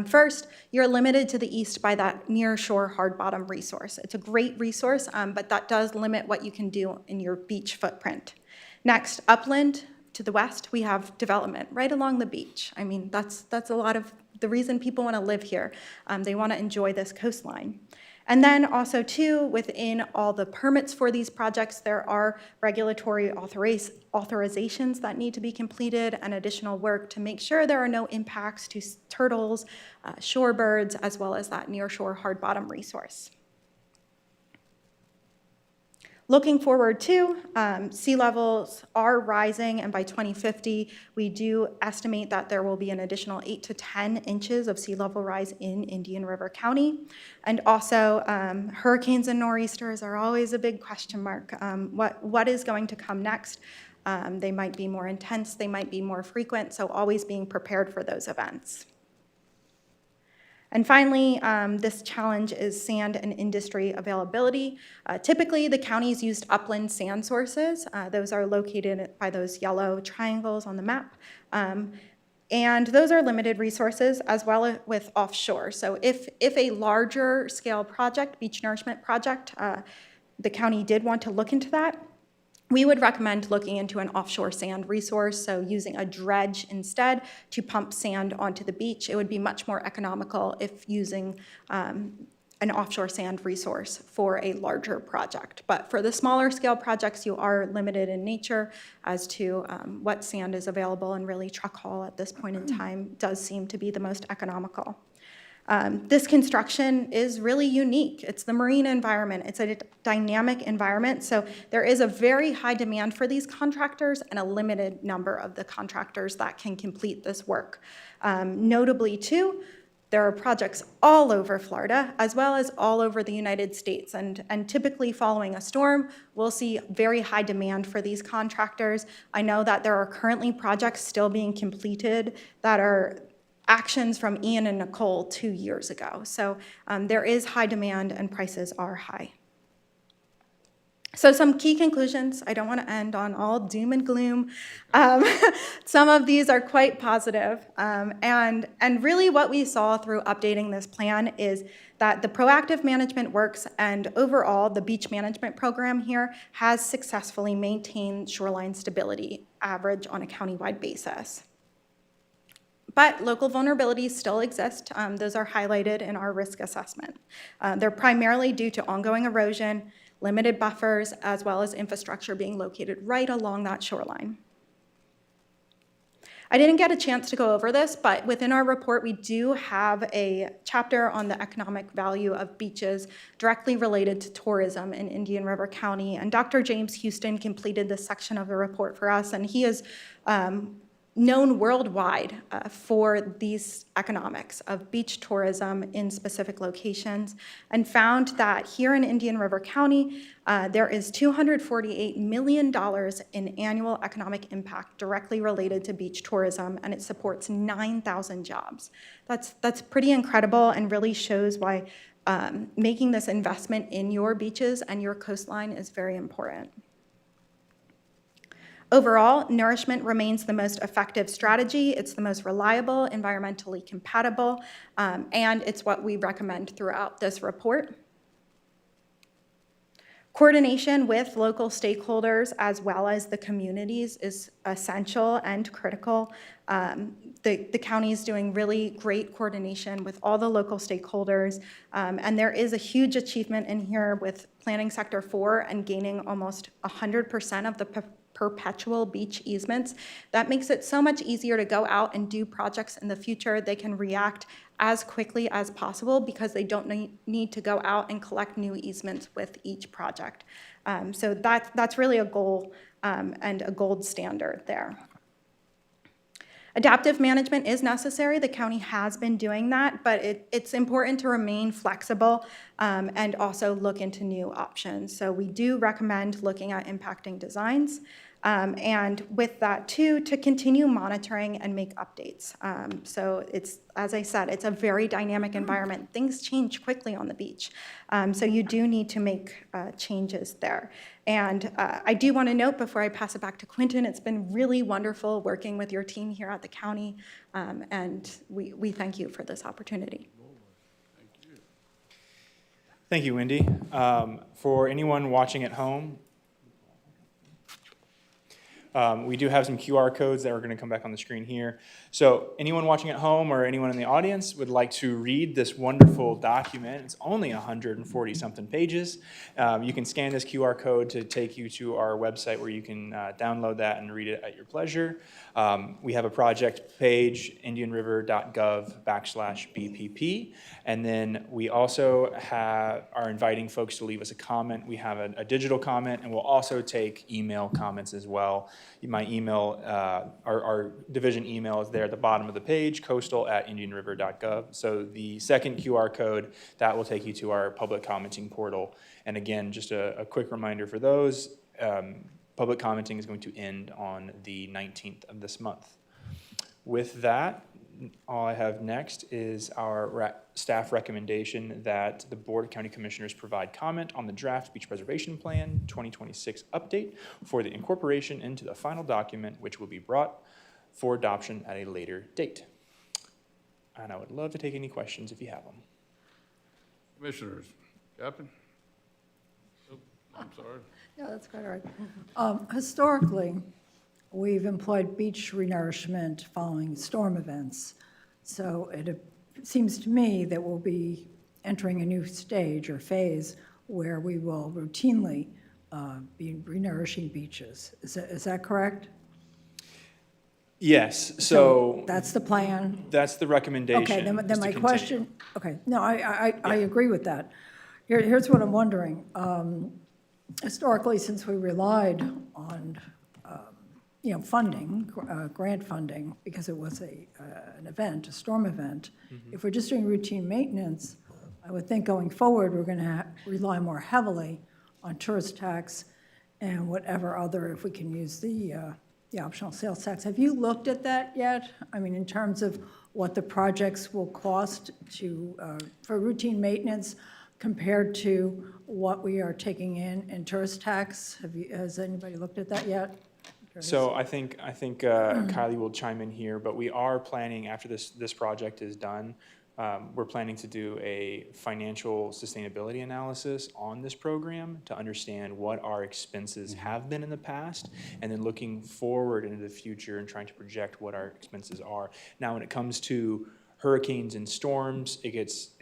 first, you're limited to the east by that near-shore hard-bottom resource. It's a great resource, but that does limit what you can do in your beach footprint. Next, upland to the west, we have development right along the beach. I mean, that's a lot of the reason people want to live here. They want to enjoy this coastline. And then also, too, within all the permits for these projects, there are regulatory authorizations that need to be completed and additional work to make sure there are no impacts to turtles, shorebirds, as well as that nearshore hard bottom resource. Looking forward to, sea levels are rising, and by 2050, we do estimate that there will be an additional 8 to 10 inches of sea level rise in Indian River County. And also, hurricanes and nor'easters are always a big question mark. What is going to come next? They might be more intense, they might be more frequent, so always being prepared for those events. And finally, this challenge is sand and industry availability. Typically, the counties used upland sand sources. Those are located by those yellow triangles on the map. And those are limited resources as well with offshore. So if a larger scale project, beach nourishment project, the county did want to look into that, we would recommend looking into an offshore sand resource, so using a dredge instead to pump sand onto the beach. It would be much more economical if using an offshore sand resource for a larger project. But for the smaller scale projects, you are limited in nature as to what sand is available, and really truck haul at this point in time does seem to be the most economical. This construction is really unique. It's the marine environment. It's a dynamic environment, so there is a very high demand for these contractors and a limited number of the contractors that can complete this work. Notably, too, there are projects all over Florida as well as all over the United States, and typically following a storm, we'll see very high demand for these contractors. I know that there are currently projects still being completed that are actions from Ian and Nicole 2 years ago. So there is high demand and prices are high. So some key conclusions. I don't want to end on all doom and gloom. Some of these are quite positive. And really what we saw through updating this plan is that the proactive management works, and overall the beach management program here has successfully maintained shoreline stability average on a countywide basis. But local vulnerabilities still exist. Those are highlighted in our risk assessment. They're primarily due to ongoing erosion, limited buffers, as well as infrastructure being located right along that shoreline. I didn't get a chance to go over this, but within our report, we do have a chapter on the economic value of beaches directly related to tourism in Indian River County. And Dr. James Houston completed this section of the report for us, and he is known worldwide for these economics of beach tourism in specific locations, and found that here in Indian River County, there is $248 million in annual economic impact directly related to beach tourism, and it supports 9,000 jobs. That's pretty incredible and really shows why making this investment in your beaches and your coastline is very important. Overall, nourishment remains the most effective strategy. It's the most reliable, environmentally compatible, and it's what we recommend throughout this report. Coordination with local stakeholders as well as the communities is essential and critical. The county is doing really great coordination with all the local stakeholders, and there is a huge achievement in here with Planning Sector 4 and gaining almost 100% of the perpetual beach easements. That makes it so much easier to go out and do projects in the future. They can react as quickly as possible because they don't need to go out and collect new easements with each project. So that's really a goal and a gold standard there. Adaptive management is necessary. The county has been doing that, but it's important to remain flexible and also look into new options. So we do recommend looking at impacting designs. And with that too, to continue monitoring and make updates. So it's, as I said, it's a very dynamic environment. Things change quickly on the beach. So you do need to make changes there. And I do want to note before I pass it back to Quentin, it's been really wonderful working with your team here at the county. And we thank you for this opportunity. Thank you, Wendy. For anyone watching at home, we do have some QR codes that are going to come back on the screen here. So anyone watching at home or anyone in the audience would like to read this wonderful document. It's only 140-something pages. You can scan this QR code to take you to our website where you can download that and read it at your pleasure. We have a project page, indianriver.gov/BPP. And then we also are inviting folks to leave us a comment. We have a digital comment, and we'll also take email comments as well. My email, our division email is there at the bottom of the page, coastal@indianriver.gov. So the second QR code, that will take you to our public commenting portal. And again, just a quick reminder for those, public commenting is going to end on the 19th of this month. With that, all I have next is our staff recommendation that the Board of County Commissioners provide comment on the draft Beach Preservation Plan 2026 update for the incorporation into the final document, which will be brought for adoption at a later date. And I would love to take any questions if you have them. Commissioners, Captain? Oh, I'm sorry. No, that's quite all right. Historically, we've employed beach renourishment following storm events. So it seems to me that we'll be entering a new stage or phase where we will routinely be renourishing beaches. Is that correct? Yes, so That's the plan? that's the recommendation. Okay, then is to my continue. question, okay, no, I agree with that. Here's what I'm wondering. Historically, since we relied on, funding, grant funding, because it was an event, a storm event, if we're just doing routine maintenance, I would think going forward, we're going to rely more heavily on tourist tax and whatever other, if we can use the optional sales tax. Have you looked at that yet? I mean, in terms of what the projects will cost for routine maintenance compared to what we are taking in tourist tax? Has anybody looked at that yet? So I think Kylie will chime in here, but we are planning, after this project is done, we're planning to do a financial sustainability analysis on this program to understand what our expenses have been in the past, and then looking forward into the future and trying to project what our expenses are. Now, when it comes to hurricanes and storms, it gets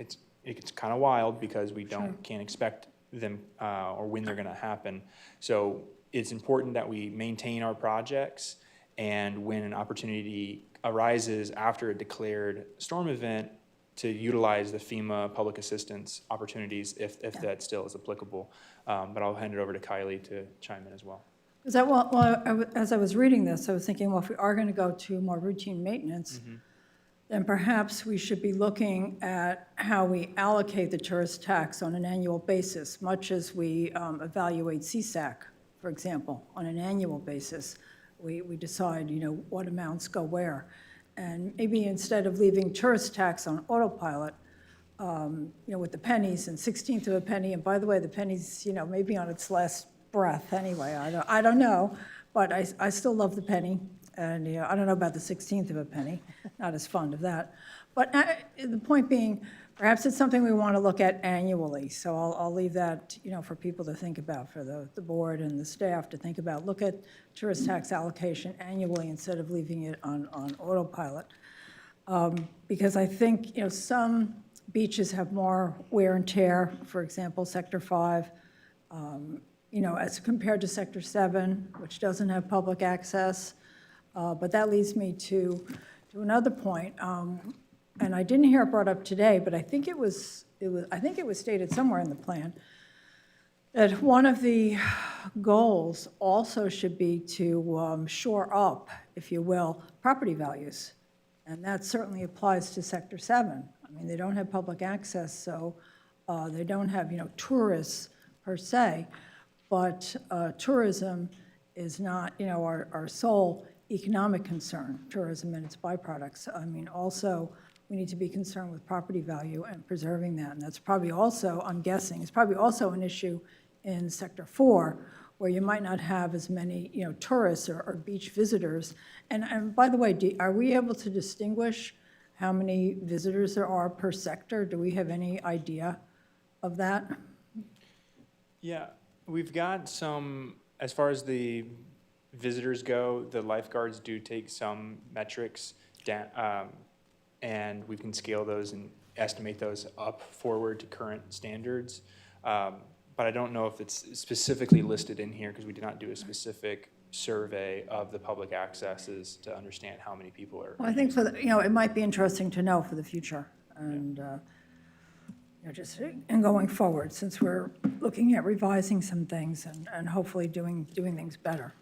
kind of wild because we can't expect them or when they're going to happen. So it's important that we maintain our projects, and when an opportunity arises after a declared storm event, to utilize the FEMA public assistance opportunities if that still is applicable. But I'll hand it over to Kylie to chime in as well. As I was reading this, I was thinking, well, if we are going to go to more routine maintenance, then perhaps we should be looking at how we allocate the tourist tax on an annual basis, much as we evaluate CSAC, for example, on an annual basis. We decide, what amounts go where. And maybe instead of leaving tourist tax on autopilot, with the pennies and 1/16 of a penny, and by the way, the penny's, maybe on its last breath anyway, I don't know. But I still love the penny, and, you know, I don't know about the 16th of a penny, not as fond of that. But the point being, perhaps it's something we want to look at annually, so I'll leave that, you know, for people to think about, for the board and the staff to think about. Look at tourist tax allocation annually instead of leaving it on autopilot. Because I think, you know, some beaches have more wear and tear, for example, Sector 5, you know, as compared to Sector 7, which doesn't have public access. But that leads me to another point, and I didn't hear it brought up today, but I think it was stated somewhere in the plan that one of the goals also should be to shore up, if you will, property values. And that certainly applies to Sector 7. I mean, they don't have public access, so they don't have, you know, tourists per se, but tourism is not, you know, our sole economic concern, tourism and its byproducts. I mean, also, we need to be concerned with property value and preserving that. And that's probably also, I'm guessing, it's probably also an issue in Sector 4, where you might not have as many, you know, tourists or beach visitors. And by the way, are we able to distinguish how many visitors there are per sector? Do we have any idea of that? Yeah, we've got some, as far as the visitors go, the lifeguards do take some metrics down, and we can scale those and estimate those up forward to current standards. But I don't know if it's specifically listed in here because we did not do a specific survey of the public accesses to understand how many people are. Well, I think you know, it might be interesting to know for the future, and you know, just and going forward, since we're looking at revising some things and hopefully doing things better.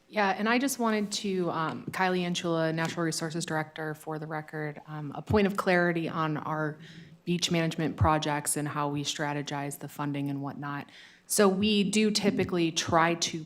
Yeah, and I just wanted to, Kylie Anchula, Natural Resources Director, for the record, a point of clarity on our beach management projects and how we strategize the funding and whatnot. So we do typically try to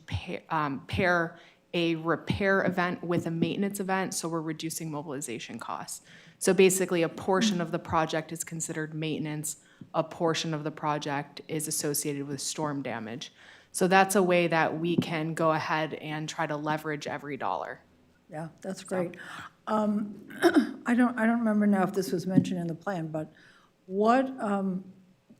pair a repair event with a maintenance event, so we're reducing mobilization costs. So basically, a portion of the project is considered maintenance, a portion of the project is associated with storm damage. So that's a way that we can go ahead and try to leverage every dollar. Yeah, that's great. I don't remember now if this was mentioned in the plan, but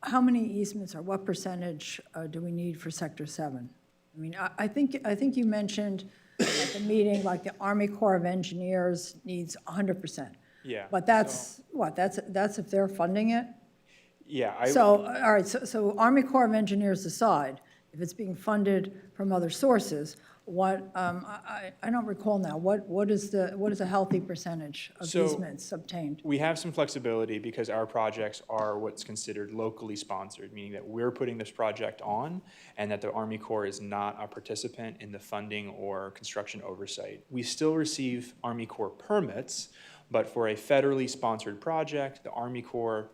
how many easements or what percentage do we need for Sector 7? I mean, I think you mentioned at the meeting, like the Army Corps of Engineers needs 100%. Yeah. But that's if they're funding it? Yeah. So, all right, so Army Corps of Engineers aside, if it's being funded from other sources, I don't recall now, what is a healthy percentage of easements obtained? We have some flexibility because our projects are what's considered locally sponsored, meaning that we're putting this project on and that the Army Corps is not a participant in the funding or construction oversight. We still receive Army Corps permits, but for a federally sponsored project, the Army Corps,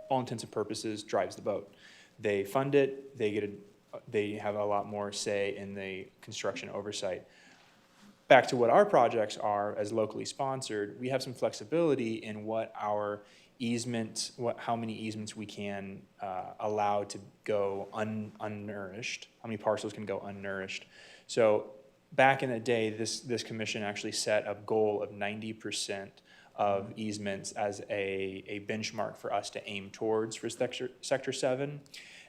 all intents and purposes, drives the boat. They fund it, they have a lot more say in the construction oversight. Back to what our projects are as locally sponsored, we have some flexibility in what our easement, how many easements we can allow to go unnourished, how many parcels can go unnourished. So back in the day, this commission actually set a goal of 90% of easements as a benchmark for us to aim towards for Sector 7.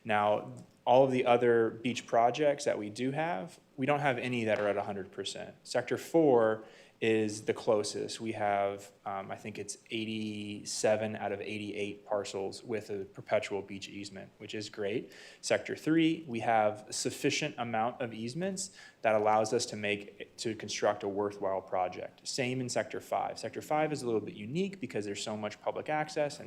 Now, all of the other beach projects that we do have, we don't have any that are at 100%. Sector 4 is the closest. We have, I think it's 87 out of 88 parcels with a perpetual beach easement, which is great. Sector 3, we have a sufficient amount of easements that allows us to construct a worthwhile project. Same in Sector 5. Sector 5 is a little bit unique because there's so much public access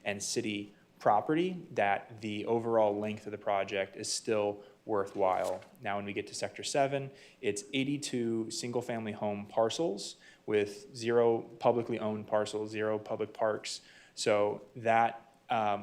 and city property that the overall length of the project is still worthwhile. Now, when we get to Sector 7, it's 82 single-family home parcels with 0 publicly owned parcels, 0 public parks. So that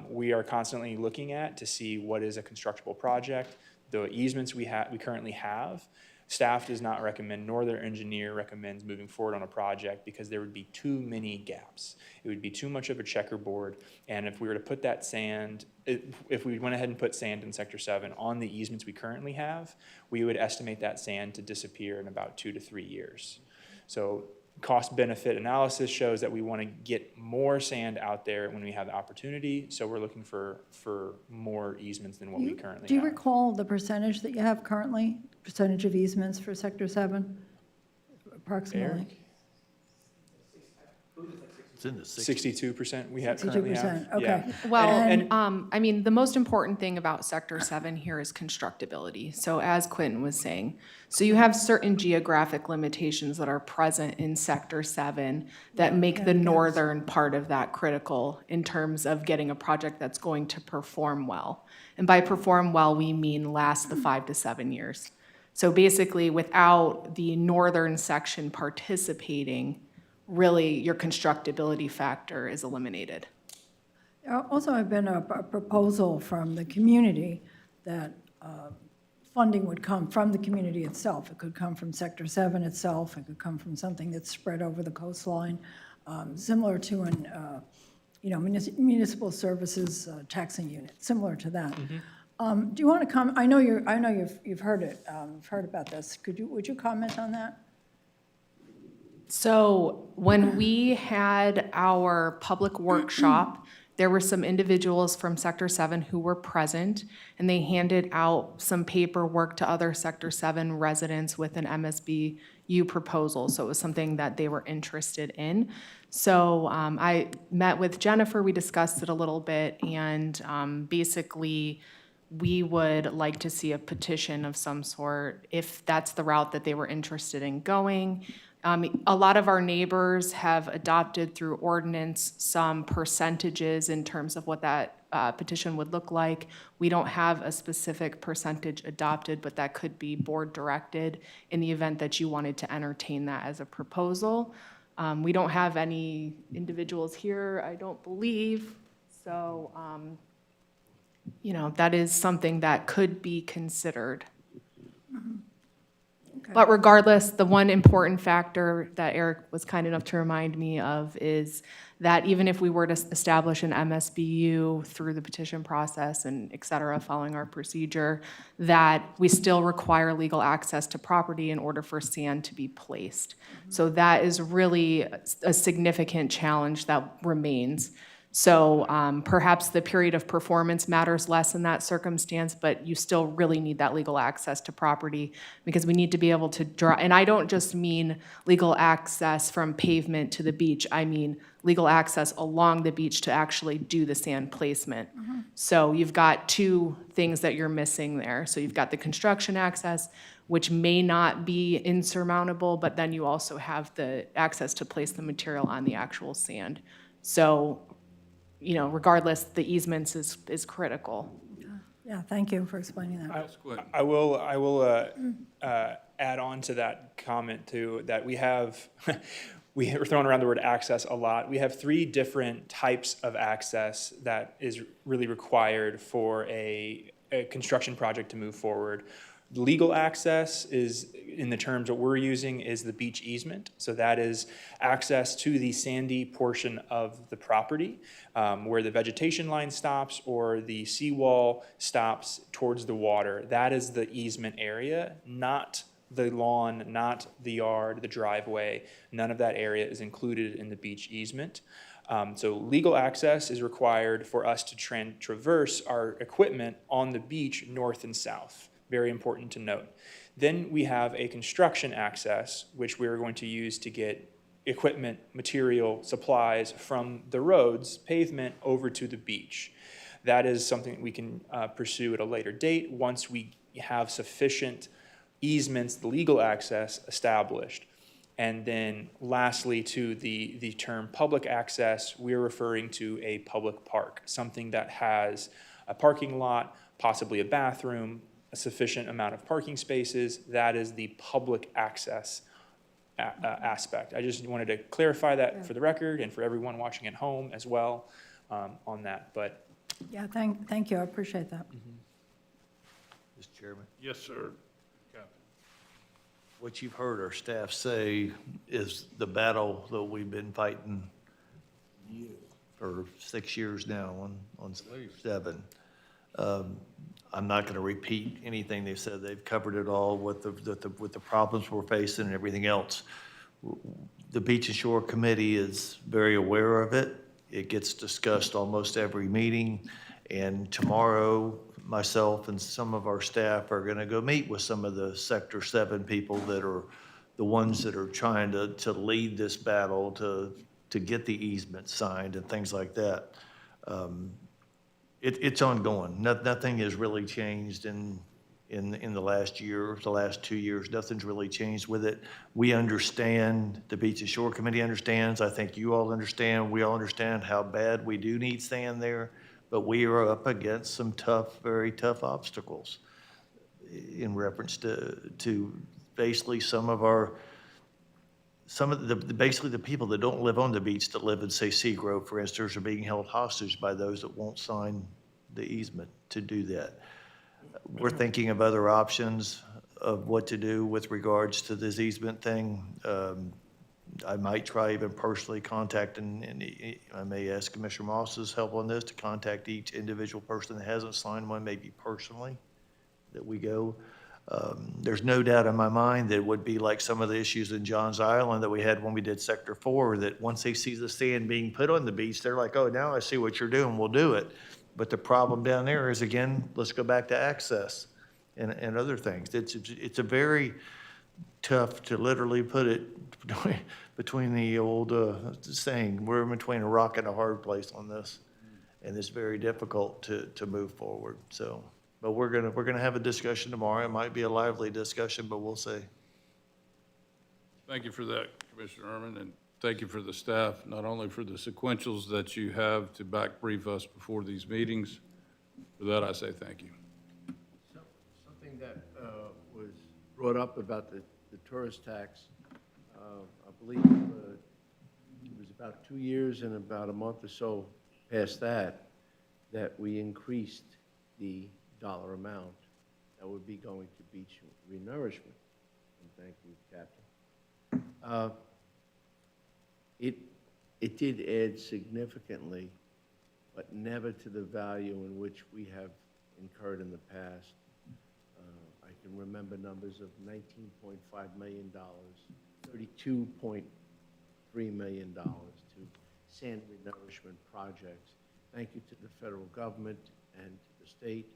we are constantly looking at to see what is a constructible project. The easements we currently have, staff does not recommend, nor their engineer recommends moving forward on a project because there would be too many gaps. It would be too much of a checkerboard, and if we were to put that sand, if we went ahead and put sand in Sector 7 on the easements we currently have, we would estimate that sand to disappear in about 2 to 3 years. So cost-benefit analysis shows that we want to get more sand out there when we have the opportunity, so we're looking for more easements than what we currently Do you have. recall the percentage that you have currently, percentage of easements for Sector 7, approximately? Eric? It's in the 60s. 62% we currently have. 62%, okay. Yeah. Well, And- I mean, the most important thing about Sector 7 here is constructability. So as Quentin was saying, so you have certain geographic limitations that are present in Sector 7 that make the northern part of that critical in terms of getting a project that's going to perform well. And by perform well, we mean last the 5 to 7 years. So basically, without the northern section participating, really your constructability factor is eliminated. There also have been a proposal from the community that funding would come from the community itself. It could come from Sector 7 itself, it could come from something that's spread over the coastline, similar to an, municipal services taxing unit, similar to that. Do you want to comment? I know you've heard it, heard about this. Would you comment on that? So when we had our public workshop, there were some individuals from Sector 7 who were present, and they handed out some paperwork to other Sector 7 residents with an MSBU proposal. So it was something that they were interested in. So I met with Jennifer, we discussed it a little bit, and basically, we would like to see a petition of some sort if that's the route that they were interested in going. A lot of our neighbors have adopted through ordinance some percentages in terms of what that petition would look like. We don't have a specific percentage adopted, but that could be board directed in the event that you wanted to entertain that as a proposal. We don't have any individuals here, I don't believe, so, that is something that could be considered. But regardless, the one important factor that Eric was kind enough to remind me of is that even if we were to establish an MSBU through the petition process and et cetera, following our procedure, that we still require legal access to property in order for sand to be placed. So that is really a significant challenge that remains. So perhaps the period of performance matters less in that circumstance, but you still really need that legal access to property because we need to be able to draw, and I don't just mean legal access from pavement to the beach, I mean legal access along the beach to actually do the sand placement. So you've got two things that you're missing there. So you've got the construction access, which may not be insurmountable, but then you also have the access to place the material on the actual sand. So regardless, the easements is critical. Yeah, thank you for explaining that. I will add on to that comment too, that we're throwing around the word access a lot. We have 3 different types of access that is really required for a construction project to move forward. Legal access is, in the terms that we're using, is the beach easement. So that is access to the sandy portion of the property where the vegetation line stops or the seawall stops towards the water. That is the easement area, not the lawn, not the yard, the driveway. None of that area is included in the beach easement. So legal access is required for us to traverse our equipment on the beach north and south. Very important to note. Then we have a construction access, which we're going to use to get equipment, material, supplies from the roads, pavement, over to the beach. That is something that we can pursue at a later date once we have sufficient easements, the legal access established. And then lastly, to the term public access, we're referring to a public park, something that has a parking lot, possibly a bathroom, a sufficient amount of parking spaces. That is the public access aspect. I just wanted to clarify that for the record and for everyone watching at home as well on that. But Yeah, thank you, I appreciate that. Chairman. Yes, sir. What you've heard our staff say is the battle that we've been fighting for 6 years now on 7. I'm not going to repeat anything they've said. They've covered it all with the problems we're facing and everything else. The Beach and Shore Committee is very aware of it. It gets discussed almost every meeting. And tomorrow, myself and some of our staff are going to go meet with some of the Sector 7 people that are the ones that are trying to lead this battle to get the easement signed and things like that. It's ongoing. Nothing has really changed in the last year, the last 2 years. Nothing's really changed with it. We understand, the Beach and Shore Committee understands, I think you all understand, we all understand how bad we do need sand there, but we are up against some tough, very tough obstacles in reference to basically basically the people that don't live on the beach that live in, say, Seagrove, for instance, are being held hostage by those that won't sign the easement to do that. We're thinking of other options of what to do with regards to this easement thing. I might try even personally contacting, and I may ask Commissioner Moss's help on this, to contact each individual person that hasn't signed one, maybe personally, that we go. There's no doubt in my mind that it would be like some of the issues in Johns Island that we had when we did Sector 4, that once they see the sand being put on the beach, they're like, oh, now I see what you're doing, we'll do it. But the problem down there is, again, let's go back to access and other things. It's a very tough to literally put it between the old saying, we're in between a rock and a hard place on this. And it's very difficult to move forward, so. But we're gonna have a discussion tomorrow. It might be a lively discussion, but we'll see. Thank you for that, Commissioner Ehrman, and thank you for the staff, not only for the sequentials that you have to back brief us before these meetings. For that, I say thank you. Something that was brought up about the tourist tax, I believe it was about 2 years and about a month or so past that we increased the dollar amount that would be going to beach renourishment. And thank you, Captain. It did add significantly, but never to the value in which we have incurred in the past. I can remember numbers of $19.5 million, $32.3 million to sand renourishment projects. Thank you to the federal government and to the state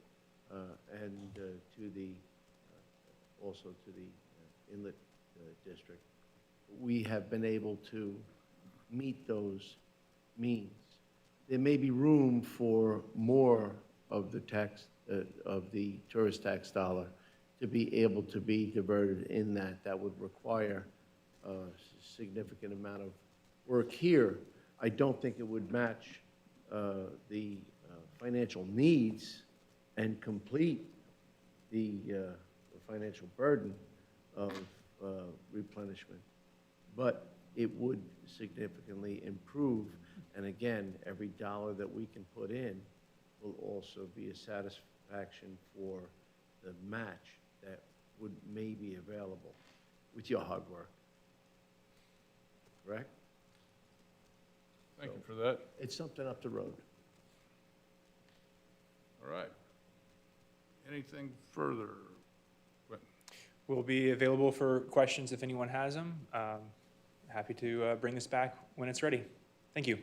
and to the also to the inlet district. We have been able to meet those means. There may be room for more of the tax of the tourist tax dollar to be able to be diverted in that. That would require a significant amount of work here. I don't think it would match the financial needs and complete the financial burden of replenishment, but it would significantly improve. And again, every dollar that we can put in will also be a satisfaction for the match that may be available with your hard work. Correct? Thank you for that. It's something up the road. All right. Anything further? We'll be available for questions if anyone has them. Happy to bring this back when it's ready. Thank you.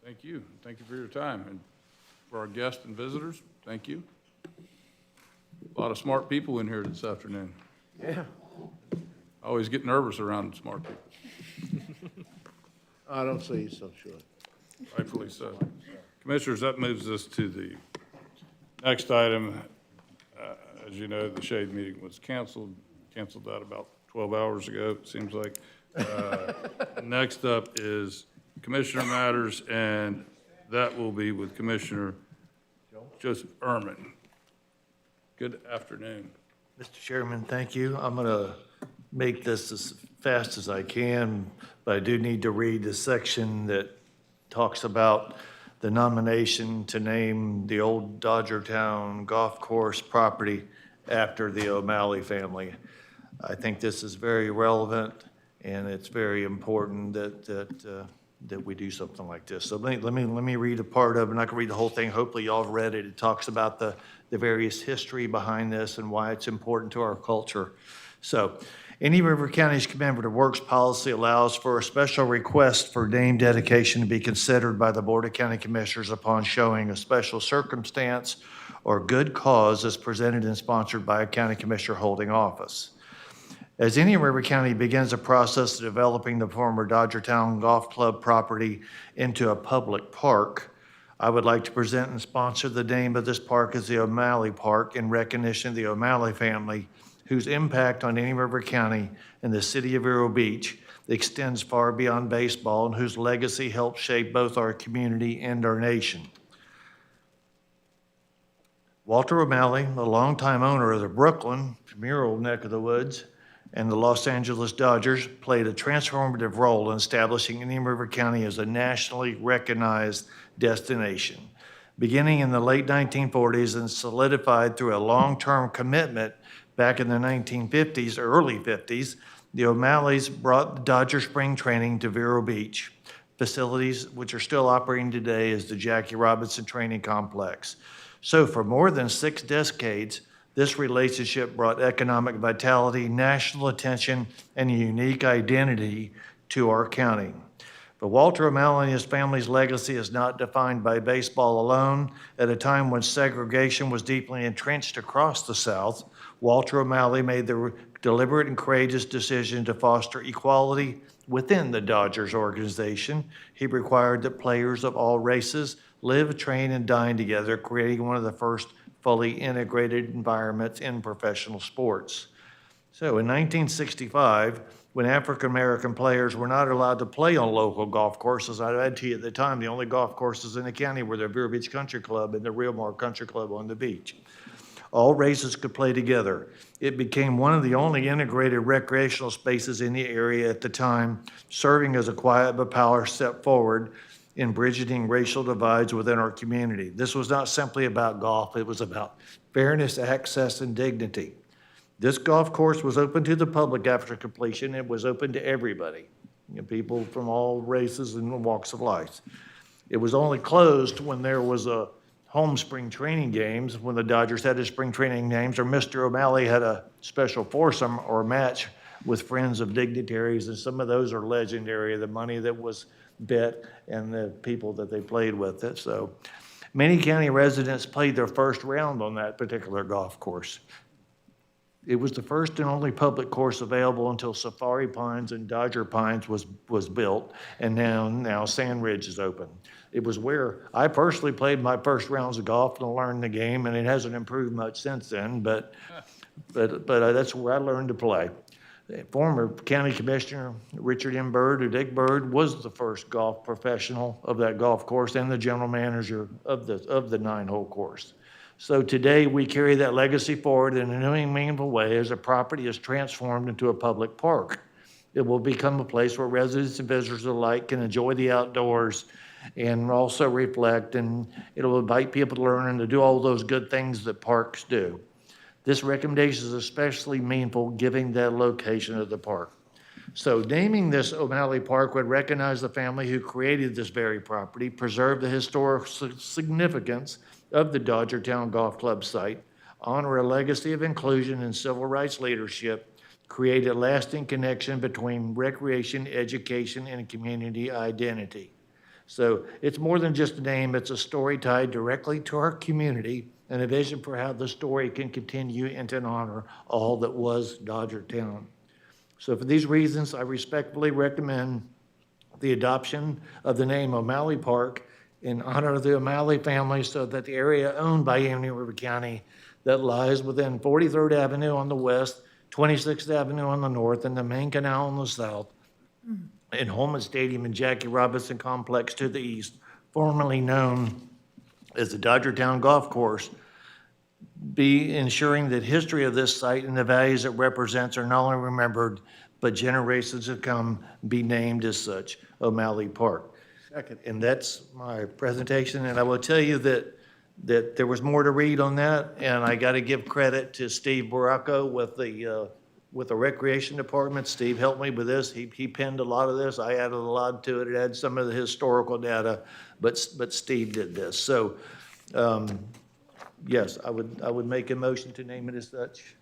Thank you. Thank you for your time. And for our guests and visitors, thank you. A lot of smart people in here this afternoon. Yeah. I always get nervous around smart people. I don't say so, sure. Rightfully so. Commissioners, that moves us to the next item. As you know, the shade meeting was canceled that about 12 hours ago, it seems like. Next up is Commissioner Matters, and that will be with Commissioner Joseph Ehrman. Good afternoon. Mr. Chairman, thank you. I'm going to make this as fast as I can, but I do need to read the section that talks about the nomination to name the old Dodgertown Golf Course property after the O'Malley family. I think this is very relevant, and it's very important that we do something like this. So let me read a part of it, and I can read the whole thing. Hopefully y'all have read it. It talks about the various history behind this and why it's important to our culture. So, Indian River County's Commemorative Works Policy allows for a special request for name dedication to be considered by the Board of County Commissioners upon showing a special circumstance or good cause as presented and sponsored by a county commissioner holding office. As Indian River County begins the process of developing the former Dodgertown Golf Club property into a public park, I would like to present and sponsor the name of this park as the O'Malley Park in recognition of the O'Malley family, whose impact on Indian River County and the city of Vero Beach extends far beyond baseball and whose legacy helped shape both our community and our nation. Walter O'Malley, a longtime owner of the Brooklyn, mural neck of the woods, and the Los Angeles Dodgers, played a transformative role in establishing Indian River County as a nationally recognized destination. Beginning in the late 1940s and solidified through a long-term commitment back in the 1950s, early 50s, the O'Malleys brought the Dodger spring training to Vero Beach, facilities which are still operating today as the Jackie Robinson Training Complex. So for more than 6 decades, this relationship brought economic vitality, national attention, and a unique identity to our county. But Walter O'Malley and his family's legacy is not defined by baseball alone. At a time when segregation was deeply entrenched across the South, Walter O'Malley made the deliberate and courageous decision to foster equality within the Dodgers organization. He required that players of all races live, train, and dine together, creating one of the first fully integrated environments in professional sports. So in 1965, when African-American players were not allowed to play on local golf courses, I add to you at the time, the only golf courses in the county were the Vero Beach Country Club and the Real Mar Country Club on the beach. All races could play together. It became one of the only integrated recreational spaces in the area at the time, serving as a quiet but powerful step forward in bridging racial divides within our community. This was not simply about golf, it was about fairness, access, and dignity. This golf course was open to the public after completion. It was open to everybody, people from all races and walks of life. It was only closed when there was a home spring training games, when the Dodgers had their spring training games, or Mr. O'Malley had a special foursome or match with friends of dignitaries, and some of those are legendary, the money that was bet and the people that they played with it. So many county residents played their first round on that particular golf course. It was the first and only public course available until Safari Pines and Dodger Pines was built, and now Sand Ridge is open. It was where I personally played my first rounds of golf and learned the game, and it hasn't improved much since then, but that's where I learned to play. Former County Commissioner Richard M. Byrd, or Dick Byrd, was the first golf professional of that golf course and the general manager of the 9-hole course. So today we carry that legacy forward in a new and meaningful way as the property is transformed into a public park. It will become a place where residents and visitors alike can enjoy the outdoors and also reflect, and it'll invite people to learn and to do all those good things that parks do. This recommendation is especially meaningful given the location of the park. So naming this O'Malley Park would recognize the family who created this very property, preserve the historic significance of the Dodgertown Golf Club site, honor a legacy of inclusion and civil rights leadership, create a lasting connection between recreation, education, and community identity. So it's more than just a name, it's a story tied directly to our community and a vision for how the story can continue and to honor all that was Dodgertown. So for these reasons, I respectfully recommend the adoption of the name O'Malley Park in honor of the O'Malley family, so that the area owned by Indian River County that lies within 43rd Avenue on the west, 26th Avenue on the north, and the main canal on the south, and Holman Stadium and Jackie Robinson Complex to the east, formerly known as the Dodgertown Golf Course, be ensuring that history of this site and the values it represents are not only remembered, but generations to come be named as such, O'Malley Park. And that's my presentation, and I will tell you that that there was more to read on that, and I got to give credit to Steve Baracco with the Recreation Department. Steve helped me with this. He penned a lot of this. I added a lot to it. It had some of the historical data, but Steve did this. So, yes, I would make a motion to name it as such.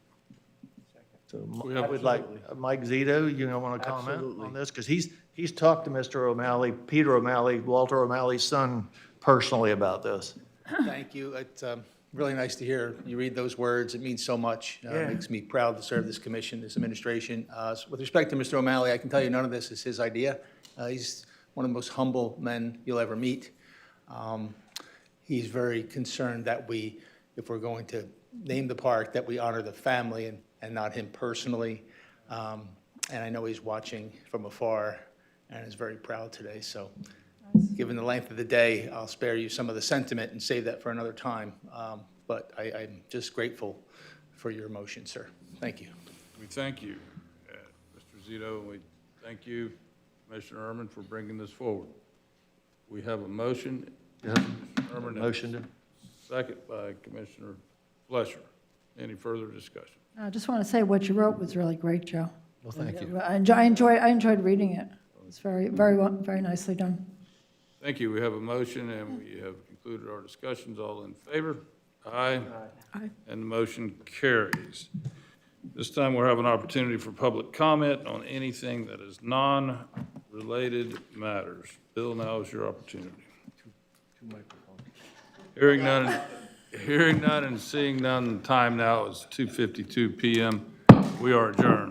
So I would like, Mike Zito, you want to comment Absolutely. on this? Because he's talked to Mr. O'Malley, Peter O'Malley, Walter O'Malley's son, personally about this. Thank you. It's really nice to hear you read those words. It means so much. Yeah. It makes me proud to serve this commission, this administration. With respect to Mr. O'Malley, I can tell you none of this is his idea. He's one of the most humble men you'll ever meet. He's very concerned that if we're going to name the park, that we honor the family and not him personally. And I know he's watching from afar and is very proud today. So given the length of the day, I'll spare you some of the sentiment and save that for another time. But I'm just grateful for your emotion, sir. Thank you. We thank you, Mr. Zito, and we thank you, Commissioner Erman, for bringing this forward. We have a motion. Erman, Motion. second by Commissioner Flesher. Any further discussion? I just want to say what you wrote was really great, Joe. Well, thank you. I enjoyed reading it. It's very nicely done. Thank you. We have a motion, and we have concluded our discussions. All in favor? Aye. Aye. And the motion carries. This time, we'll have an opportunity for public comment on anything that is non-related matters. Bill, now is your opportunity. Hearing none and seeing none, the time now is 2:52 PM. We are adjourned.